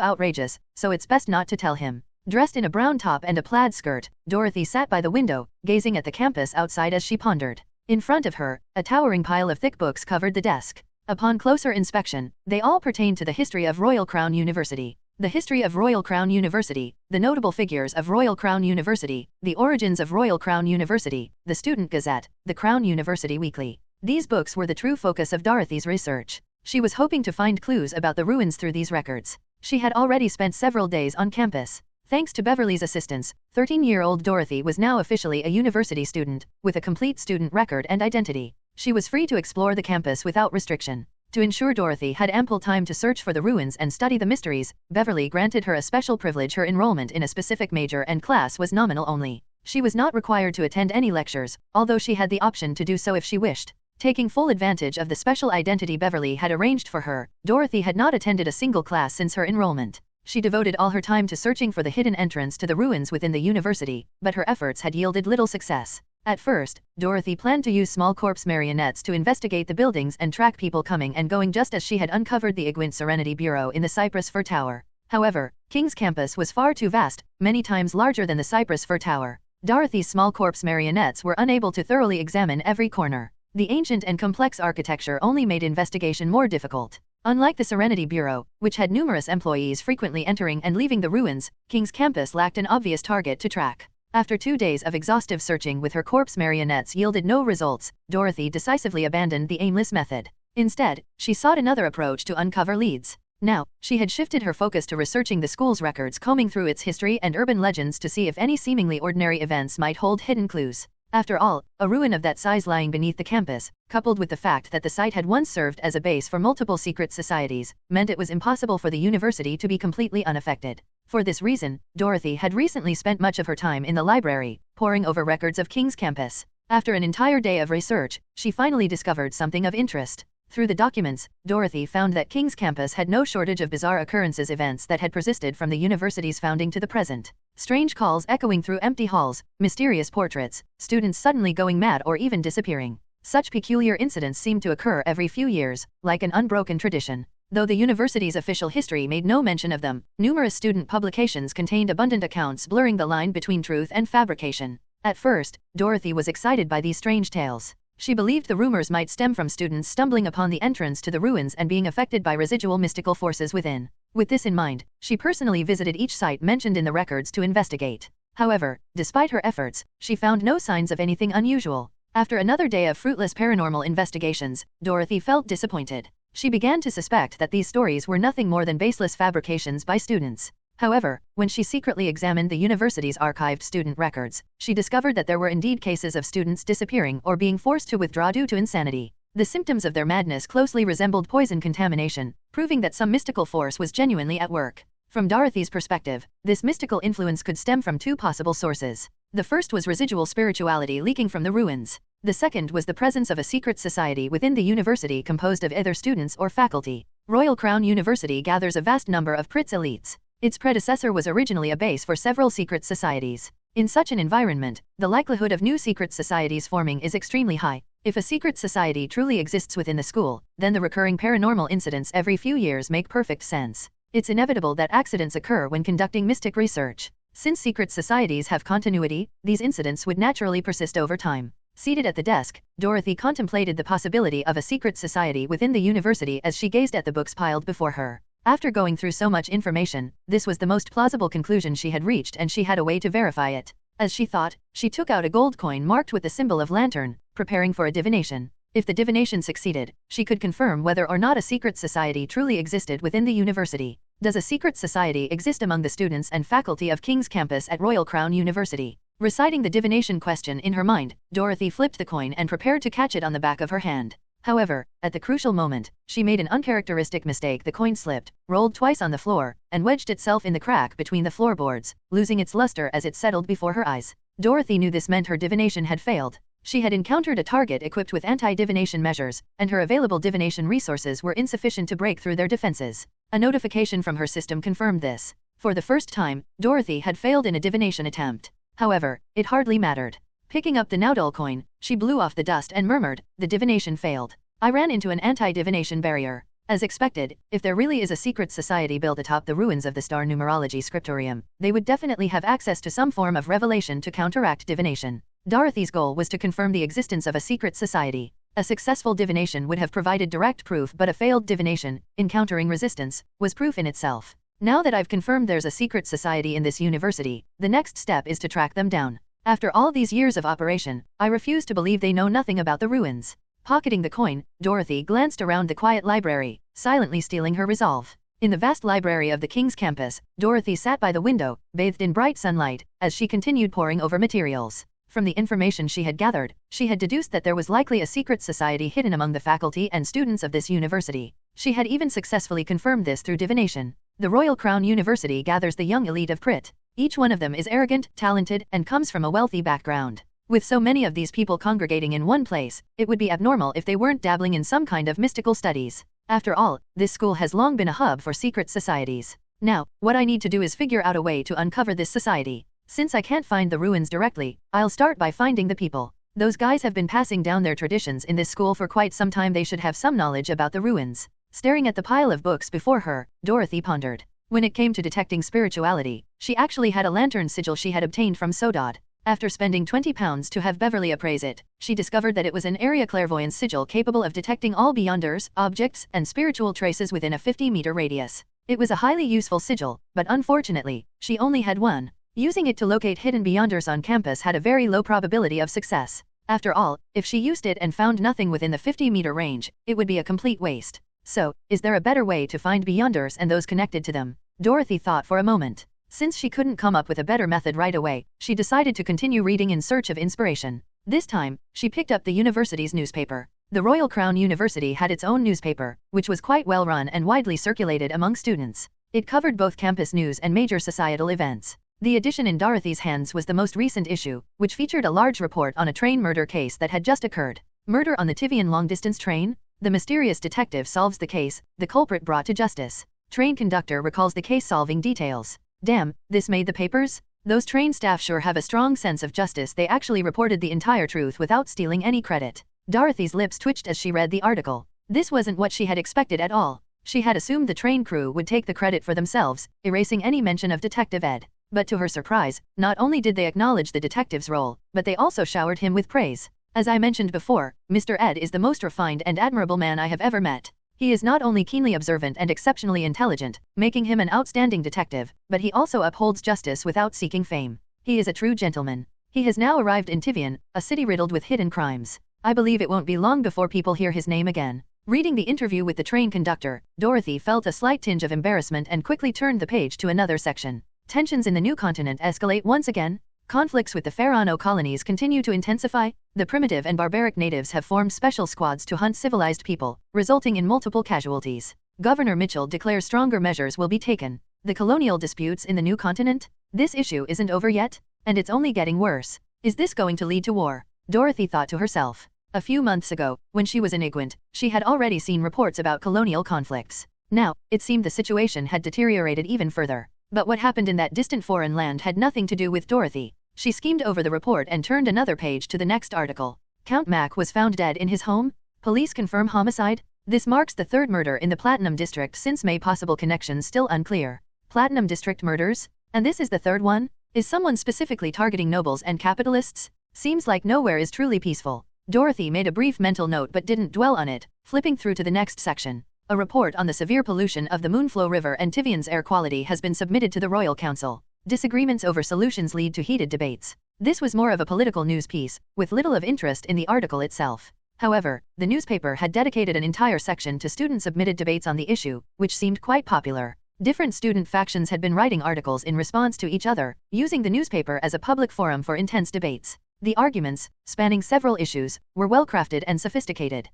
outrageous, so it's best not to tell him. Dressed in a brown top and a plaid skirt, Dorothy sat by the window, gazing at the campus outside as she pondered. In front of her, a towering pile of thick books covered the desk. Upon closer inspection, they all pertained to the history of Royal Crown University. The history of Royal Crown University, the notable figures of Royal Crown University, the origins of Royal Crown University, the Student Gazette, the Crown University Weekly. These books were the true focus of Dorothy's research. She was hoping to find clues about the ruins through these records. She had already spent several days on campus. Thanks to Beverly's assistance, 13-year-old Dorothy was now officially a university student, with a complete student record and identity. She was free to explore the campus without restriction. To ensure Dorothy had ample time to search for the ruins and study the mysteries, Beverly granted her a special privilege. Her enrollment in a specific major and class was nominal only. She was not required to attend any lectures, although she had the option to do so if she wished. Taking full advantage of the special identity Beverly had arranged for her, Dorothy had not attended a single class since her enrollment. She devoted all her time to searching for the hidden entrance to the ruins within the university, but her efforts had yielded little success. At first, Dorothy planned to use small corpse marionettes to investigate the buildings and track people coming and going, just as she had uncovered the Igwent Serenity Bureau in the Cypress Fir Tower. However, King's campus was far too vast, many times larger than the Cypress Fir Tower. Dorothy's small corpse marionettes were unable to thoroughly examine every corner. The ancient and complex architecture only made investigation more difficult. Unlike the Serenity Bureau, which had numerous employees frequently entering and leaving the ruins, King's campus lacked an obvious target to track. After 2 days of exhaustive searching with her corpse marionettes yielded no results, Dorothy decisively abandoned the aimless method. Instead, she sought another approach to uncover leads. Now, she had shifted her focus to researching the school's records, combing through its history and urban legends to see if any seemingly ordinary events might hold hidden clues. After all, a ruin of that size lying beneath the campus, coupled with the fact that the site had once served as a base for multiple secret societies, meant it was impossible for the university to be completely unaffected. For this reason, Dorothy had recently spent much of her time in the library, poring over records of King's campus. After an entire day of research, she finally discovered something of interest. Through the documents, Dorothy found that King's campus had no shortage of bizarre occurrences, events that had persisted from the university's founding to the present. Strange calls echoing through empty halls, mysterious portraits, students suddenly going mad or even disappearing. Such peculiar incidents seemed to occur every few years, like an unbroken tradition. Though the university's official history made no mention of them, numerous student publications contained abundant accounts blurring the line between truth and fabrication. At first, Dorothy was excited by these strange tales. She believed the rumors might stem from students stumbling upon the entrance to the ruins and being affected by residual mystical forces within. With this in mind, she personally visited each site mentioned in the records to investigate. However, despite her efforts, she found no signs of anything unusual. After another day of fruitless paranormal investigations, Dorothy felt disappointed. She began to suspect that these stories were nothing more than baseless fabrications by students. However, when she secretly examined the university's archived student records, she discovered that there were indeed cases of students disappearing or being forced to withdraw due to insanity. The symptoms of their madness closely resembled poison contamination, proving that some mystical force was genuinely at work. From Dorothy's perspective, this mystical influence could stem from two possible sources. The first was residual spirituality leaking from the ruins. The second was the presence of a secret society within the university composed of either students or faculty. Royal Crown University gathers a vast number of Pritz elites. Its predecessor was originally a base for several secret societies. In such an environment, the likelihood of new secret societies forming is extremely high. If a secret society truly exists within the school, then the recurring paranormal incidents every few years make perfect sense. It's inevitable that accidents occur when conducting mystic research. Since secret societies have continuity, these incidents would naturally persist over time. Seated at the desk, Dorothy contemplated the possibility of a secret society within the university as she gazed at the books piled before her. After going through so much information, this was the most plausible conclusion she had reached, and she had a way to verify it. As she thought, she took out a gold coin marked with the symbol of lantern, preparing for a divination. If the divination succeeded, she could confirm whether or not a secret society truly existed within the university. Does a secret society exist among the students and faculty of King's campus at Royal Crown University? Reciting the divination question in her mind, Dorothy flipped the coin and prepared to catch it on the back of her hand. However, at the crucial moment, she made an uncharacteristic mistake. The coin slipped, rolled twice on the floor, and wedged itself in the crack between the floorboards, losing its luster as it settled before her eyes. Dorothy knew this meant her divination had failed. She had encountered a target equipped with anti-divination measures, and her available divination resources were insufficient to break through their defenses. A notification from her system confirmed this. For the first time, Dorothy had failed in a divination attempt. However, it hardly mattered. Picking up the now dull coin, she blew off the dust and murmured, "The divination failed. I ran into an anti-divination barrier." As expected, if there really is a secret society built atop the ruins of the star numerology scriptorium, they would definitely have access to some form of revelation to counteract divination. Dorothy's goal was to confirm the existence of a secret society. A successful divination would have provided direct proof, but a failed divination, encountering resistance, was proof in itself. Now that I've confirmed there's a secret society in this university, the next step is to track them down. After all these years of operation, I refuse to believe they know nothing about the ruins. Pocketing the coin, Dorothy glanced around the quiet library, silently steeling her resolve. In the vast library of the King's campus, Dorothy sat by the window, bathed in bright sunlight, as she continued poring over materials. From the information she had gathered, she had deduced that there was likely a secret society hidden among the faculty and students of this university. She had even successfully confirmed this through divination. The Royal Crown University gathers the young elite of Prit. Each one of them is arrogant, talented, and comes from a wealthy background. With so many of these people congregating in one place, it would be abnormal if they weren't dabbling in some kind of mystical studies. After all, this school has long been a hub for secret societies. Now, what I need to do is figure out a way to uncover this society. Since I can't find the ruins directly, I'll start by finding the people. Those guys have been passing down their traditions in this school for quite some time. They should have some knowledge about the ruins. Staring at the pile of books before her, Dorothy pondered. When it came to detecting spirituality, she actually had a lantern sigil she had obtained from Sodod. After spending £20 to have Beverly appraise it, she discovered that it was an area clairvoyance sigil capable of detecting all beyonders, objects, and spiritual traces within a 50-meter radius. It was a highly useful sigil, but unfortunately, she only had one. Using it to locate hidden beyonders on campus had a very low probability of success. After all, if she used it and found nothing within the 50-meter range, it would be a complete waste. So, is there a better way to find beyonders and those connected to them? Dorothy thought for a moment. Since she couldn't come up with a better method right away, she decided to continue reading in search of inspiration. This time, she picked up the university's newspaper. The Royal Crown University had its own newspaper, which was quite well run and widely circulated among students. It covered both campus news and major societal events. The edition in Dorothy's hands was the most recent issue, which featured a large report on a train murder case that had just occurred. Murder on the Tivian long-distance train? The mysterious detective solves the case, the culprit brought to justice. Train conductor recalls the case-solving details. Damn, this made the papers? Those train staff sure have a strong sense of justice. They actually reported the entire truth without stealing any credit. Dorothy's lips twitched as she read the article. This wasn't what she had expected at all. She had assumed the train crew would take the credit for themselves, erasing any mention of Detective Ed. But to her surprise, not only did they acknowledge the detective's role, but they also showered him with praise. As I mentioned before, Mr. Ed is the most refined and admirable man I have ever met. He is not only keenly observant and exceptionally intelligent, making him an outstanding detective, but he also upholds justice without seeking fame. He is a true gentleman. He has now arrived in Tivian, a city riddled with hidden crimes. I believe it won't be long before people hear his name again. Reading the interview with the train conductor, Dorothy felt a slight tinge of embarrassment and quickly turned the page to another section. Tensions in the new continent escalate once again. Conflicts with the Pharaoh colonies continue to intensify. The primitive and barbaric natives have formed special squads to hunt civilized people, resulting in multiple casualties. Governor Mitchell declares stronger measures will be taken. The colonial disputes in the new continent? This issue isn't over yet, and it's only getting worse. Is this going to lead to war? Dorothy thought to herself. A few months ago, when she was in Igwent, she had already seen reports about colonial conflicts. Now, it seemed the situation had deteriorated even further. But what happened in that distant foreign land had nothing to do with Dorothy. She skimmed over the report and turned another page to the next article. Count Mac was found dead in his home? Police confirm homicide? This marks the third murder in the Platinum District since May. Possible connections still unclear. Platinum District murders? And this is the third one? Is someone specifically targeting nobles and capitalists? Seems like nowhere is truly peaceful. Dorothy made a brief mental note but didn't dwell on it, flipping through to the next section. A report on the severe pollution of the Moonflow River and Tivian's air quality has been submitted to the Royal Council. Disagreements over solutions lead to heated debates. This was more of a political news piece, with little of interest in the article itself. However, the newspaper had dedicated an entire section to student-submitted debates on the issue, which seemed quite popular. Different student factions had been writing articles in response to each other, using the newspaper as a public forum for intense debates. The arguments, spanning several issues, were well-crafted and sophisticated.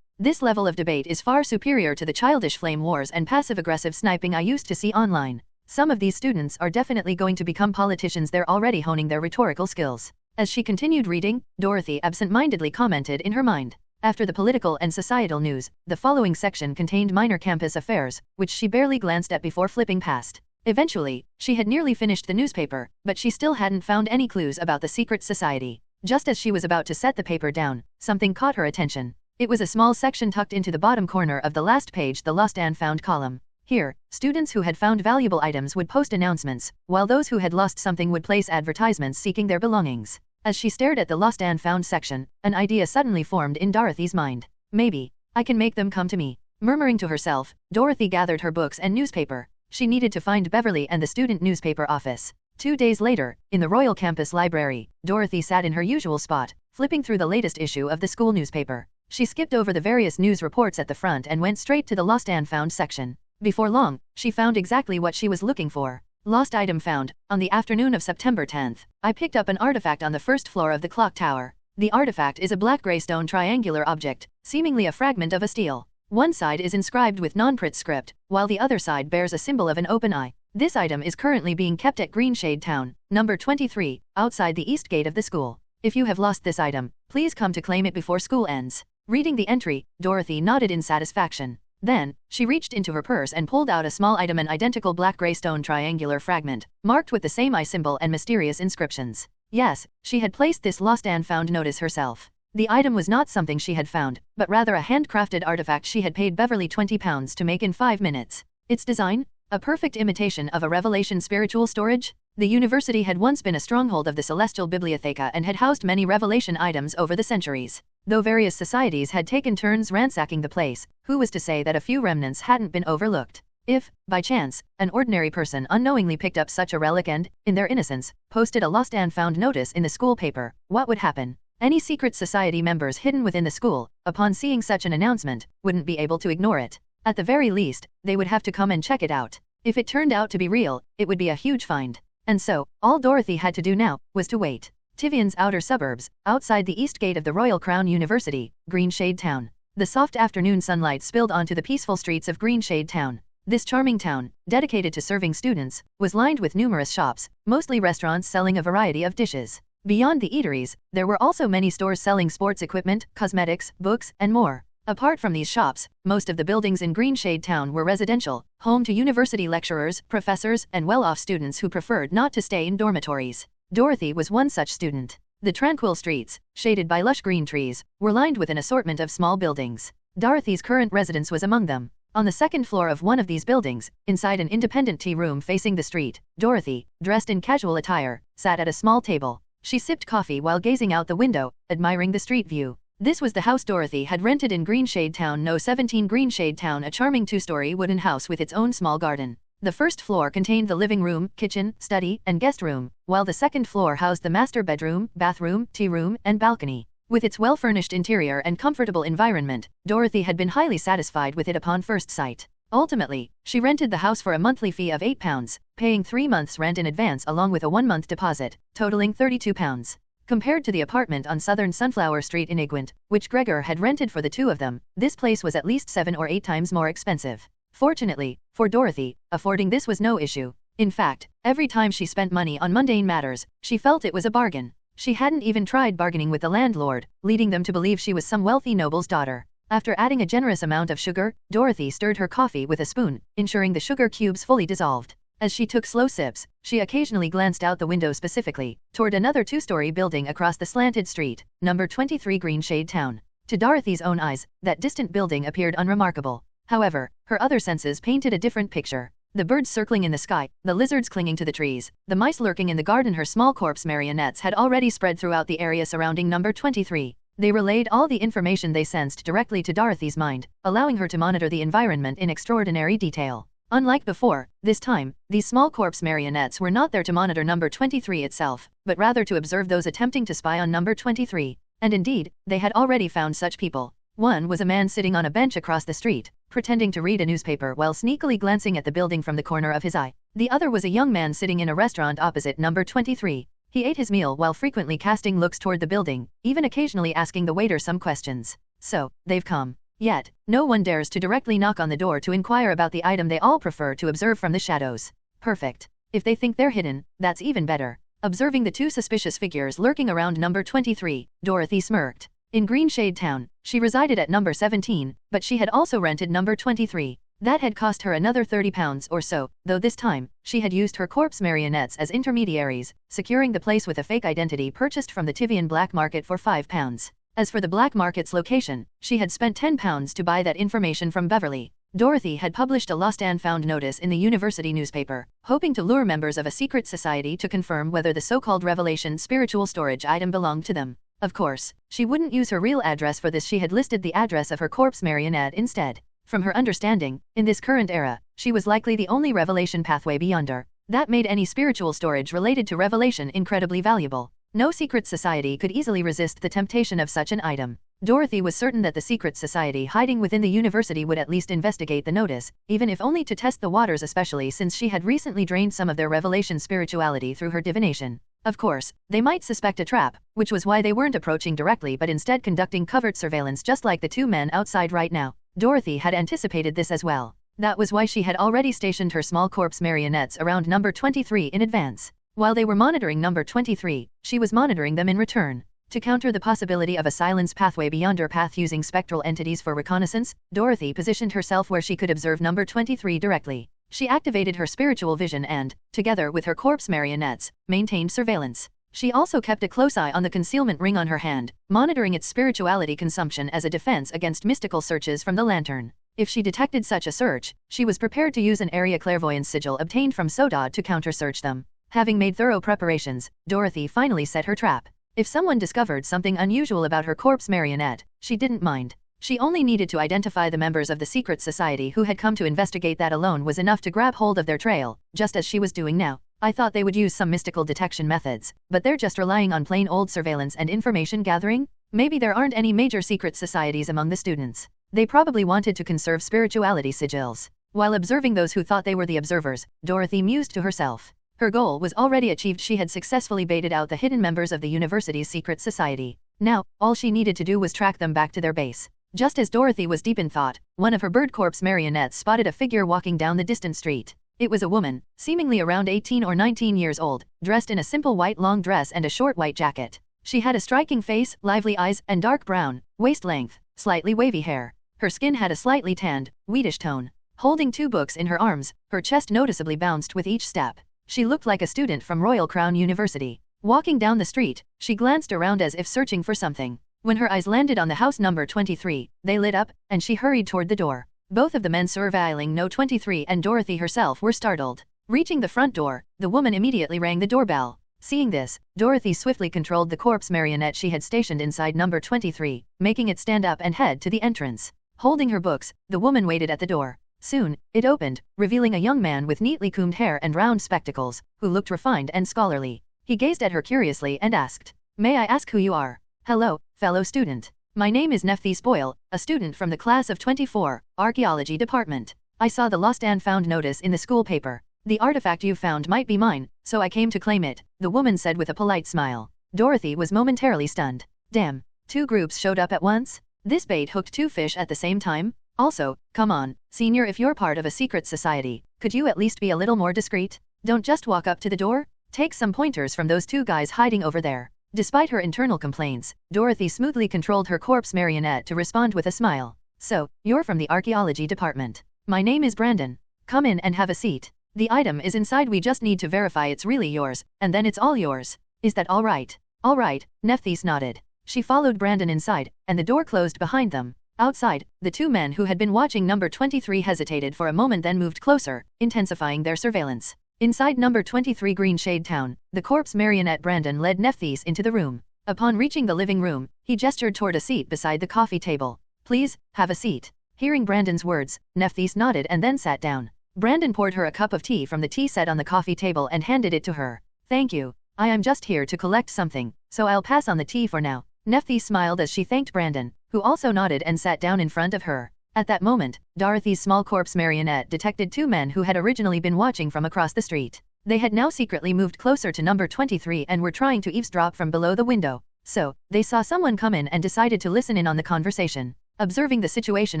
This level of debate is far superior to the childish flame wars and passive-aggressive sniping I used to see online. Some of these students are definitely going to become politicians. They're already honing their rhetorical skills. As she continued reading, Dorothy absent-mindedly commented in her mind. After the political and societal news, the following section contained minor campus affairs, which she barely glanced at before flipping past. Eventually, she had nearly finished the newspaper, but she still hadn't found any clues about the secret society. Just as she was about to set the paper down, something caught her attention. It was a small section tucked into the bottom corner of the last page, the Lost and Found column. Here, students who had found valuable items would post announcements, while those who had lost something would place advertisements seeking their belongings. As she stared at the Lost and Found section, an idea suddenly formed in Dorothy's mind. Maybe I can make them come to me. Murmuring to herself, Dorothy gathered her books and newspaper. She needed to find Beverly and the student newspaper office. 2 days later, in the Royal Campus Library, Dorothy sat in her usual spot, flipping through the latest issue of the school newspaper. She skipped over the various news reports at the front and went straight to the Lost and Found section. Before long, she found exactly what she was looking for. Lost item found. On the afternoon of September 10th, I picked up an artifact on the first floor of the clock tower. The artifact is a black-gray stone triangular object, seemingly a fragment of a stele. One side is inscribed with non-Prit script, while the other side bears a symbol of an open eye. This item is currently being kept at Greenshade Town, number 23, outside the east gate of the school. If you have lost this item, please come to claim it before school ends. Reading the entry, Dorothy nodded in satisfaction. Then, she reached into her purse and pulled out a small item, an identical black-gray stone triangular fragment, marked with the same eye symbol and mysterious inscriptions. Yes, she had placed this Lost and Found notice herself. The item was not something she had found, but rather a handcrafted artifact she had paid Beverly £20 to make in 5 minutes. Its design? A perfect imitation of a Revelation spiritual storage? The university had once been a stronghold of the Celestial Bibliotheca and had housed many Revelation items over the centuries. Though various societies had taken turns ransacking the place, who was to say that a few remnants hadn't been overlooked? If, by chance, an ordinary person unknowingly picked up such a relic and, in their innocence, posted a Lost and Found notice in the school paper, what would happen? Any secret society members hidden within the school, upon seeing such an announcement, wouldn't be able to ignore it. At the very least, they would have to come and check it out. If it turned out to be real, it would be a huge find. And so, all Dorothy had to do now was to wait. Tivian's outer suburbs, outside the east gate of the Royal Crown University, Greenshade Town. The soft afternoon sunlight spilled onto the peaceful streets of Greenshade Town. This charming town, dedicated to serving students, was lined with numerous shops, mostly restaurants selling a variety of dishes. Beyond the eateries, there were also many stores selling sports equipment, cosmetics, books, and more. Apart from these shops, most of the buildings in Greenshade Town were residential, home to university lecturers, professors, and well-off students who preferred not to stay in dormitories. Dorothy was one such student. The tranquil streets, shaded by lush green trees, were lined with an assortment of small buildings. Dorothy's current residence was among them. On the second floor of one of these buildings, inside an independent tea room facing the street, Dorothy, dressed in casual attire, sat at a small table. She sipped coffee while gazing out the window, admiring the street view. This was the house Dorothy had rented in Greenshade Town No. 17 Greenshade Town, a charming two-story wooden house with its own small garden. The first floor contained the living room, kitchen, study, and guest room, while the second floor housed the master bedroom, bathroom, tea room, and balcony. With its well-furnished interior and comfortable environment, Dorothy had been highly satisfied with it upon first sight. Ultimately, she rented the house for a monthly fee of £8, paying 3 months' rent in advance along with a 1-month deposit, totaling £32. Compared to the apartment on Southern Sunflower Street in Igwent, which Greor had rented for the two of them, this place was at least 7 or 8 times more expensive. Fortunately, for Dorothy, affording this was no issue. In fact, every time she spent money on mundane matters, she felt it was a bargain. She hadn't even tried bargaining with the landlord, leading them to believe she was some wealthy noble's daughter. After adding a generous amount of sugar, Dorothy stirred her coffee with a spoon, ensuring the sugar cubes fully dissolved. As she took slow sips, she occasionally glanced out the window specifically, toward another two-story building across the slanted street, number 23 Greenshade Town. To Dorothy's own eyes, that distant building appeared unremarkable. However, her other senses painted a different picture. The birds circling in the sky, the lizards clinging to the trees, the mice lurking in the garden. Her small corpse marionettes had already spread throughout the area surrounding number 23. They relayed all the information they sensed directly to Dorothy's mind, allowing her to monitor the environment in extraordinary detail. Unlike before, this time, these small corpse marionettes were not there to monitor number 23 itself, but rather to observe those attempting to spy on number 23. And indeed, they had already found such people. One was a man sitting on a bench across the street, pretending to read a newspaper while sneakily glancing at the building from the corner of his eye. The other was a young man sitting in a restaurant opposite number 23. He ate his meal while frequently casting looks toward the building, even occasionally asking the waiter some questions. So, they've come. Yet, no one dares to directly knock on the door to inquire about the item they all prefer to observe from the shadows. Perfect. If they think they're hidden, that's even better. Observing the two suspicious figures lurking around number 23, Dorothy smirked. In Greenshade Town, she resided at number 17, but she had also rented number 23. That had cost her another £30 or so, though this time, she had used her corpse marionettes as intermediaries, securing the place with a fake identity purchased from the Tivian black market for £5. As for the black market's location, she had spent £10 to buy that information from Beverly. Dorothy had published a lost and found notice in the university newspaper, hoping to lure members of a secret society to confirm whether the so-called Revelation spiritual storage item belonged to them. Of course, she wouldn't use her real address for this. She had listed the address of her corpse marionette instead. From her understanding, in this current era, she was likely the only Revelation pathway beyonder. That made any spiritual storage related to Revelation incredibly valuable. No secret society could easily resist the temptation of such an item. Dorothy was certain that the secret society hiding within the university would at least investigate the notice, even if only to test the waters, especially since she had recently drained some of their Revelation spirituality through her divination. Of course, they might suspect a trap, which was why they weren't approaching directly but instead conducting covert surveillance just like the two men outside right now. Dorothy had anticipated this as well. That was why she had already stationed her small corpse marionettes around number 23 in advance. While they were monitoring number 23, she was monitoring them in return. To counter the possibility of a silence pathway beyonder path using spectral entities for reconnaissance, Dorothy positioned herself where she could observe number 23 directly. She activated her spiritual vision and, together with her corpse marionettes, maintained surveillance. She also kept a close eye on the concealment ring on her hand, monitoring its spirituality consumption as a defense against mystical searches from the lantern. If she detected such a search, she was prepared to use an area clairvoyance sigil obtained from Sodod to counter-search them. Having made thorough preparations, Dorothy finally set her trap. If someone discovered something unusual about her corpse marionette, she didn't mind. She only needed to identify the members of the secret society who had come to investigate. That alone was enough to grab hold of their trail, just as she was doing now. I thought they would use some mystical detection methods, but they're just relying on plain old surveillance and information gathering? Maybe there aren't any major secret societies among the students. They probably wanted to conserve spirituality sigils. While observing those who thought they were the observers, Dorothy mused to herself. Her goal was already achieved. She had successfully baited out the hidden members of the university's secret society. Now, all she needed to do was track them back to their base. Just as Dorothy was deep in thought, one of her bird corpse marionettes spotted a figure walking down the distant street. It was a woman, seemingly around 18 or 19 years old, dressed in a simple white long dress and a short white jacket. She had a striking face, lively eyes, and dark brown, waist-length, slightly wavy hair. Her skin had a slightly tanned, wheatish tone. Holding 2 books in her arms, her chest noticeably bounced with each step. She looked like a student from Royal Crown University. Walking down the street, she glanced around as if searching for something. When her eyes landed on the house number 23, they lit up, and she hurried toward the door. Both of the men surveilling No 23 and Dorothy herself were startled. Reaching the front door, the woman immediately rang the doorbell. Seeing this, Dorothy swiftly controlled the corpse marionette she had stationed inside number 23, making it stand up and head to the entrance. Holding her books, the woman waited at the door. Soon, it opened, revealing a young man with neatly combed hair and round spectacles, who looked refined and scholarly. He gazed at her curiously and asked, "May I ask who you are?" "Hello, fellow student. My name is Nephthys Boyle, a student from the class of 24, Archaeology Department. I saw the lost and found notice in the school paper. The artifact you found might be mine, so I came to claim it," the woman said with a polite smile. Dorothy was momentarily stunned. Damn, 2 groups showed up at once? This bait hooked 2 fish at the same time? Also, come on, senior, if you're part of a secret society, could you at least be a little more discreet? Don't just walk up to the door? Take some pointers from those 2 guys hiding over there. Despite her internal complaints, Dorothy smoothly controlled her corpse marionette to respond with a smile. "So, you're from the archaeology department. My name is Brandon. Come in and have a seat. The item is inside. We just need to verify it's really yours, and then it's all yours. Is that all right?" "All right," Nephthys nodded. She followed Brandon inside, and the door closed behind them. Outside, the 2 men who had been watching number 23 hesitated for a moment, then moved closer, intensifying their surveillance. Inside number 23 Green Shade Town, the corpse marionette Brandon led Nephthys into the room. Upon reaching the living room, he gestured toward a seat beside the coffee table. "Please, have a seat." Hearing Brandon's words, Nephthys nodded and then sat down. Brandon poured her a cup of tea from the tea set on the coffee table and handed it to her. "Thank you. I am just here to collect something, so I'll pass on the tea for now." Nephthys smiled as she thanked Brandon, who also nodded and sat down in front of her. At that moment, Dorothy's small corpse marionette detected 2 men who had originally been watching from across the street. They had now secretly moved closer to number 23 and were trying to eavesdrop from below the window. So, they saw someone come in and decided to listen in on the conversation. Observing the situation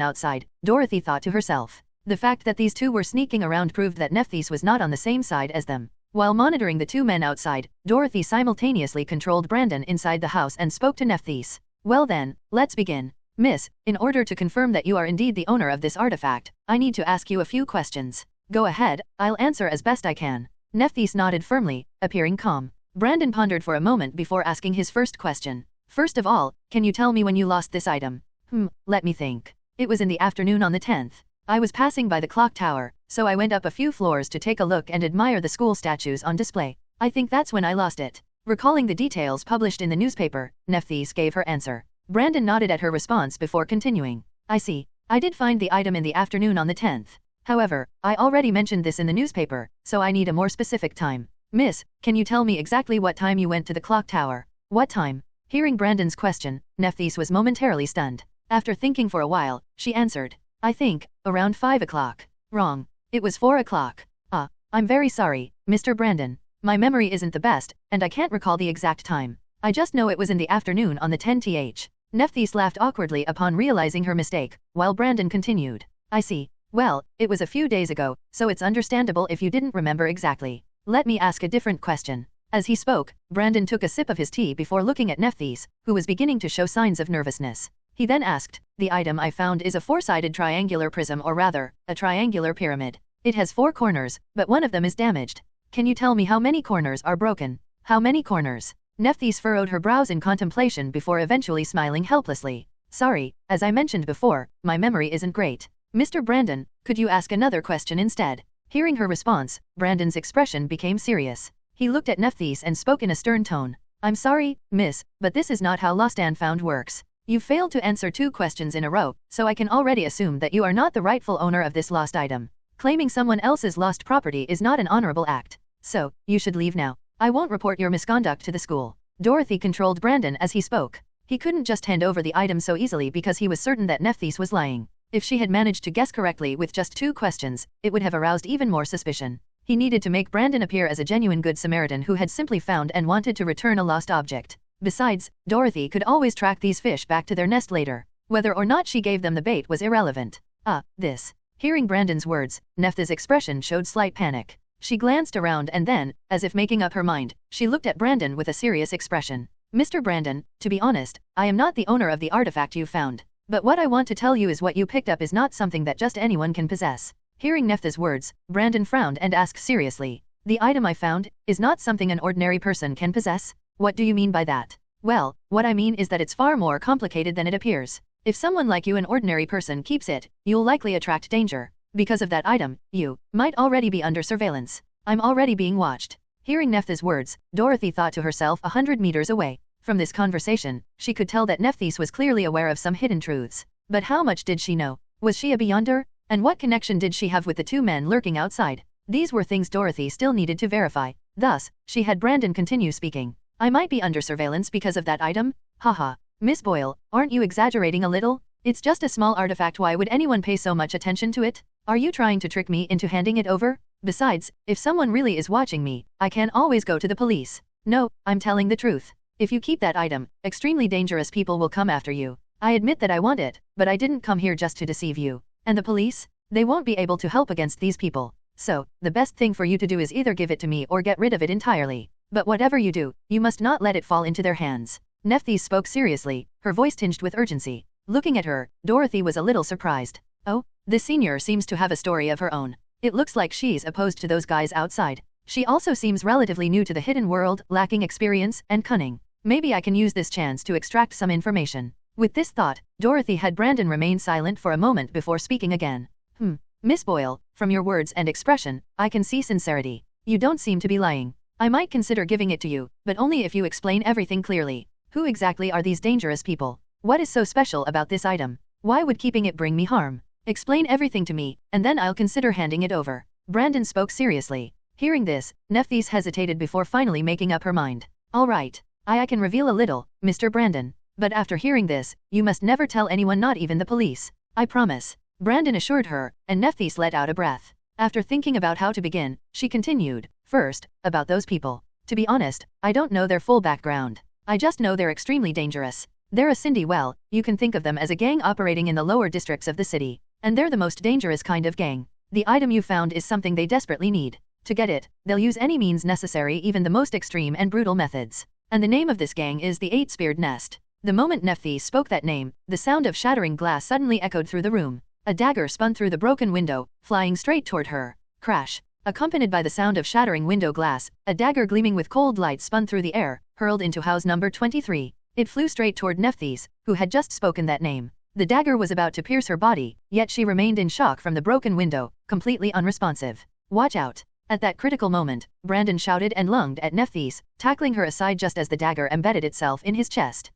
outside, Dorothy thought to herself. The fact that these 2 were sneaking around proved that Nephthys was not on the same side as them. While monitoring the 2 men outside, Dorothy simultaneously controlled Brandon inside the house and spoke to Nephthys. "Well then, let's begin. Miss, in order to confirm that you are indeed the owner of this artifact, I need to ask you a few questions." "Go ahead, I'll answer as best I can." Nephthys nodded firmly, appearing calm. Brandon pondered for a moment before asking his first question. "First of all, can you tell me when you lost this item?" Let me think. It was in the afternoon on the 10th. I was passing by the clock tower, so I went up a few floors to take a look and admire the school statues on display. I think that's when I lost it." Recalling the details published in the newspaper, Nephthys gave her answer. Brandon nodded at her response before continuing. "I see. I did find the item in the afternoon on the 10th. However, I already mentioned this in the newspaper, so I need a more specific time. Miss, can you tell me exactly what time you went to the clock tower?" "What time?" Hearing Brandon's question, Nephthys was momentarily stunned. After thinking for a while, she answered. "I think, around 5 o'clock. "Wrong. It was 4 o'clock. "Ah, I'm very sorry, Mr. Brandon. My memory isn't the best, and I can't recall the exact time. I just know it was in the afternoon on the 10th. Nephthys laughed awkwardly upon realizing her mistake, while Brandon continued. "I see. Well, it was a few days ago, so it's understandable if you didn't remember exactly. Let me ask a different question." As he spoke, Brandon took a sip of his tea before looking at Nephthys, who was beginning to show signs of nervousness. He then asked, "The item I found is a 4-sided triangular prism, or rather, a triangular pyramid. It has 4 corners, but one of them is damaged. Can you tell me how many corners are broken?" "How many corners?" Nephthys furrowed her brows in contemplation before eventually smiling helplessly. "Sorry, as I mentioned before, my memory isn't great. Mr. Brandon, could you ask another question instead?" Hearing her response, Brandon's expression became serious. He looked at Nephthys and spoke in a stern tone. "I'm sorry, miss, but this is not how lost and found works. You failed to answer 2 questions in a row, so I can already assume that you are not the rightful owner of this lost item. Claiming someone else's lost property is not an honorable act. So, you should leave now. I won't report your misconduct to the school." Dorothy controlled Brandon as he spoke. He couldn't just hand over the item so easily because he was certain that Nephthys was lying. If she had managed to guess correctly with just 2 questions, it would have aroused even more suspicion. He needed to make Brandon appear as a genuine good Samaritan who had simply found and wanted to return a lost object. Besides, Dorothy could always track these fish back to their nest later. Whether or not she gave them the bait was irrelevant. This. Hearing Brandon's words, Nephthah's expression showed slight panic. She glanced around and then, as if making up her mind, she looked at Brandon with a serious expression. Mr. Brandon, to be honest, I am not the owner of the artifact you found. But what I want to tell you is what you picked up is not something that just anyone can possess. Hearing Nephthah's words, Brandon frowned and asked seriously. The item I found is not something an ordinary person can possess? What do you mean by that? Well, what I mean is that it's far more complicated than it appears. If someone like you, an ordinary person, keeps it, you'll likely attract danger. Because of that item, you might already be under surveillance. I'm already being watched. Hearing Nephthah's words, Dorothy thought to herself 100 meters away. From this conversation, she could tell that Nephthys was clearly aware of some hidden truths. But how much did she know? Was she a beyonder? And what connection did she have with the two men lurking outside? These were things Dorothy still needed to verify. Thus, she had Brandon continue speaking. I might be under surveillance because of that item? Haha. Miss Boyle, aren't you exaggerating a little? It's just a small artifact, why would anyone pay so much attention to it? Are you trying to trick me into handing it over? Besides, if someone really is watching me, I can always go to the police. No, I'm telling the truth. If you keep that item, extremely dangerous people will come after you. I admit that I want it, but I didn't come here just to deceive you. And the police? They won't be able to help against these people. So, the best thing for you to do is either give it to me or get rid of it entirely. But whatever you do, you must not let it fall into their hands. Nephthys spoke seriously, her voice tinged with urgency. Looking at her, Dorothy was a little surprised. Oh, this senior seems to have a story of her own. It looks like she's opposed to those guys outside. She also seems relatively new to the hidden world, lacking experience and cunning. Maybe I can use this chance to extract some information. With this thought, Dorothy had Brandon remain silent for a moment before speaking again. Miss Boyle, from your words and expression, I can see sincerity. You don't seem to be lying. I might consider giving it to you, but only if you explain everything clearly. Who exactly are these dangerous people? What is so special about this item? Why would keeping it bring me harm? Explain everything to me, and then I'll consider handing it over. Brandon spoke seriously. Hearing this, Nephthys hesitated before finally making up her mind. All right. I can reveal a little, Mr. Brandon. But after hearing this, you must never tell anyone, not even the police. I promise. Brandon assured her, and Nephthys let out a breath. After thinking about how to begin, she continued. First, about those people. To be honest, I don't know their full background. I just know they're extremely dangerous. They're a Cindy, well, you can think of them as a gang operating in the lower districts of the city. And they're the most dangerous kind of gang. The item you found is something they desperately need. To get it, they'll use any means necessary, even the most extreme and brutal methods. And the name of this gang is the Eight-Speared Nest. The moment Nephthys spoke that name, the sound of shattering glass suddenly echoed through the room. A dagger spun through the broken window, flying straight toward her. Crash. Accompanied by the sound of shattering window glass, a dagger gleaming with cold light spun through the air, hurled into house number 23. It flew straight toward Nephthys, who had just spoken that name. The dagger was about to pierce her body, yet she remained in shock from the broken window, completely unresponsive. Watch out. At that critical moment, Brandon shouted and lunged at Nephthys, tackling her aside just as the dagger embedded itself in his chest.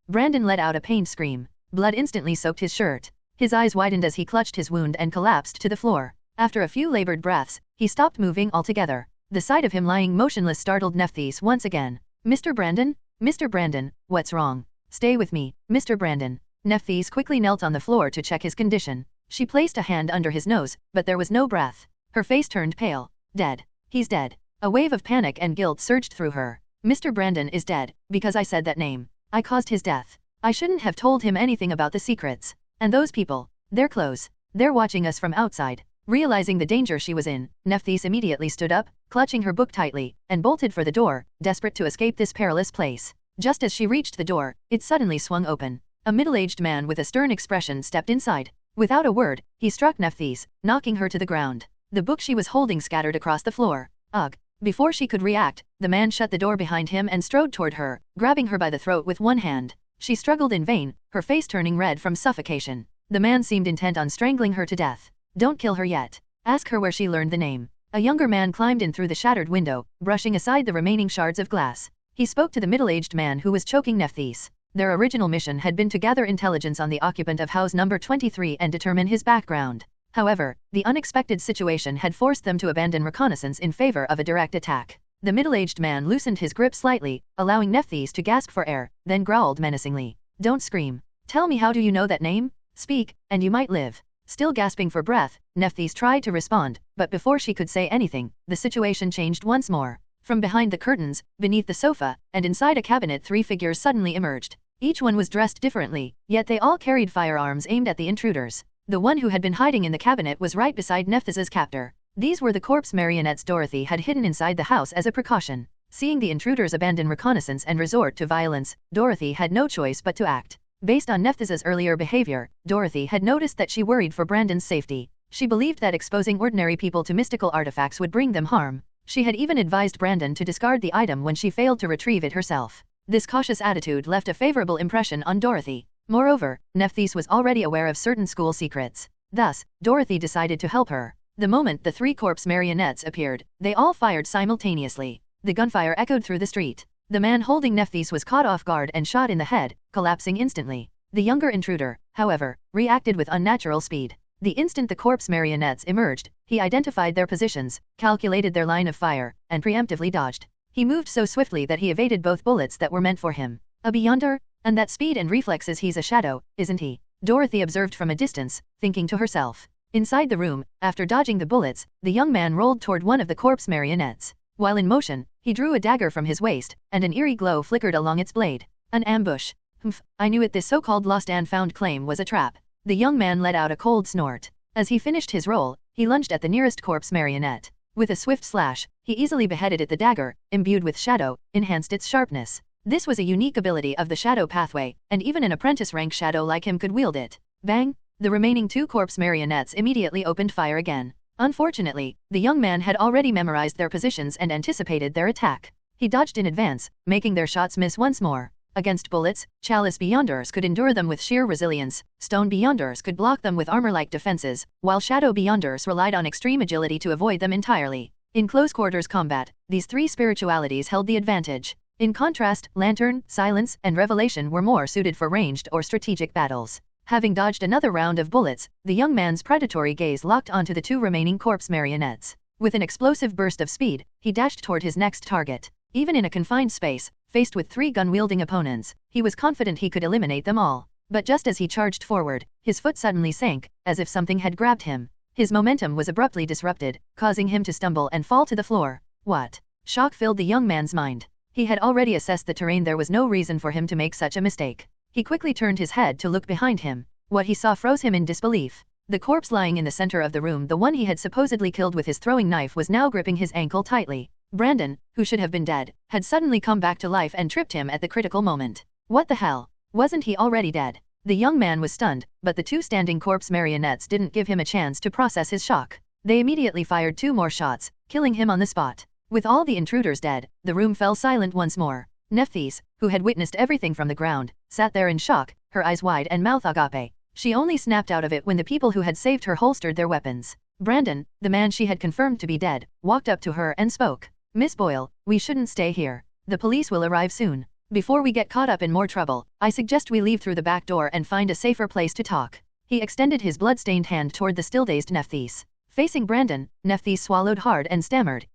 Brandon let out a pained scream. Blood instantly soaked his shirt. His eyes widened as he clutched his wound and collapsed to the floor. After a few labored breaths, he stopped moving altogether. The sight of him lying motionless startled Nephthys once again. Mr. Brandon? Mr. Brandon, what's wrong? Stay with me, Mr. Brandon. Nephthys quickly knelt on the floor to check his condition. She placed a hand under his nose, but there was no breath. Her face turned pale. Dead. He's dead. A wave of panic and guilt surged through her. Mr. Brandon is dead, because I said that name. I caused his death. I shouldn't have told him anything about the secrets. And those people. They're close. They're watching us from outside. Realizing the danger she was in, Nephthys immediately stood up, clutching her book tightly, and bolted for the door, desperate to escape this perilous place. Just as she reached the door, it suddenly swung open. A middle-aged man with a stern expression stepped inside. Without a word, he struck Nephthys, knocking her to the ground. The book she was holding scattered across the floor. Ugh. Before she could react, the man shut the door behind him and strode toward her, grabbing her by the throat with one hand. She struggled in vain, her face turning red from suffocation. The man seemed intent on strangling her to death. Don't kill her yet. Ask her where she learned the name. A younger man climbed in through the shattered window, brushing aside the remaining shards of glass. He spoke to the middle-aged man who was choking Nephthys. Their original mission had been to gather intelligence on the occupant of house number 23 and determine his background. However, the unexpected situation had forced them to abandon reconnaissance in favor of a direct attack. The middle-aged man loosened his grip slightly, allowing Nephthys to gasp for air, then growled menacingly. Don't scream. Tell me, how do you know that name? Speak, and you might live. Still gasping for breath, Nephthys tried to respond, but before she could say anything, the situation changed once more. From behind the curtains, beneath the sofa, and inside a cabinet 3 figures suddenly emerged. Each one was dressed differently, yet they all carried firearms aimed at the intruders. The one who had been hiding in the cabinet was right beside Nephthys's captor. These were the corpse marionettes Dorothy had hidden inside the house as a precaution. Seeing the intruders abandon reconnaissance and resort to violence, Dorothy had no choice but to act. Based on Nephthys's earlier behavior, Dorothy had noticed that she worried for Brandon's safety. She believed that exposing ordinary people to mystical artifacts would bring them harm. She had even advised Brandon to discard the item when she failed to retrieve it herself. This cautious attitude left a favorable impression on Dorothy. Moreover, Nephthys was already aware of certain school secrets. Thus, Dorothy decided to help her. The moment the 3 corpse marionettes appeared, they all fired simultaneously. The gunfire echoed through the street. The man holding Nephthys was caught off guard and shot in the head, collapsing instantly. The younger intruder, however, reacted with unnatural speed. The instant the corpse marionettes emerged, he identified their positions, calculated their line of fire, and preemptively dodged. He moved so swiftly that he evaded both bullets that were meant for him. A beyonder? And that speed and reflexes, he's a shadow, isn't he? Dorothy observed from a distance, thinking to herself. Inside the room, after dodging the bullets, the young man rolled toward one of the corpse marionettes. While in motion, he drew a dagger from his waist, and an eerie glow flickered along its blade. An ambush. Humph, I knew it. This so-called lost and found claim was a trap. The young man let out a cold snort. As he finished his roll, he lunged at the nearest corpse marionette. With a swift slash, he easily beheaded it. The dagger, imbued with shadow, enhanced its sharpness. This was a unique ability of the shadow pathway, and even an apprentice-rank shadow like him could wield it. Bang! The remaining 2 corpse marionettes immediately opened fire again. Unfortunately, the young man had already memorized their positions and anticipated their attack. He dodged in advance, making their shots miss once more. Against bullets, Chalice Beyonders could endure them with sheer resilience, Stone Beyonders could block them with armor-like defenses, while Shadow Beyonders relied on extreme agility to avoid them entirely. In close-quarters combat, these 3 spiritualities held the advantage. In contrast, Lantern, Silence, and Revelation were more suited for ranged or strategic battles. Having dodged another round of bullets, the young man's predatory gaze locked onto the 2 remaining corpse marionettes. With an explosive burst of speed, he dashed toward his next target. Even in a confined space, faced with 3 gun-wielding opponents, he was confident he could eliminate them all. But just as he charged forward, his foot suddenly sank, as if something had grabbed him. His momentum was abruptly disrupted, causing him to stumble and fall to the floor. What? Shock filled the young man's mind. He had already assessed the terrain. There was no reason for him to make such a mistake. He quickly turned his head to look behind him. What he saw froze him in disbelief. The corpse lying in the center of the room, the one he had supposedly killed with his throwing knife, was now gripping his ankle tightly. Brandon, who should have been dead, had suddenly come back to life and tripped him at the critical moment. What the hell? Wasn't he already dead? The young man was stunned, but the 2 standing corpse marionettes didn't give him a chance to process his shock. They immediately fired 2 more shots, killing him on the spot. With all the intruders dead, the room fell silent once more. Nephthys, who had witnessed everything from the ground, sat there in shock, her eyes wide and mouth agape. She only snapped out of it when the people who had saved her holstered their weapons. Brandon, the man she had confirmed to be dead, walked up to her and spoke. Miss Boyle, we shouldn't stay here. The police will arrive soon. Before we get caught up in more trouble, I suggest we leave through the back door and find a safer place to talk. He extended his blood-stained hand toward the still-dazed Nephthys. Facing Brandon, Nephthys swallowed hard and stammered,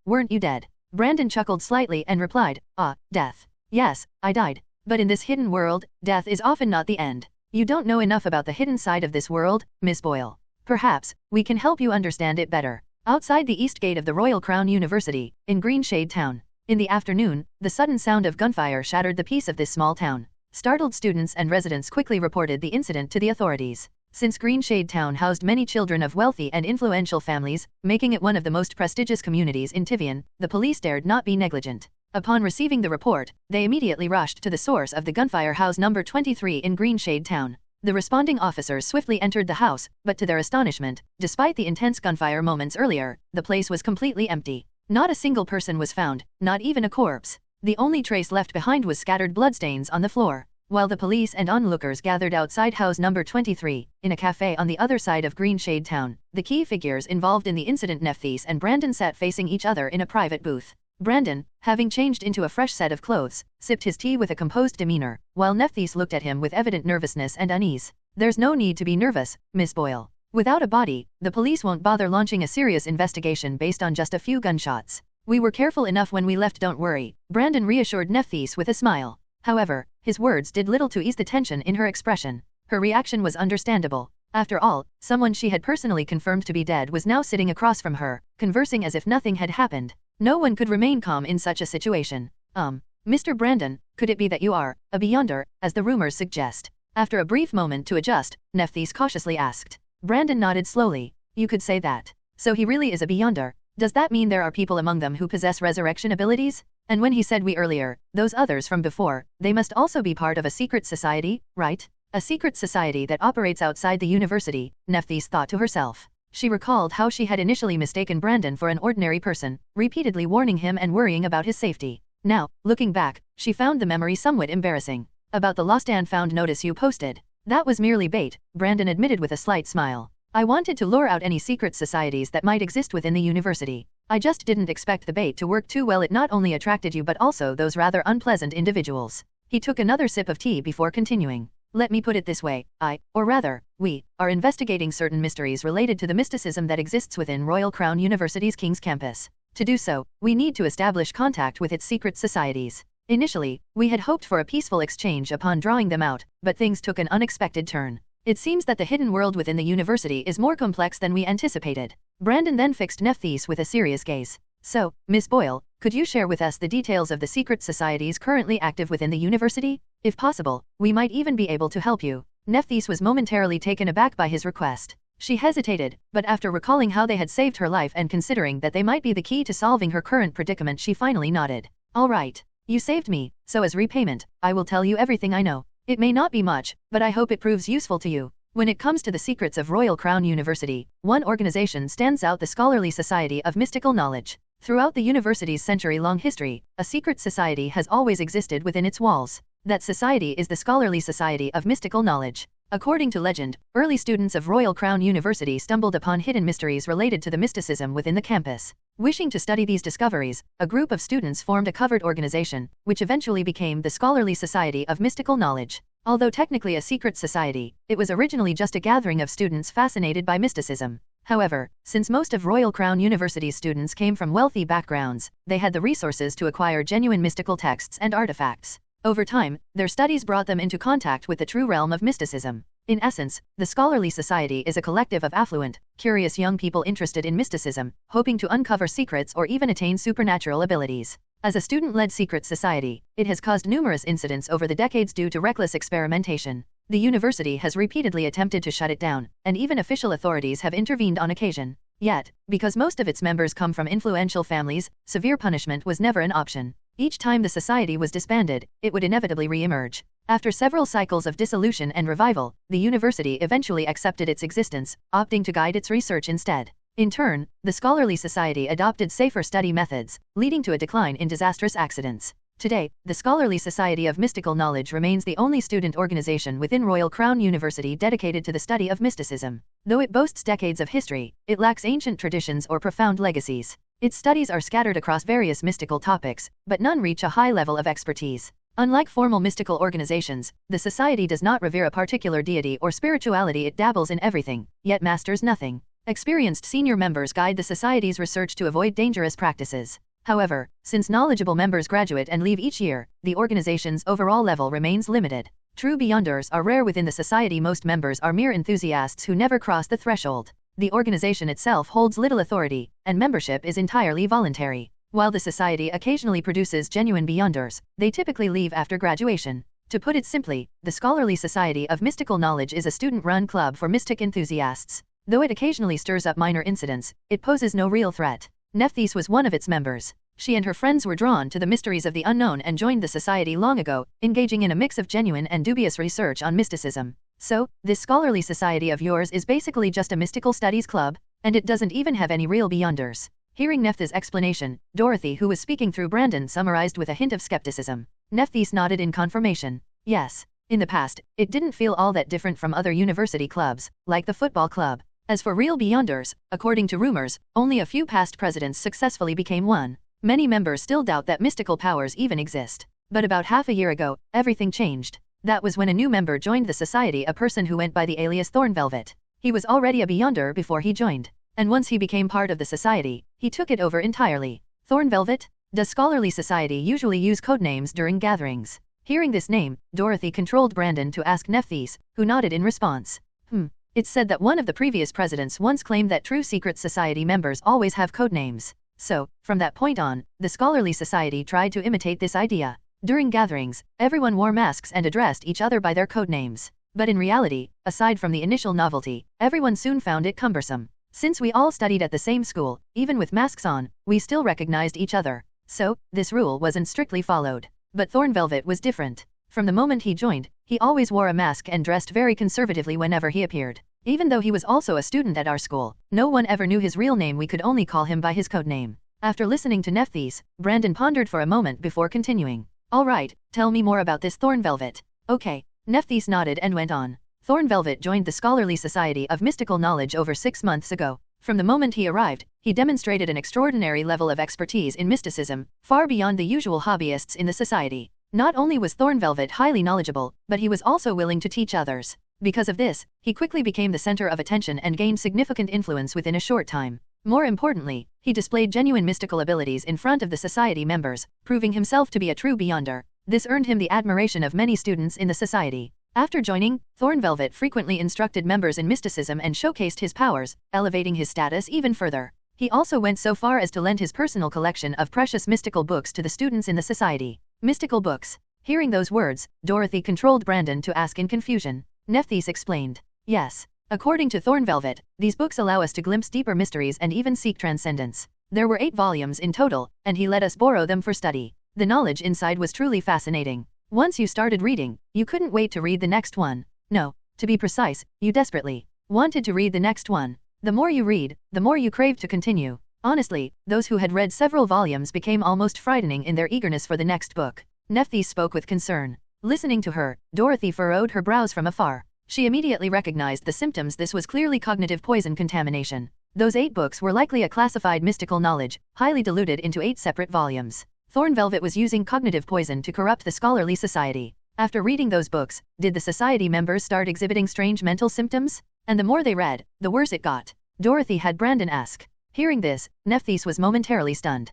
weren't you dead? Brandon chuckled slightly and replied, death. Yes, I died. But in this hidden world, death is often not the end. You don't know enough about the hidden side of this world, Miss Boyle. Perhaps, we can help you understand it better. Outside the east gate of the Royal Crown University, in Greenshade Town. In the afternoon, the sudden sound of gunfire shattered the peace of this small town. Startled students and residents quickly reported the incident to the authorities. Since Greenshade Town housed many children of wealthy and influential families, making it one of the most prestigious communities in Tivian, the police dared not be negligent. Upon receiving the report, they immediately rushed to the source of the gunfire, house number 23 in Greenshade Town. The responding officers swiftly entered the house, but to their astonishment, despite the intense gunfire moments earlier, the place was completely empty. Not a single person was found, not even a corpse. The only trace left behind was scattered bloodstains on the floor. While the police and onlookers gathered outside house number 23, in a cafe on the other side of Greenshade Town, the key figures involved in the incident, Nephthys and Brandon, sat facing each other in a private booth. Brandon, having changed into a fresh set of clothes, sipped his tea with a composed demeanor, while Nephthys looked at him with evident nervousness and unease. There's no need to be nervous, Miss Boyle. Without a body, the police won't bother launching a serious investigation based on just a few gunshots. We were careful enough when we left, don't worry, Brandon reassured Nephthys with a smile. However, his words did little to ease the tension in her expression. Her reaction was understandable. After all, someone she had personally confirmed to be dead was now sitting across from her, conversing as if nothing had happened. No one could remain calm in such a situation. Mr. Brandon, could it be that you are a beyonder, as the rumors suggest? After a brief moment to adjust, Nephthys cautiously asked. Brandon nodded slowly. You could say that. So he really is a beyonder. Does that mean there are people among them who possess resurrection abilities? And when he said we earlier, those others from before, they must also be part of a secret society, right? A secret society that operates outside the university, Nephthys thought to herself. She recalled how she had initially mistaken Brandon for an ordinary person, repeatedly warning him and worrying about his safety. Now, looking back, she found the memory somewhat embarrassing. About the lost and found notice you posted. That was merely bait, Brandon admitted with a slight smile. I wanted to lure out any secret societies that might exist within the university. I just didn't expect the bait to work too well. It not only attracted you but also those rather unpleasant individuals. He took another sip of tea before continuing. Let me put it this way, or rather, we, are investigating certain mysteries related to the mysticism that exists within Royal Crown University's King's campus. To do so, we need to establish contact with its secret societies. Initially, we had hoped for a peaceful exchange upon drawing them out, but things took an unexpected turn. It seems that the hidden world within the university is more complex than we anticipated. Brandon then fixed Nephthys with a serious gaze. So, Miss Boyle, could you share with us the details of the secret societies currently active within the university? If possible, we might even be able to help you. Nephthys was momentarily taken aback by his request. She hesitated, but after recalling how they had saved her life and considering that they might be the key to solving her current predicament, she finally nodded. All right. You saved me, so as repayment, I will tell you everything I know. It may not be much, but I hope it proves useful to you. When it comes to the secrets of Royal Crown University, one organization stands out: the Scholarly Society of Mystical Knowledge. Throughout the university's century-long history, a secret society has always existed within its walls. That society is the Scholarly Society of Mystical Knowledge. According to legend, early students of Royal Crown University stumbled upon hidden mysteries related to the mysticism within the campus. Wishing to study these discoveries, a group of students formed a covert organization, which eventually became the Scholarly Society of Mystical Knowledge. Although technically a secret society, it was originally just a gathering of students fascinated by mysticism. However, since most of Royal Crown University's students came from wealthy backgrounds, they had the resources to acquire genuine mystical texts and artifacts. Over time, their studies brought them into contact with the true realm of mysticism. In essence, the Scholarly Society is a collective of affluent, curious young people interested in mysticism, hoping to uncover secrets or even attain supernatural abilities. As a student-led secret society, it has caused numerous incidents over the decades due to reckless experimentation. The university has repeatedly attempted to shut it down, and even official authorities have intervened on occasion. Yet, because most of its members come from influential families, severe punishment was never an option. Each time the society was disbanded, it would inevitably re-emerge. After several cycles of dissolution and revival, the university eventually accepted its existence, opting to guide its research instead. In turn, the Scholarly Society adopted safer study methods, leading to a decline in disastrous accidents. Today, the Scholarly Society of Mystical Knowledge remains the only student organization within Royal Crown University dedicated to the study of mysticism. Though it boasts decades of history, it lacks ancient traditions or profound legacies. Its studies are scattered across various mystical topics, but none reach a high level of expertise. Unlike formal mystical organizations, the society does not revere a particular deity or spirituality. It dabbles in everything, yet masters nothing. Experienced senior members guide the society's research to avoid dangerous practices. However, since knowledgeable members graduate and leave each year, the organization's overall level remains limited. True beyonders are rare within the society. Most members are mere enthusiasts who never cross the threshold. The organization itself holds little authority, and membership is entirely voluntary. While the society occasionally produces genuine beyonders, they typically leave after graduation. To put it simply, the Scholarly Society of Mystical Knowledge is a student-run club for mystic enthusiasts. Though it occasionally stirs up minor incidents, it poses no real threat. Nephthys was one of its members. She and her friends were drawn to the mysteries of the unknown and joined the society long ago, engaging in a mix of genuine and dubious research on mysticism. So, this scholarly society of yours is basically just a mystical studies club, and it doesn't even have any real beyonders. Hearing Nephthys' explanation, Dorothy, who was speaking through Brandon, summarized with a hint of skepticism. Nephthys nodded in confirmation. Yes. In the past, it didn't feel all that different from other university clubs, like the football club. As for real beyonders, according to rumors, only a few past presidents successfully became one. Many members still doubt that mystical powers even exist. But about half a year ago, everything changed. That was when a new member joined the society, a person who went by the alias Thornvelvet. He was already a beyonder before he joined. And once he became part of the society, he took it over entirely. Thornvelvet? Does scholarly society usually use codenames during gatherings? Hearing this name, Dorothy controlled Brandon to ask Nephthys, who nodded in response. It's said that one of the previous presidents once claimed that true secret society members always have code names. So, from that point on, the scholarly society tried to imitate this idea. During gatherings, everyone wore masks and addressed each other by their code names. But in reality, aside from the initial novelty, everyone soon found it cumbersome. Since we all studied at the same school, even with masks on, we still recognized each other. So, this rule wasn't strictly followed. But Thornvelvet was different. From the moment he joined, he always wore a mask and dressed very conservatively whenever he appeared. Even though he was also a student at our school, no one ever knew his real name. We could only call him by his code name. After listening to Nephthys, Brandon pondered for a moment before continuing. Alright, tell me more about this Thornvelvet. Okay. Nephthys nodded and went on. Thornvelvet joined the Scholarly Society of Mystical Knowledge over 6 months ago. From the moment he arrived, he demonstrated an extraordinary level of expertise in mysticism, far beyond the usual hobbyists in the society. Not only was Thornvelvet highly knowledgeable, but he was also willing to teach others. Because of this, he quickly became the center of attention and gained significant influence within a short time. More importantly, he displayed genuine mystical abilities in front of the society members, proving himself to be a true beyonder. This earned him the admiration of many students in the society. After joining, Thornvelvet frequently instructed members in mysticism and showcased his powers, elevating his status even further. He also went so far as to lend his personal collection of precious mystical books to the students in the society. Mystical books. Hearing those words, Dorothy controlled Brandon to ask in confusion. Nephthys explained. Yes. According to Thornvelvet, these books allow us to glimpse deeper mysteries and even seek transcendence. There were 8 volumes in total, and he let us borrow them for study. The knowledge inside was truly fascinating. Once you started reading, you couldn't wait to read the next one. No, to be precise, you desperately wanted to read the next one. The more you read, the more you crave to continue. Honestly, those who had read several volumes became almost frightening in their eagerness for the next book. Nephthys spoke with concern. Listening to her, Dorothy furrowed her brows from afar. She immediately recognized the symptoms. This was clearly cognitive poison contamination. Those 8 books were likely a classified mystical knowledge, highly diluted into 8 separate volumes. Thornvelvet was using cognitive poison to corrupt the scholarly society. After reading those books, did the society members start exhibiting strange mental symptoms? And the more they read, the worse it got. Dorothy had Brandon ask. Hearing this, Nephthys was momentarily stunned.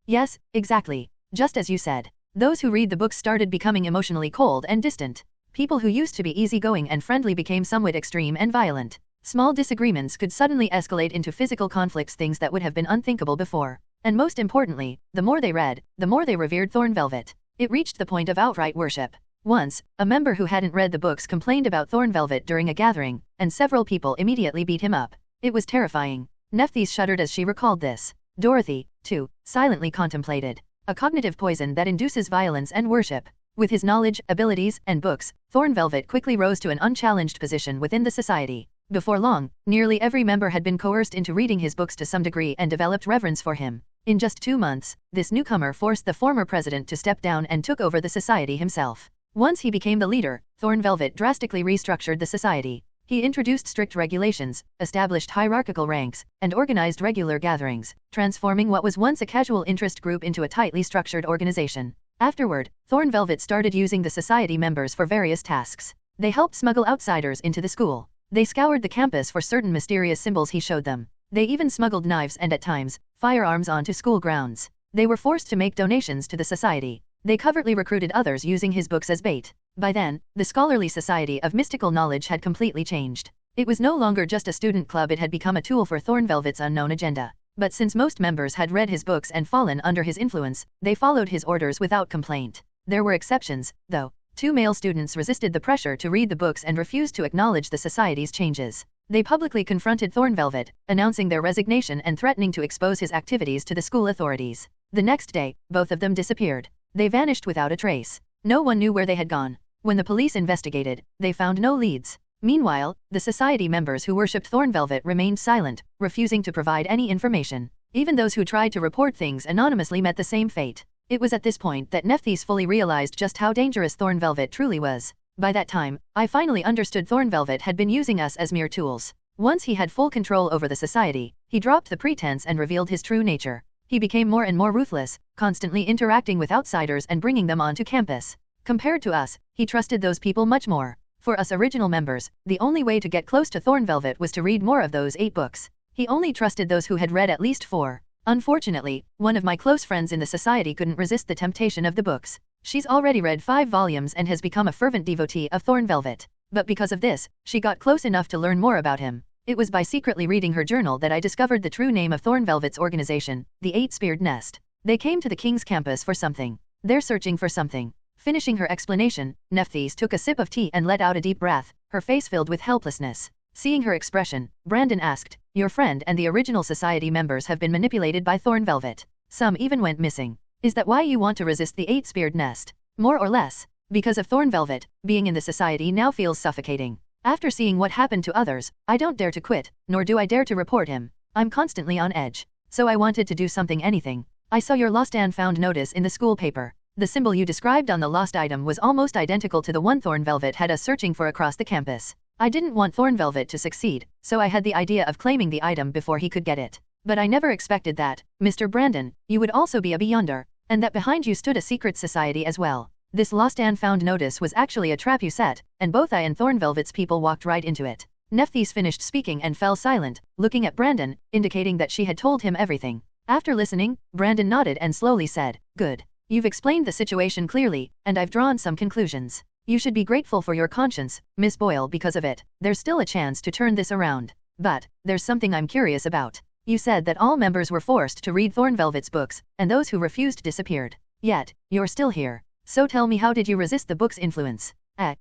Yes, exactly. Just as you said. Those who read the books started becoming emotionally cold and distant. People who used to be easygoing and friendly became somewhat extreme and violent. Small disagreements could suddenly escalate into physical conflicts, things that would have been unthinkable before. And most importantly, the more they read, the more they revered Thornvelvet. It reached the point of outright worship. Once, a member who hadn't read the books complained about Thornvelvet during a gathering, and several people immediately beat him up. It was terrifying. Nephthys shuddered as she recalled this. Dorothy, too, silently contemplated. A cognitive poison that induces violence and worship. With his knowledge, abilities, and books, Thornvelvet quickly rose to an unchallenged position within the society. Before long, nearly every member had been coerced into reading his books to some degree and developed reverence for him. In just 2 months, this newcomer forced the former president to step down and took over the society himself. Once he became the leader, Thornvelvet drastically restructured the society. He introduced strict regulations, established hierarchical ranks, and organized regular gatherings, transforming what was once a casual interest group into a tightly structured organization. Afterward, Thornvelvet started using the society members for various tasks. They helped smuggle outsiders into the school. They scoured the campus for certain mysterious symbols he showed them. They even smuggled knives and, at times, firearms onto school grounds. They were forced to make donations to the society. They covertly recruited others using his books as bait. By then, the Scholarly Society of Mystical Knowledge had completely changed. It was no longer just a student club, it had become a tool for Thornvelvet's unknown agenda. But since most members had read his books and fallen under his influence, they followed his orders without complaint. There were exceptions, though. 2 male students resisted the pressure to read the books and refused to acknowledge the society's changes. They publicly confronted Thornvelvet, announcing their resignation and threatening to expose his activities to the school authorities. The next day, both of them disappeared. They vanished without a trace. No one knew where they had gone. When the police investigated, they found no leads. Meanwhile, the society members who worshipped Thornvelvet remained silent, refusing to provide any information. Even those who tried to report things anonymously met the same fate. It was at this point that Nephthys fully realized just how dangerous Thornvelvet truly was. By that time, I finally understood Thornvelvet had been using us as mere tools. Once he had full control over the society, he dropped the pretense and revealed his true nature. He became more and more ruthless, constantly interacting with outsiders and bringing them onto campus. Compared to us, he trusted those people much more. For us original members, the only way to get close to Thornvelvet was to read more of those 8 books. He only trusted those who had read at least 4. Unfortunately, one of my close friends in the society couldn't resist the temptation of the books. She's already read 5 volumes and has become a fervent devotee of Thornvelvet. but because of this, she got close enough to learn more about him. It was by secretly reading her journal that I discovered the true name of Thornvelvet's organization, the Eight-Speared Nest. They came to the king's campus for something. They're searching for something. Finishing her explanation, Nephthys took a sip of tea and let out a deep breath, her face filled with helplessness. Seeing her expression, Brandon asked, "Your friend and the original society members have been manipulated by Thornvelvet. Some even went missing. Is that why you want to resist the Eight-Speared Nest?" "More or less. Because of Thornvelvet, being in the society now feels suffocating. After seeing what happened to others, I don't dare to quit, nor do I dare to report him. I'm constantly on edge. So I wanted to do something, anything. I saw your lost and found notice in the school paper. The symbol you described on the lost item was almost identical to the one Thornvelvet had us searching for across the campus. I didn't want Thornvelvet to succeed, so I had the idea of claiming the item before he could get it. But I never expected that, Mr. Brandon, you would also be a Beyonder, and that behind you stood a secret society as well. This lost and found notice was actually a trap you set, and both I and Thornvelvet's people walked right into it." Nephthys finished speaking and fell silent, looking at Brandon, indicating that she had told him everything. After listening, Brandon nodded and slowly said, "Good. You've explained the situation clearly, and I've drawn some conclusions. You should be grateful for your conscience, Miss Boyle, because of it. There's still a chance to turn this around. But, there's something I'm curious about. You said that all members were forced to read Thornvelvet's books, and those who refused disappeared. Yet, you're still here. So tell me, how did you resist the book's influence?"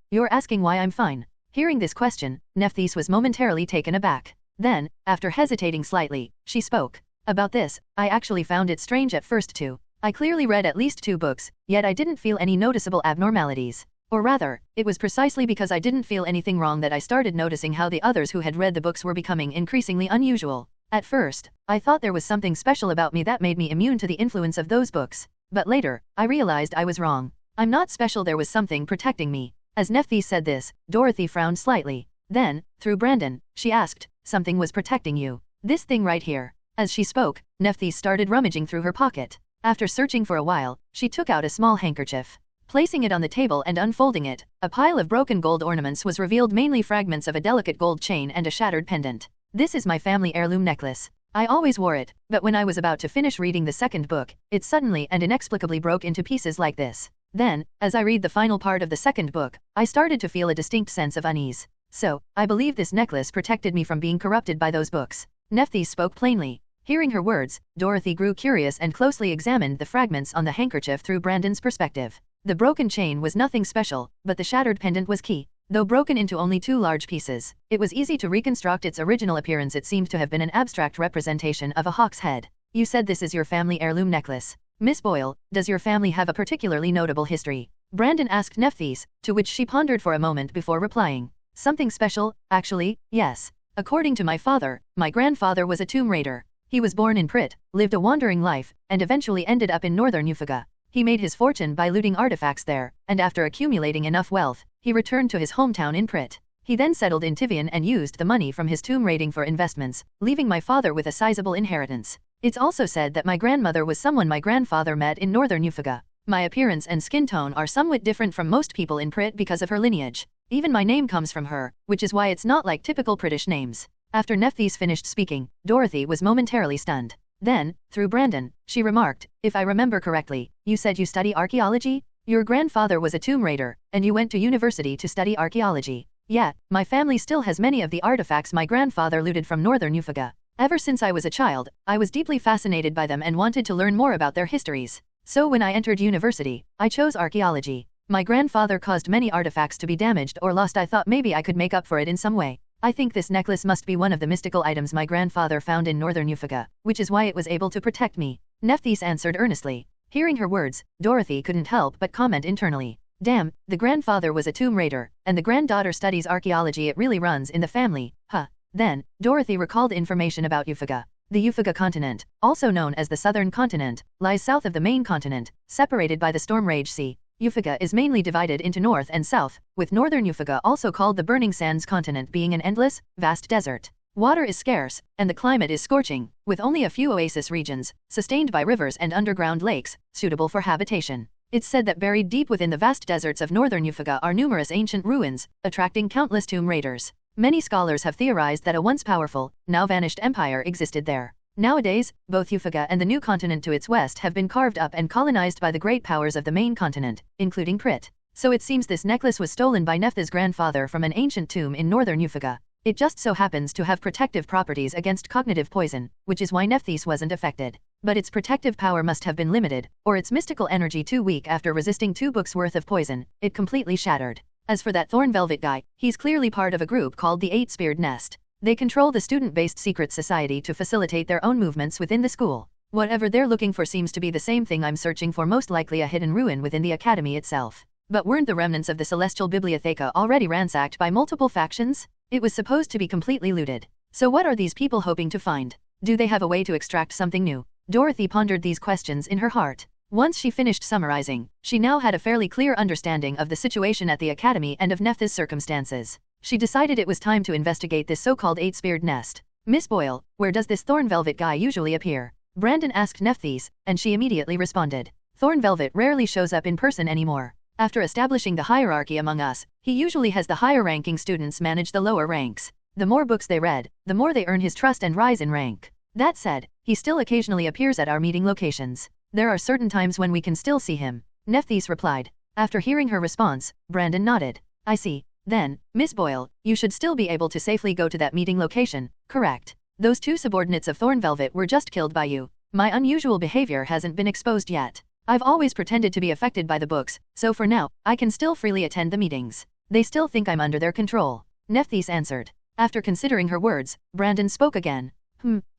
You're asking why I'm fine." Hearing this question, Nephthys was momentarily taken aback. Then, after hesitating slightly, she spoke. "About this, I actually found it strange at first too. I clearly read at least 2 books, yet I didn't feel any noticeable abnormalities. Or rather, it was precisely because I didn't feel anything wrong that I started noticing how the others who had read the books were becoming increasingly unusual. At first, I thought there was something special about me that made me immune to the influence of those books. But later, I realized I was wrong. I'm not special, there was something protecting me." As Nephthys said this, Dorothy frowned slightly. Then, through Brandon, she asked, "Something was protecting you? This thing right here?" As she spoke, Nephthys started rummaging through her pocket. After searching for a while, she took out a small handkerchief. Placing it on the table and unfolding it, a pile of broken gold ornaments was revealed, mainly fragments of a delicate gold chain and a shattered pendant. "This is my family heirloom necklace. I always wore it, but when I was about to finish reading the second book, it suddenly and inexplicably broke into pieces like this. Then, as I read the final part of the second book, I started to feel a distinct sense of unease. So, I believe this necklace protected me from being corrupted by those books." Nephthys spoke plainly. Hearing her words, Dorothy grew curious and closely examined the fragments on the handkerchief through Brandon's perspective. The broken chain was nothing special, but the shattered pendant was key. Though broken into only 2 large pieces, it was easy to reconstruct its original appearance. It seemed to have been an abstract representation of a hawk's head. "You said this is your family heirloom necklace. Miss Boyle, does your family have a particularly notable history?" Brandon asked Nephthys, to which she pondered for a moment before replying. "Something special, actually, yes. According to my father, my grandfather was a tomb raider. He was born in Prit, lived a wandering life, and eventually ended up in northern Ufaga. He made his fortune by looting artifacts there, and after accumulating enough wealth, he returned to his hometown in Prit. He then settled in Tivian and used the money from his tomb raiding for investments, leaving my father with a sizable inheritance. It's also said that my grandmother was someone my grandfather met in northern Ufaga. My appearance and skin tone are somewhat different from most people in Prit because of her lineage. Even my name comes from her, which is why it's not like typical Pritish names." After Nephthys finished speaking, Dorothy was momentarily stunned. Then, through Brandon, she remarked, "If I remember correctly, you said you study archaeology? Your grandfather was a tomb raider, and you went to university to study archaeology." "Yeah, my family still has many of the artifacts my grandfather looted from northern Ufaga. Ever since I was a child, I was deeply fascinated by them and wanted to learn more about their histories. So when I entered university, I chose archaeology. My grandfather caused many artifacts to be damaged or lost. I thought maybe I could make up for it in some way. I think this necklace must be one of the mystical items my grandfather found in northern Ufaga, which is why it was able to protect me." Nephthys answered earnestly. Hearing her words, Dorothy couldn't help but comment internally. Damn, the grandfather was a tomb raider, and the granddaughter studies archaeology. It really runs in the family, huh? Then, Dorothy recalled information about Ufaga. The Ufaga continent, also known as the Southern Continent, lies south of the main continent, separated by the Storm Rage Sea. Ufaga is mainly divided into north and south, with northern Ufaga, also called the Burning Sands continent, being an endless, vast desert. Water is scarce, and the climate is scorching, with only a few oasis regions, sustained by rivers and underground lakes, suitable for habitation. It's said that buried deep within the vast deserts of northern Ufaga are numerous ancient ruins, attracting countless tomb raiders. Many scholars have theorized that a once powerful, now vanished empire existed there. Nowadays, both Ufaga and the new continent to its west have been carved up and colonized by the great powers of the main continent, including Prit. So it seems this necklace was stolen by Nephthys' grandfather from an ancient tomb in northern Euphaga. It just so happens to have protective properties against cognitive poison, which is why Nephthys wasn't affected. But its protective power must have been limited, or its mystical energy too weak after resisting 2 books worth of poison, it completely shattered. As for that thorn velvet guy, he's clearly part of a group called the Eight-Speared Nest. They control the student-based secret society to facilitate their own movements within the school. Whatever they're looking for seems to be the same thing I'm searching for, most likely a hidden ruin within the academy itself. But weren't the remnants of the Celestial Bibliotheca already ransacked by multiple factions? It was supposed to be completely looted. So what are these people hoping to find? Do they have a way to extract something new? Dorothy pondered these questions in her heart. Once she finished summarizing, she now had a fairly clear understanding of the situation at the academy and of Nephthys' circumstances. She decided it was time to investigate this so-called Eight-Speared Nest. Miss Boyle, where does this thorn velvet guy usually appear? Brandon asked Nephthys, and she immediately responded. Thorn velvet rarely shows up in person anymore. After establishing the hierarchy among us, he usually has the higher-ranking students manage the lower ranks. The more books they read, the more they earn his trust and rise in rank. That said, he still occasionally appears at our meeting locations. There are certain times when we can still see him. Nephthys replied. After hearing her response, Brandon nodded. I see. Then, Miss Boyle, you should still be able to safely go to that meeting location, correct? Those 2 subordinates of Thorn Velvet were just killed by you. My unusual behavior hasn't been exposed yet. I've always pretended to be affected by the books, so for now, I can still freely attend the meetings. They still think I'm under their control. Nephthys answered. After considering her words, Brandon spoke again.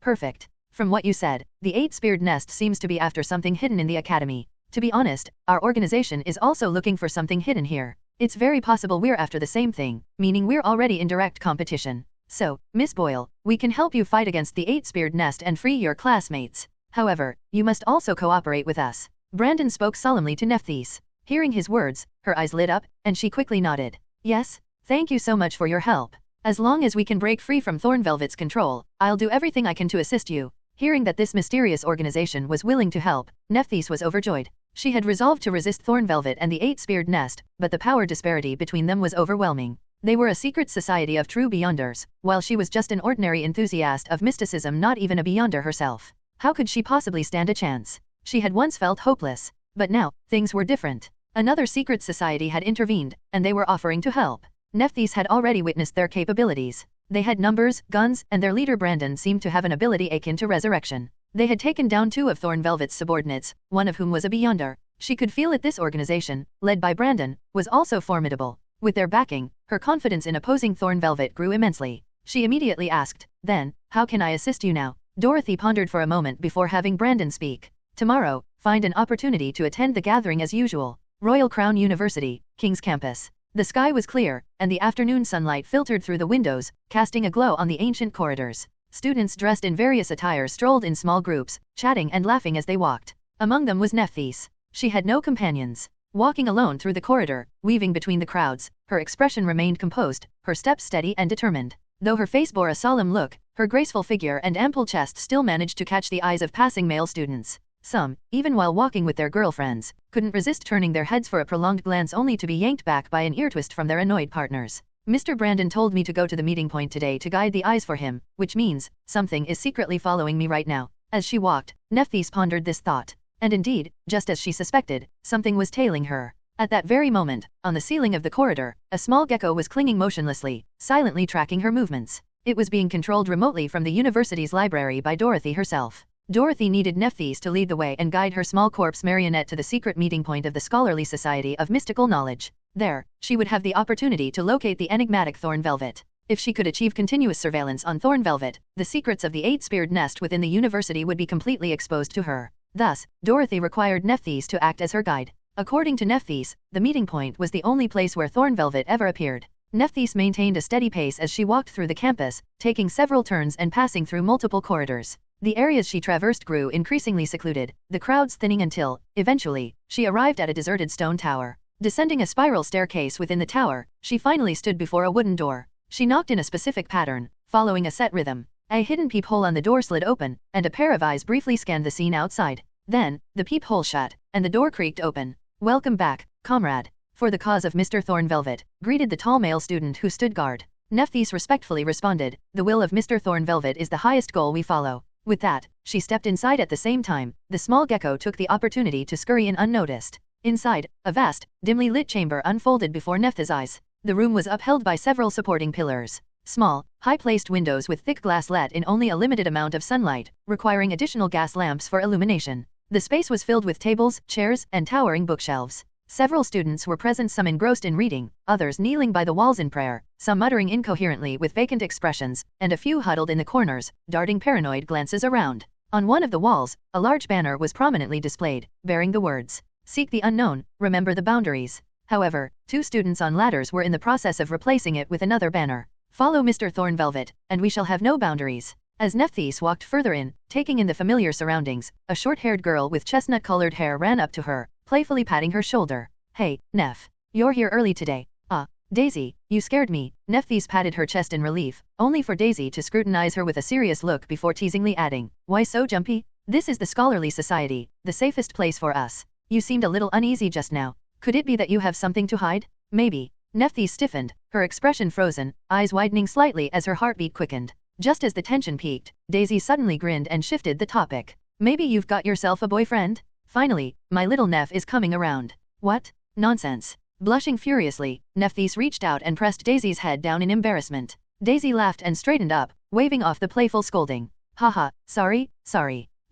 Perfect. From what you said, the Eight-Speared Nest seems to be after something hidden in the academy. To be honest, our organization is also looking for something hidden here. It's very possible we're after the same thing, meaning we're already in direct competition. So, Miss Boyle, we can help you fight against the Eight-Speared Nest and free your classmates. However, you must also cooperate with us. Brandon spoke solemnly to Nephthys. Hearing his words, her eyes lit up, and she quickly nodded. Yes, thank you so much for your help. As long as we can break free from Thorn Velvet's control, I'll do everything I can to assist you. Hearing that this mysterious organization was willing to help, Nephthys was overjoyed. She had resolved to resist Thorn Velvet and the Eight-Speared Nest, but the power disparity between them was overwhelming. They were a secret society of true beyonders, while she was just an ordinary enthusiast of mysticism, not even a beyonder herself. How could she possibly stand a chance? She had once felt hopeless, but now, things were different. Another secret society had intervened, and they were offering to help. Nephthys had already witnessed their capabilities. They had numbers, guns, and their leader Brandon seemed to have an ability akin to resurrection. They had taken down 2 of Thorn Velvet's subordinates, one of whom was a beyonder. She could feel that this organization, led by Brandon, was also formidable. With their backing, her confidence in opposing Thorn Velvet grew immensely. She immediately asked, then, how can I assist you now? Dorothy pondered for a moment before having Brandon speak. Tomorrow, find an opportunity to attend the gathering as usual. Royal Crown University, King's Campus. The sky was clear, and the afternoon sunlight filtered through the windows, casting a glow on the ancient corridors. Students dressed in various attires strolled in small groups, chatting and laughing as they walked. Among them was Nephthys. She had no companions. Walking alone through the corridor, weaving between the crowds, her expression remained composed, her steps steady and determined. Though her face bore a solemn look, her graceful figure and ample chest still managed to catch the eyes of passing male students. Some, even while walking with their girlfriends, couldn't resist turning their heads for a prolonged glance only to be yanked back by an ear twist from their annoyed partners. Mr. Brandon told me to go to the meeting point today to guide the eyes for him, which means, something is secretly following me right now. As she walked, Nephthys pondered this thought. And indeed, just as she suspected, something was tailing her. At that very moment, on the ceiling of the corridor, a small gecko was clinging motionlessly, silently tracking her movements. It was being controlled remotely from the university's library by Dorothy herself. Dorothy needed Nephthys to lead the way and guide her small corpse marionette to the secret meeting point of the Scholarly Society of Mystical Knowledge. There, she would have the opportunity to locate the enigmatic Thorn Velvet. If she could achieve continuous surveillance on Thorn Velvet, the secrets of the Eight-Speared Nest within the university would be completely exposed to her. Thus, Dorothy required Nephthys to act as her guide. According to Nephthys, the meeting point was the only place where Thorn Velvet ever appeared. Nephthys maintained a steady pace as she walked through the campus, taking several turns and passing through multiple corridors. The areas she traversed grew increasingly secluded, the crowds thinning until, eventually, she arrived at a deserted stone tower. Descending a spiral staircase within the tower, she finally stood before a wooden door. She knocked in a specific pattern, following a set rhythm. A hidden peephole on the door slid open, and a pair of eyes briefly scanned the scene outside. Then, the peephole shut, and the door creaked open. Welcome back, comrade. For the cause of Mr. Thorn Velvet, greeted the tall male student who stood guard. Nephthys respectfully responded, the will of Mr. Thorn Velvet is the highest goal we follow. With that, she stepped inside at the same time. The small gecko took the opportunity to scurry in unnoticed. Inside, a vast, dimly lit chamber unfolded before Nephthys' eyes. The room was upheld by several supporting pillars. Small, high-placed windows with thick glass let in only a limited amount of sunlight, requiring additional gas lamps for illumination. The space was filled with tables, chairs, and towering bookshelves. Several students were present, some engrossed in reading, others kneeling by the walls in prayer, some muttering incoherently with vacant expressions, and a few huddled in the corners, darting paranoid glances around. On one of the walls, a large banner was prominently displayed, bearing the words, "Seek the unknown, remember the boundaries." However, 2 students on ladders were in the process of replacing it with another banner. "Follow Mr. Thornvelvet, and we shall have no boundaries." As Nephthys walked further in, taking in the familiar surroundings, a short-haired girl with chestnut-colored hair ran up to her, playfully patting her shoulder. "Hey, Neph. You're here early today." "Ah, Daisy, you scared me." Nephthys patted her chest in relief, only for Daisy to scrutinize her with a serious look before teasingly adding, "Why so jumpy? This is the scholarly society, the safest place for us. You seemed a little uneasy just now. Could it be that you have something to hide?" "Maybe." Nephthys stiffened, her expression frozen, eyes widening slightly as her heartbeat quickened. Just as the tension peaked, Daisy suddenly grinned and shifted the topic. "Maybe you've got yourself a boyfriend? Finally, my little Neph is coming around." "What? Nonsense." Blushing furiously, Nephthys reached out and pressed Daisy's head down in embarrassment. Daisy laughed and straightened up, waving off the playful scolding. "Haha, sorry.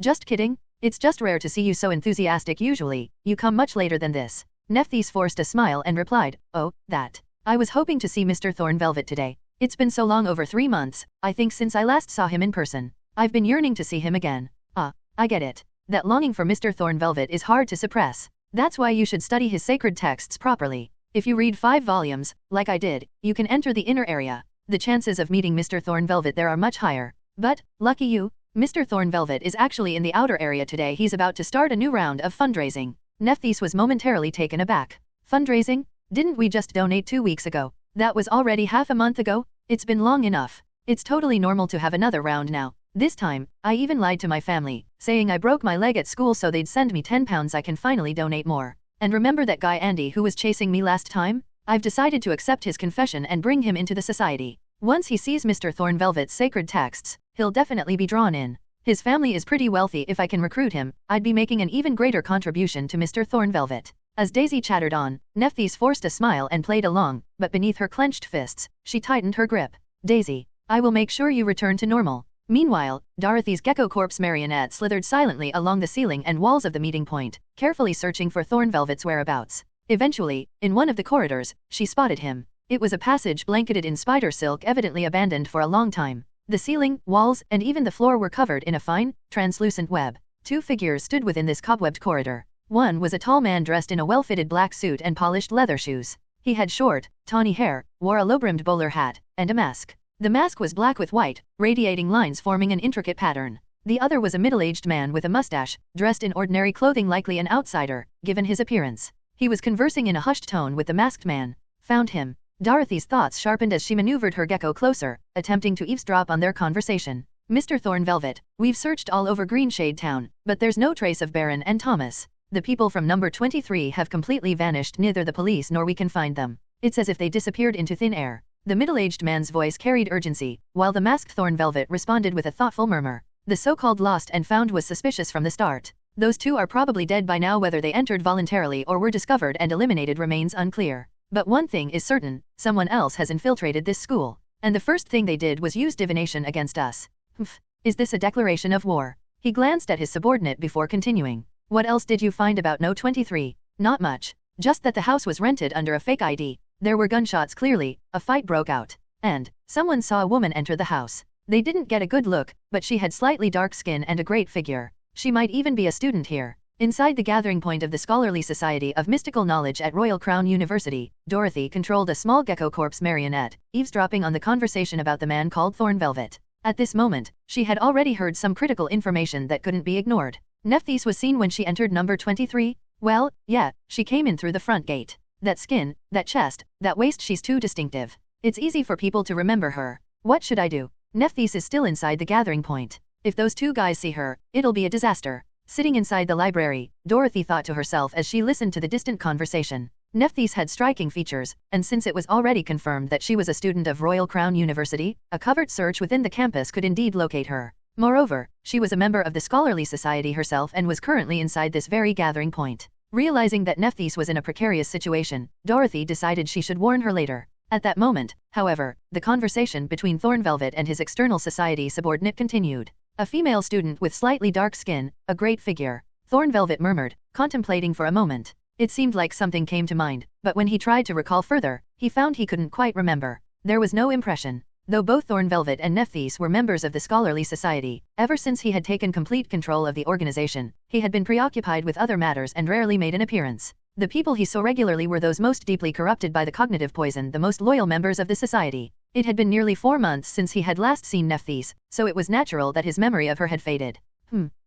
Just kidding. It's just rare to see you so enthusiastic usually, you come much later than this." Nephthys forced a smile and replied, "Oh, that. I was hoping to see Mr. Thornvelvet today. It's been so long, over 3 months, I think, since I last saw him in person. I've been yearning to see him again." "Ah, I get it. That longing for Mr. Thornvelvet is hard to suppress. That's why you should study his sacred texts properly. If you read 5 volumes, like I did, you can enter the inner area. The chances of meeting Mr. Thornvelvet there are much higher. But, lucky you, Mr. Thornvelvet is actually in the outer area today. He's about to start a new round of fundraising." Nephthys was momentarily taken aback. "Fundraising? Didn't we just donate 2 weeks ago? That was already half a month ago? It's been long enough. It's totally normal to have another round now. This time, I even lied to my family, saying I broke my leg at school so they'd send me £10. I can finally donate more. And remember that guy Andy who was chasing me last time? I've decided to accept his confession and bring him into the society. Once he sees Mr. Thornvelvet's sacred texts, he'll definitely be drawn in. His family is pretty wealthy. If I can recruit him, I'd be making an even greater contribution to Mr. Thornvelvet." As Daisy chattered on, Nephthys forced a smile and played along, but beneath her clenched fists, she tightened her grip. "Daisy, I will make sure you return to normal." Meanwhile, Dorothy's gecko corpse marionette slithered silently along the ceiling and walls of the meeting point, carefully searching for Thornvelvet's whereabouts. Eventually, in one of the corridors, she spotted him. It was a passage blanketed in spider silk, evidently abandoned for a long time. The ceiling, walls, and even the floor were covered in a fine, translucent web. 2 figures stood within this cobwebbed corridor. One was a tall man dressed in a well-fitted black suit and polished leather shoes. He had short, tawny hair, wore a low-brimmed bowler hat, and a mask. The mask was black with white, radiating lines forming an intricate pattern. The other was a middle-aged man with a mustache, dressed in ordinary clothing, likely an outsider, given his appearance. He was conversing in a hushed tone with the masked man. "Found him." Dorothy's thoughts sharpened as she maneuvered her gecko closer, attempting to eavesdrop on their conversation. "Mr. Thornvelvet, we've searched all over Greenshade Town, but there's no trace of Baron and Thomas. The people from number 23 have completely vanished. Neither the police nor we can find them. It's as if they disappeared into thin air." The middle-aged man's voice carried urgency, while the masked Thornvelvet responded with a thoughtful murmur. "The so-called lost and found was suspicious from the start. Those 2 are probably dead by now. Whether they entered voluntarily or were discovered and eliminated remains unclear. But one thing is certain, someone else has infiltrated this school. And the first thing they did was use divination against us." "Humph. Is this a declaration of war?" He glanced at his subordinate before continuing. "What else did you find about No 23? "Not much. Just that the house was rented under a fake ID. There were gunshots clearly, a fight broke out. And someone saw a woman enter the house. They didn't get a good look, but she had slightly dark skin and a great figure. She might even be a student here." Inside the gathering point of the Scholarly Society of Mystical Knowledge at Royal Crown University, Dorothy controlled a small gecko corpse marionette, eavesdropping on the conversation about the man called Thornvelvet. At this moment, she had already heard some critical information that couldn't be ignored. "Nephthys was seen when she entered number 23? "Well, yeah, she came in through the front gate. That skin, that chest, that waist, she's too distinctive. It's easy for people to remember her. What should I do?" Nephthys is still inside the gathering point. If those 2 guys see her, it'll be a disaster. Sitting inside the library, Dorothy thought to herself as she listened to the distant conversation. Nephthys had striking features, and since it was already confirmed that she was a student of Royal Crown University, a covert search within the campus could indeed locate her. Moreover, she was a member of the Scholarly Society herself and was currently inside this very gathering point. Realizing that Nephthys was in a precarious situation, Dorothy decided she should warn her later. At that moment, however, the conversation between Thornvelvet and his external society subordinate continued. A female student with slightly dark skin, a great figure. Thornvelvet murmured, contemplating for a moment. It seemed like something came to mind, but when he tried to recall further, he found he couldn't quite remember. There was no impression. Though both Thornvelvet and Nephthys were members of the scholarly society, ever since he had taken complete control of the organization, he had been preoccupied with other matters and rarely made an appearance. The people he saw regularly were those most deeply corrupted by the cognitive poison, the most loyal members of the society. It had been nearly 4 months since he had last seen Nephthys, so it was natural that his memory of her had faded.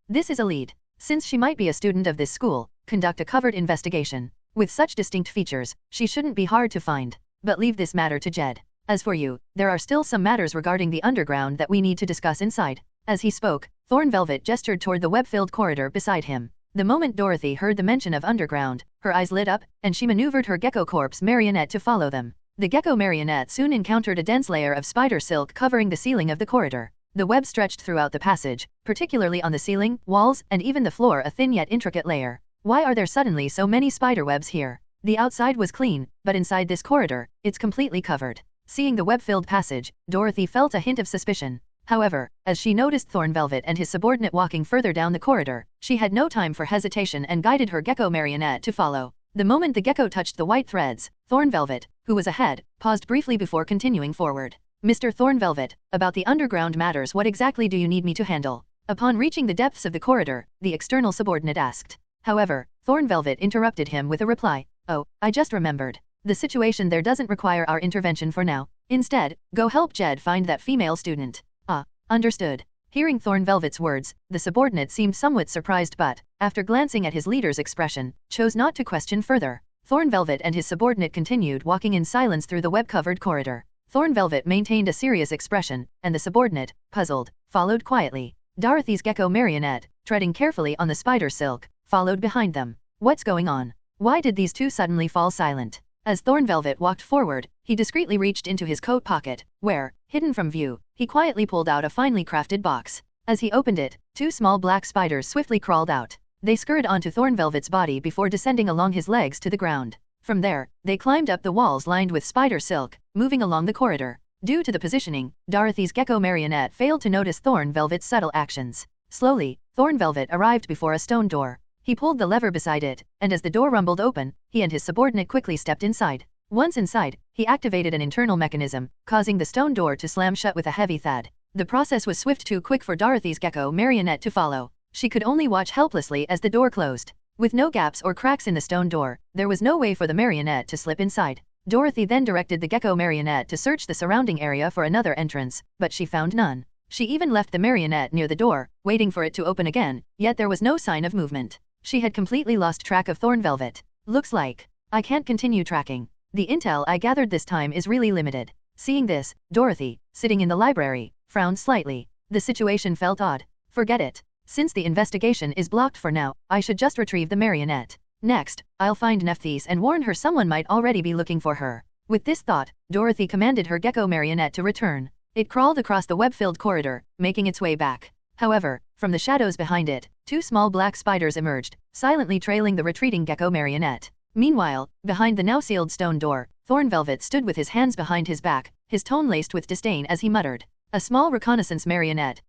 This is a lead. Since she might be a student of this school, conduct a covered investigation. With such distinct features, she shouldn't be hard to find. But leave this matter to Jed. As for you, there are still some matters regarding the underground that we need to discuss inside. As he spoke, Thornvelvet gestured toward the web-filled corridor beside him. The moment Dorothy heard the mention of underground, her eyes lit up, and she maneuvered her gecko corpse marionette to follow them. The gecko marionette soon encountered a dense layer of spider silk covering the ceiling of the corridor. The web stretched throughout the passage, particularly on the ceiling, walls, and even the floor, a thin yet intricate layer. Why are there suddenly so many spider webs here? The outside was clean, but inside this corridor, it's completely covered. Seeing the web-filled passage, Dorothy felt a hint of suspicion. However, as she noticed Thornvelvet and his subordinate walking further down the corridor, she had no time for hesitation and guided her gecko marionette to follow. The moment the gecko touched the white threads, Thornvelvet, who was ahead, paused briefly before continuing forward. Mr. Thornvelvet, about the underground matters, what exactly do you need me to handle? Upon reaching the depths of the corridor, the external subordinate asked. However, Thornvelvet interrupted him with a reply. Oh, I just remembered. The situation there doesn't require our intervention for now. Instead, go help Jed find that female student. Ah, understood. Hearing Thornvelvet's words, the subordinate seemed somewhat surprised but, after glancing at his leader's expression, chose not to question further. Thornvelvet and his subordinate continued walking in silence through the web-covered corridor. Thornvelvet maintained a serious expression, and the subordinate, puzzled, followed quietly. Dorothy's gecko marionette, treading carefully on the spider silk, followed behind them. What's going on? Why did these two suddenly fall silent? As Thornvelvet walked forward, he discreetly reached into his coat pocket, where, hidden from view, he quietly pulled out a finely crafted box. As he opened it, 2 small black spiders swiftly crawled out. They scurried onto Thornvelvet's body before descending along his legs to the ground. From there, they climbed up the walls lined with spider silk, moving along the corridor. Due to the positioning, Dorothy's gecko marionette failed to notice Thornvelvet's subtle actions. Slowly, Thornvelvet arrived before a stone door. He pulled the lever beside it, and as the door rumbled open, he and his subordinate quickly stepped inside. Once inside, he activated an internal mechanism, causing the stone door to slam shut with a heavy thud. The process was swift, too quick for Dorothy's gecko marionette to follow. She could only watch helplessly as the door closed. With no gaps or cracks in the stone door, there was no way for the marionette to slip inside. Dorothy then directed the gecko marionette to search the surrounding area for another entrance, but she found none. She even left the marionette near the door, waiting for it to open again, yet there was no sign of movement. She had completely lost track of Thornvelvet. Looks like I can't continue tracking. The intel I gathered this time is really limited. Seeing this, Dorothy, sitting in the library, frowned slightly. The situation felt odd. Forget it. Since the investigation is blocked for now, I should just retrieve the marionette. Next, I'll find Nephthys and warn her someone might already be looking for her. With this thought, Dorothy commanded her gecko marionette to return. It crawled across the web-filled corridor, making its way back. However, from the shadows behind it, 2 small black spiders emerged, silently trailing the retreating gecko marionette. Meanwhile, behind the now sealed stone door, Thornvelvet stood with his hands behind his back, his tone laced with disdain as he muttered. A small reconnaissance marionette.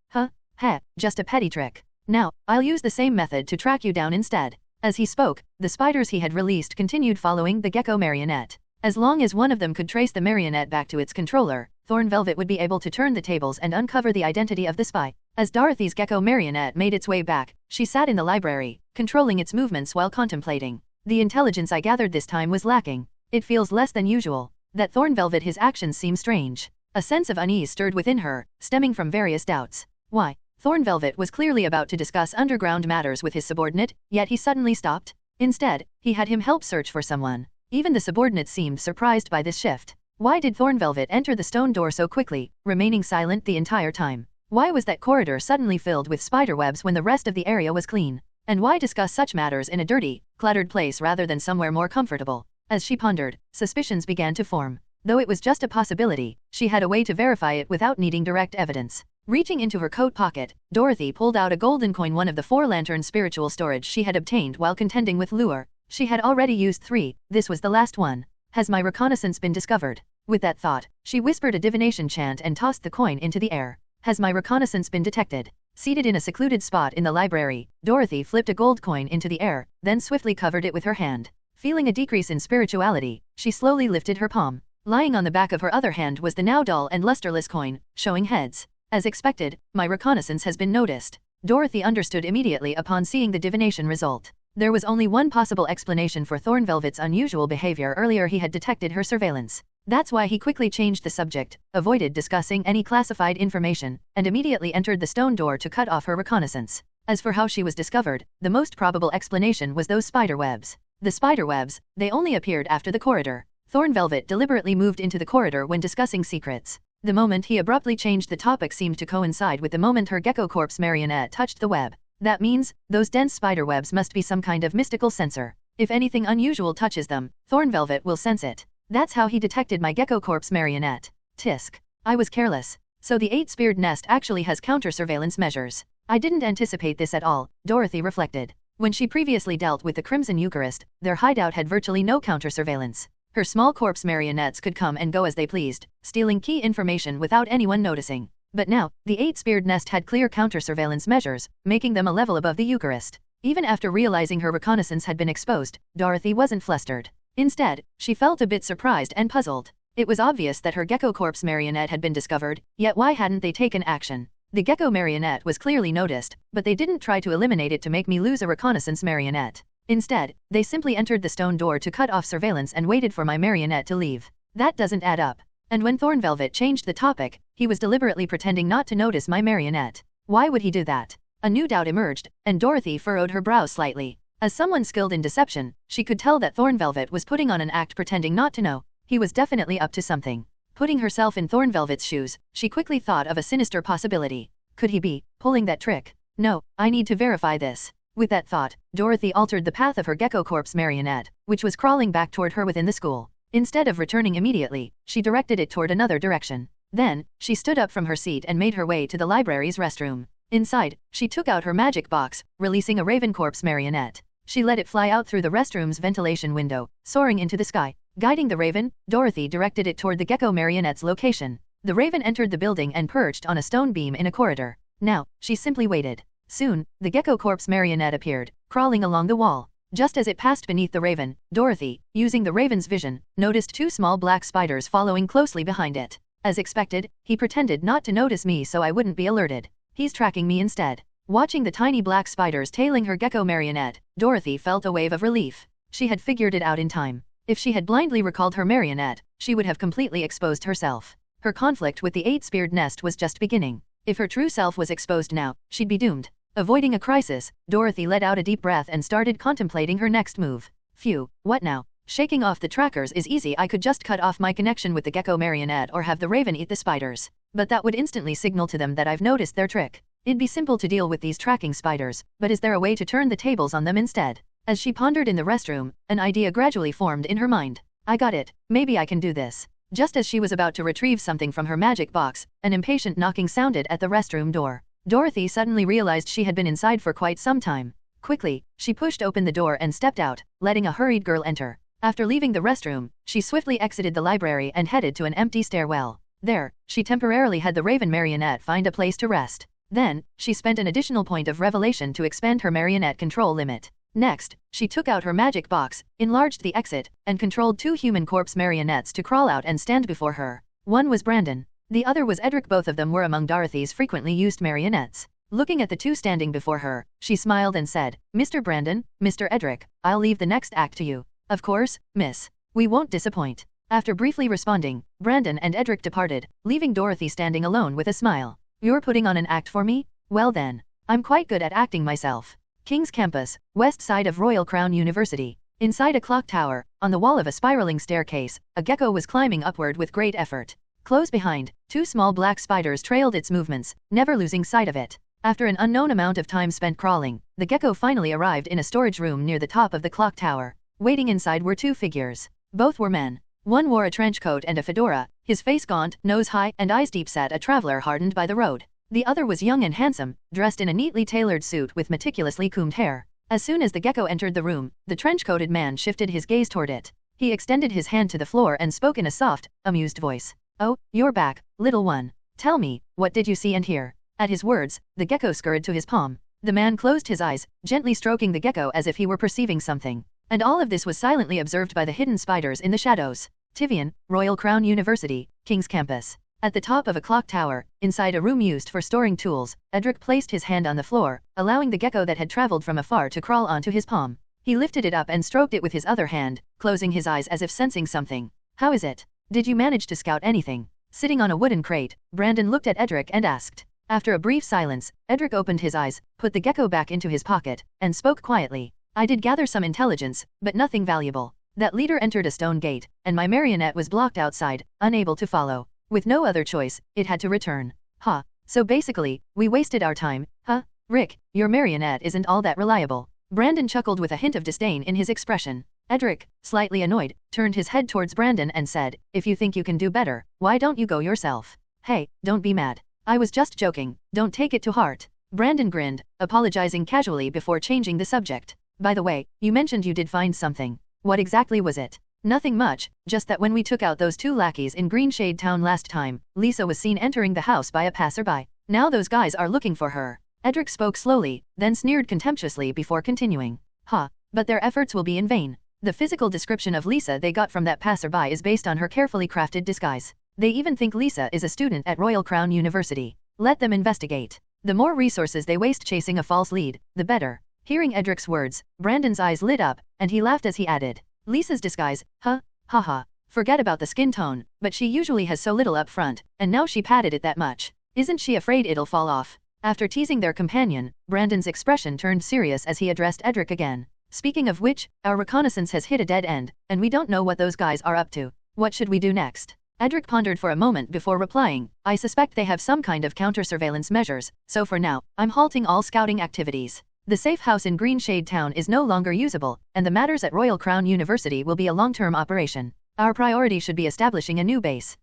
Just a petty trick. Now, I'll use the same method to track you down instead. As he spoke, the spiders he had released continued following the gecko marionette. As long as one of them could trace the marionette back to its controller, Thornvelvet would be able to turn the tables and uncover the identity of the spy. As Dorothy's gecko marionette made its way back, she sat in the library, controlling its movements while contemplating. The intelligence I gathered this time was lacking. It feels less than usual. That Thornvelvet, his actions seem strange. A sense of unease stirred within her, stemming from various doubts. Why? Thornvelvet was clearly about to discuss underground matters with his subordinate, yet he suddenly stopped. Instead, he had him help search for someone. Even the subordinate seemed surprised by this shift. Why did Thornvelvet enter the stone door so quickly, remaining silent the entire time? Why was that corridor suddenly filled with spiderwebs when the rest of the area was clean? And why discuss such matters in a dirty, cluttered place rather than somewhere more comfortable? As she pondered, suspicions began to form. Though it was just a possibility, she had a way to verify it without needing direct evidence. Reaching into her coat pocket, Dorothy pulled out a golden coin, one of the 4 lantern spiritual storage she had obtained while contending with Lure. She had already used 3, this was the last one. Has my reconnaissance been discovered? With that thought, she whispered a divination chant and tossed the coin into the air. Has my reconnaissance been detected? Seated in a secluded spot in the library, Dorothy flipped a gold coin into the air, then swiftly covered it with her hand. Feeling a decrease in spirituality, she slowly lifted her palm. Lying on the back of her other hand was the now dull and lusterless coin, showing heads. As expected, my reconnaissance has been noticed. Dorothy understood immediately upon seeing the divination result. There was only one possible explanation for Thornvelvet's unusual behavior earlier. He had detected her surveillance. That's why he quickly changed the subject, avoided discussing any classified information, and immediately entered the stone door to cut off her reconnaissance. As for how she was discovered, the most probable explanation was those spider webs. The spider webs, they only appeared after the corridor. Thornvelvet deliberately moved into the corridor when discussing secrets. The moment he abruptly changed the topic seemed to coincide with the moment her gecko corpse marionette touched the web. That means, those dense spider webs must be some kind of mystical sensor. If anything unusual touches them, Thornvelvet will sense it. That's how he detected my gecko corpse marionette. Tisk. I was careless. So the 8-speared nest actually has counter-surveillance measures. I didn't anticipate this at all, Dorothy reflected. When she previously dealt with the Crimson Eucharist, their hideout had virtually no counter-surveillance. Her small corpse marionettes could come and go as they pleased, stealing key information without anyone noticing. But now, the 8-speared nest had clear counter-surveillance measures, making them a level above the Eucharist. Even after realizing her reconnaissance had been exposed, Dorothy wasn't flustered. Instead, she felt a bit surprised and puzzled. It was obvious that her gecko corpse marionette had been discovered, yet why hadn't they taken action? The gecko marionette was clearly noticed, but they didn't try to eliminate it to make me lose a reconnaissance marionette. Instead, they simply entered the stone door to cut off surveillance and waited for my marionette to leave. That doesn't add up. And when Thornvelvet changed the topic, he was deliberately pretending not to notice my marionette. Why would he do that? A new doubt emerged, and Dorothy furrowed her brows slightly. As someone skilled in deception, she could tell that Thornvelvet was putting on an act pretending not to know. He was definitely up to something. Putting herself in Thornvelvet's shoes, she quickly thought of a sinister possibility. Could he be pulling that trick? No, I need to verify this. With that thought, Dorothy altered the path of her gecko corpse marionette, which was crawling back toward her within the school. Instead of returning immediately, she directed it toward another direction. Then, she stood up from her seat and made her way to the library's restroom. Inside, she took out her magic box, releasing a raven corpse marionette. She let it fly out through the restroom's ventilation window, soaring into the sky. Guiding the raven, Dorothy directed it toward the gecko marionette's location. The raven entered the building and perched on a stone beam in a corridor. Now, she simply waited. Soon, the gecko corpse marionette appeared, crawling along the wall. Just as it passed beneath the raven, Dorothy, using the raven's vision, noticed 2 small black spiders following closely behind it. As expected, he pretended not to notice me so I wouldn't be alerted. He's tracking me instead. Watching the tiny black spiders tailing her gecko marionette, Dorothy felt a wave of relief. She had figured it out in time. If she had blindly recalled her marionette, she would have completely exposed herself. Her conflict with the 8-speared nest was just beginning. If her true self was exposed now, she'd be doomed. Avoiding a crisis, Dorothy let out a deep breath and started contemplating her next move. Phew, what now? Shaking off the trackers is easy. I could just cut off my connection with the gecko marionette or have the raven eat the spiders. But that would instantly signal to them that I've noticed their trick. It'd be simple to deal with these tracking spiders, but is there a way to turn the tables on them instead? As she pondered in the restroom, an idea gradually formed in her mind. I got it, maybe I can do this. Just as she was about to retrieve something from her magic box, an impatient knocking sounded at the restroom door. Dorothy suddenly realized she had been inside for quite some time. Quickly, she pushed open the door and stepped out, letting a hurried girl enter. After leaving the restroom, she swiftly exited the library and headed to an empty stairwell. There, she temporarily had the raven marionette find a place to rest. Then, she spent an additional point of revelation to expand her marionette control limit. Next, she took out her magic box, enlarged the exit, and controlled 2 human corpse marionettes to crawl out and stand before her. One was Brandon. The other was Edric. Both of them were among Dorothy's frequently used marionettes. Looking at the 2 standing before her, she smiled and said, Mr. Brandon, Mr. Edric, I'll leave the next act to you. Of course, miss. We won't disappoint. After briefly responding, Brandon and Edric departed, leaving Dorothy standing alone with a smile. You're putting on an act for me? Well then. I'm quite good at acting myself. King's Campus, west side of Royal Crown University. Inside a clock tower, on the wall of a spiraling staircase, a gecko was climbing upward with great effort. Close behind, 2 small black spiders trailed its movements, never losing sight of it. After an unknown amount of time spent crawling, the gecko finally arrived in a storage room near the top of the clock tower. Waiting inside were 2 figures. Both were men. One wore a trench coat and a fedora, his face gaunt, nose high, and eyes deep set, a traveler hardened by the road. The other was young and handsome, dressed in a neatly tailored suit with meticulously combed hair. As soon as the gecko entered the room, the trench-coated man shifted his gaze toward it. He extended his hand to the floor and spoke in a soft, amused voice. "Oh, you're back, little one. Tell me, what did you see and hear?" At his words, the gecko scurried to his palm. The man closed his eyes, gently stroking the gecko as if he were perceiving something. And all of this was silently observed by the hidden spiders in the shadows. Tivian, Royal Crown University, King's Campus. At the top of a clock tower, inside a room used for storing tools, Edric placed his hand on the floor, allowing the gecko that had traveled from afar to crawl onto his palm. He lifted it up and stroked it with his other hand, closing his eyes as if sensing something. "How is it? Did you manage to scout anything?" Sitting on a wooden crate, Brandon looked at Edric and asked. After a brief silence, Edric opened his eyes, put the gecko back into his pocket, and spoke quietly. "I did gather some intelligence, but nothing valuable. That leader entered a stone gate, and my marionette was blocked outside, unable to follow. With no other choice, it had to return." "Huh. So basically, we wasted our time, huh? Rick, your marionette isn't all that reliable." Brandon chuckled with a hint of disdain in his expression. Edric, slightly annoyed, turned his head towards Brandon and said, "If you think you can do better, why don't you go yourself?" "Hey, don't be mad. I was just joking, don't take it to heart." Brandon grinned, apologizing casually before changing the subject. "By the way, you mentioned you did find something. What exactly was it?" "Nothing much, just that when we took out those two lackeys in Greenshade Town last time, Lisa was seen entering the house by a passerby. Now those guys are looking for her." Edric spoke slowly, then sneered contemptuously before continuing. "Huh, but their efforts will be in vain. The physical description of Lisa they got from that passerby is based on her carefully crafted disguise. They even think Lisa is a student at Royal Crown University. Let them investigate. The more resources they waste chasing a false lead, the better." Hearing Edric's words, Brandon's eyes lit up, and he laughed as he added, "Lisa's disguise, huh? Haha. Forget about the skin tone, but she usually has so little up front, and now she padded it that much. Isn't she afraid it'll fall off?" After teasing their companion, Brandon's expression turned serious as he addressed Edric again. "Speaking of which, our reconnaissance has hit a dead end, and we don't know what those guys are up to. What should we do next?" Edric pondered for a moment before replying, "I suspect they have some kind of counter-surveillance measures, so for now, I'm halting all scouting activities. The safe house in Greenshade Town is no longer usable, and the matters at Royal Crown University will be a long-term operation. Our priority should be establishing a new base."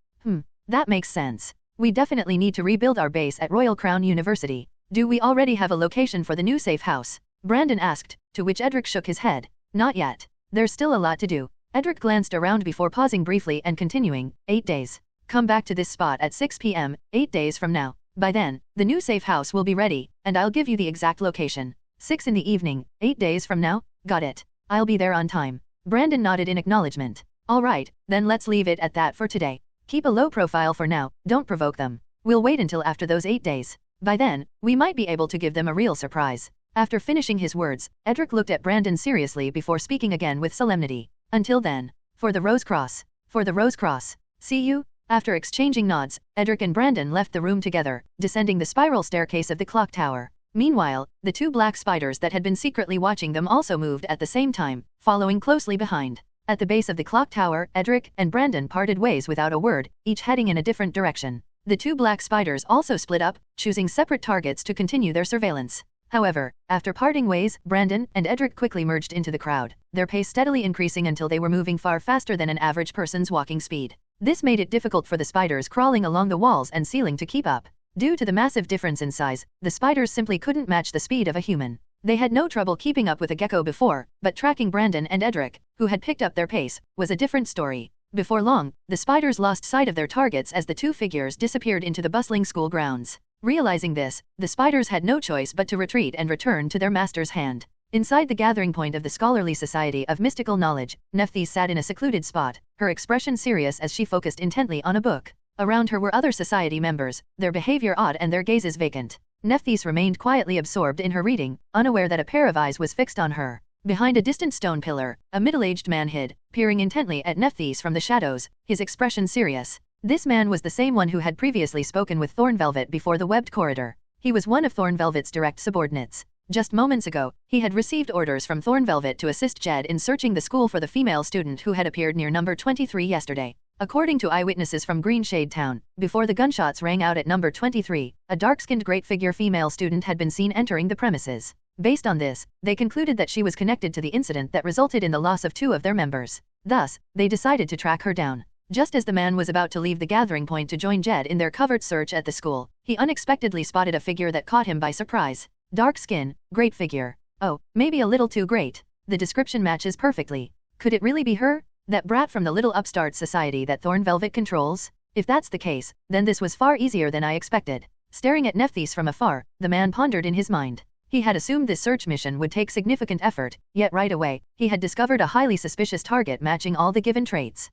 That makes sense. We definitely need to rebuild our base at Royal Crown University. Do we already have a location for the new safe house?" Brandon asked, to which Edric shook his head. "Not yet. There's still a lot to do." Edric glanced around before pausing briefly and continuing, 8 days. Come back to this spot at 6 p.m., 8 days from now. By then, the new safe house will be ready, and I'll give you the exact location. 6 in the evening, 8 days from now? Got it. I'll be there on time." Brandon nodded in acknowledgement. "All right, then let's leave it at that for today. Keep a low profile for now, don't provoke them. We'll wait until after those 8 days. By then, we might be able to give them a real surprise." After finishing his words, Edric looked at Brandon seriously before speaking again with solemnity. "Until then. For the Rose Cross. For the Rose Cross. See you?" After exchanging nods, Edric and Brandon left the room together, descending the spiral staircase of the clock tower. Meanwhile, the two black spiders that had been secretly watching them also moved at the same time, following closely behind. At the base of the clock tower, Edric and Brandon parted ways without a word, each heading in a different direction. The two black spiders also split up, choosing separate targets to continue their surveillance. However, after parting ways, Brandon and Edric quickly merged into the crowd, their pace steadily increasing until they were moving far faster than an average person's walking speed. This made it difficult for the spiders crawling along the walls and ceiling to keep up. Due to the massive difference in size, the spiders simply couldn't match the speed of a human. They had no trouble keeping up with a gecko before, but tracking Brandon and Edric, who had picked up their pace, was a different story. Before long, the spiders lost sight of their targets as the two figures disappeared into the bustling school grounds. Realizing this, the spiders had no choice but to retreat and return to their master's hand. Inside the gathering point of the Scholarly Society of Mystical Knowledge, Nephthys sat in a secluded spot, her expression serious as she focused intently on a book. Around her were other society members, their behavior odd and their gazes vacant. Nephthys remained quietly absorbed in her reading, unaware that a pair of eyes was fixed on her. Behind a distant stone pillar, a middle-aged man hid, peering intently at Nephthys from the shadows, his expression serious. This man was the same one who had previously spoken with Thornvelvet before the webbed corridor. He was one of Thornvelvet's direct subordinates. Just moments ago, he had received orders from Thornvelvet to assist Jed in searching the school for the female student who had appeared near number 23 yesterday. According to eyewitnesses from Greenshade Town, before the gunshots rang out at number 23, a dark-skinned great-figure female student had been seen entering the premises. Based on this, they concluded that she was connected to the incident that resulted in the loss of 2 of their members. Thus, they decided to track her down. Just as the man was about to leave the gathering point to join Jed in their covert search at the school, he unexpectedly spotted a figure that caught him by surprise. Dark skin, great figure. Oh, maybe a little too great. The description matches perfectly. Could it really be her? That brat from the little upstart society that Thorn Velvet controls? If that's the case, then this was far easier than I expected. Staring at Nephthys from afar, the man pondered in his mind. He had assumed this search mission would take significant effort, yet right away, he had discovered a highly suspicious target matching all the given traits.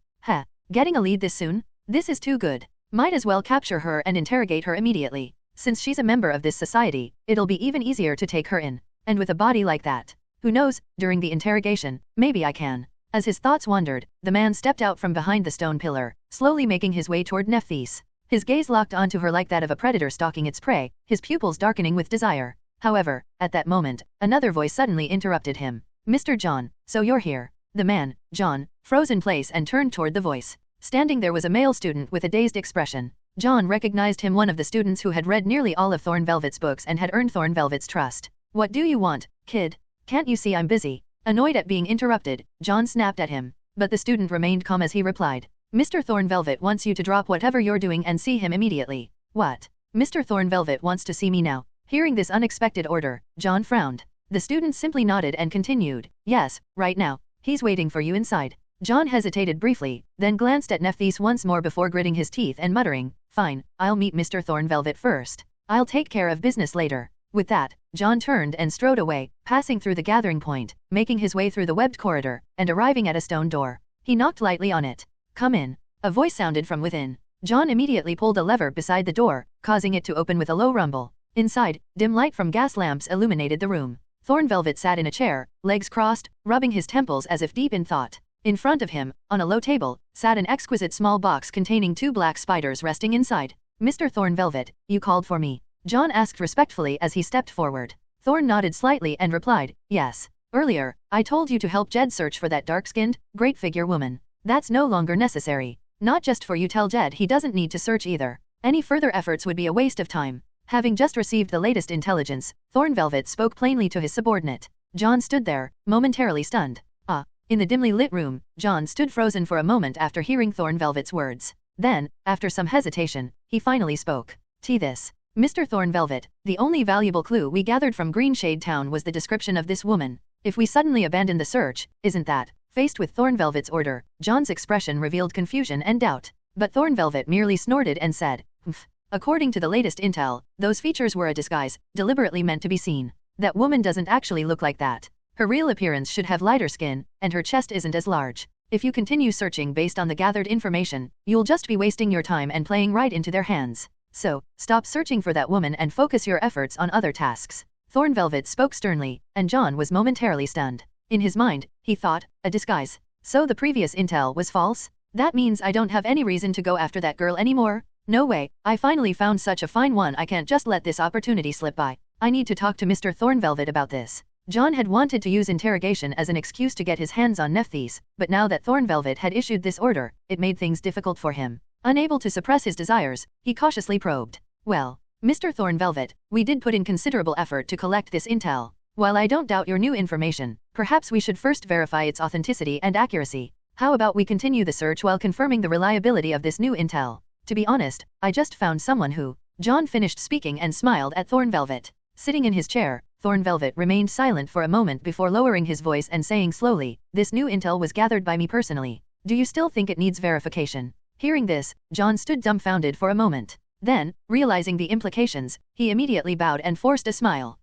Getting a lead this soon? This is too good. Might as well capture her and interrogate her immediately. Since she's a member of this society, it'll be even easier to take her in. And with a body like that, who knows, during the interrogation, maybe I can. As his thoughts wandered, the man stepped out from behind the stone pillar, slowly making his way toward Nephthys. His gaze locked onto her like that of a predator stalking its prey, his pupils darkening with desire. However, at that moment, another voice suddenly interrupted him. Mr. John, so you're here. The man, John, froze in place and turned toward the voice. Standing there was a male student with a dazed expression. John recognized him, one of the students who had read nearly all of Thorn Velvet's books and had earned Thorn Velvet's trust. What do you want, kid? Can't you see I'm busy? Annoyed at being interrupted, John snapped at him, but the student remained calm as he replied. Mr. Thorn Velvet wants you to drop whatever you're doing and see him immediately. What? Mr. Thorn Velvet wants to see me now. Hearing this unexpected order, John frowned. The student simply nodded and continued. Yes, right now. He's waiting for you inside. John hesitated briefly, then glanced at Nephthys once more before gritting his teeth and muttering, fine, I'll meet Mr. Thorn Velvet first. I'll take care of business later. With that, John turned and strode away, passing through the gathering point, making his way through the webbed corridor, and arriving at a stone door. He knocked lightly on it. Come in. A voice sounded from within. John immediately pulled a lever beside the door, causing it to open with a low rumble. Inside, dim light from gas lamps illuminated the room. Thorn Velvet sat in a chair, legs crossed, rubbing his temples as if deep in thought. In front of him, on a low table, sat an exquisite small box containing 2 black spiders resting inside. Mr. Thorn Velvet, you called for me? John asked respectfully as he stepped forward. Thorn nodded slightly and replied, yes. Earlier, I told you to help Jed search for that dark-skinned, great-figure woman. That's no longer necessary. Not just for you, tell Jed he doesn't need to search either. Any further efforts would be a waste of time. Having just received the latest intelligence, Thorn Velvet spoke plainly to his subordinate. John stood there, momentarily stunned. In the dimly lit room, John stood frozen for a moment after hearing Thorn Velvet's words. Then, after some hesitation, he finally spoke. This. Mr. Thorn Velvet, the only valuable clue we gathered from Greenshade Town was the description of this woman. If we suddenly abandon the search, isn't that? Faced with Thorn Velvet's order, John's expression revealed confusion and doubt. But Thorn Velvet merely snorted and said, according to the latest intel, those features were a disguise, deliberately meant to be seen. That woman doesn't actually look like that. Her real appearance should have lighter skin, and her chest isn't as large. If you continue searching based on the gathered information, you'll just be wasting your time and playing right into their hands. So, stop searching for that woman and focus your efforts on other tasks. Thorn Velvet spoke sternly, and John was momentarily stunned. In his mind, he thought, a disguise. So the previous intel was false? That means I don't have any reason to go after that girl anymore? No way, I finally found such a fine one, I can't just let this opportunity slip by. I need to talk to Mr. Thorn Velvet about this. John had wanted to use interrogation as an excuse to get his hands on Nephthys, but now that Thorn Velvet had issued this order, it made things difficult for him. Unable to suppress his desires, he cautiously probed. Well, Mr. Thorn Velvet, we did put in considerable effort to collect this intel. While I don't doubt your new information, perhaps we should first verify its authenticity and accuracy. How about we continue the search while confirming the reliability of this new intel? To be honest, I just found someone who... John finished speaking and smiled at Thorn Velvet. Sitting in his chair, Thorn Velvet remained silent for a moment before lowering his voice and saying slowly, this new intel was gathered by me personally. Do you still think it needs verification? Hearing this, John stood dumbfounded for a moment. Then, realizing the implications, he immediately bowed and forced a smile.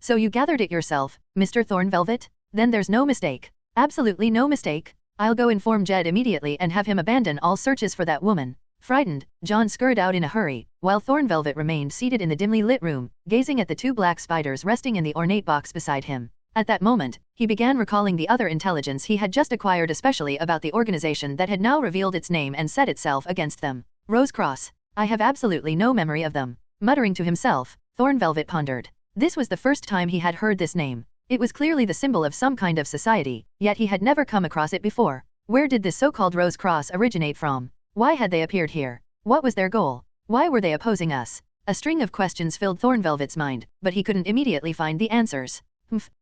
So you gathered it yourself, Mr. Thorn Velvet? Then there's no mistake. Absolutely no mistake. I'll go inform Jed immediately and have him abandon all searches for that woman. Frightened, John scurried out in a hurry, while Thorn Velvet remained seated in the dimly lit room, gazing at the 2 black spiders resting in the ornate box beside him. At that moment, he began recalling the other intelligence he had just acquired, especially about the organization that had now revealed its name and set itself against them. Rose Cross. I have absolutely no memory of them. Muttering to himself, Thorn Velvet pondered. This was the first time he had heard this name. It was clearly the symbol of some kind of society, yet he had never come across it before. Where did this so-called Rose Cross originate from? Why had they appeared here? What was their goal? Why were they opposing us? A string of questions filled Thorn Velvet's mind, but he couldn't immediately find the answers.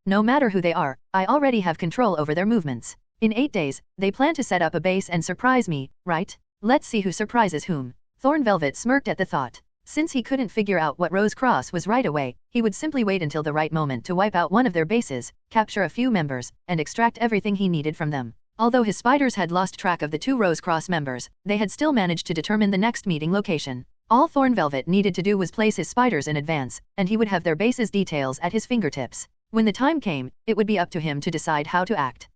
No matter who they are, I already have control over their movements. In 8 days, they plan to set up a base and surprise me, right? Let's see who surprises whom. Thorn Velvet smirked at the thought. Since he couldn't figure out what Rose Cross was right away, he would simply wait until the right moment to wipe out one of their bases, capture a few members, and extract everything he needed from them. Although his spiders had lost track of the 2 Rose Cross members, they had still managed to determine the next meeting location. All Thorn Velvet needed to do was place his spiders in advance, and he would have their bases details at his fingertips. When the time came, it would be up to him to decide how to act.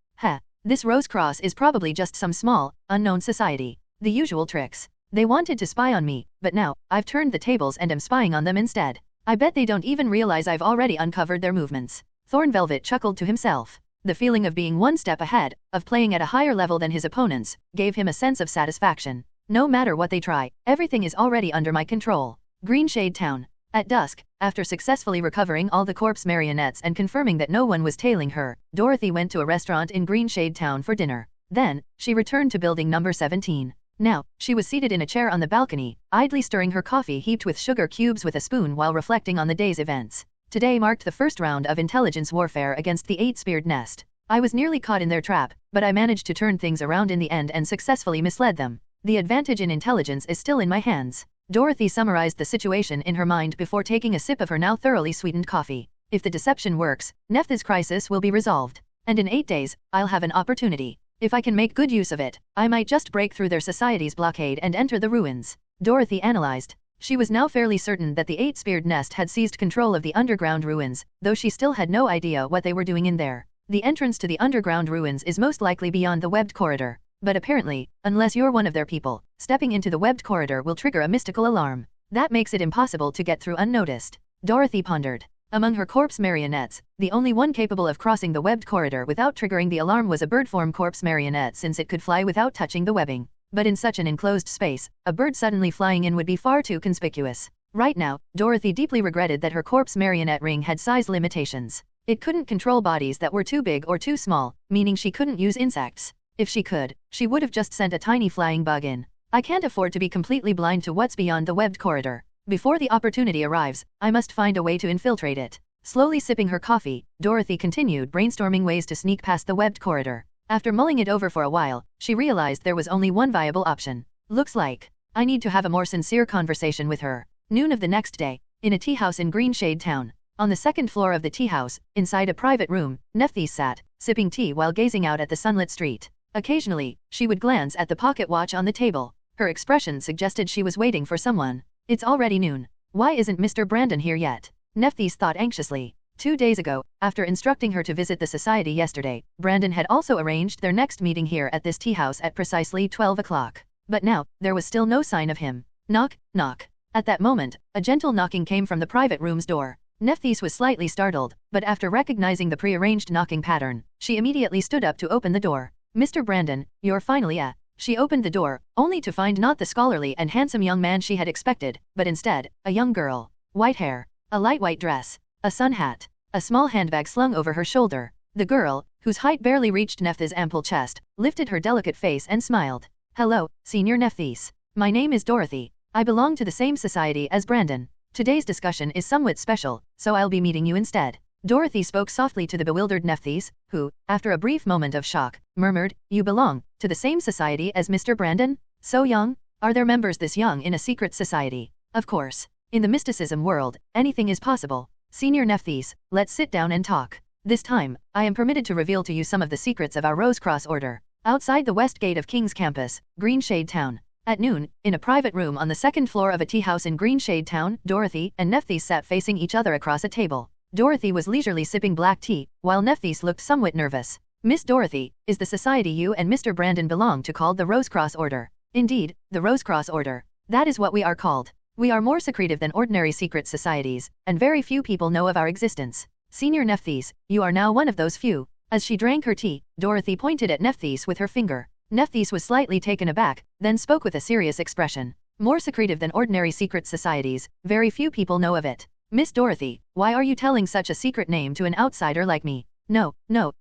This Rose Cross is probably just some small, unknown society. The usual tricks. They wanted to spy on me, but now, I've turned the tables and am spying on them instead. I bet they don't even realize I've already uncovered their movements. Thorn Velvet chuckled to himself. The feeling of being one step ahead, of playing at a higher level than his opponents, gave him a sense of satisfaction. No matter what they try, everything is already under my control. Greenshade Town. At dusk, after successfully recovering all the corpse marionettes and confirming that no one was tailing her, Dorothy went to a restaurant in Greenshade Town for dinner. Then, she returned to building number 17. Now, she was seated in a chair on the balcony, idly stirring her coffee heaped with sugar cubes with a spoon while reflecting on the day's events. Today marked the first round of intelligence warfare against the 8-speared nest. I was nearly caught in their trap, but I managed to turn things around in the end and successfully misled them. The advantage in intelligence is still in my hands. Dorothy summarized the situation in her mind before taking a sip of her now thoroughly sweetened coffee. If the deception works, Nephthys' crisis will be resolved. And in 8 days, I'll have an opportunity. If I can make good use of it, I might just break through their society's blockade and enter the ruins. Dorothy analyzed. She was now fairly certain that the 8-speared nest had seized control of the underground ruins, though she still had no idea what they were doing in there. The entrance to the underground ruins is most likely beyond the webbed corridor. But apparently, unless you're one of their people, stepping into the webbed corridor will trigger a mystical alarm. That makes it impossible to get through unnoticed. Dorothy pondered. Among her corpse marionettes, the only one capable of crossing the webbed corridor without triggering the alarm was a bird-form corpse marionette since it could fly without touching the webbing. But in such an enclosed space, a bird suddenly flying in would be far too conspicuous. Right now, Dorothy deeply regretted that her corpse marionette ring had size limitations. It couldn't control bodies that were too big or too small, meaning she couldn't use insects. If she could, she would have just sent a tiny flying bug in. I can't afford to be completely blind to what's beyond the webbed corridor. Before the opportunity arrives, I must find a way to infiltrate it. Slowly sipping her coffee, Dorothy continued brainstorming ways to sneak past the webbed corridor. After mulling it over for a while, she realized there was only one viable option. Looks like I need to have a more sincere conversation with her. Noon of the next day, in a tea house in Greenshade Town. On the second floor of the tea house, inside a private room, Nephthys sat, sipping tea while gazing out at the sunlit street. Occasionally, she would glance at the pocket watch on the table. Her expression suggested she was waiting for someone. It's already noon. Why isn't Mr. Brandon here yet? Nephthys thought anxiously. 2 days ago, after instructing her to visit the society yesterday, Brandon had also arranged their next meeting here at this tea house at precisely 12 o'clock. But now, there was still no sign of him. Knock, knock. At that moment, a gentle knocking came from the private room's door. Nephthys was slightly startled, but after recognizing the prearranged knocking pattern, she immediately stood up to open the door. Mr. Brandon, you're finally She opened the door, only to find not the scholarly and handsome young man she had expected, but instead, a young girl. White hair, a light white dress, a sun hat, a small handbag slung over her shoulder. The girl, whose height barely reached Nephthys' ample chest, lifted her delicate face and smiled. Hello, Senior Nephthys. My name is Dorothy. I belong to the same society as Brandon. Today's discussion is somewhat special, so I'll be meeting you instead. Dorothy spoke softly to the bewildered Nephthys, who, after a brief moment of shock, murmured, You belong to the same society as Mr. Brandon? So young? Are there members this young in a secret society? Of course. In the mysticism world, anything is possible. Senior Nephthys, let's sit down and talk. This time, I am permitted to reveal to you some of the secrets of our Rose Cross Order. Outside the west gate of King's Campus, Greenshade Town. At noon, in a private room on the second floor of a tea house in Greenshade Town, Dorothy and Nephthys sat facing each other across a table. Dorothy was leisurely sipping black tea, while Nephthys looked somewhat nervous. Miss Dorothy, is the society you and Mr. Brandon belong to called the Rose Cross Order? Indeed, the Rose Cross Order. That is what we are called. We are more secretive than ordinary secret societies, and very few people know of our existence. Senior Nephthys, you are now one of those few. As she drank her tea, Dorothy pointed at Nephthys with her finger. Nephthys was slightly taken aback, then spoke with a serious expression. More secretive than ordinary secret societies, very few people know of it. Miss Dorothy, why are you telling such a secret name to an outsider like me? No,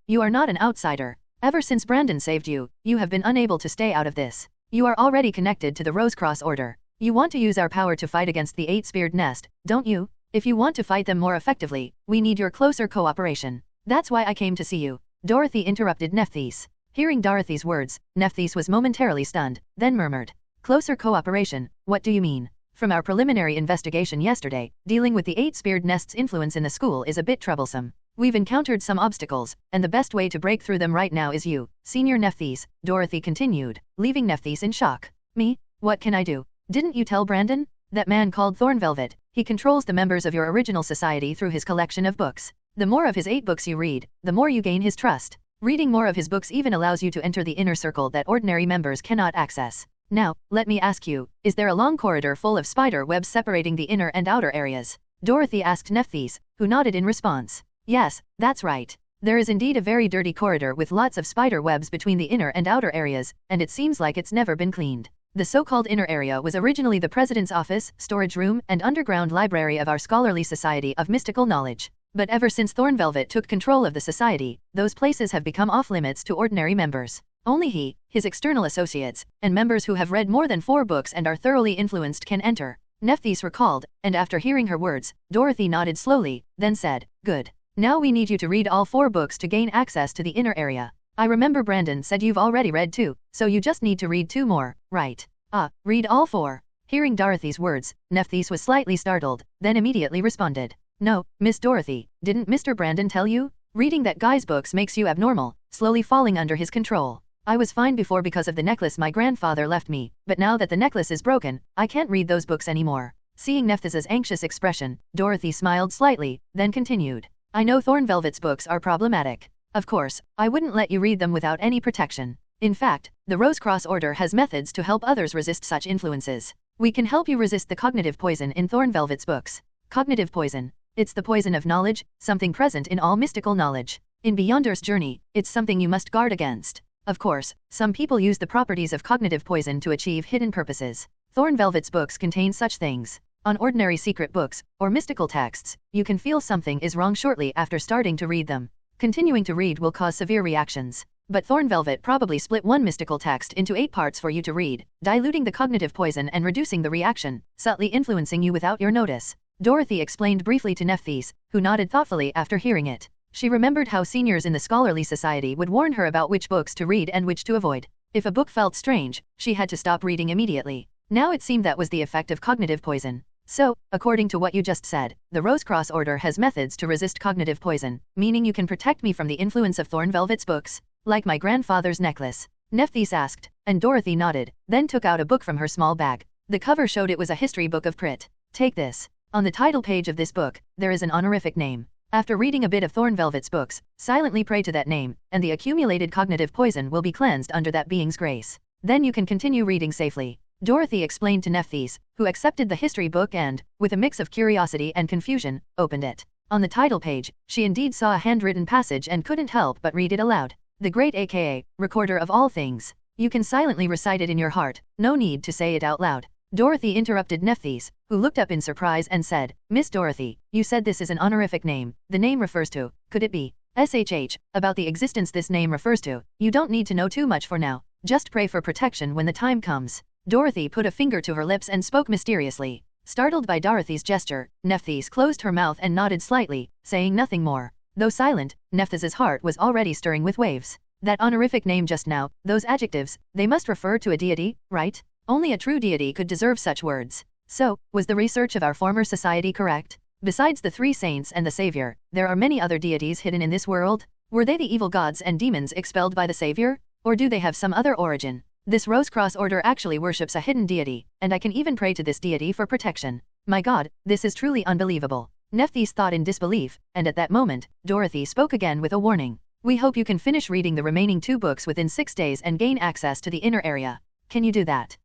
you are not an outsider. Ever since Brandon saved you, you have been unable to stay out of this. You are already connected to the Rose Cross Order. You want to use our power to fight against the 8-speared nest, don't you? If you want to fight them more effectively, we need your closer cooperation. That's why I came to see you. Dorothy interrupted Nephthys. Hearing Dorothy's words, Nephthys was momentarily stunned, then murmured. Closer cooperation, what do you mean? From our preliminary investigation yesterday, dealing with the 8-speared nest's influence in the school is a bit troublesome. We've encountered some obstacles, and the best way to break through them right now is you, Senior Nephthys, Dorothy continued, leaving Nephthys in shock. Me? What can I do? Didn't you tell Brandon? That man called Thornvelvet, he controls the members of your original society through his collection of books. The more of his 8 books you read, the more you gain his trust. Reading more of his books even allows you to enter the inner circle that ordinary members cannot access. Now, let me ask you, is there a long corridor full of spider webs separating the inner and outer areas? Dorothy asked Nephthys, who nodded in response. Yes, that's right. There is indeed a very dirty corridor with lots of spider webs between the inner and outer areas, and it seems like it's never been cleaned. The so-called inner area was originally the president's office, storage room, and underground library of our scholarly society of mystical knowledge. But ever since Thornvelvet took control of the society, those places have become off-limits to ordinary members. Only he, his external associates, and members who have read more than 4 books and are thoroughly influenced can enter. Nephthys recalled, and after hearing her words, Dorothy nodded slowly, then said, Good. Now we need you to read all 4 books to gain access to the inner area. I remember Brandon said you've already read 2, so you just need to read 2 more, right? Read all 4. Hearing Dorothy's words, Nephthys was slightly startled, then immediately responded. No, Miss Dorothy, didn't Mr. Brandon tell you? Reading that guy's books makes you abnormal, slowly falling under his control. I was fine before because of the necklace my grandfather left me, but now that the necklace is broken, I can't read those books anymore. Seeing Nephthys' anxious expression, Dorothy smiled slightly, then continued. I know Thornvelvet's books are problematic. Of course, I wouldn't let you read them without any protection. In fact, the Rose-Cross Order has methods to help others resist such influences. We can help you resist the cognitive poison in Thornvelvet's books. Cognitive poison. It's the poison of knowledge, something present in all mystical knowledge. In Beyonder's journey, it's something you must guard against. Of course, some people use the properties of cognitive poison to achieve hidden purposes. Thornvelvet's books contain such things. On ordinary secret books, or mystical texts, you can feel something is wrong shortly after starting to read them. Continuing to read will cause severe reactions. But Thornvelvet probably split one mystical text into 8 parts for you to read, diluting the cognitive poison and reducing the reaction, subtly influencing you without your notice. Dorothy explained briefly to Nephthys, who nodded thoughtfully after hearing it. She remembered how seniors in the scholarly society would warn her about which books to read and which to avoid. If a book felt strange, she had to stop reading immediately. Now it seemed that was the effect of cognitive poison. So, according to what you just said, the Rose-Cross Order has methods to resist cognitive poison, meaning you can protect me from the influence of Thornvelvet's books, like my grandfather's necklace. Nephthys asked, and Dorothy nodded, then took out a book from her small bag. The cover showed it was a history book of Prit. Take this. On the title page of this book, there is an honorific name. After reading a bit of Thornvelvet's books, silently pray to that name, and the accumulated cognitive poison will be cleansed under that being's grace. Then you can continue reading safely. Dorothy explained to Nephthys, who accepted the history book and, with a mix of curiosity and confusion, opened it. On the title page, she indeed saw a handwritten passage and couldn't help but read it aloud. The great aka, recorder of all things. You can silently recite it in your heart, no need to say it out loud. Dorothy interrupted Nephthys, who looked up in surprise and said, Miss Dorothy, you said this is an honorific name. The name refers to, could it be, SHH, about the existence this name refers to. You don't need to know too much for now. Just pray for protection when the time comes. Dorothy put a finger to her lips and spoke mysteriously. Startled by Dorothy's gesture, Nephthys closed her mouth and nodded slightly, saying nothing more. Though silent, Nephthys' heart was already stirring with waves. That honorific name just now, those adjectives, they must refer to a deity, right? Only a true deity could deserve such words. So, was the research of our former society correct? Besides the 3 saints and the Savior, there are many other deities hidden in this world? Were they the evil gods and demons expelled by the Savior? Or do they have some other origin? This Rose-Cross Order actually worships a hidden deity, and I can even pray to this deity for protection. My God, this is truly unbelievable. Nephthys thought in disbelief, and at that moment, Dorothy spoke again with a warning. We hope you can finish reading the remaining 2 books within 6 days and gain access to the inner area. Can you do that?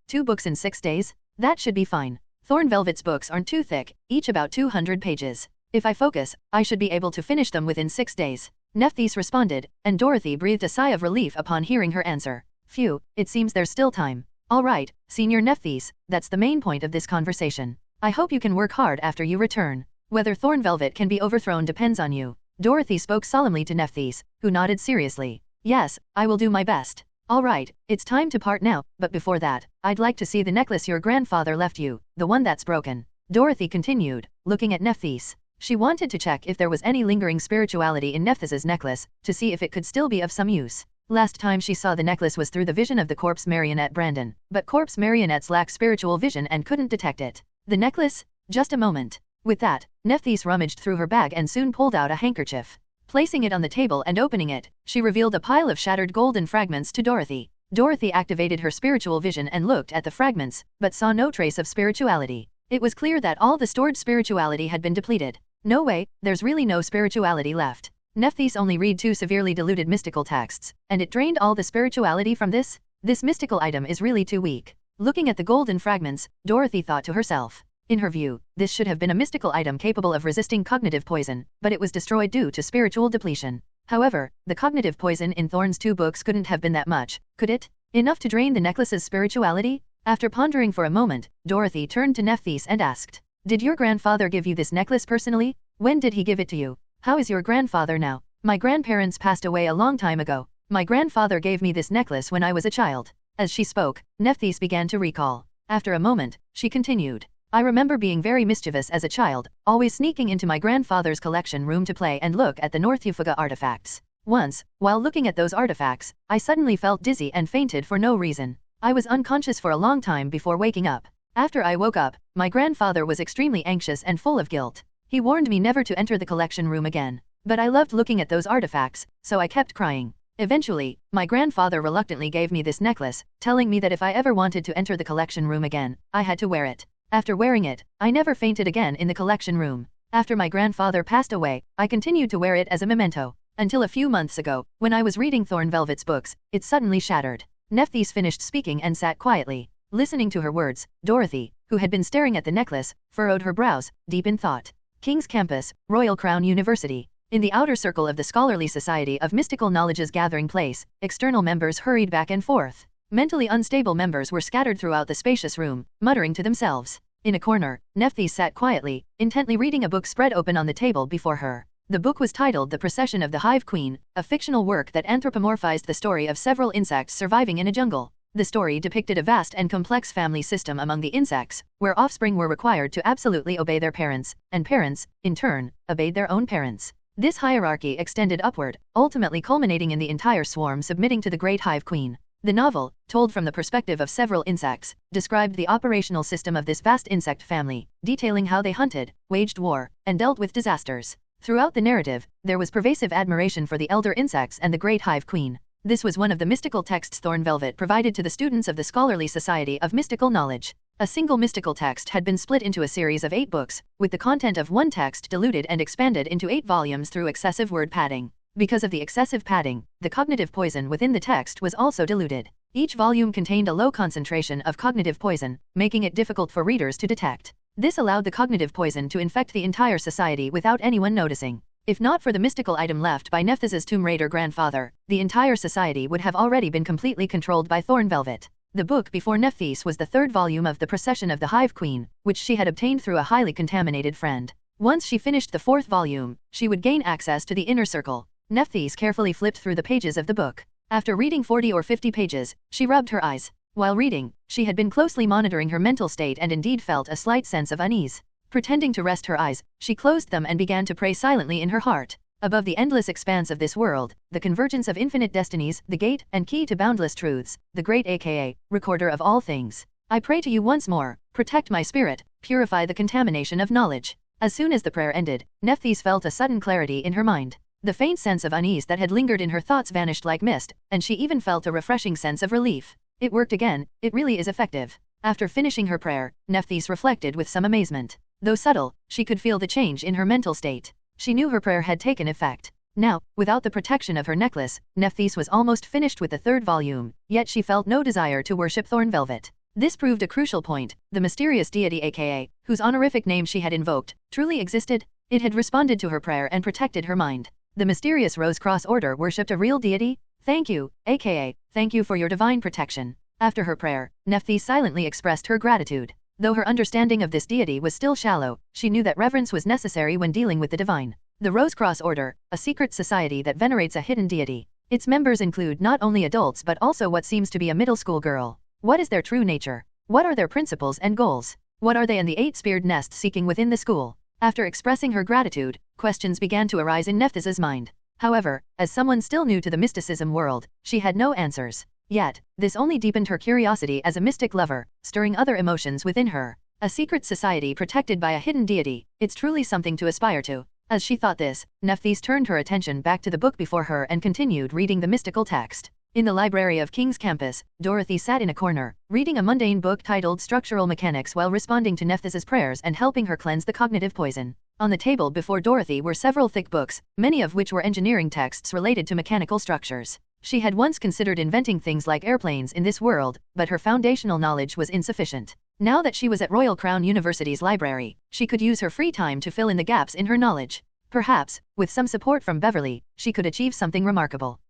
2 books in 6 days? That should be fine. Thornvelvet's books aren't too thick, each about 200 pages. If I focus, I should be able to finish them within 6 days. Nephthys responded, and Dorothy breathed a sigh of relief upon hearing her answer. Phew, it seems there's still time. All right, Senior Nephthys, that's the main point of this conversation. I hope you can work hard after you return. Whether Thornvelvet can be overthrown depends on you. Dorothy spoke solemnly to Nephthys, who nodded seriously. Yes, I will do my best. All right, it's time to part now, but before that, I'd like to see the necklace your grandfather left you, the one that's broken. Dorothy continued, looking at Nephthys. She wanted to check if there was any lingering spirituality in Nephthys' necklace, to see if it could still be of some use. Last time she saw the necklace was through the vision of the corpse marionette Brandon, but corpse marionettes lack spiritual vision and couldn't detect it. The necklace? Just a moment. With that, Nephthys rummaged through her bag and soon pulled out a handkerchief. Placing it on the table and opening it, she revealed a pile of shattered golden fragments to Dorothy. Dorothy activated her spiritual vision and looked at the fragments, but saw no trace of spirituality. It was clear that all the stored spirituality had been depleted. No way, there's really no spirituality left. Nephthys only read 2 severely diluted mystical texts, and it drained all the spirituality from this? This mystical item is really too weak. Looking at the golden fragments, Dorothy thought to herself. In her view, this should have been a mystical item capable of resisting cognitive poison, but it was destroyed due to spiritual depletion. However, the cognitive poison in Thorne's 2 books couldn't have been that much, could it? Enough to drain the necklace's spirituality? After pondering for a moment, Dorothy turned to Nephthys and asked, "Did your grandfather give you this necklace personally? When did he give it to you? How is your grandfather now?" "My grandparents passed away a long time ago. My grandfather gave me this necklace when I was a child." As she spoke, Nephthys began to recall. After a moment, she continued. "I remember being very mischievous as a child, always sneaking into my grandfather's collection room to play and look at the Northufuga artifacts. Once, while looking at those artifacts, I suddenly felt dizzy and fainted for no reason. I was unconscious for a long time before waking up. After I woke up, my grandfather was extremely anxious and full of guilt. He warned me never to enter the collection room again. But I loved looking at those artifacts, so I kept crying. Eventually, my grandfather reluctantly gave me this necklace, telling me that if I ever wanted to enter the collection room again, I had to wear it. After wearing it, I never fainted again in the collection room. After my grandfather passed away, I continued to wear it as a memento. Until a few months ago, when I was reading Thorne Velvet's books, it suddenly shattered." Nephthys finished speaking and sat quietly. Listening to her words, Dorothy, who had been staring at the necklace, furrowed her brows, deep in thought. King's Campus, Royal Crown University. In the outer circle of the scholarly society of mystical knowledge's gathering place, external members hurried back and forth. Mentally unstable members were scattered throughout the spacious room, muttering to themselves. In a corner, Nephthys sat quietly, intently reading a book spread open on the table before her. The book was titled The Procession of the Hive Queen, a fictional work that anthropomorphized the story of several insects surviving in a jungle. The story depicted a vast and complex family system among the insects, where offspring were required to absolutely obey their parents, and parents, in turn, obeyed their own parents. This hierarchy extended upward, ultimately culminating in the entire swarm submitting to the Great Hive Queen. The novel, told from the perspective of several insects, described the operational system of this vast insect family, detailing how they hunted, waged war, and dealt with disasters. Throughout the narrative, there was pervasive admiration for the elder insects and the Great Hive Queen. This was one of the mystical texts Thorne Velvet provided to the students of the Scholarly Society of Mystical Knowledge. A single mystical text had been split into a series of 8 books, with the content of one text diluted and expanded into 8 volumes through excessive word padding. Because of the excessive padding, the cognitive poison within the text was also diluted. Each volume contained a low concentration of cognitive poison, making it difficult for readers to detect. This allowed the cognitive poison to infect the entire society without anyone noticing. If not for the mystical item left by Nephthys' Tomb Raider grandfather, the entire society would have already been completely controlled by Thorne Velvet. The book before Nephthys was the 3rd volume of The Procession of the Hive Queen, which she had obtained through a highly contaminated friend. Once she finished the 4th volume, she would gain access to the inner circle. Nephthys carefully flipped through the pages of the book. After reading 40 or 50 pages, she rubbed her eyes. While reading, she had been closely monitoring her mental state and indeed felt a slight sense of unease. Pretending to rest her eyes, she closed them and began to pray silently in her heart. Above the endless expanse of this world, the convergence of infinite destinies, the gate and key to boundless truths, the great aka, recorder of all things. I pray to you once more, protect my spirit, purify the contamination of knowledge. As soon as the prayer ended, Nephthys felt a sudden clarity in her mind. The faint sense of unease that had lingered in her thoughts vanished like mist, and she even felt a refreshing sense of relief. It worked again, it really is effective. After finishing her prayer, Nephthys reflected with some amazement. Though subtle, she could feel the change in her mental state. She knew her prayer had taken effect. Now, without the protection of her necklace, Nephthys was almost finished with the 3rd volume, yet she felt no desire to worship Thorne Velvet. This proved a crucial point. The mysterious deity aka, whose honorific name she had invoked, truly existed. It had responded to her prayer and protected her mind. The mysterious Rose Cross Order worshipped a real deity? Thank you, aka, thank you for your divine protection. After her prayer, Nephthys silently expressed her gratitude. Though her understanding of this deity was still shallow, she knew that reverence was necessary when dealing with the divine. The Rose Cross Order, a secret society that venerates a hidden deity. Its members include not only adults but also what seems to be a middle school girl. What is their true nature? What are their principles and goals? What are they and the 8-speared nest seeking within the school? After expressing her gratitude, questions began to arise in Nephthys' mind. However, as someone still new to the mysticism world, she had no answers. Yet, this only deepened her curiosity as a mystic lover, stirring other emotions within her. A secret society protected by a hidden deity, it's truly something to aspire to. As she thought this, Nephthys turned her attention back to the book before her and continued reading the mystical text. In the library of King's Campus, Dorothy sat in a corner, reading a mundane book titled Structural Mechanics while responding to Nephthys's prayers and helping her cleanse the cognitive poison. On the table before Dorothy were several thick books, many of which were engineering texts related to mechanical structures. She had once considered inventing things like airplanes in this world, but her foundational knowledge was insufficient. Now that she was at Royal Crown University's library, she could use her free time to fill in the gaps in her knowledge. Perhaps, with some support from Beverly, she could achieve something remarkable.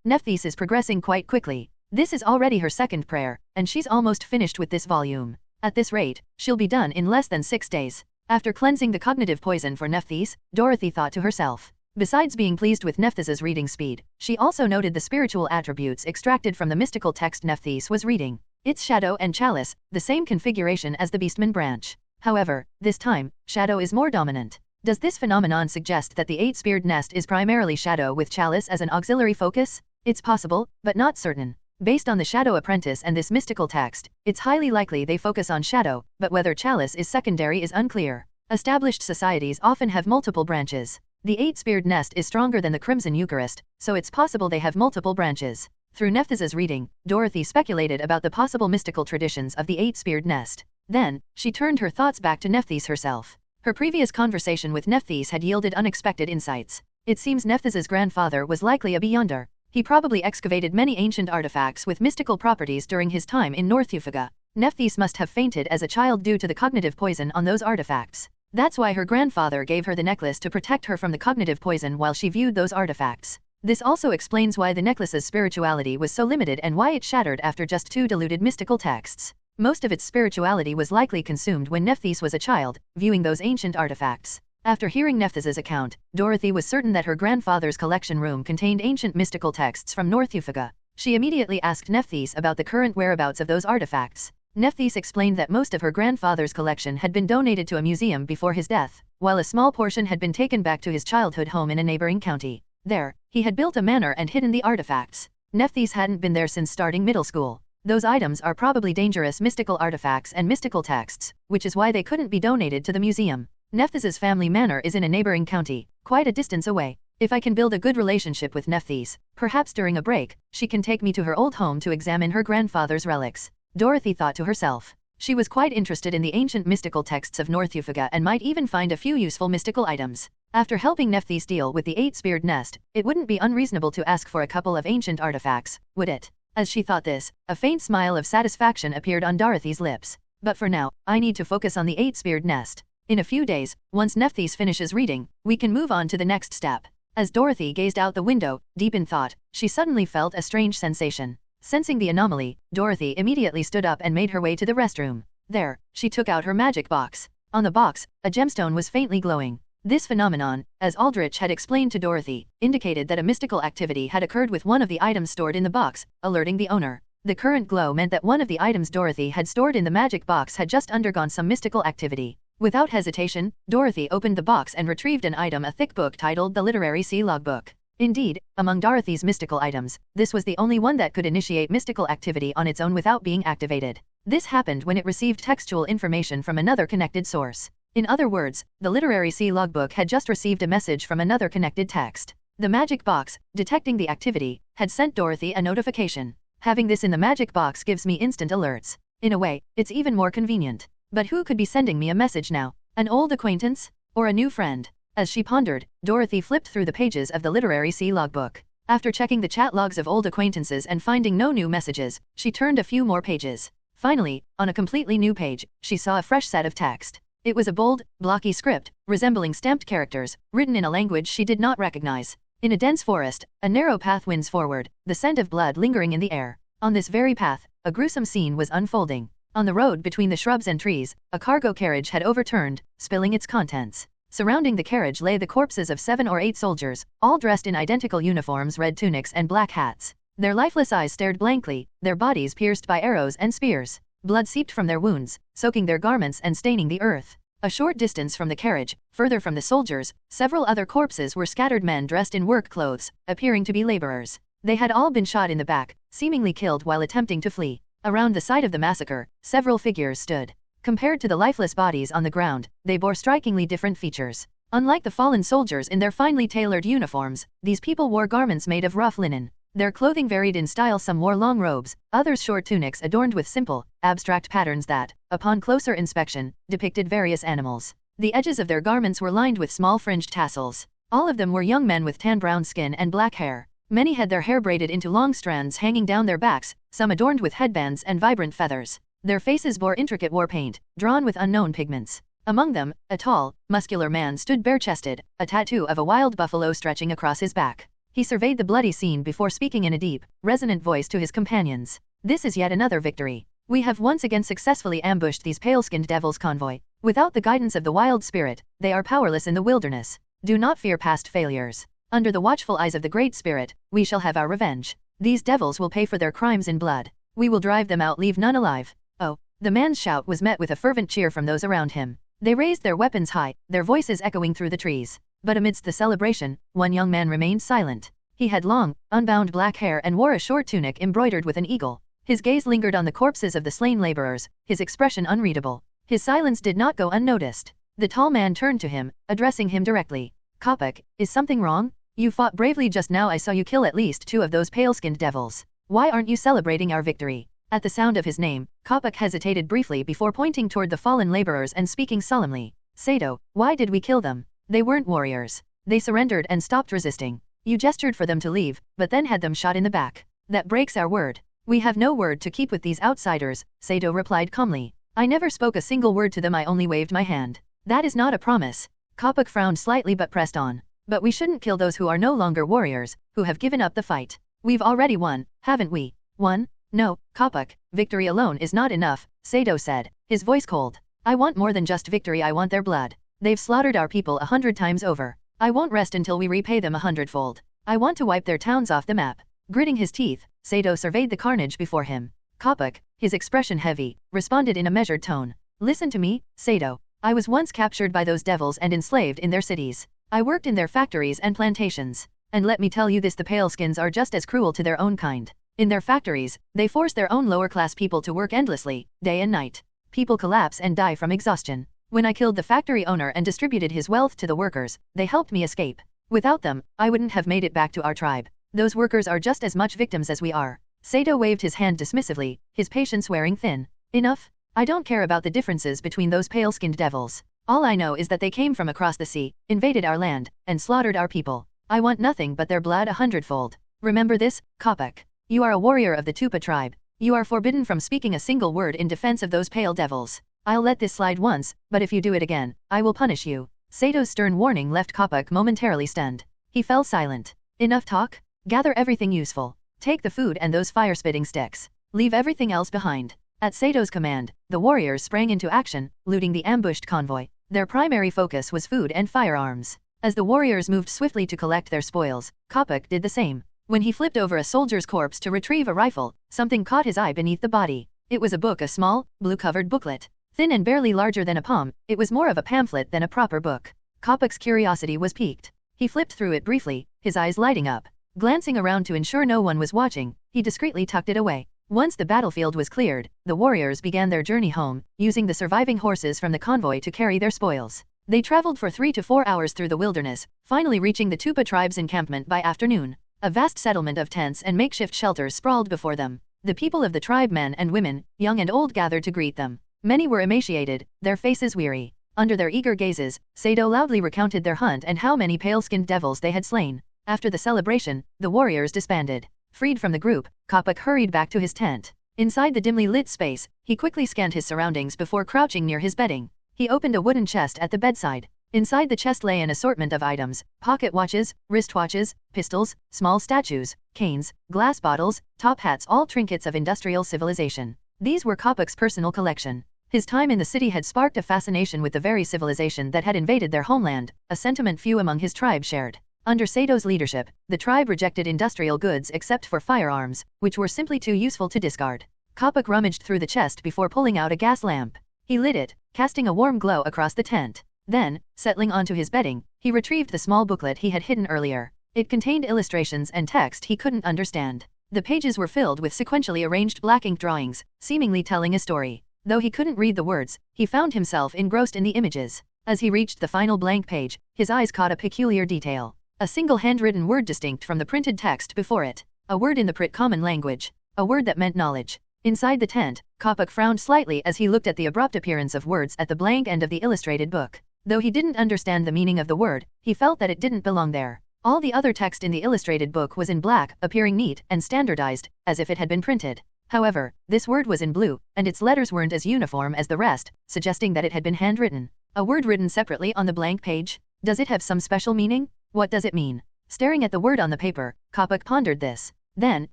Nephthys is progressing quite quickly. This is already her second prayer, and she's almost finished with this volume. At this rate, she'll be done in less than 6 days. After cleansing the cognitive poison for Nephthys, Dorothy thought to herself. Besides being pleased with Nephthys's reading speed, she also noted the spiritual attributes extracted from the mystical text Nephthys was reading. Its shadow and chalice, the same configuration as the Beastman branch. However, this time, shadow is more dominant. Does this phenomenon suggest that the 8-speared nest is primarily shadow with chalice as an auxiliary focus? It's possible, but not certain. Based on the Shadow Apprentice and this mystical text, it's highly likely they focus on shadow, but whether chalice is secondary is unclear. Established societies often have multiple branches. The 8-speared nest is stronger than the Crimson Eucharist, so it's possible they have multiple branches. Through Nephthys's reading, Dorothy speculated about the possible mystical traditions of the 8-speared nest. Then, she turned her thoughts back to Nephthys herself. Her previous conversation with Nephthys had yielded unexpected insights. It seems Nephthys's grandfather was likely a beyonder. He probably excavated many ancient artifacts with mystical properties during his time in North Ufaga. Nephthys must have fainted as a child due to the cognitive poison on those artifacts. That's why her grandfather gave her the necklace to protect her from the cognitive poison while she viewed those artifacts. This also explains why the necklace's spirituality was so limited and why it shattered after just 2 diluted mystical texts. Most of its spirituality was likely consumed when Nephthys was a child, viewing those ancient artifacts. After hearing Nephthys's account, Dorothy was certain that her grandfather's collection room contained ancient mystical texts from North Ufaga. She immediately asked Nephthys about the current whereabouts of those artifacts. Nephthys explained that most of her grandfather's collection had been donated to a museum before his death, while a small portion had been taken back to his childhood home in a neighboring county. There, he had built a manor and hidden the artifacts. Nephthys hadn't been there since starting middle school. Those items are probably dangerous mystical artifacts and mystical texts, which is why they couldn't be donated to the museum. Nephthys's family manor is in a neighboring county, quite a distance away. If I can build a good relationship with Nephthys, perhaps during a break, she can take me to her old home to examine her grandfather's relics. Dorothy thought to herself. She was quite interested in the ancient mystical texts of North Ufaga and might even find a few useful mystical items. After helping Nephthys deal with the 8-speared nest, it wouldn't be unreasonable to ask for a couple of ancient artifacts, would it? As she thought this, a faint smile of satisfaction appeared on Dorothy's lips. But for now, I need to focus on the 8-speared nest. In a few days, once Nephthys finishes reading, we can move on to the next step. As Dorothy gazed out the window, deep in thought, she suddenly felt a strange sensation. Sensing the anomaly, Dorothy immediately stood up and made her way to the restroom. There, she took out her magic box. On the box, a gemstone was faintly glowing. This phenomenon, as Aldrich had explained to Dorothy, indicated that a mystical activity had occurred with one of the items stored in the box, alerting the owner. The current glow meant that one of the items Dorothy had stored in the magic box had just undergone some mystical activity. Without hesitation, Dorothy opened the box and retrieved an item, a thick book titled the Literary Sea Logbook. Indeed, among Dorothy's mystical items, this was the only one that could initiate mystical activity on its own without being activated. This happened when it received textual information from another connected source. In other words, the Literary Sea Logbook had just received a message from another connected text. The magic box, detecting the activity, had sent Dorothy a notification. Having this in the magic box gives me instant alerts. In a way, it's even more convenient. But who could be sending me a message now? An old acquaintance? Or a new friend? As she pondered, Dorothy flipped through the pages of the Literary Sea Logbook. After checking the chat logs of old acquaintances and finding no new messages, she turned a few more pages. Finally, on a completely new page, she saw a fresh set of text. It was a bold, blocky script, resembling stamped characters, written in a language she did not recognize. In a dense forest, a narrow path winds forward, the scent of blood lingering in the air. On this very path, a gruesome scene was unfolding. On the road between the shrubs and trees, a cargo carriage had overturned, spilling its contents. Surrounding the carriage lay the corpses of 7 or 8 soldiers, all dressed in identical uniforms, red tunics and black hats. Their lifeless eyes stared blankly, their bodies pierced by arrows and spears. Blood seeped from their wounds, soaking their garments and staining the earth. A short distance from the carriage, further from the soldiers, several other corpses were scattered, men dressed in work clothes, appearing to be laborers. They had all been shot in the back, seemingly killed while attempting to flee. Around the site of the massacre, several figures stood. Compared to the lifeless bodies on the ground, they bore strikingly different features. Unlike the fallen soldiers in their finely tailored uniforms, these people wore garments made of rough linen. Their clothing varied in style. Some wore long robes, others short tunics adorned with simple, abstract patterns that, upon closer inspection, depicted various animals. The edges of their garments were lined with small fringed tassels. All of them were young men with tan-brown skin and black hair. Many had their hair braided into long strands hanging down their backs, some adorned with headbands and vibrant feathers. Their faces bore intricate war paint, drawn with unknown pigments. Among them, a tall, muscular man stood bare-chested, a tattoo of a wild buffalo stretching across his back. He surveyed the bloody scene before speaking in a deep, resonant voice to his companions. This is yet another victory. We have once again successfully ambushed these pale-skinned devils' convoy. Without the guidance of the wild spirit, they are powerless in the wilderness. Do not fear past failures. Under the watchful eyes of the Great Spirit, we shall have our revenge. These devils will pay for their crimes in blood. We will drive them out, leave none alive. Oh! The man's shout was met with a fervent cheer from those around him. They raised their weapons high, their voices echoing through the trees. But amidst the celebration, one young man remained silent. He had long, unbound black hair and wore a short tunic embroidered with an eagle. His gaze lingered on the corpses of the slain laborers, his expression unreadable. His silence did not go unnoticed. The tall man turned to him, addressing him directly. Kopak, is something wrong? You fought bravely just now. I saw you kill at least 2 of those pale-skinned devils. Why aren't you celebrating our victory? At the sound of his name, Kopak hesitated briefly before pointing toward the fallen laborers and speaking solemnly. Sado, why did we kill them? They weren't warriors. They surrendered and stopped resisting. You gestured for them to leave, but then had them shot in the back. That breaks our word. We have no word to keep with these outsiders, Sado replied calmly. I never spoke a single word to them. I only waved my hand. That is not a promise. Kopak frowned slightly but pressed on. But we shouldn't kill those who are no longer warriors, who have given up the fight. We've already won, haven't we? Won? No, Kopak, victory alone is not enough, Sado said, his voice cold. I want more than just victory. I want their blood. They've slaughtered our people 100 times over. I won't rest until we repay them 100-fold. I want to wipe their towns off the map. Gritting his teeth, Sado surveyed the carnage before him. Kopak, his expression heavy, responded in a measured tone. Listen to me, Sado. I was once captured by those devils and enslaved in their cities. I worked in their factories and plantations. And let me tell you this, the paleskins are just as cruel to their own kind. In their factories, they force their own lower-class people to work endlessly, day and night. People collapse and die from exhaustion. When I killed the factory owner and distributed his wealth to the workers, they helped me escape. Without them, I wouldn't have made it back to our tribe. Those workers are just as much victims as we are. Sado waved his hand dismissively, his patience wearing thin. Enough? I don't care about the differences between those pale-skinned devils. All I know is that they came from across the sea, invaded our land, and slaughtered our people. I want nothing but their blood 100-fold. Remember this, Kopak. You are a warrior of the Tupa tribe. You are forbidden from speaking a single word in defense of those pale devils. I'll let this slide once, but if you do it again, I will punish you. Sado's stern warning left Kopak momentarily stunned. He fell silent. Enough talk? Gather everything useful. Take the food and those fire-spitting sticks. Leave everything else behind. At Sado's command, the warriors sprang into action, looting the ambushed convoy. Their primary focus was food and firearms. As the warriors moved swiftly to collect their spoils, Kopak did the same. When he flipped over a soldier's corpse to retrieve a rifle, something caught his eye beneath the body. It was a book, a small, blue-covered booklet. Thin and barely larger than a palm, it was more of a pamphlet than a proper book. Kopak's curiosity was piqued. He flipped through it briefly, his eyes lighting up. Glancing around to ensure no one was watching, he discreetly tucked it away. Once the battlefield was cleared, the warriors began their journey home, using the surviving horses from the convoy to carry their spoils. They traveled for 3 to 4 hours through the wilderness, finally reaching the Tupa tribe's encampment by afternoon. A vast settlement of tents and makeshift shelters sprawled before them. The people of the tribe, men and women, young and old, gathered to greet them. Many were emaciated, their faces weary. Under their eager gazes, Sado loudly recounted their hunt and how many pale-skinned devils they had slain. After the celebration, the warriors disbanded. Freed from the group, Kopak hurried back to his tent. Inside the dimly lit space, he quickly scanned his surroundings before crouching near his bedding. He opened a wooden chest at the bedside. Inside the chest lay an assortment of items: pocket watches, wristwatches, pistols, small statues, canes, glass bottles, top hats, all trinkets of industrial civilization. These were Kopak's personal collection. His time in the city had sparked a fascination with the very civilization that had invaded their homeland, a sentiment few among his tribe shared. Under Sado's leadership, the tribe rejected industrial goods except for firearms, which were simply too useful to discard. Kopak rummaged through the chest before pulling out a gas lamp. He lit it, casting a warm glow across the tent. Then, settling onto his bedding, he retrieved the small booklet he had hidden earlier. It contained illustrations and text he couldn't understand. The pages were filled with sequentially arranged black ink drawings, seemingly telling a story. Though he couldn't read the words, he found himself engrossed in the images. As he reached the final blank page, his eyes caught a peculiar detail. A single handwritten word distinct from the printed text before it. A word in the Prit common language. A word that meant knowledge. Inside the tent, Kopuk frowned slightly as he looked at the abrupt appearance of words at the blank end of the illustrated book. Though he didn't understand the meaning of the word, he felt that it didn't belong there. All the other text in the illustrated book was in black, appearing neat and standardized, as if it had been printed. However, this word was in blue, and its letters weren't as uniform as the rest, suggesting that it had been handwritten. A word written separately on the blank page? Does it have some special meaning? What does it mean? Staring at the word on the paper, Kopuk pondered this. Then,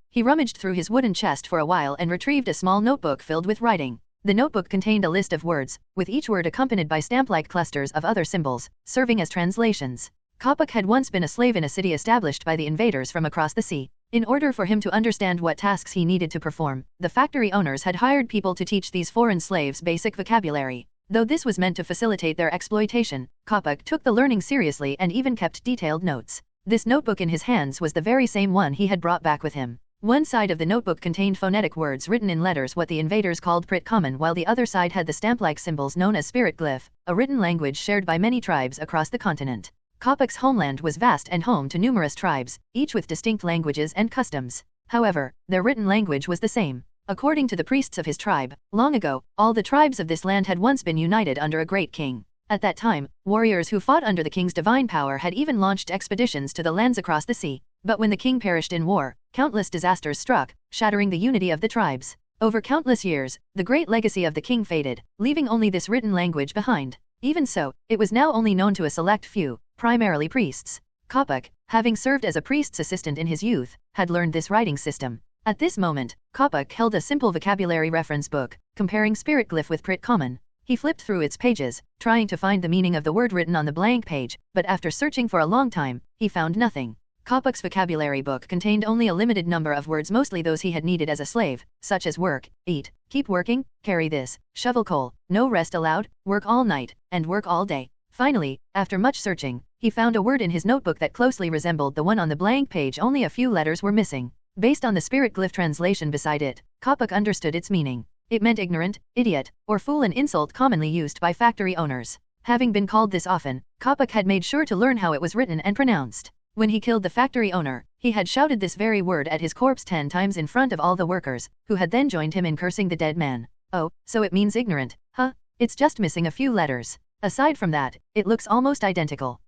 he rummaged through his wooden chest for a while and retrieved a small notebook filled with writing. The notebook contained a list of words, with each word accompanied by stamp-like clusters of other symbols, serving as translations. Kopuk had once been a slave in a city established by the invaders from across the sea. In order for him to understand what tasks he needed to perform, the factory owners had hired people to teach these foreign slaves basic vocabulary. Though this was meant to facilitate their exploitation, Kopuk took the learning seriously and even kept detailed notes. This notebook in his hands was the very same one he had brought back with him. One side of the notebook contained phonetic words written in letters what the invaders called Prit Common, while the other side had the stamp-like symbols known as spirit glyph, a written language shared by many tribes across the continent. Kopuk's homeland was vast and home to numerous tribes, each with distinct languages and customs. However, their written language was the same. According to the priests of his tribe, long ago, all the tribes of this land had once been united under a great king. At that time, warriors who fought under the king's divine power had even launched expeditions to the lands across the sea. But when the king perished in war, countless disasters struck, shattering the unity of the tribes. Over countless years, the great legacy of the king faded, leaving only this written language behind. Even so, it was now only known to a select few, primarily priests. Kopuk, having served as a priest's assistant in his youth, had learned this writing system. At this moment, Kopuk held a simple vocabulary reference book, comparing spirit glyph with Prit Common. He flipped through its pages, trying to find the meaning of the word written on the blank page, but after searching for a long time, he found nothing. Kopuk's vocabulary book contained only a limited number of words, mostly those he had needed as a slave, such as work, eat, keep working, carry this, shovel coal, no rest allowed, work all night, and work all day. Finally, after much searching, he found a word in his notebook that closely resembled the one on the blank page, only a few letters were missing. Based on the spirit glyph translation beside it, Kopuk understood its meaning. It meant ignorant, idiot, or fool, an insult commonly used by factory owners. Having been called this often, Kopuk had made sure to learn how it was written and pronounced. When he killed the factory owner, he had shouted this very word at his corpse 10 times in front of all the workers, who had then joined him in cursing the dead man. Oh, so it means ignorant, huh? It's just missing a few letters. Aside from that, it looks almost identical.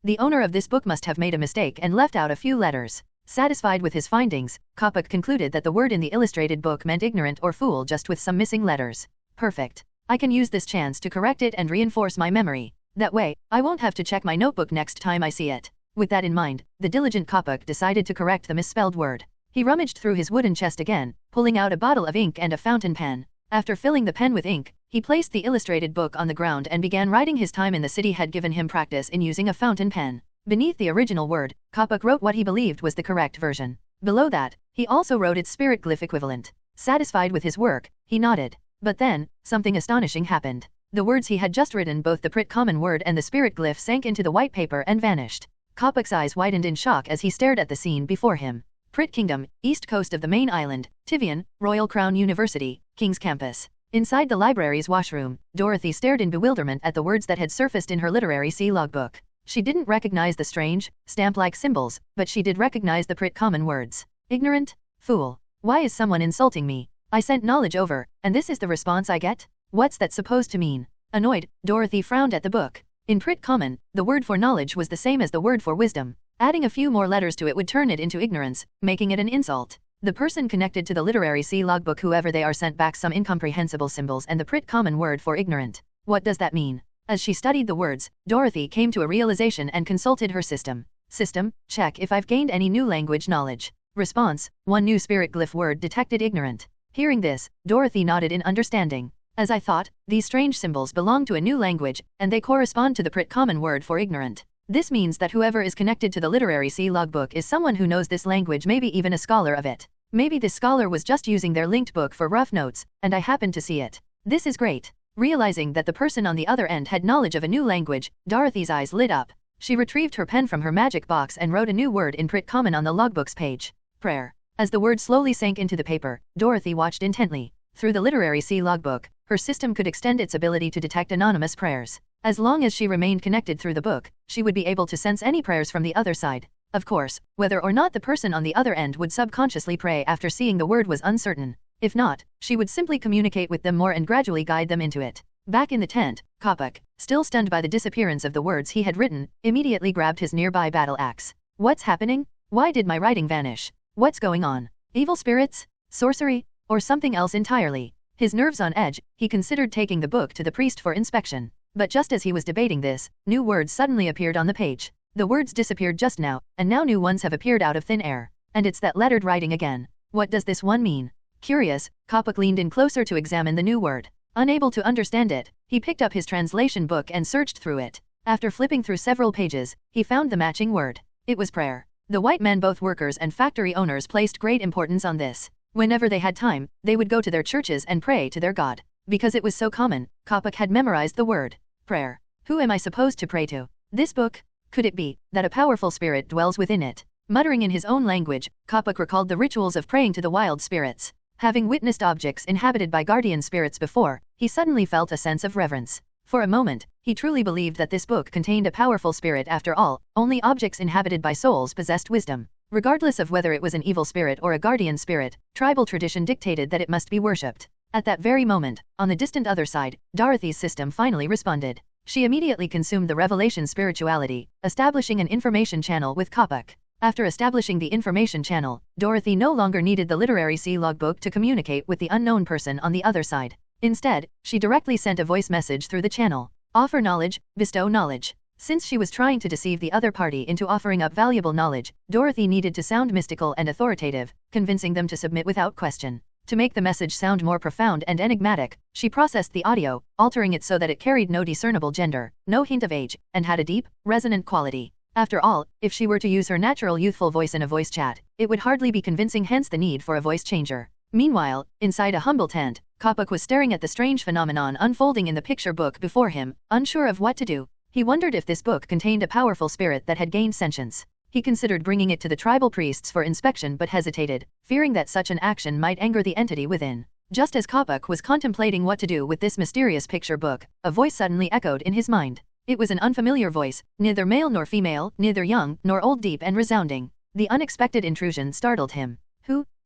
The owner of this book must have made a mistake and left out a few letters. Satisfied with his findings, Kopuk concluded that the word in the illustrated book meant ignorant or fool, just with some missing letters. Perfect. I can use this chance to correct it and reinforce my memory. That way, I won't have to check my notebook next time I see it. With that in mind, the diligent Kopuk decided to correct the misspelled word. He rummaged through his wooden chest again, pulling out a bottle of ink and a fountain pen. After filling the pen with ink, he placed the illustrated book on the ground and began writing. His time in the city had given him practice in using a fountain pen. Beneath the original word, Kopuk wrote what he believed was the correct version. Below that, he also wrote its spirit glyph equivalent. Satisfied with his work, he nodded. But then, something astonishing happened. The words he had just written, both the Prit Common word and the spirit glyph, sank into the white paper and vanished. Kopuk's eyes widened in shock as he stared at the scene before him. Prit Kingdom, east coast of the main island, Tivian, Royal Crown University, King's Campus. Inside the library's washroom, Dorothy stared in bewilderment at the words that had surfaced in her literary sea logbook. She didn't recognize the strange, stamp-like symbols, but she did recognize the Prit Common words. Ignorant? Fool. Why is someone insulting me? I sent knowledge over, and this is the response I get? What's that supposed to mean? Annoyed, Dorothy frowned at the book. In Prit Common, the word for knowledge was the same as the word for wisdom. Adding a few more letters to it would turn it into ignorance, making it an insult. The person connected to the literary sea logbook, whoever they are, sent back some incomprehensible symbols and the Prit Common word for ignorant. What does that mean? As she studied the words, Dorothy came to a realization and consulted her system. System, check if I've gained any new language knowledge. Response, one new spirit glyph word detected, ignorant. Hearing this, Dorothy nodded in understanding. As I thought, these strange symbols belong to a new language, and they correspond to the Prit Common word for ignorant. This means that whoever is connected to the literary sea logbook is someone who knows this language, maybe even a scholar of it. Maybe this scholar was just using their linked book for rough notes, and I happened to see it. This is great. Realizing that the person on the other end had knowledge of a new language, Dorothy's eyes lit up. She retrieved her pen from her magic box and wrote a new word in Prit Common on the logbook's page. Prayer. As the word slowly sank into the paper, Dorothy watched intently. Through the literary C logbook, her system could extend its ability to detect anonymous prayers. As long as she remained connected through the book, she would be able to sense any prayers from the other side. Of course, whether or not the person on the other end would subconsciously pray after seeing the word was uncertain. If not, she would simply communicate with them more and gradually guide them into it. Back in the tent, Kopuk, still stunned by the disappearance of the words he had written, immediately grabbed his nearby battle axe. What's happening? Why did my writing vanish? What's going on? Evil spirits? Sorcery? Or something else entirely? His nerves on edge, he considered taking the book to the priest for inspection. But just as he was debating this, new words suddenly appeared on the page. The words disappeared just now, and now new ones have appeared out of thin air. And it's that lettered writing again. What does this one mean? Curious, Kopuk leaned in closer to examine the new word. Unable to understand it, he picked up his translation book and searched through it. After flipping through several pages, he found the matching word. It was prayer. The white men, both workers and factory owners, placed great importance on this. Whenever they had time, they would go to their churches and pray to their god. Because it was so common, Kopuk had memorized the word. Prayer. Who am I supposed to pray to? This book? Could it be that a powerful spirit dwells within it? Muttering in his own language, Kopuk recalled the rituals of praying to the wild spirits. Having witnessed objects inhabited by guardian spirits before, he suddenly felt a sense of reverence. For a moment, he truly believed that this book contained a powerful spirit. After all, only objects inhabited by souls possessed wisdom. Regardless of whether it was an evil spirit or a guardian spirit, tribal tradition dictated that it must be worshipped. At that very moment, on the distant other side, Dorothy's system finally responded. She immediately consumed the revelation spirituality, establishing an information channel with Kopuk. After establishing the information channel, Dorothy no longer needed the literary C logbook to communicate with the unknown person on the other side. Instead, she directly sent a voice message through the channel. Offer knowledge, bestow knowledge. Since she was trying to deceive the other party into offering up valuable knowledge, Dorothy needed to sound mystical and authoritative, convincing them to submit without question. To make the message sound more profound and enigmatic, she processed the audio, altering it so that it carried no discernible gender, no hint of age, and had a deep, resonant quality. After all, if she were to use her natural youthful voice in a voice chat, it would hardly be convincing, hence the need for a voice changer. Meanwhile, inside a humble tent, Kopuk was staring at the strange phenomenon unfolding in the picture book before him, unsure of what to do. He wondered if this book contained a powerful spirit that had gained sentience. He considered bringing it to the tribal priests for inspection but hesitated, fearing that such an action might anger the entity within. Just as Kopuk was contemplating what to do with this mysterious picture book, a voice suddenly echoed in his mind. It was an unfamiliar voice, neither male nor female, neither young nor old, deep and resounding. The unexpected intrusion startled him.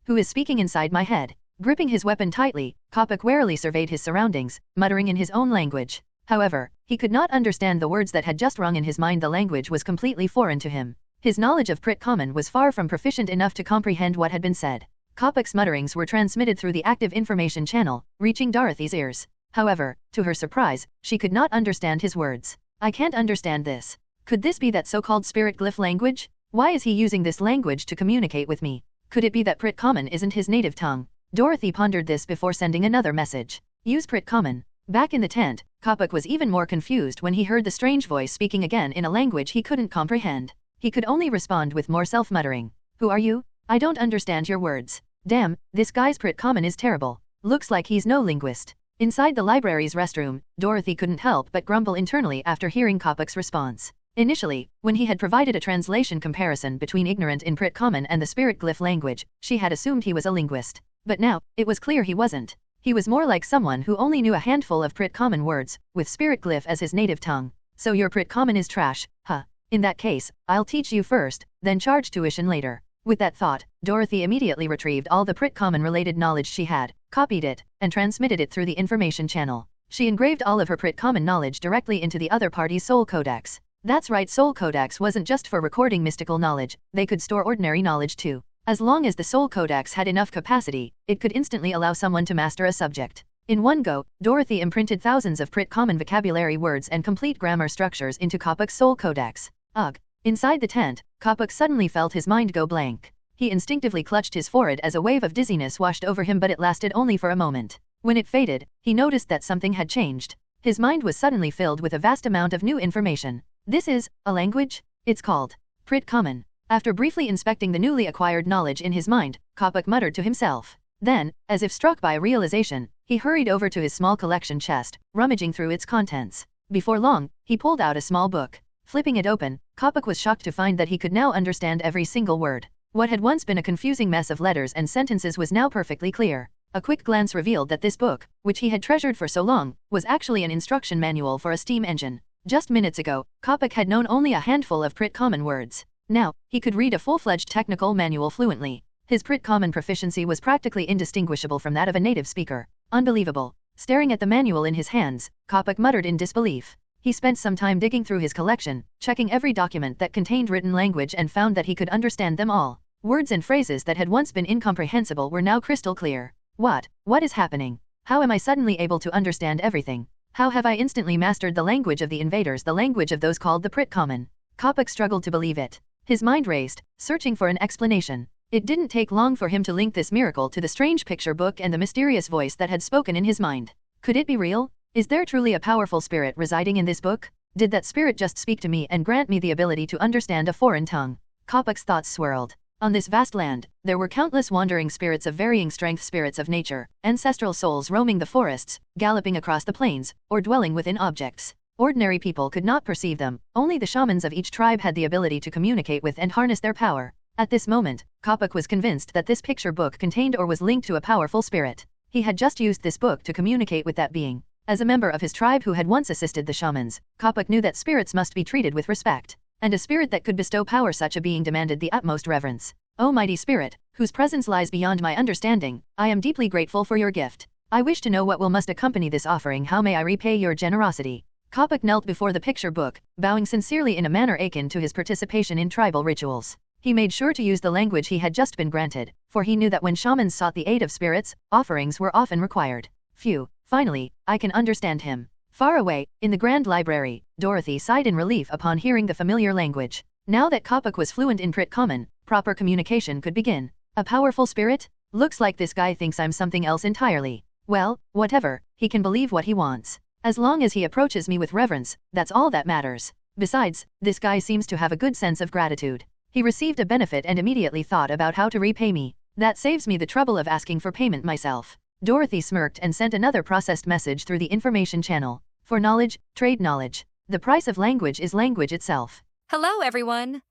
Who is speaking inside my head? Gripping his weapon tightly, Kopuk warily surveyed his surroundings, muttering in his own language. However, he could not understand the words that had just rung in his mind. The language was completely foreign to him. His knowledge of Prit Common was far from proficient enough to comprehend what had been said. Kopuk's mutterings were transmitted through the active information channel, reaching Dorothy's ears. However, to her surprise, she could not understand his words. I can't understand this. Could this be that so-called spirit glyph language? Why is he using this language to communicate with me? Could it be that Prit Common isn't his native tongue? Dorothy pondered this before sending another message. Use Prit Common. Back in the tent, Kopuk was even more confused when he heard the strange voice speaking again in a language he couldn't comprehend. He could only respond with more self-muttering. Who are you? I don't understand your words. Damn, this guy's Prit Common is terrible. Looks like he's no linguist. Inside the library's restroom, Dorothy couldn't help but grumble internally after hearing Kopuk's response. Initially, when he had provided a translation comparison between ignorant in Prit Common and the spirit glyph language, she had assumed he was a linguist. But now, it was clear he wasn't. He was more like someone who only knew a handful of Prit Common words, with spirit glyph as his native tongue. So your Prit Common is trash, huh? In that case, I'll teach you first, then charge tuition later. With that thought, Dorothy immediately retrieved all the Prit Common related knowledge she had, copied it, and transmitted it through the information channel. She engraved all of her Prit Common knowledge directly into the other party's soul codex. That's right, soul codex wasn't just for recording mystical knowledge, they could store ordinary knowledge too. As long as the soul codex had enough capacity, it could instantly allow someone to master a subject. In one go, Dorothy imprinted thousands of Prit Common vocabulary words and complete grammar structures into Kopuk's soul codex. Ugh. Inside the tent, Kopuk suddenly felt his mind go blank. He instinctively clutched his forehead as a wave of dizziness washed over him, but it lasted only for a moment. When it faded, he noticed that something had changed. His mind was suddenly filled with a vast amount of new information. This is a language? It's called Prit Common. After briefly inspecting the newly acquired knowledge in his mind, Kopuk muttered to himself. Then, as if struck by a realization, he hurried over to his small collection chest, rummaging through its contents. Before long, he pulled out a small book. Flipping it open, Kopek was shocked to find that he could now understand every single word. What had once been a confusing mess of letters and sentences was now perfectly clear. A quick glance revealed that this book, which he had treasured for so long, was actually an instruction manual for a steam engine. Just minutes ago, Kopek had known only a handful of Prit common words. Now, he could read a full-fledged technical manual fluently. His Prit common proficiency was practically indistinguishable from that of a native speaker. Unbelievable. Staring at the manual in his hands, Kopek muttered in disbelief. He spent some time digging through his collection, checking every document that contained written language and found that he could understand them all. Words and phrases that had once been incomprehensible were now crystal clear. What is happening? How am I suddenly able to understand everything? How have I instantly mastered the language of the invaders, the language of those called the Prit common? Kopek struggled to believe it. His mind raced, searching for an explanation. It didn't take long for him to link this miracle to the strange picture book and the mysterious voice that had spoken in his mind. Could it be real? Is there truly a powerful spirit residing in this book? Did that spirit just speak to me and grant me the ability to understand a foreign tongue? Kopek's thoughts swirled. On this vast land, there were countless wandering spirits of varying strength, spirits of nature, ancestral souls roaming the forests, galloping across the plains, or dwelling within objects. Ordinary people could not perceive them, only the shamans of each tribe had the ability to communicate with and harness their power. At this moment, Kopek was convinced that this picture book contained or was linked to a powerful spirit. He had just used this book to communicate with that being. As a member of his tribe who had once assisted the shamans, Kopek knew that spirits must be treated with respect. And a spirit that could bestow power, such a being demanded the utmost reverence. O mighty spirit, whose presence lies beyond my understanding, I am deeply grateful for your gift. I wish to know what will must accompany this offering. How may I repay your generosity? Kopek knelt before the picture book, bowing sincerely in a manner akin to his participation in tribal rituals. He made sure to use the language he had just been granted, for he knew that when shamans sought the aid of spirits, offerings were often required. Phew, finally, I can understand him. Far away, in the Grand Library, Dorothy sighed in relief upon hearing the familiar language. Now that Kopek was fluent in Prit common, proper communication could begin. A powerful spirit? Looks like this guy thinks I'm something else entirely. Well, whatever, he can believe what he wants. As long as he approaches me with reverence, that's all that matters. Besides, this guy seems to have a good sense of gratitude. He received a benefit and immediately thought about how to repay me. That saves me the trouble of asking for payment myself. Dorothy smirked and sent another processed message through the information channel. For knowledge, trade knowledge. The price of language is language itself. Hello, everyone!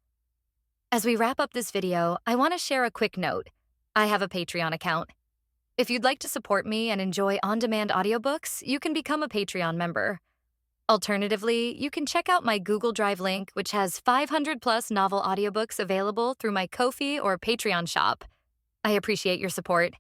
As we wrap up this video, I want to share a quick note. I have a Patreon account. If you'd like to support me and enjoy on-demand audiobooks, you can become a Patreon member. Alternatively, you can check out my Google Drive link, which has 500+ novel audiobooks available through my Ko-fi or Patreon shop. I appreciate your support.